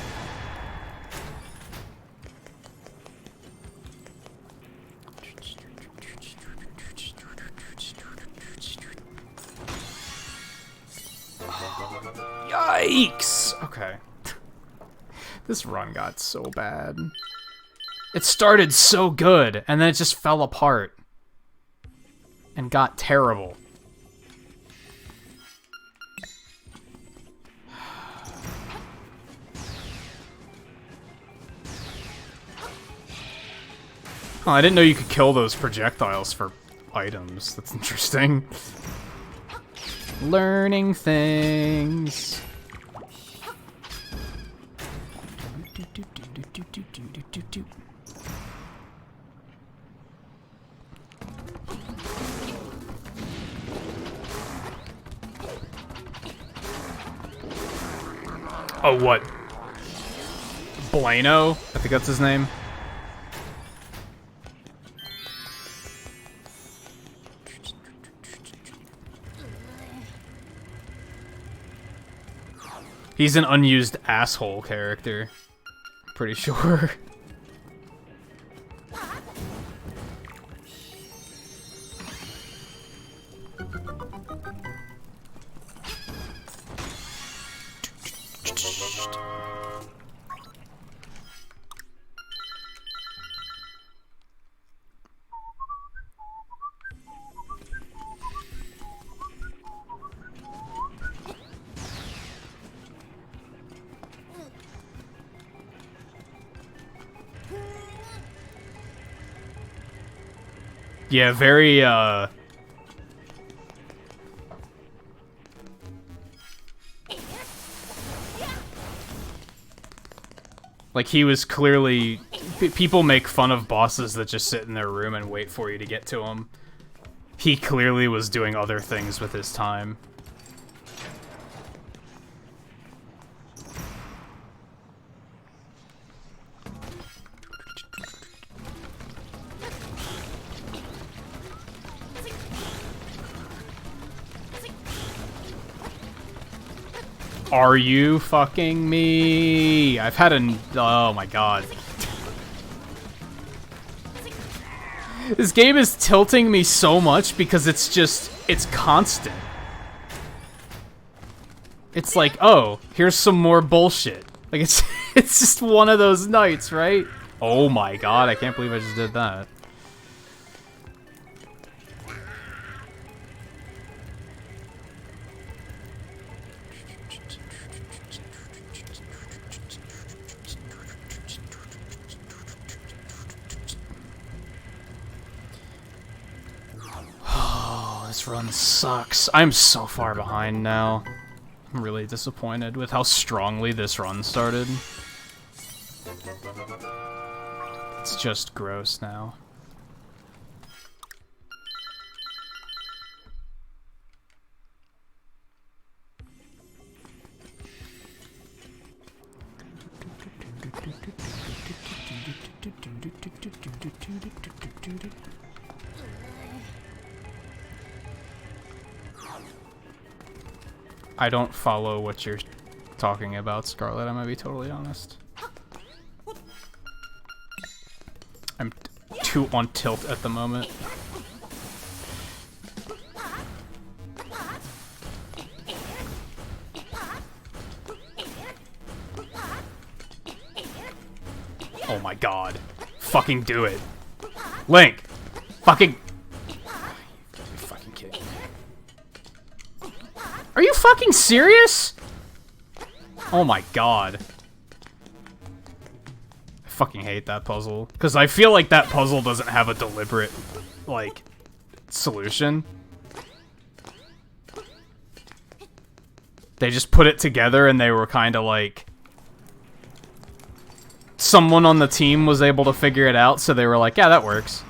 Yikes! Okay. This run got so bad. It started so good, and then it just fell apart. And got terrible. Oh, I didn't know you could kill those projectiles for items. That's interesting. Learning things. Oh, what? Blano? I think that's his name. He's an unused asshole character. Pretty sure. Yeah, very, like, he was clearly... People make fun of bosses that just sit in their room and wait for you to get to them. He clearly was doing other things with his time. Are you fucking me? I've had an... Oh my god. This game is tilting me so much because it's just... It's constant. It's like, oh, here's some more bullshit. Like, it's it's just one of those nights, right? Oh my god, I can't believe I just did that. This run sucks. I'm so far behind now. I'm really disappointed with how strongly this run started. It's just gross now. I don't follow what you're talking about, Scarlet, I'm gonna be totally honest. I'm too on tilt at the moment. Oh my god. Fucking do it. Link! Fucking... You're fucking kidding me. Are you fucking serious? Oh my god. I fucking hate that puzzle. Because I feel like that puzzle doesn't have a deliberate, like, solution. They just put it together and they were kind of like... Someone on the team was able to figure it out, so they were like, yeah, that works.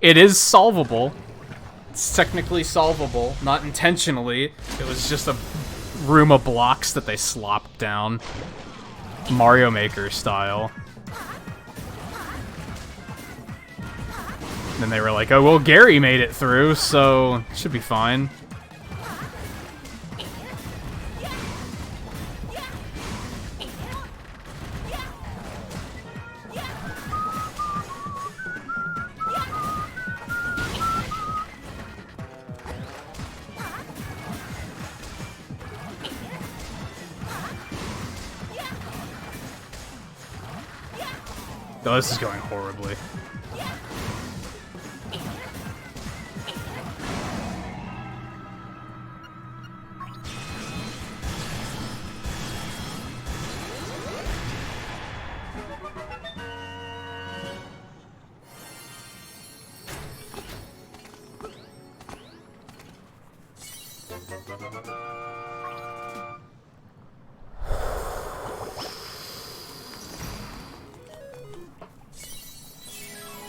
It is solvable. It's technically solvable, not intentionally. It was just a room of blocks that they slopped down. Mario Maker style. And then they were like, oh, well, Gary made it through, so it should be fine. Oh, this is going horribly.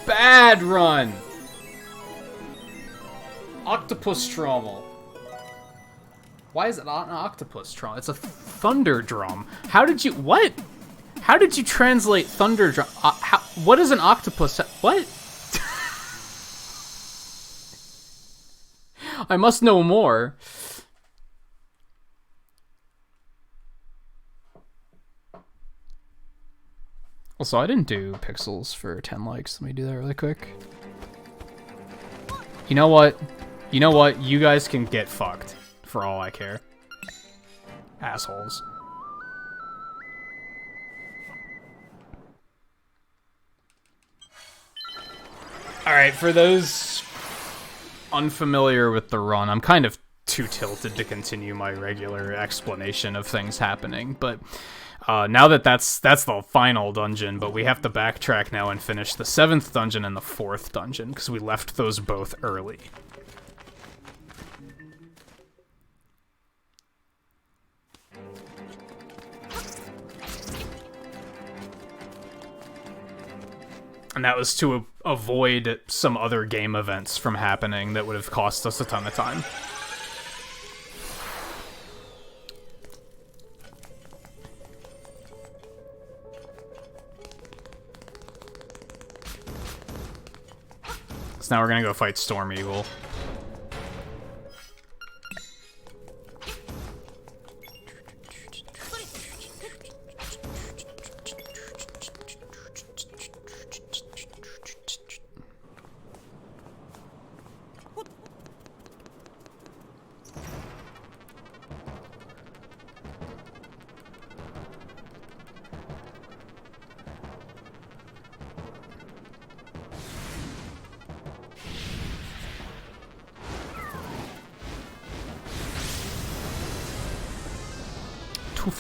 Bad run! Octopus trommel. Why is it not an octopus trommel? It's a thunder drum. How did you... What? How did you translate thunder drum? What is an octopus? What? I must know more. Also, I didn't do pixels for 10 likes. Let me do that really quick. You know what? You know what? You guys can get fucked, for all I care. Assholes. Alright, for those unfamiliar with the run, I'm kind of too tilted to continue my regular explanation of things happening, but now that's the final dungeon, but we have to backtrack now and finish the 7th dungeon and the 4th dungeon, because we left those both early. And that was to avoid some other game events from happening that would have cost us a ton of time. So now we're gonna go fight Storm Eagle.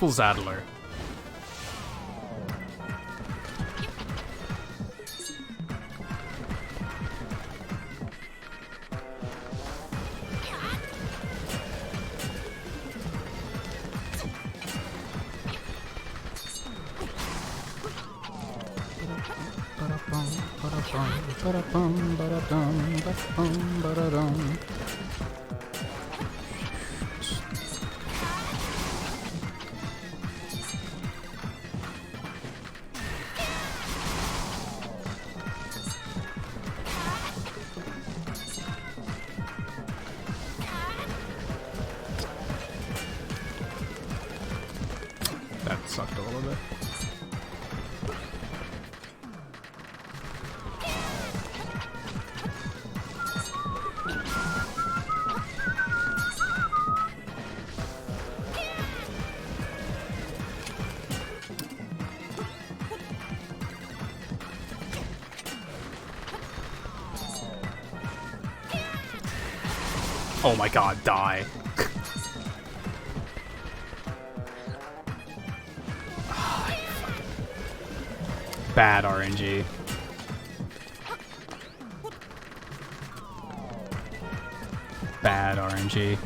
Zadler.
little bit.
Oh my god, die. Bad RNG. Bad RNG.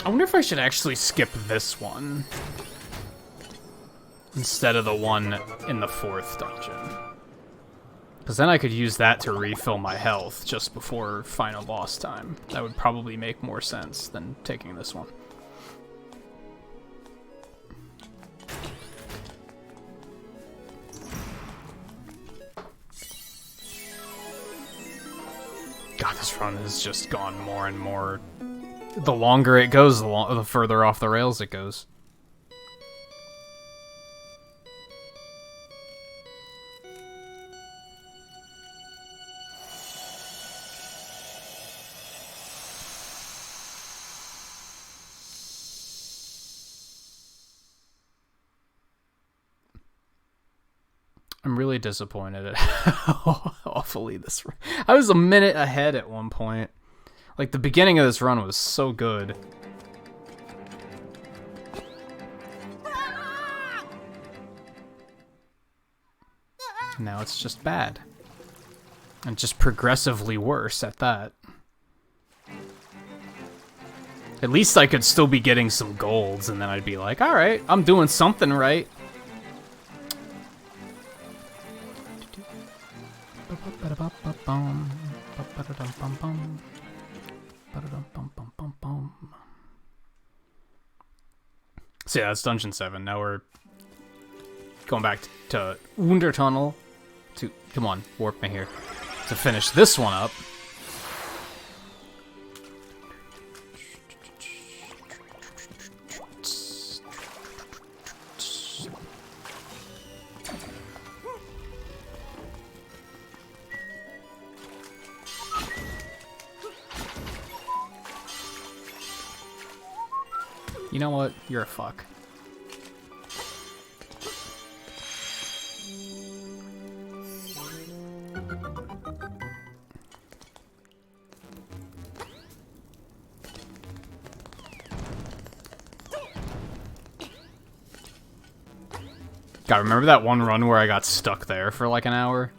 I wonder if I should actually skip this one instead of the one in the 4th dungeon. Because then I could use that to refill my health just before final boss time. That would probably make more sense than taking this one. God, this run has just gone more and more. The longer it goes, the further off the rails it goes. I'm really disappointed at how awfully this run. I was a minute ahead at one point. Like, the beginning of this run was so good. Now it's just bad. And just progressively worse at that. At least I could still be getting some golds, and then I'd be like, alright, I'm doing something right. So yeah, that's Dungeon 7. Now we're going back to Wundertunnel to, come on, warp me here, to finish this one up. You know what? You're a fuck. God, remember that one run where I got stuck there for like an hour?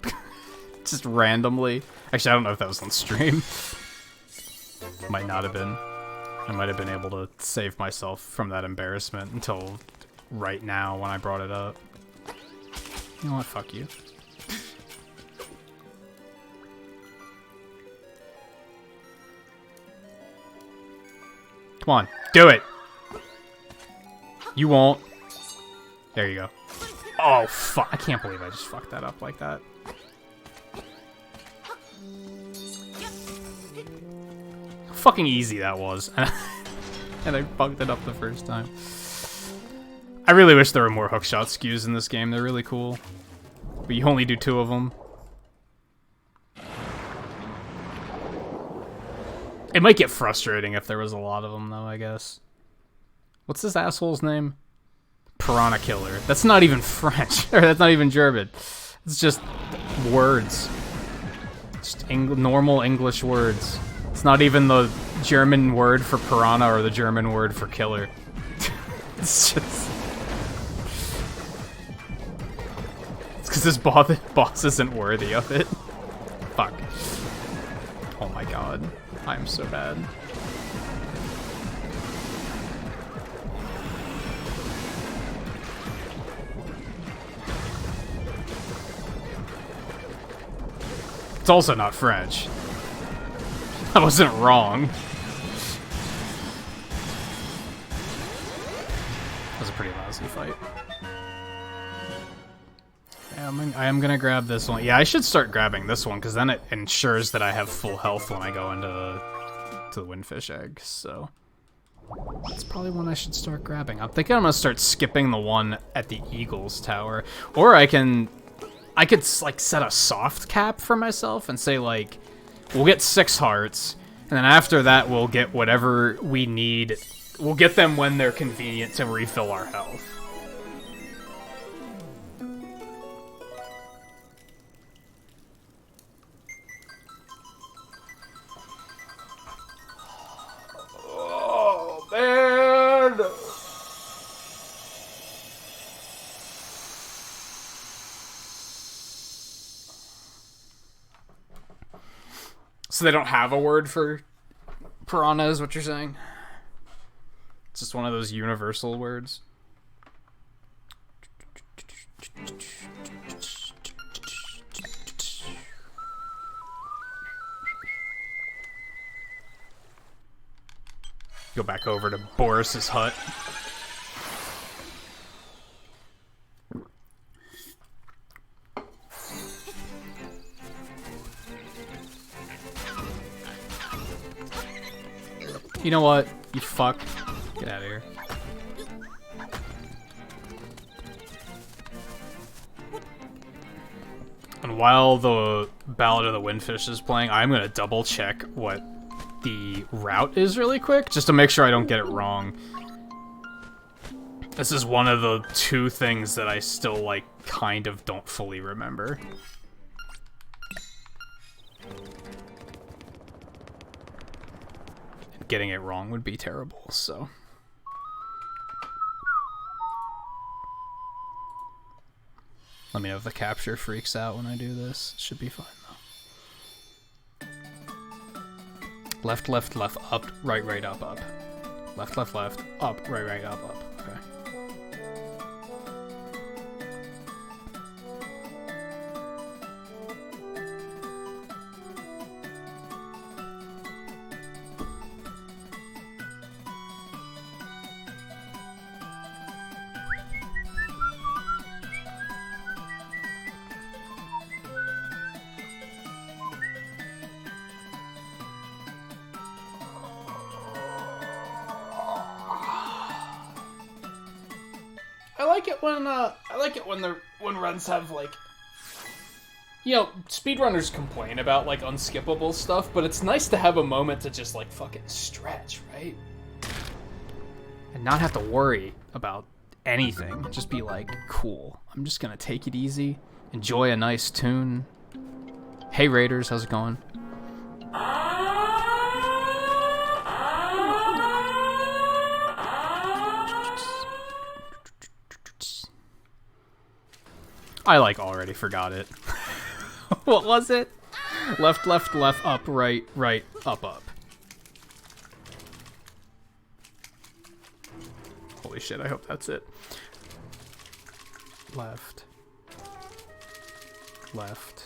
Just randomly. Actually, I don't know if that was on stream. Might not have been. I might have been able to save myself from that embarrassment until right now when I brought it up. You know what? Fuck you. Come on, do it! You won't. There you go. Oh, fuck. I can't believe I just fucked that up like that. Fucking easy that was. And I fucked it up the first time. I really wish there were more hookshot skews in this game. They're really cool. But you only do 2 of them. It might get frustrating if there was a lot of them, though, I guess. What's this asshole's name? Piranha Killer. That's not even French. Or that's not even German. It's just words. Just normal English words. It's not even the German word for piranha or the German word for killer. It's just... It's because this boss isn't worthy of it. Fuck. Oh my god. I'm so bad. It's also not French. I wasn't wrong. That was a pretty lousy fight. I am gonna grab this one. Yeah, I should start grabbing this one, because then it ensures that I have full health when I go into the windfish egg, so... That's probably one I should start grabbing. I'm thinking I'm gonna start skipping the one at the Eagles Tower. Or I could, like, set a soft cap for myself and say, like, we'll get 6 hearts, and then after that we'll get whatever we need. We'll get them when they're convenient to refill our health.
Oh, man! So they don't have a word for piranha, is what you're saying? It's just one of those universal words. Go back over to Boris's hut. You know what? You fuck. Get out of here. And while the Ballad of the Windfish is playing, I'm gonna double check what the route is really quick, just to make sure I don't get it wrong. This is one of the 2 things that I still, like, kind of don't fully remember. Getting it wrong would be terrible, so... Let me know if the capture freaks out when I do this. It should be fine, though. Left, left, left, up, right, right, up, up. Left, left, left, up, right, right, up, up. Okay. I like it when runs have, like, you know, speedrunners complain about, like, unskippable stuff, but it's nice to have a moment to just, like, fucking stretch, right? And not have to worry about anything. Just be like, cool, I'm just gonna take it easy, enjoy a nice tune. Hey Raiders, how's it going? I, like, already forgot it. What was it? Left, left, left, up, right, right, up, up. Holy shit, I hope that's it. Left. Left.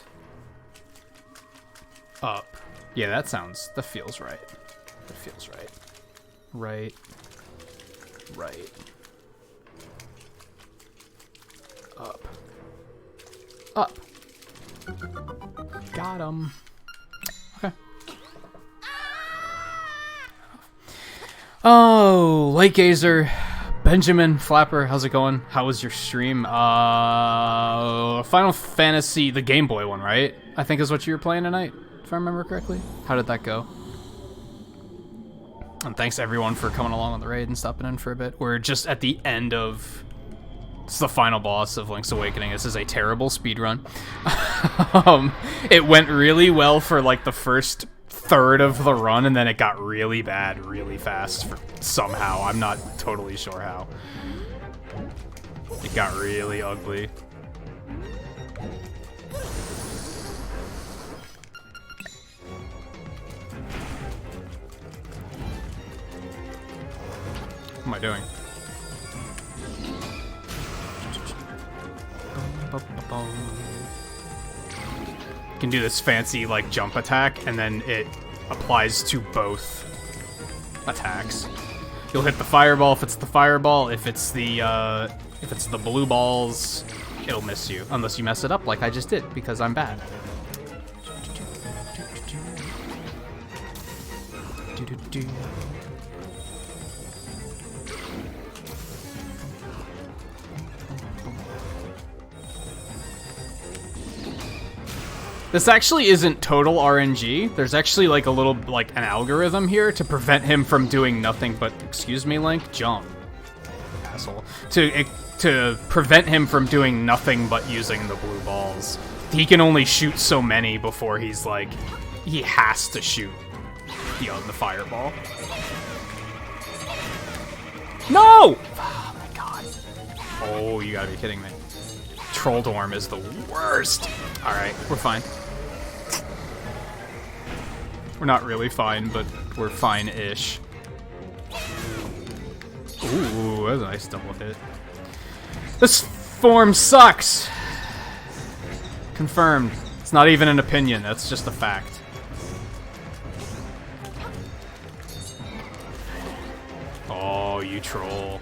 Up. Yeah, that feels right. That feels right. Right. Right. Up. Up. Got him. Okay. Oh, Light Gazer, Benjamin Flapper, how's it going? How was your stream? Final Fantasy, the Game Boy one, right? I think is what you were playing tonight, if I remember correctly. How did that go? And thanks everyone for coming along on the raid and stopping in for a bit. We're just at the end of... It's the final boss of Link's Awakening. This is a terrible speedrun. It went really well for, like, the first third of the run, and then it got really bad really fast somehow. I'm not totally sure how. It got really ugly. What am I doing? You can do this fancy, like, jump attack, and then it applies to both attacks. You'll hit the fireball if it's the fireball. If it's the blue balls,
it'll miss you. Unless you mess it up like I just did, because I'm bad. This actually isn't total RNG. There's actually like a little, like an algorithm here to prevent him from doing nothing but, excuse me, Link, jump. Asshole. To prevent him from doing nothing but using the blue balls. He can only shoot so many before he's like, he has to shoot the fireball. No! Oh my god. Oh, you gotta be kidding me. Trolldorm is the worst. Alright, we're fine. We're not really fine, but we're fine-ish. Ooh, that's a nice double hit. This form sucks! Confirmed. It's not even an opinion, that's just a fact. Oh, you troll.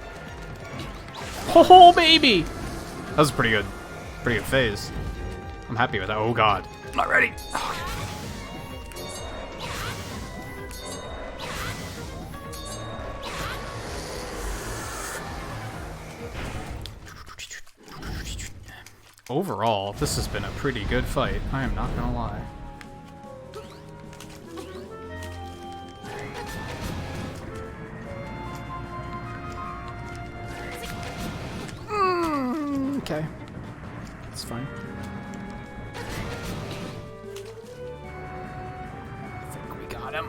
Oh, baby! That was pretty good phase. I'm happy with that. Oh god. I'm not ready. Overall, this has been a pretty good fight. I am not gonna lie. Okay. It's fine. I think we got him.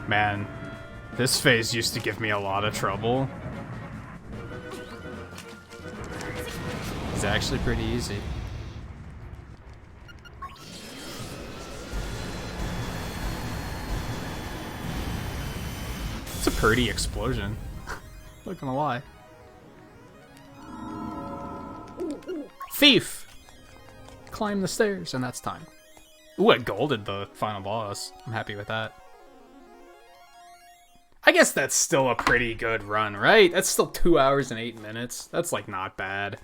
Man, this phase used to give me a lot of trouble. It's actually pretty easy. It's a pretty explosion. Not gonna lie. Thief! Climb the stairs, and that's time. Ooh, I golded the final boss. I'm happy with that. I guess that's still a pretty good run, right? That's still 2 hours and 8 minutes. That's, like, not bad.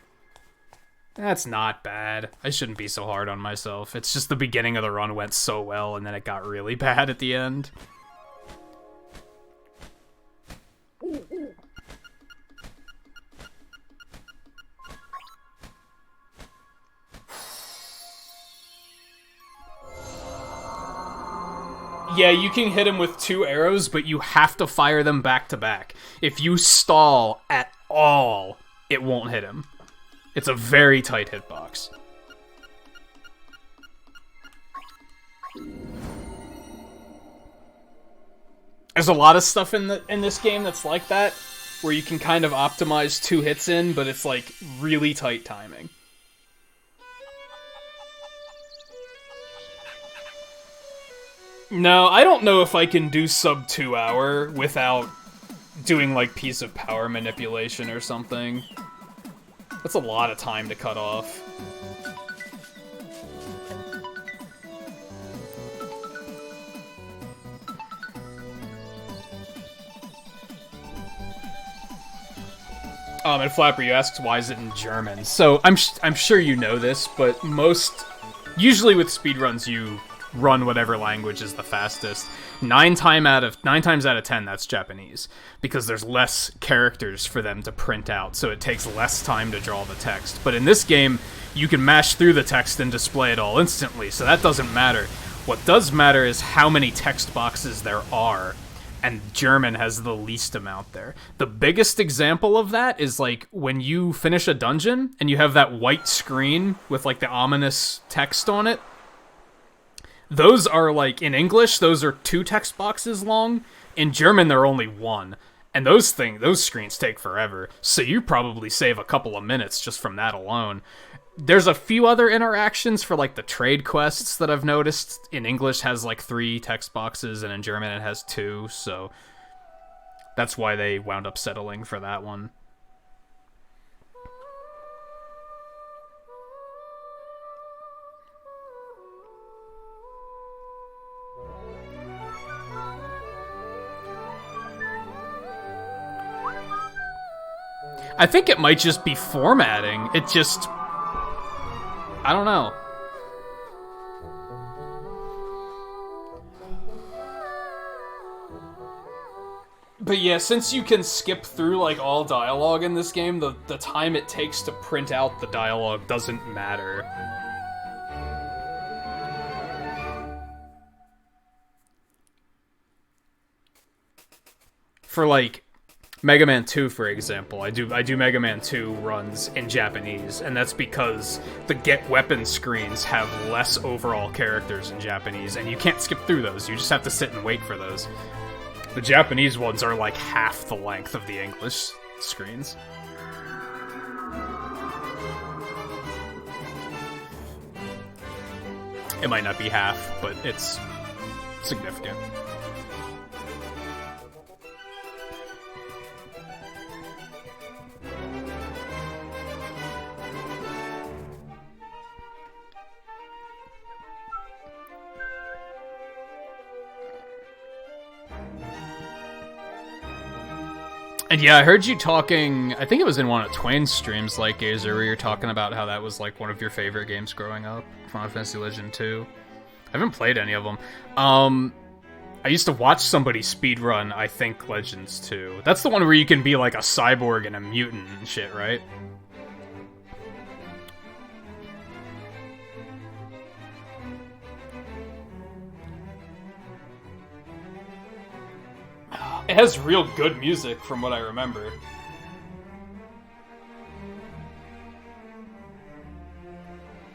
That's not bad. I shouldn't be so hard on myself. It's just the beginning of the run went so well, and then it got really bad at the end. Yeah, you can hit him with 2 arrows, but you have to fire them back to back. If you stall at all, it won't hit him. It's a very tight hitbox. There's a lot of stuff in this game that's like that, where you can kind of optimize 2 hits in, but it's like really tight timing. No, I don't know if I can do sub 2 hour without doing like piece of power manipulation or something. That's a lot of time to cut off. And Flapper, you asked why is it in German? So I'm sure you know this, but usually with speedruns you run whatever language is the fastest. 9 times out of 10 that's Japanese, because there's less characters for them to print out, so it takes less time to draw the text. But in this game, you can mash through the text and display it all instantly, so that doesn't matter. What does matter is how many text boxes there are, and German has the least amount there. The biggest example of that is like when you finish a dungeon and you have that white screen with like the ominous text on it. Those are, like, in English, those are 2 text boxes long. In German, they're only 1. And those screens take forever. So you probably save a couple of minutes just from that alone. There's a few other interactions for, like, the trade quests that I've noticed. In English has, like, 3 text boxes, and in German it has 2. So that's why they wound up settling for that one. I think it might just be formatting. It just... I don't know. But yeah, since you can skip through, like, all dialogue in this game, the time it takes to print out the dialogue doesn't matter. For, like, Mega Man 2, for example, I do Mega Man 2 runs in Japanese, and that's because the get weapon screens have less overall characters in Japanese, and you can't skip through those, you just have to sit and wait for those. The Japanese ones are like half the length of the English screens. It might not be half, but it's significant. And yeah, I heard you talking, I think it was in one of Twain's streams, like, Gazer, where you're talking about how that was, like, one of your favorite games growing up, Final Fantasy Legend 2. I haven't played any of them. I used to watch somebody speedrun, I think, Legends 2. That's the one where you can be, like, a cyborg and a mutant and shit, right? It has real good music, from what I remember.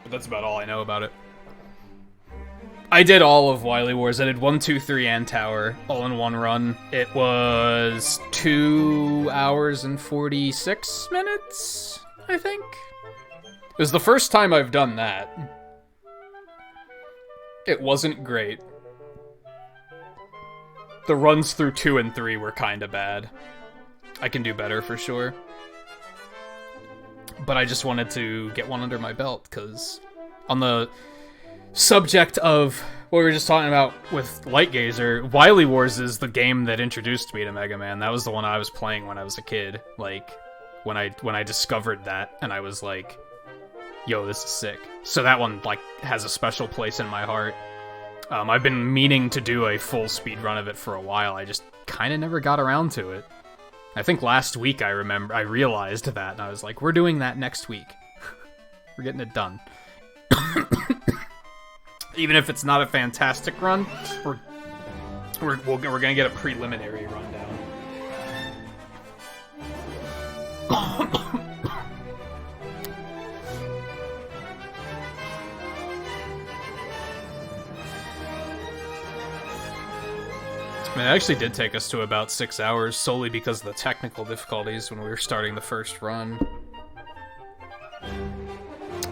But that's about all I know about it. I did all of Wily Wars. I did 1, 2, 3, and Tower, all in one run. It was 2 hours and 46 minutes, I think? It was the first time I've done that. It wasn't great. The runs through 2 and 3 were kinda bad. I can do better for sure. But I just wanted to get one under my belt, because on the subject of what we were just talking about with Light Gazer, Wily Wars is the game that introduced me to Mega Man. That was the one I was playing when I was a kid. Like, when I discovered that, and I was like, yo, this is sick. So that one, like, has a special place in my heart. I've been meaning to do a full speedrun of it for a while. I just kind of never got around to it. I think last week I realized that, and I was like, we're doing that next week. We're getting it done. Even if it's not a fantastic run, we're gonna get a preliminary rundown. I mean, it actually did take us to about 6 hours, solely because of the technical difficulties when we were starting the first run.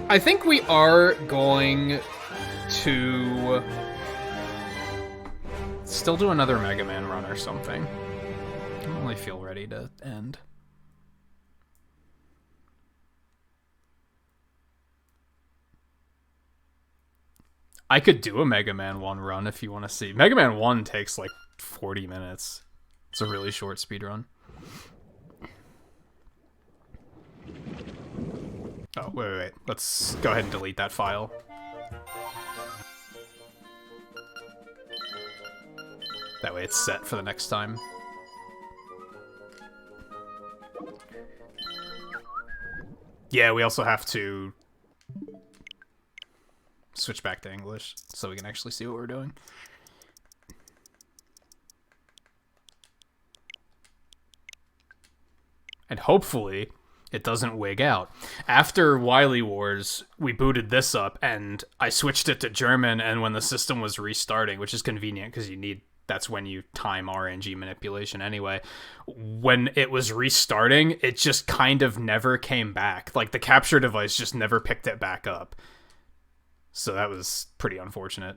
I think we are going to still do another Mega Man run or something. I don't really feel ready to end. I could do a Mega Man 1 run if you want to see. Mega Man 1 takes like 40 minutes. It's a really short speedrun. Oh, wait. Let's go ahead and delete that file. That way it's set for the next time. Yeah, we also have to switch back to English so we can actually see what we're doing. And hopefully it doesn't wig out. After Wily Wars, we booted this up and I switched it to German, and when the system was restarting, which is convenient because that's when you time RNG manipulation anyway. When it was restarting, it just kind of never came back. Like, the capture device just never picked it back up. So that was pretty unfortunate.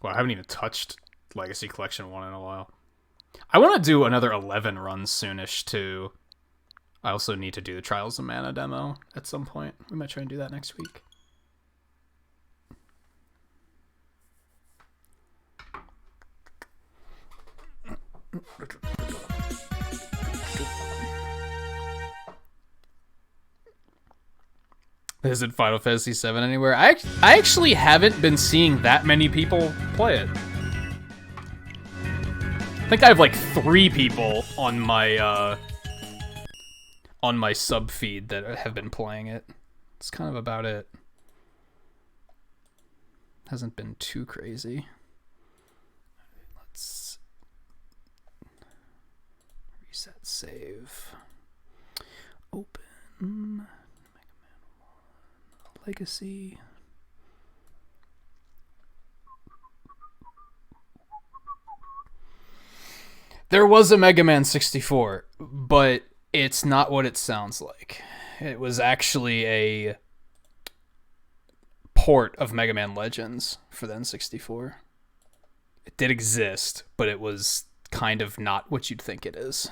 Well, I haven't even touched Legacy Collection 1 in a while. I want to do another 11 runs soonish, too. I also need to do the Trials of Mana demo at some point. We might try and do that next week. Isn't Final Fantasy VII anywhere? I actually haven't been seeing that many people play it. I think I have like 3 people on my sub feed that have been playing it. It's kind of about it. Hasn't been too crazy. Let's reset save. Open Mega Man 1 Legacy. There was a Mega Man 64, but it's not what it sounds like. It was actually a port of Mega Man Legends for the N64. It did exist, but it was kind of not what you'd think it is.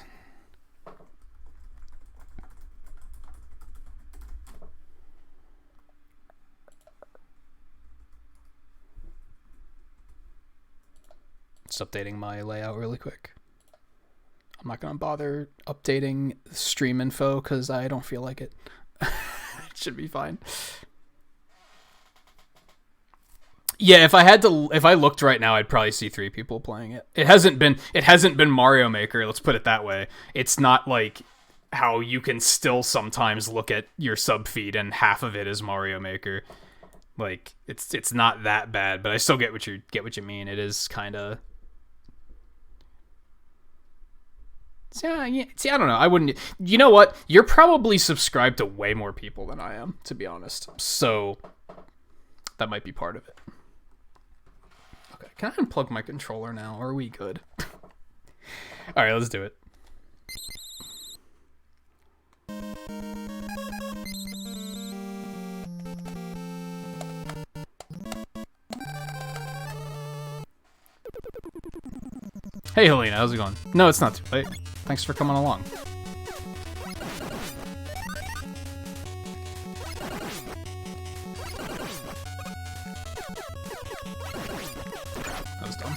Just updating my layout really quick. I'm not going to bother updating stream info because I don't feel like it. It should be fine. Yeah, if I looked right now, I'd probably see 3 people playing it. It hasn't been Mario Maker, let's put it that way. It's not like how you can still sometimes look at your sub feed and half of it is Mario Maker. Like it's not that bad, but I still get what you mean. It is kind of. See, I don't know. I wouldn't. You know what? You're probably subscribed to way more people than I am, to be honest. So that might be part of it. Okay, can I unplug my controller now? Or are we good? All right, let's do it. Hey, Helena, how's it going? No, it's not too late. Thanks for coming along. That was dumb.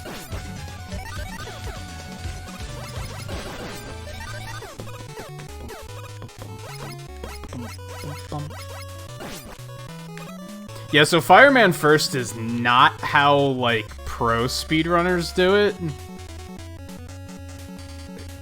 Yeah, so Fireman First is not how, like, pro speedrunners do it.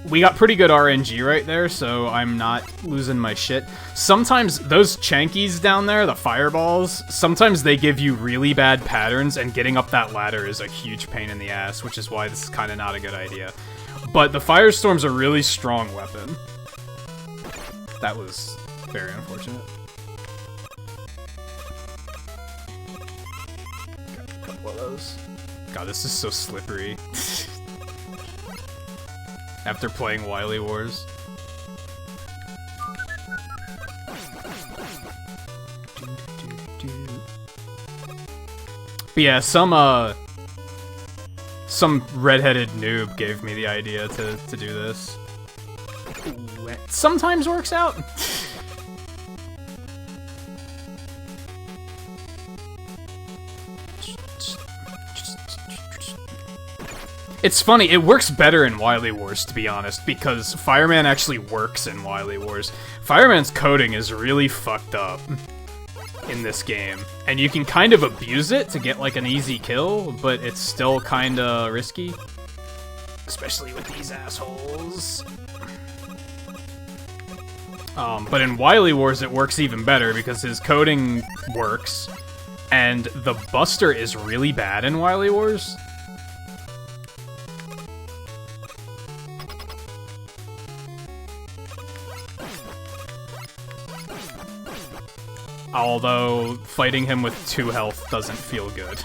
We got pretty good RNG right there, so I'm not losing my shit. Sometimes those Chankies down there, the fireballs, sometimes they give you really bad patterns, and getting up that ladder is a huge pain in the ass, which is why this is kind of not a good idea. But the Firestorm's a really strong weapon. That was very unfortunate. A couple of those. God, this is so slippery. After playing Wily Wars. But yeah, some redheaded noob gave me the idea to do this. Ooh, it sometimes works out. It's funny, it works better in Wily Wars, to be honest, because Fireman actually works in Wily Wars. Fireman's coding is really fucked up in this game, and you can kind of abuse it to get, like, an easy kill, but it's still kinda risky. Especially with these assholes. But in Wily Wars, it works even better, because his coding works, and the Buster is really bad in Wily Wars. Although, fighting him with 2 health doesn't feel good.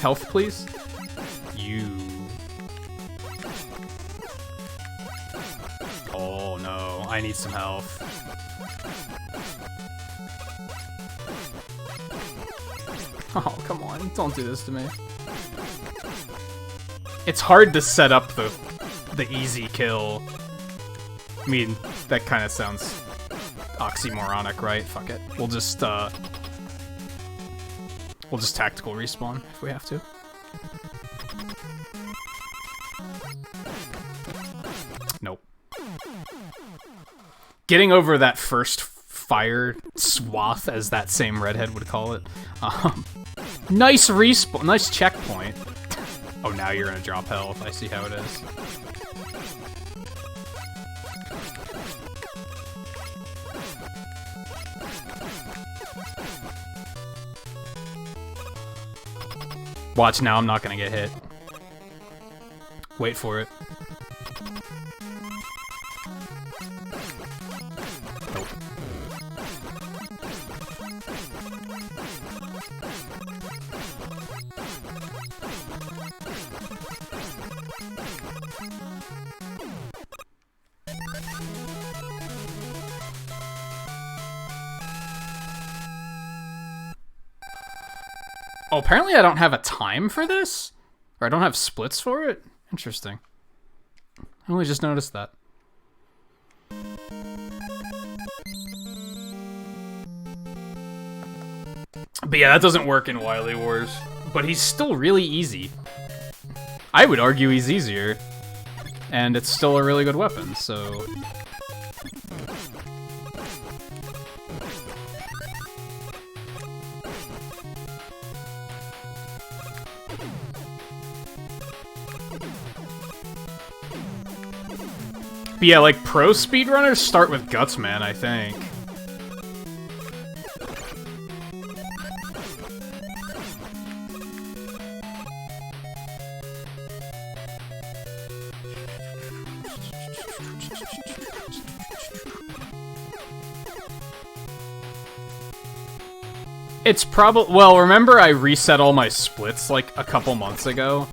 Health, please? You. Oh no, I need some health. Oh, come on, don't do this to me. It's hard to set up the easy kill. I mean, that kind of sounds oxymoronic, right? Fuck it. We'll just tactical respawn if we have to. Nope. Getting over that first fire swath, as that same redhead would call it. Nice respawn, nice checkpoint. Oh, now you're gonna drop health. I see how it is. Watch now, I'm not gonna get hit. Wait for it. Nope. Oh, apparently I don't have a time for this? Or I don't have splits for it? Interesting. I only just noticed that. But yeah, that doesn't work in Wily Wars. But he's still really easy. I would argue he's easier. And it's still a really good weapon, so... But yeah, like, pro speedrunners start with Gutsman, I think. It's probably... Well, remember I reset all my splits, like, a couple months ago?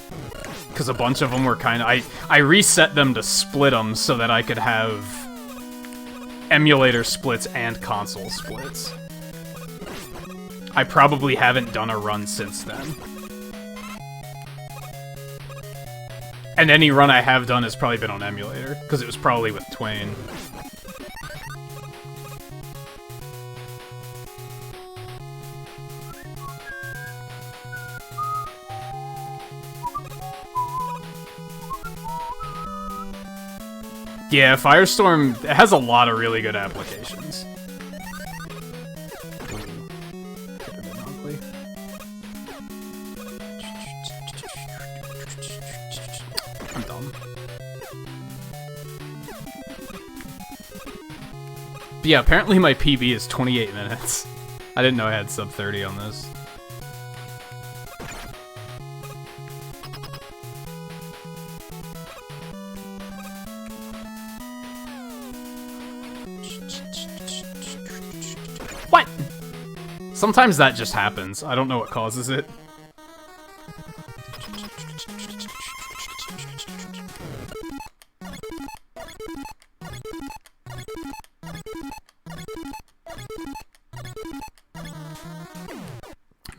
Because a bunch of them were kind of... I reset them to split them so that I could have emulator splits and console splits. I probably haven't done a run since then. And any run I have done has probably been on emulator, because it was probably with Twain. Yeah, Firestorm has a lot of really good applications. I'm dumb. But yeah, apparently my PB is 28 minutes. I didn't know I had sub 30 on this. What? Sometimes that just happens. I don't know what causes it.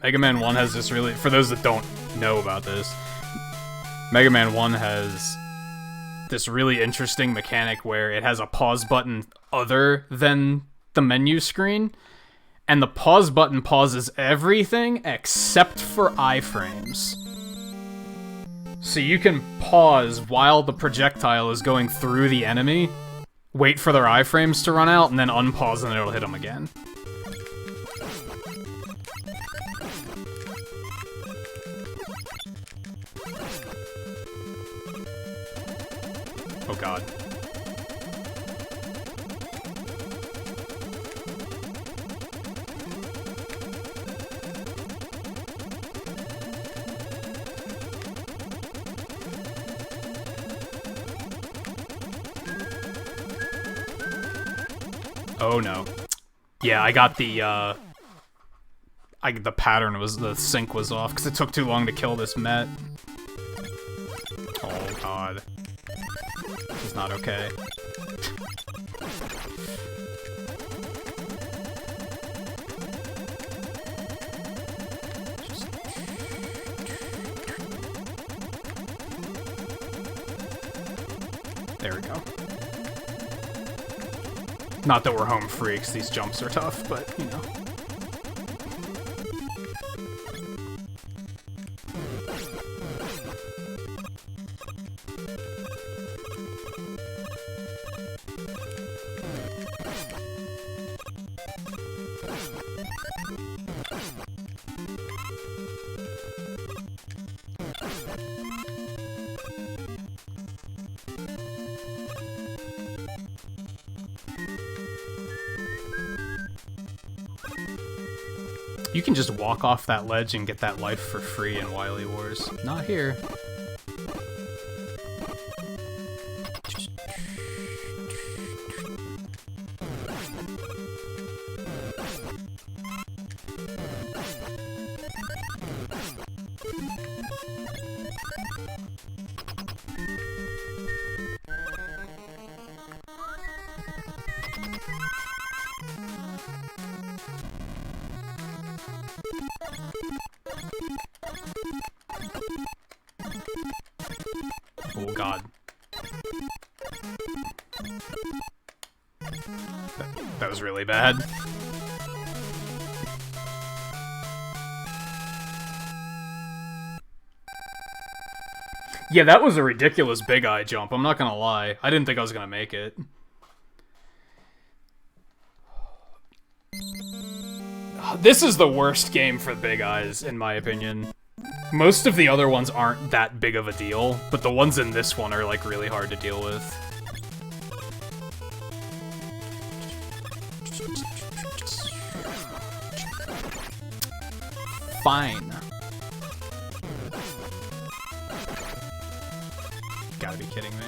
Mega Man 1 has this really... For those that don't know about this, Mega Man 1 has this really interesting mechanic where it has a pause button other than the menu screen, and the pause button pauses everything except for iframes. So you can pause while the projectile is going through the enemy, wait for their iframes to run out, and then unpause and it'll hit them again. Oh god. Oh no. Yeah, I got the, the pattern was, the sync was off, because it took too long to kill this Met. Oh god. This is not okay. There we go. Not that we're home freaks, these jumps are tough, but, you know. You can just walk off that ledge and get that life for free in Wily Wars. Not here. Oh god. That was really bad. Yeah, that was a ridiculous big eye jump, I'm not gonna lie. I didn't think I was gonna make it. This is the worst game for big eyes, in my opinion. Most of the other ones aren't that big of a deal, but the ones in this one are, like, really hard to deal with. Fine. Gotta be kidding me.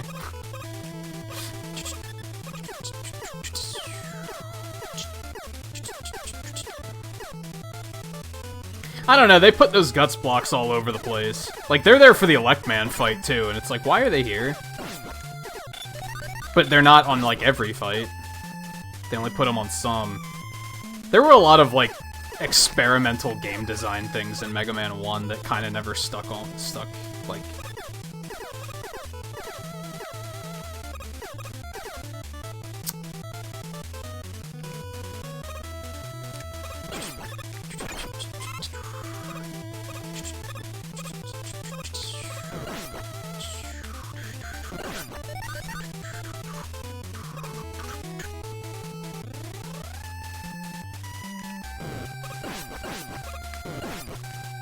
I don't know, they put those guts blocks all over the place. Like, they're there for the Elect Man fight, too, and it's like, why are they here? But they're not on, like, every fight. They only put them on some. There were a lot of, like, experimental game design things in Mega Man 1 that kind of never stuck, like...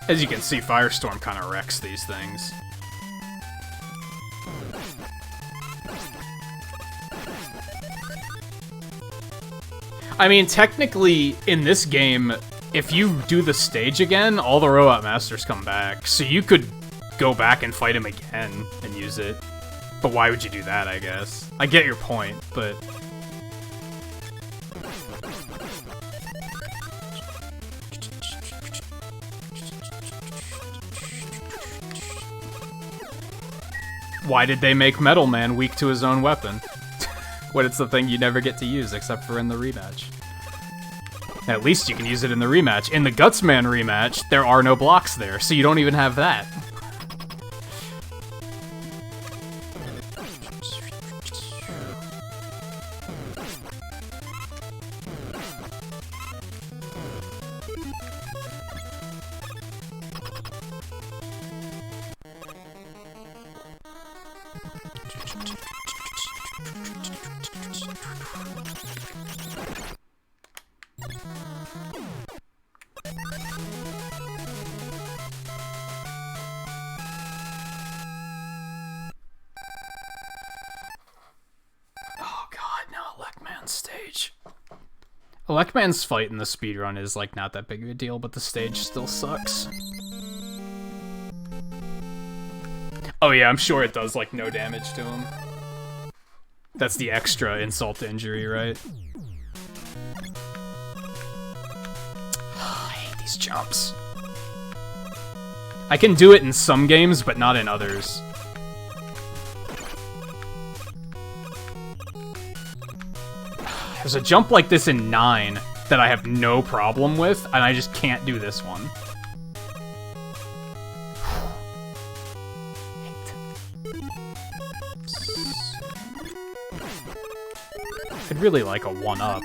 As you can see, Firestorm kind of wrecks these things. I mean, technically, in this game, if you do the stage again, all the Robot Masters come back. So you could go back and fight him again and use it. But why would you do that, I guess? I get your point, but... Why did they make Metal Man weak to his own weapon? When it's the thing you never get to use except for in the rematch. At least you can use it in the rematch. In the Gutsman rematch, there are no blocks there, so you don't even have that. Stage. Electman's fight in the speedrun is, like, not that big of a deal, but the stage still sucks. Oh yeah, I'm sure it does, like, no damage to him. That's the extra insult to injury, right? I hate these jumps. I can do it in some games, but not in others. There's a jump like this in 9 that I have no problem with, and I just can't do this one. I'd really like a 1-up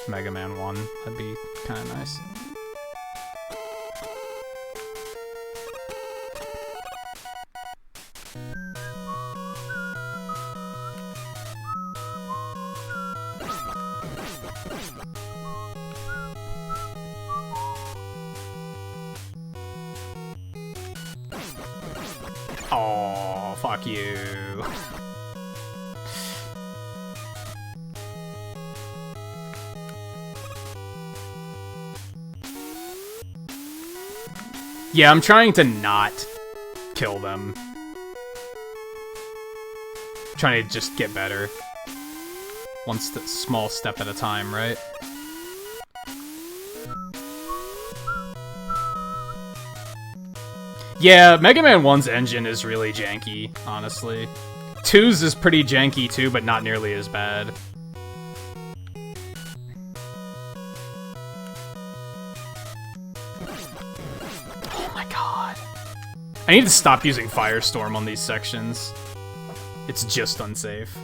Mega Man 1. That'd be kind of nice. Oh, fuck you. Yeah, I'm trying to not kill them. Trying to just get better. One small step at a time, right? Yeah, Mega Man 1's engine is really janky, honestly. 2's is pretty janky too, but not nearly as bad. Oh my god. I need to stop using Firestorm on these sections. It's just unsafe.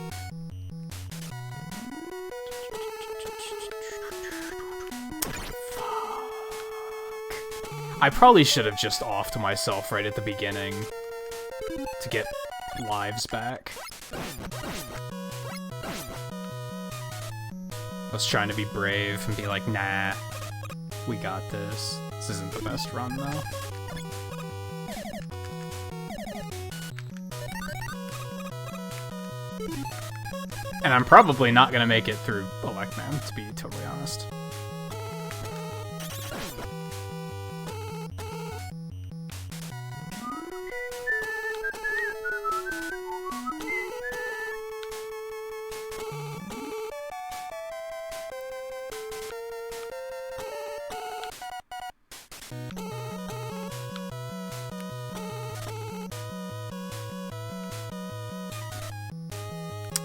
I probably should have just offed myself right at the beginning to get lives back. I was trying to be brave and be like, nah, we got this. This isn't the best run, though. And I'm probably not gonna make it through Electman, to be totally honest.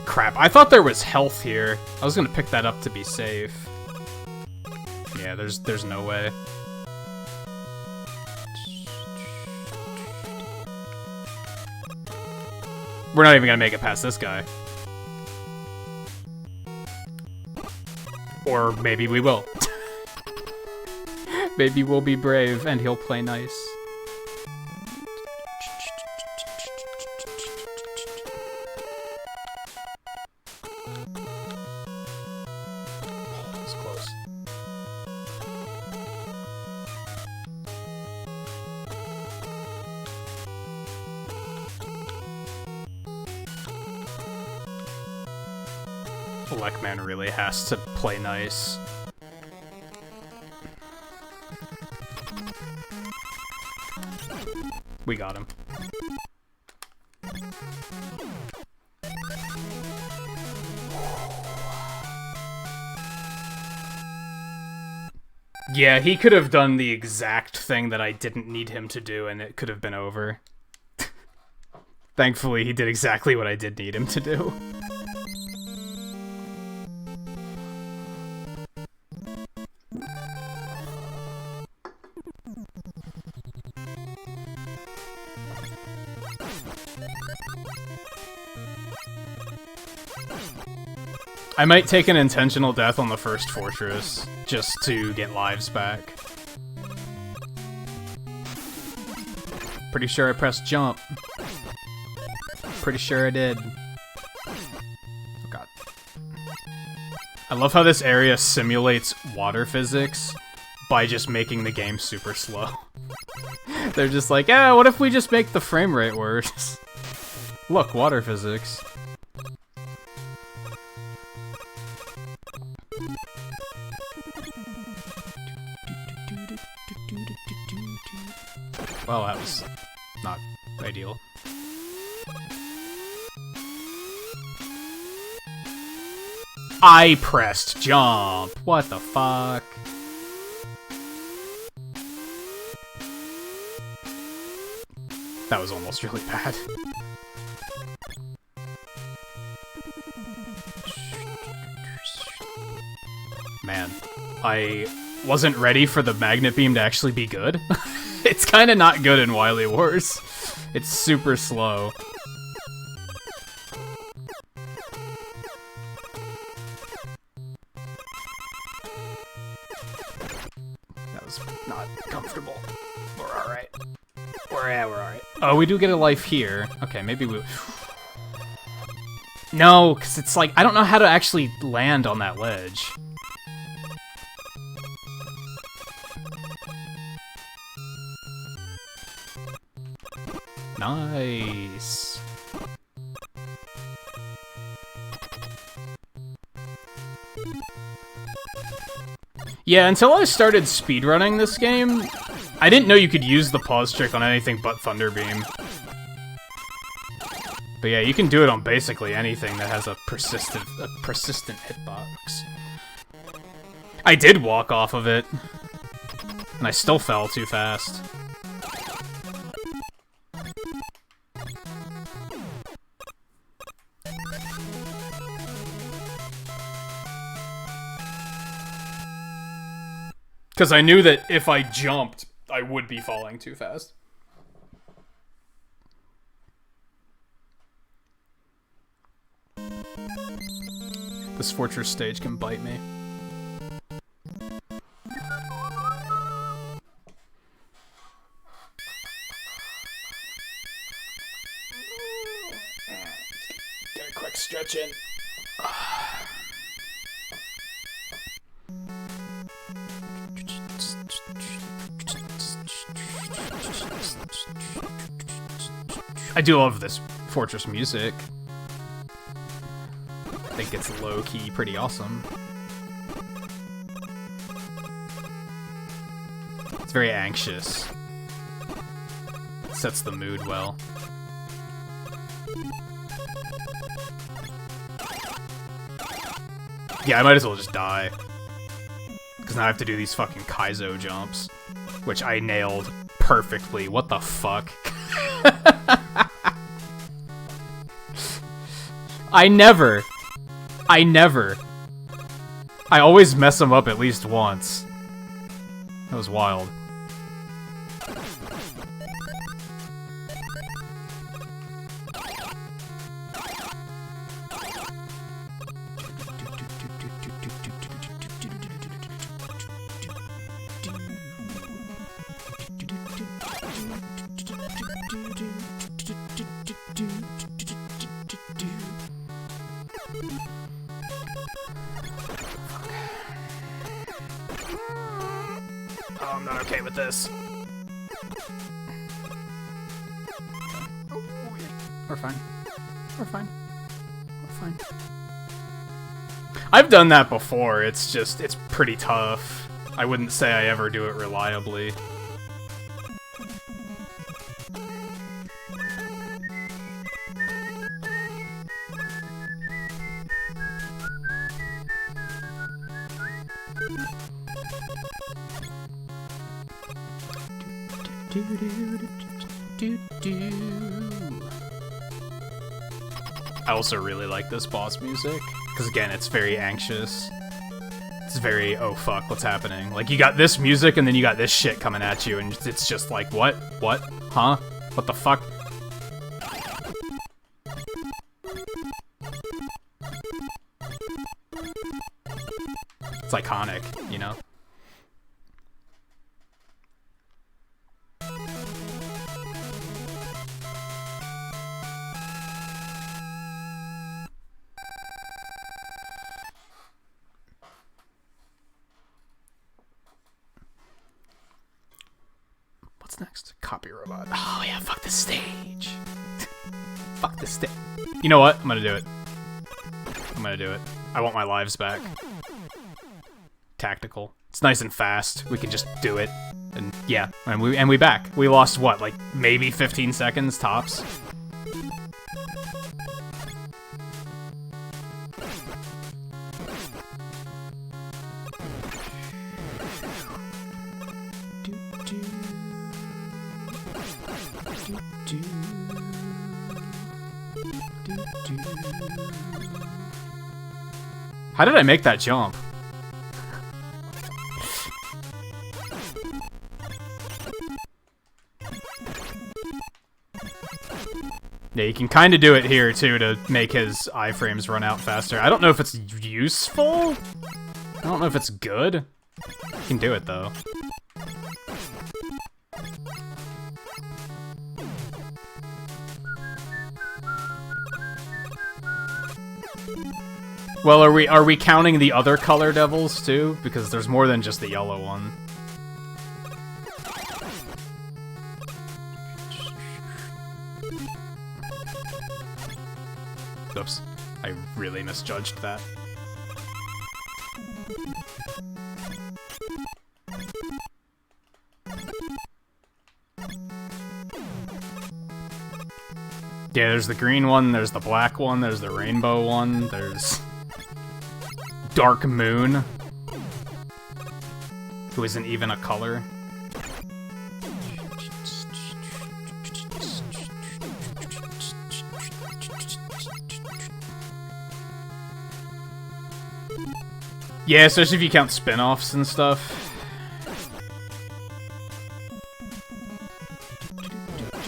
Crap, I thought there was health here. I was gonna pick that up to be safe. Yeah, there's no way. We're not even gonna make it past this guy. Or maybe we will. Maybe we'll be brave and he'll play nice. Electman really has to play nice. We got him. Yeah, he could have done the exact thing that I didn't need him to do, and it could have been over. Thankfully, he did exactly what I did need him to do. I might take an intentional death on the first fortress, just to get lives back. Pretty sure I pressed jump. Pretty sure I did. Oh god. I love how this area simulates water physics by just making the game super slow. They're just like, eh, what if we just make the frame rate worse? Look, water physics. Well, that was not ideal. I pressed jump. What the fuck? That was almost really bad. Man, I wasn't ready for the magnet beam to actually be good. It's kind of not good in Wily Wars. It's super slow. That was not comfortable. We're alright. We're alright. Oh, we do get a life here. Okay, maybe we... No, because it's like, I don't know how to actually land on that ledge. Nice. Yeah, until I started speedrunning this game, I didn't know you could use the pause trick on anything but Thunderbeam. But yeah, you can do it on basically anything that has a persistent hitbox. I did walk off of it, and I still fell too fast. Because I knew that if I jumped, I would be falling too fast. This fortress stage can bite me. Get a quick stretch in. I do love this fortress music. I think it's low-key pretty awesome. It's very anxious. It sets the mood well. Yeah, I might as well just die. Because now I have to do these fucking Kaizo jumps. Which I nailed perfectly. What the fuck? I always mess them up at least once. That was wild. Oh, I'm not okay with this. We're fine. We're fine. We're fine. I've done that before. It's just, it's pretty tough. I wouldn't say I ever do it reliably. I also really like this boss music, because again, it's very anxious. It's very, oh fuck, what's happening? Like, you got this music, and then you got this shit coming at you, and it's just like, what? What? Huh? What the fuck? It's iconic, you know? What's next? Copy robot. Oh yeah, fuck the stage. Fuck the stage. You know what? I'm gonna do it. I'm gonna do it. I want my lives back. Tactical. It's nice and fast. We can just do it. And yeah, and we back. We lost what, like maybe 15 seconds tops? How did I make that jump? Yeah, you can kind of do it here, too, to make his iframes run out faster. I don't know if it's useful? I don't know if it's good. You can do it, though. Well, are we counting the other color devils, too? Because there's more than just the yellow one. Oops. I really misjudged that. Yeah, there's the green one, there's the black one, there's the rainbow one, there's Dark Moon, who isn't even a color. Yeah, especially if you count spin-offs and stuff.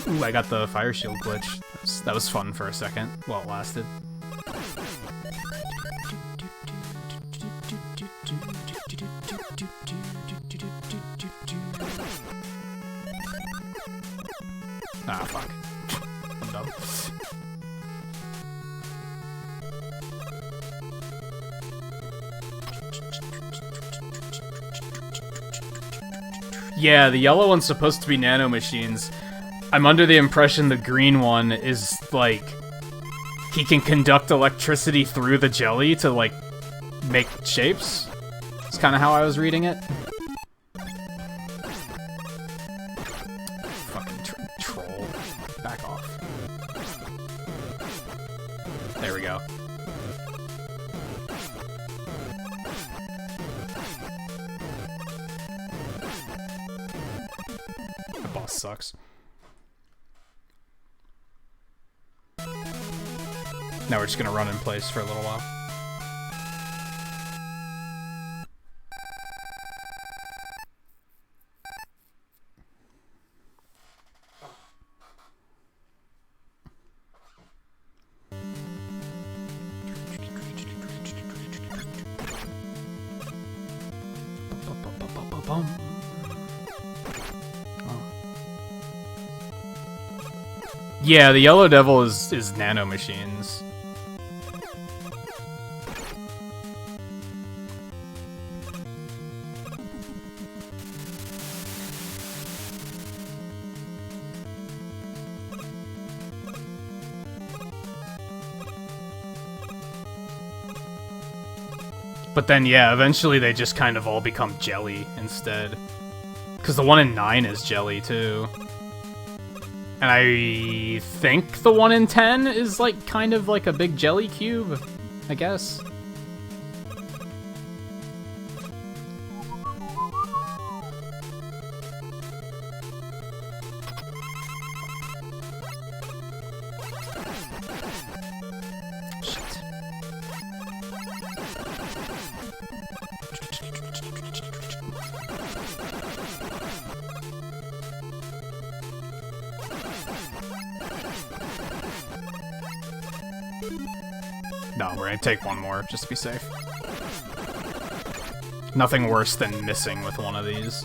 Ooh, I got the fire shield glitch. That was fun for a second, while it lasted. Ah, fuck. I'm dumb. Yeah, the yellow one's supposed to be nano machines. I'm under the impression the green one is, like, he can conduct electricity through the jelly to, like, make shapes. That's kind of how I was reading it. Fucking troll. Back off. There we go. The boss sucks. Now we're just gonna run in place for a little while. Yeah, the yellow devil is nano machines. But then, yeah, eventually they just kind of all become jelly instead. Because the one in 9 is jelly, too. And I think the one in 10 is, like, kind of like a big jelly cube, I guess. No, we're gonna take one more, just to be safe. Nothing worse than missing with one of these.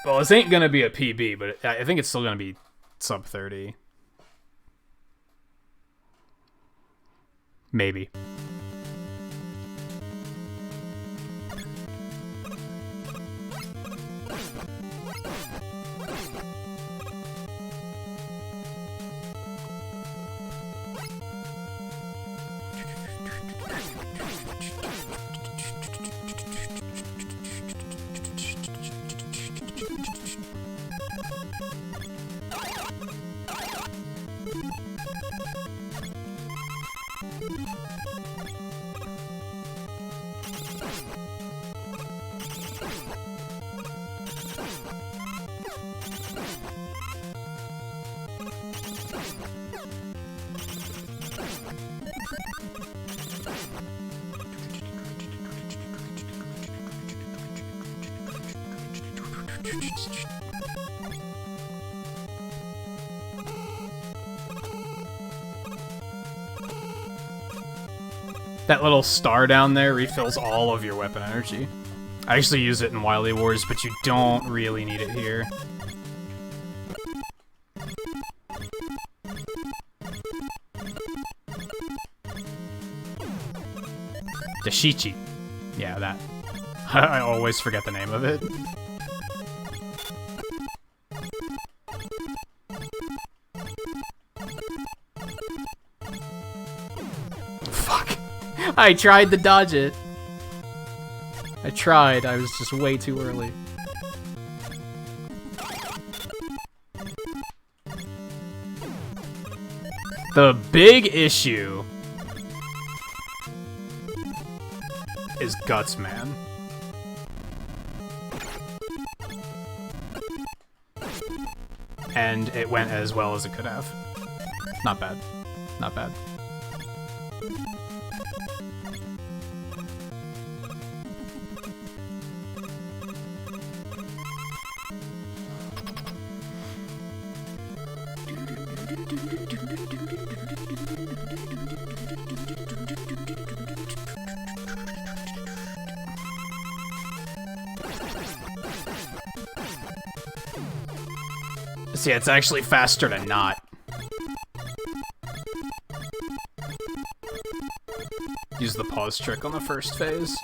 Well, this ain't gonna be a PB, but I think it's still gonna be sub 30. Maybe. That little star down there refills all of your weapon energy. I actually use it in Wily Wars, but you don't really need it here. Dashichi. Yeah, that. I always forget the name of it. I tried to dodge it. I tried, I was just way too early. The big issue is Guts, man. And it went as well as it could have. Not bad. Not bad. See, it's actually faster to not. Use the pause trick on the first phase.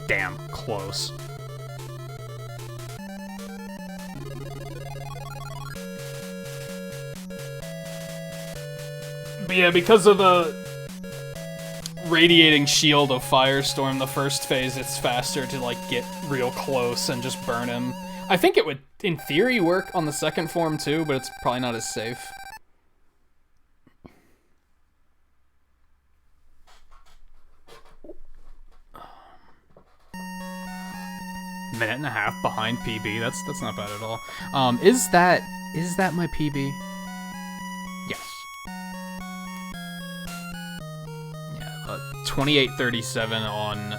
Damn, close. But yeah, because of the radiating shield of Firestorm, the first phase, it's faster to, like, get real close and just burn him. I think it would, in theory, work on the second form, too, but it's probably not as safe. Minute and a half behind PB. That's not bad at all. Is that my PB? Yes. Yeah, 2837 on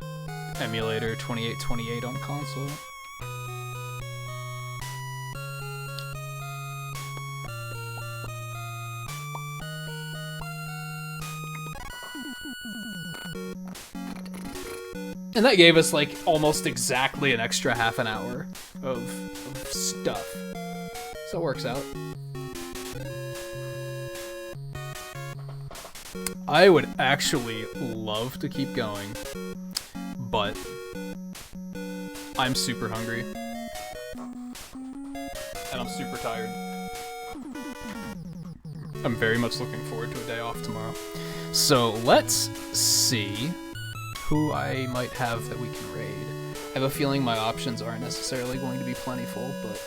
emulator, 2828 on console. And that gave us, like, almost exactly an extra half an hour of stuff. So it works out. I would actually love to keep going, but I'm super hungry. And I'm super tired. I'm very much looking forward to a day off tomorrow. So let's see who I might have that we can raid. I have a feeling my options aren't necessarily going to be plentiful, but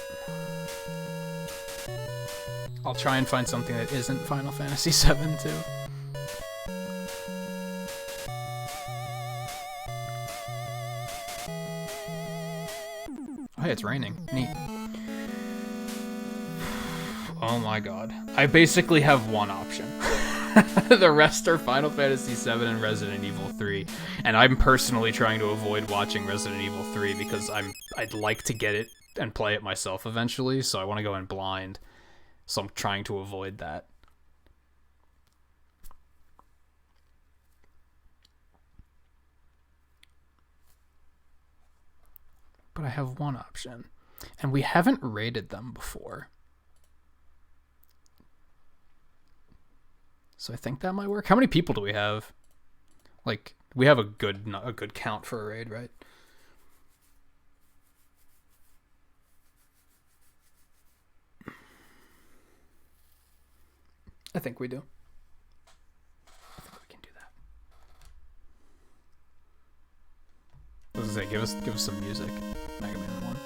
I'll try and find something that isn't Final Fantasy VII too. Oh, hey, it's raining. Neat. Oh my god. I basically have one option. The rest are Final Fantasy VII and Resident Evil 3, and I'm personally trying to avoid watching Resident Evil 3 because I'd like to get it and play it myself eventually, so I want to go in blind. So I'm trying to avoid that. But I have one option, and we haven't raided them before. So I think that might work. How many people do we have? Like, we have a good count for a raid, right? I think we do. I think we can do that. What does it say? Give us some music. Mega Man 1.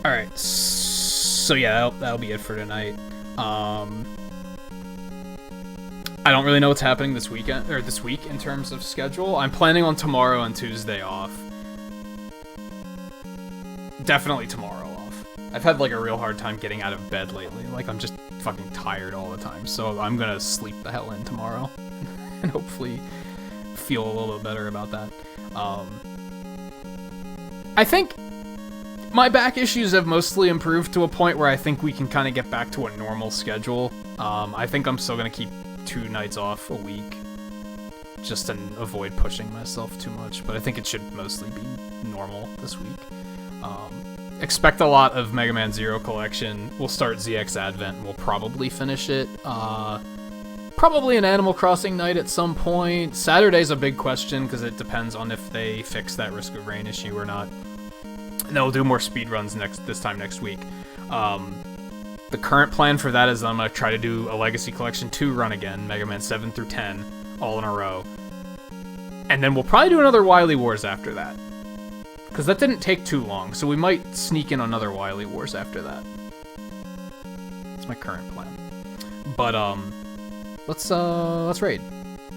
Alright, so yeah, that'll be it for tonight. I don't really know what's happening this weekend, or this week in terms of schedule. I'm planning on tomorrow and Tuesday off. Definitely tomorrow off. I've had like a real hard time getting out of bed lately. Like I'm just fucking tired all the time. So I'm gonna sleep the hell in tomorrow, and hopefully feel a little bit better about that. I think my back issues have mostly improved to a point where I think we can kind of get back to a normal schedule. I think I'm still gonna keep 2 nights off a week, just to avoid pushing myself too much. But I think it should mostly be normal this week. Expect a lot of Mega Man Zero Collection. We'll start ZX Advent and we'll probably finish it. Probably an Animal Crossing night at some point. Saturday's a big question because it depends on if they fix that Risk of Rain issue or not. And then we'll do more speedruns this time next week. The current plan for that is I'm going to try to do a Legacy Collection 2 run again, Mega Man 7 through 10, all in a row. And then we'll probably do another Wily Wars after that. Because that didn't take too long, so we might sneak in another Wily Wars after that. That's my current plan. But, let's raid.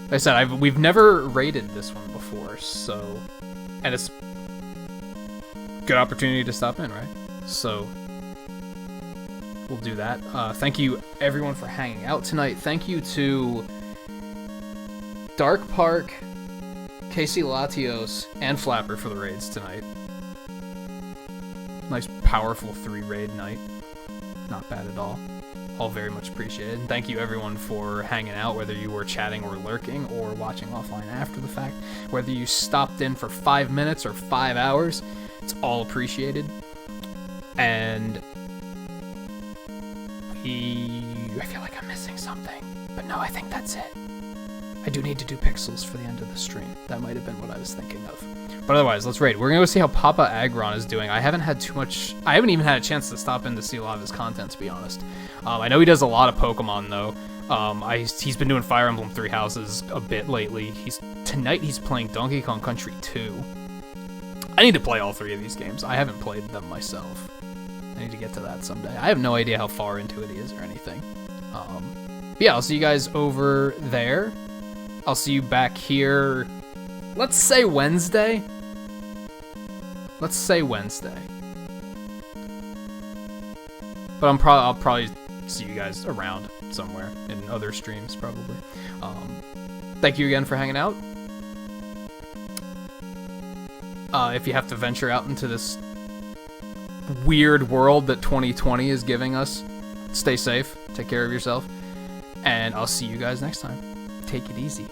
Like I said, we've never raided this one before, so... And it's a good opportunity to stop in, right? So... We'll do that. Thank you, everyone, for hanging out tonight. Thank you to Dark Park, Casey Latios, and Flapper for the raids tonight. Nice, powerful 3-raid night. Not bad at all. All very much appreciated. And thank you, everyone, for hanging out, whether you were chatting or lurking or watching offline after the fact. Whether you stopped in for 5 minutes or 5 hours, it's all appreciated. And... I feel like I'm missing something, but no, I think that's it. I do need to do pixels for the end of the stream. That might have been what I was thinking of. But otherwise, let's raid. We're gonna go see how Papa Agron is doing. I haven't even had a chance to stop in to see a lot of his content, to be honest. I know he does a lot of Pokemon, though. He's been doing Fire Emblem 3 Houses a bit lately. Tonight he's playing Donkey Kong Country 2. I need to play all 3 of these games. I haven't played them myself. I need to get to that someday. I have no idea how far into it he is or anything. But yeah, I'll see you guys over there. I'll see you back here. Let's say Wednesday. Let's say Wednesday. But I'll probably see you guys around somewhere in other streams, probably. Thank you again for hanging out. If you have to venture out into this weird world that 2020 is giving us, stay safe, take care of yourself, and I'll see you guys next time. Take it easy.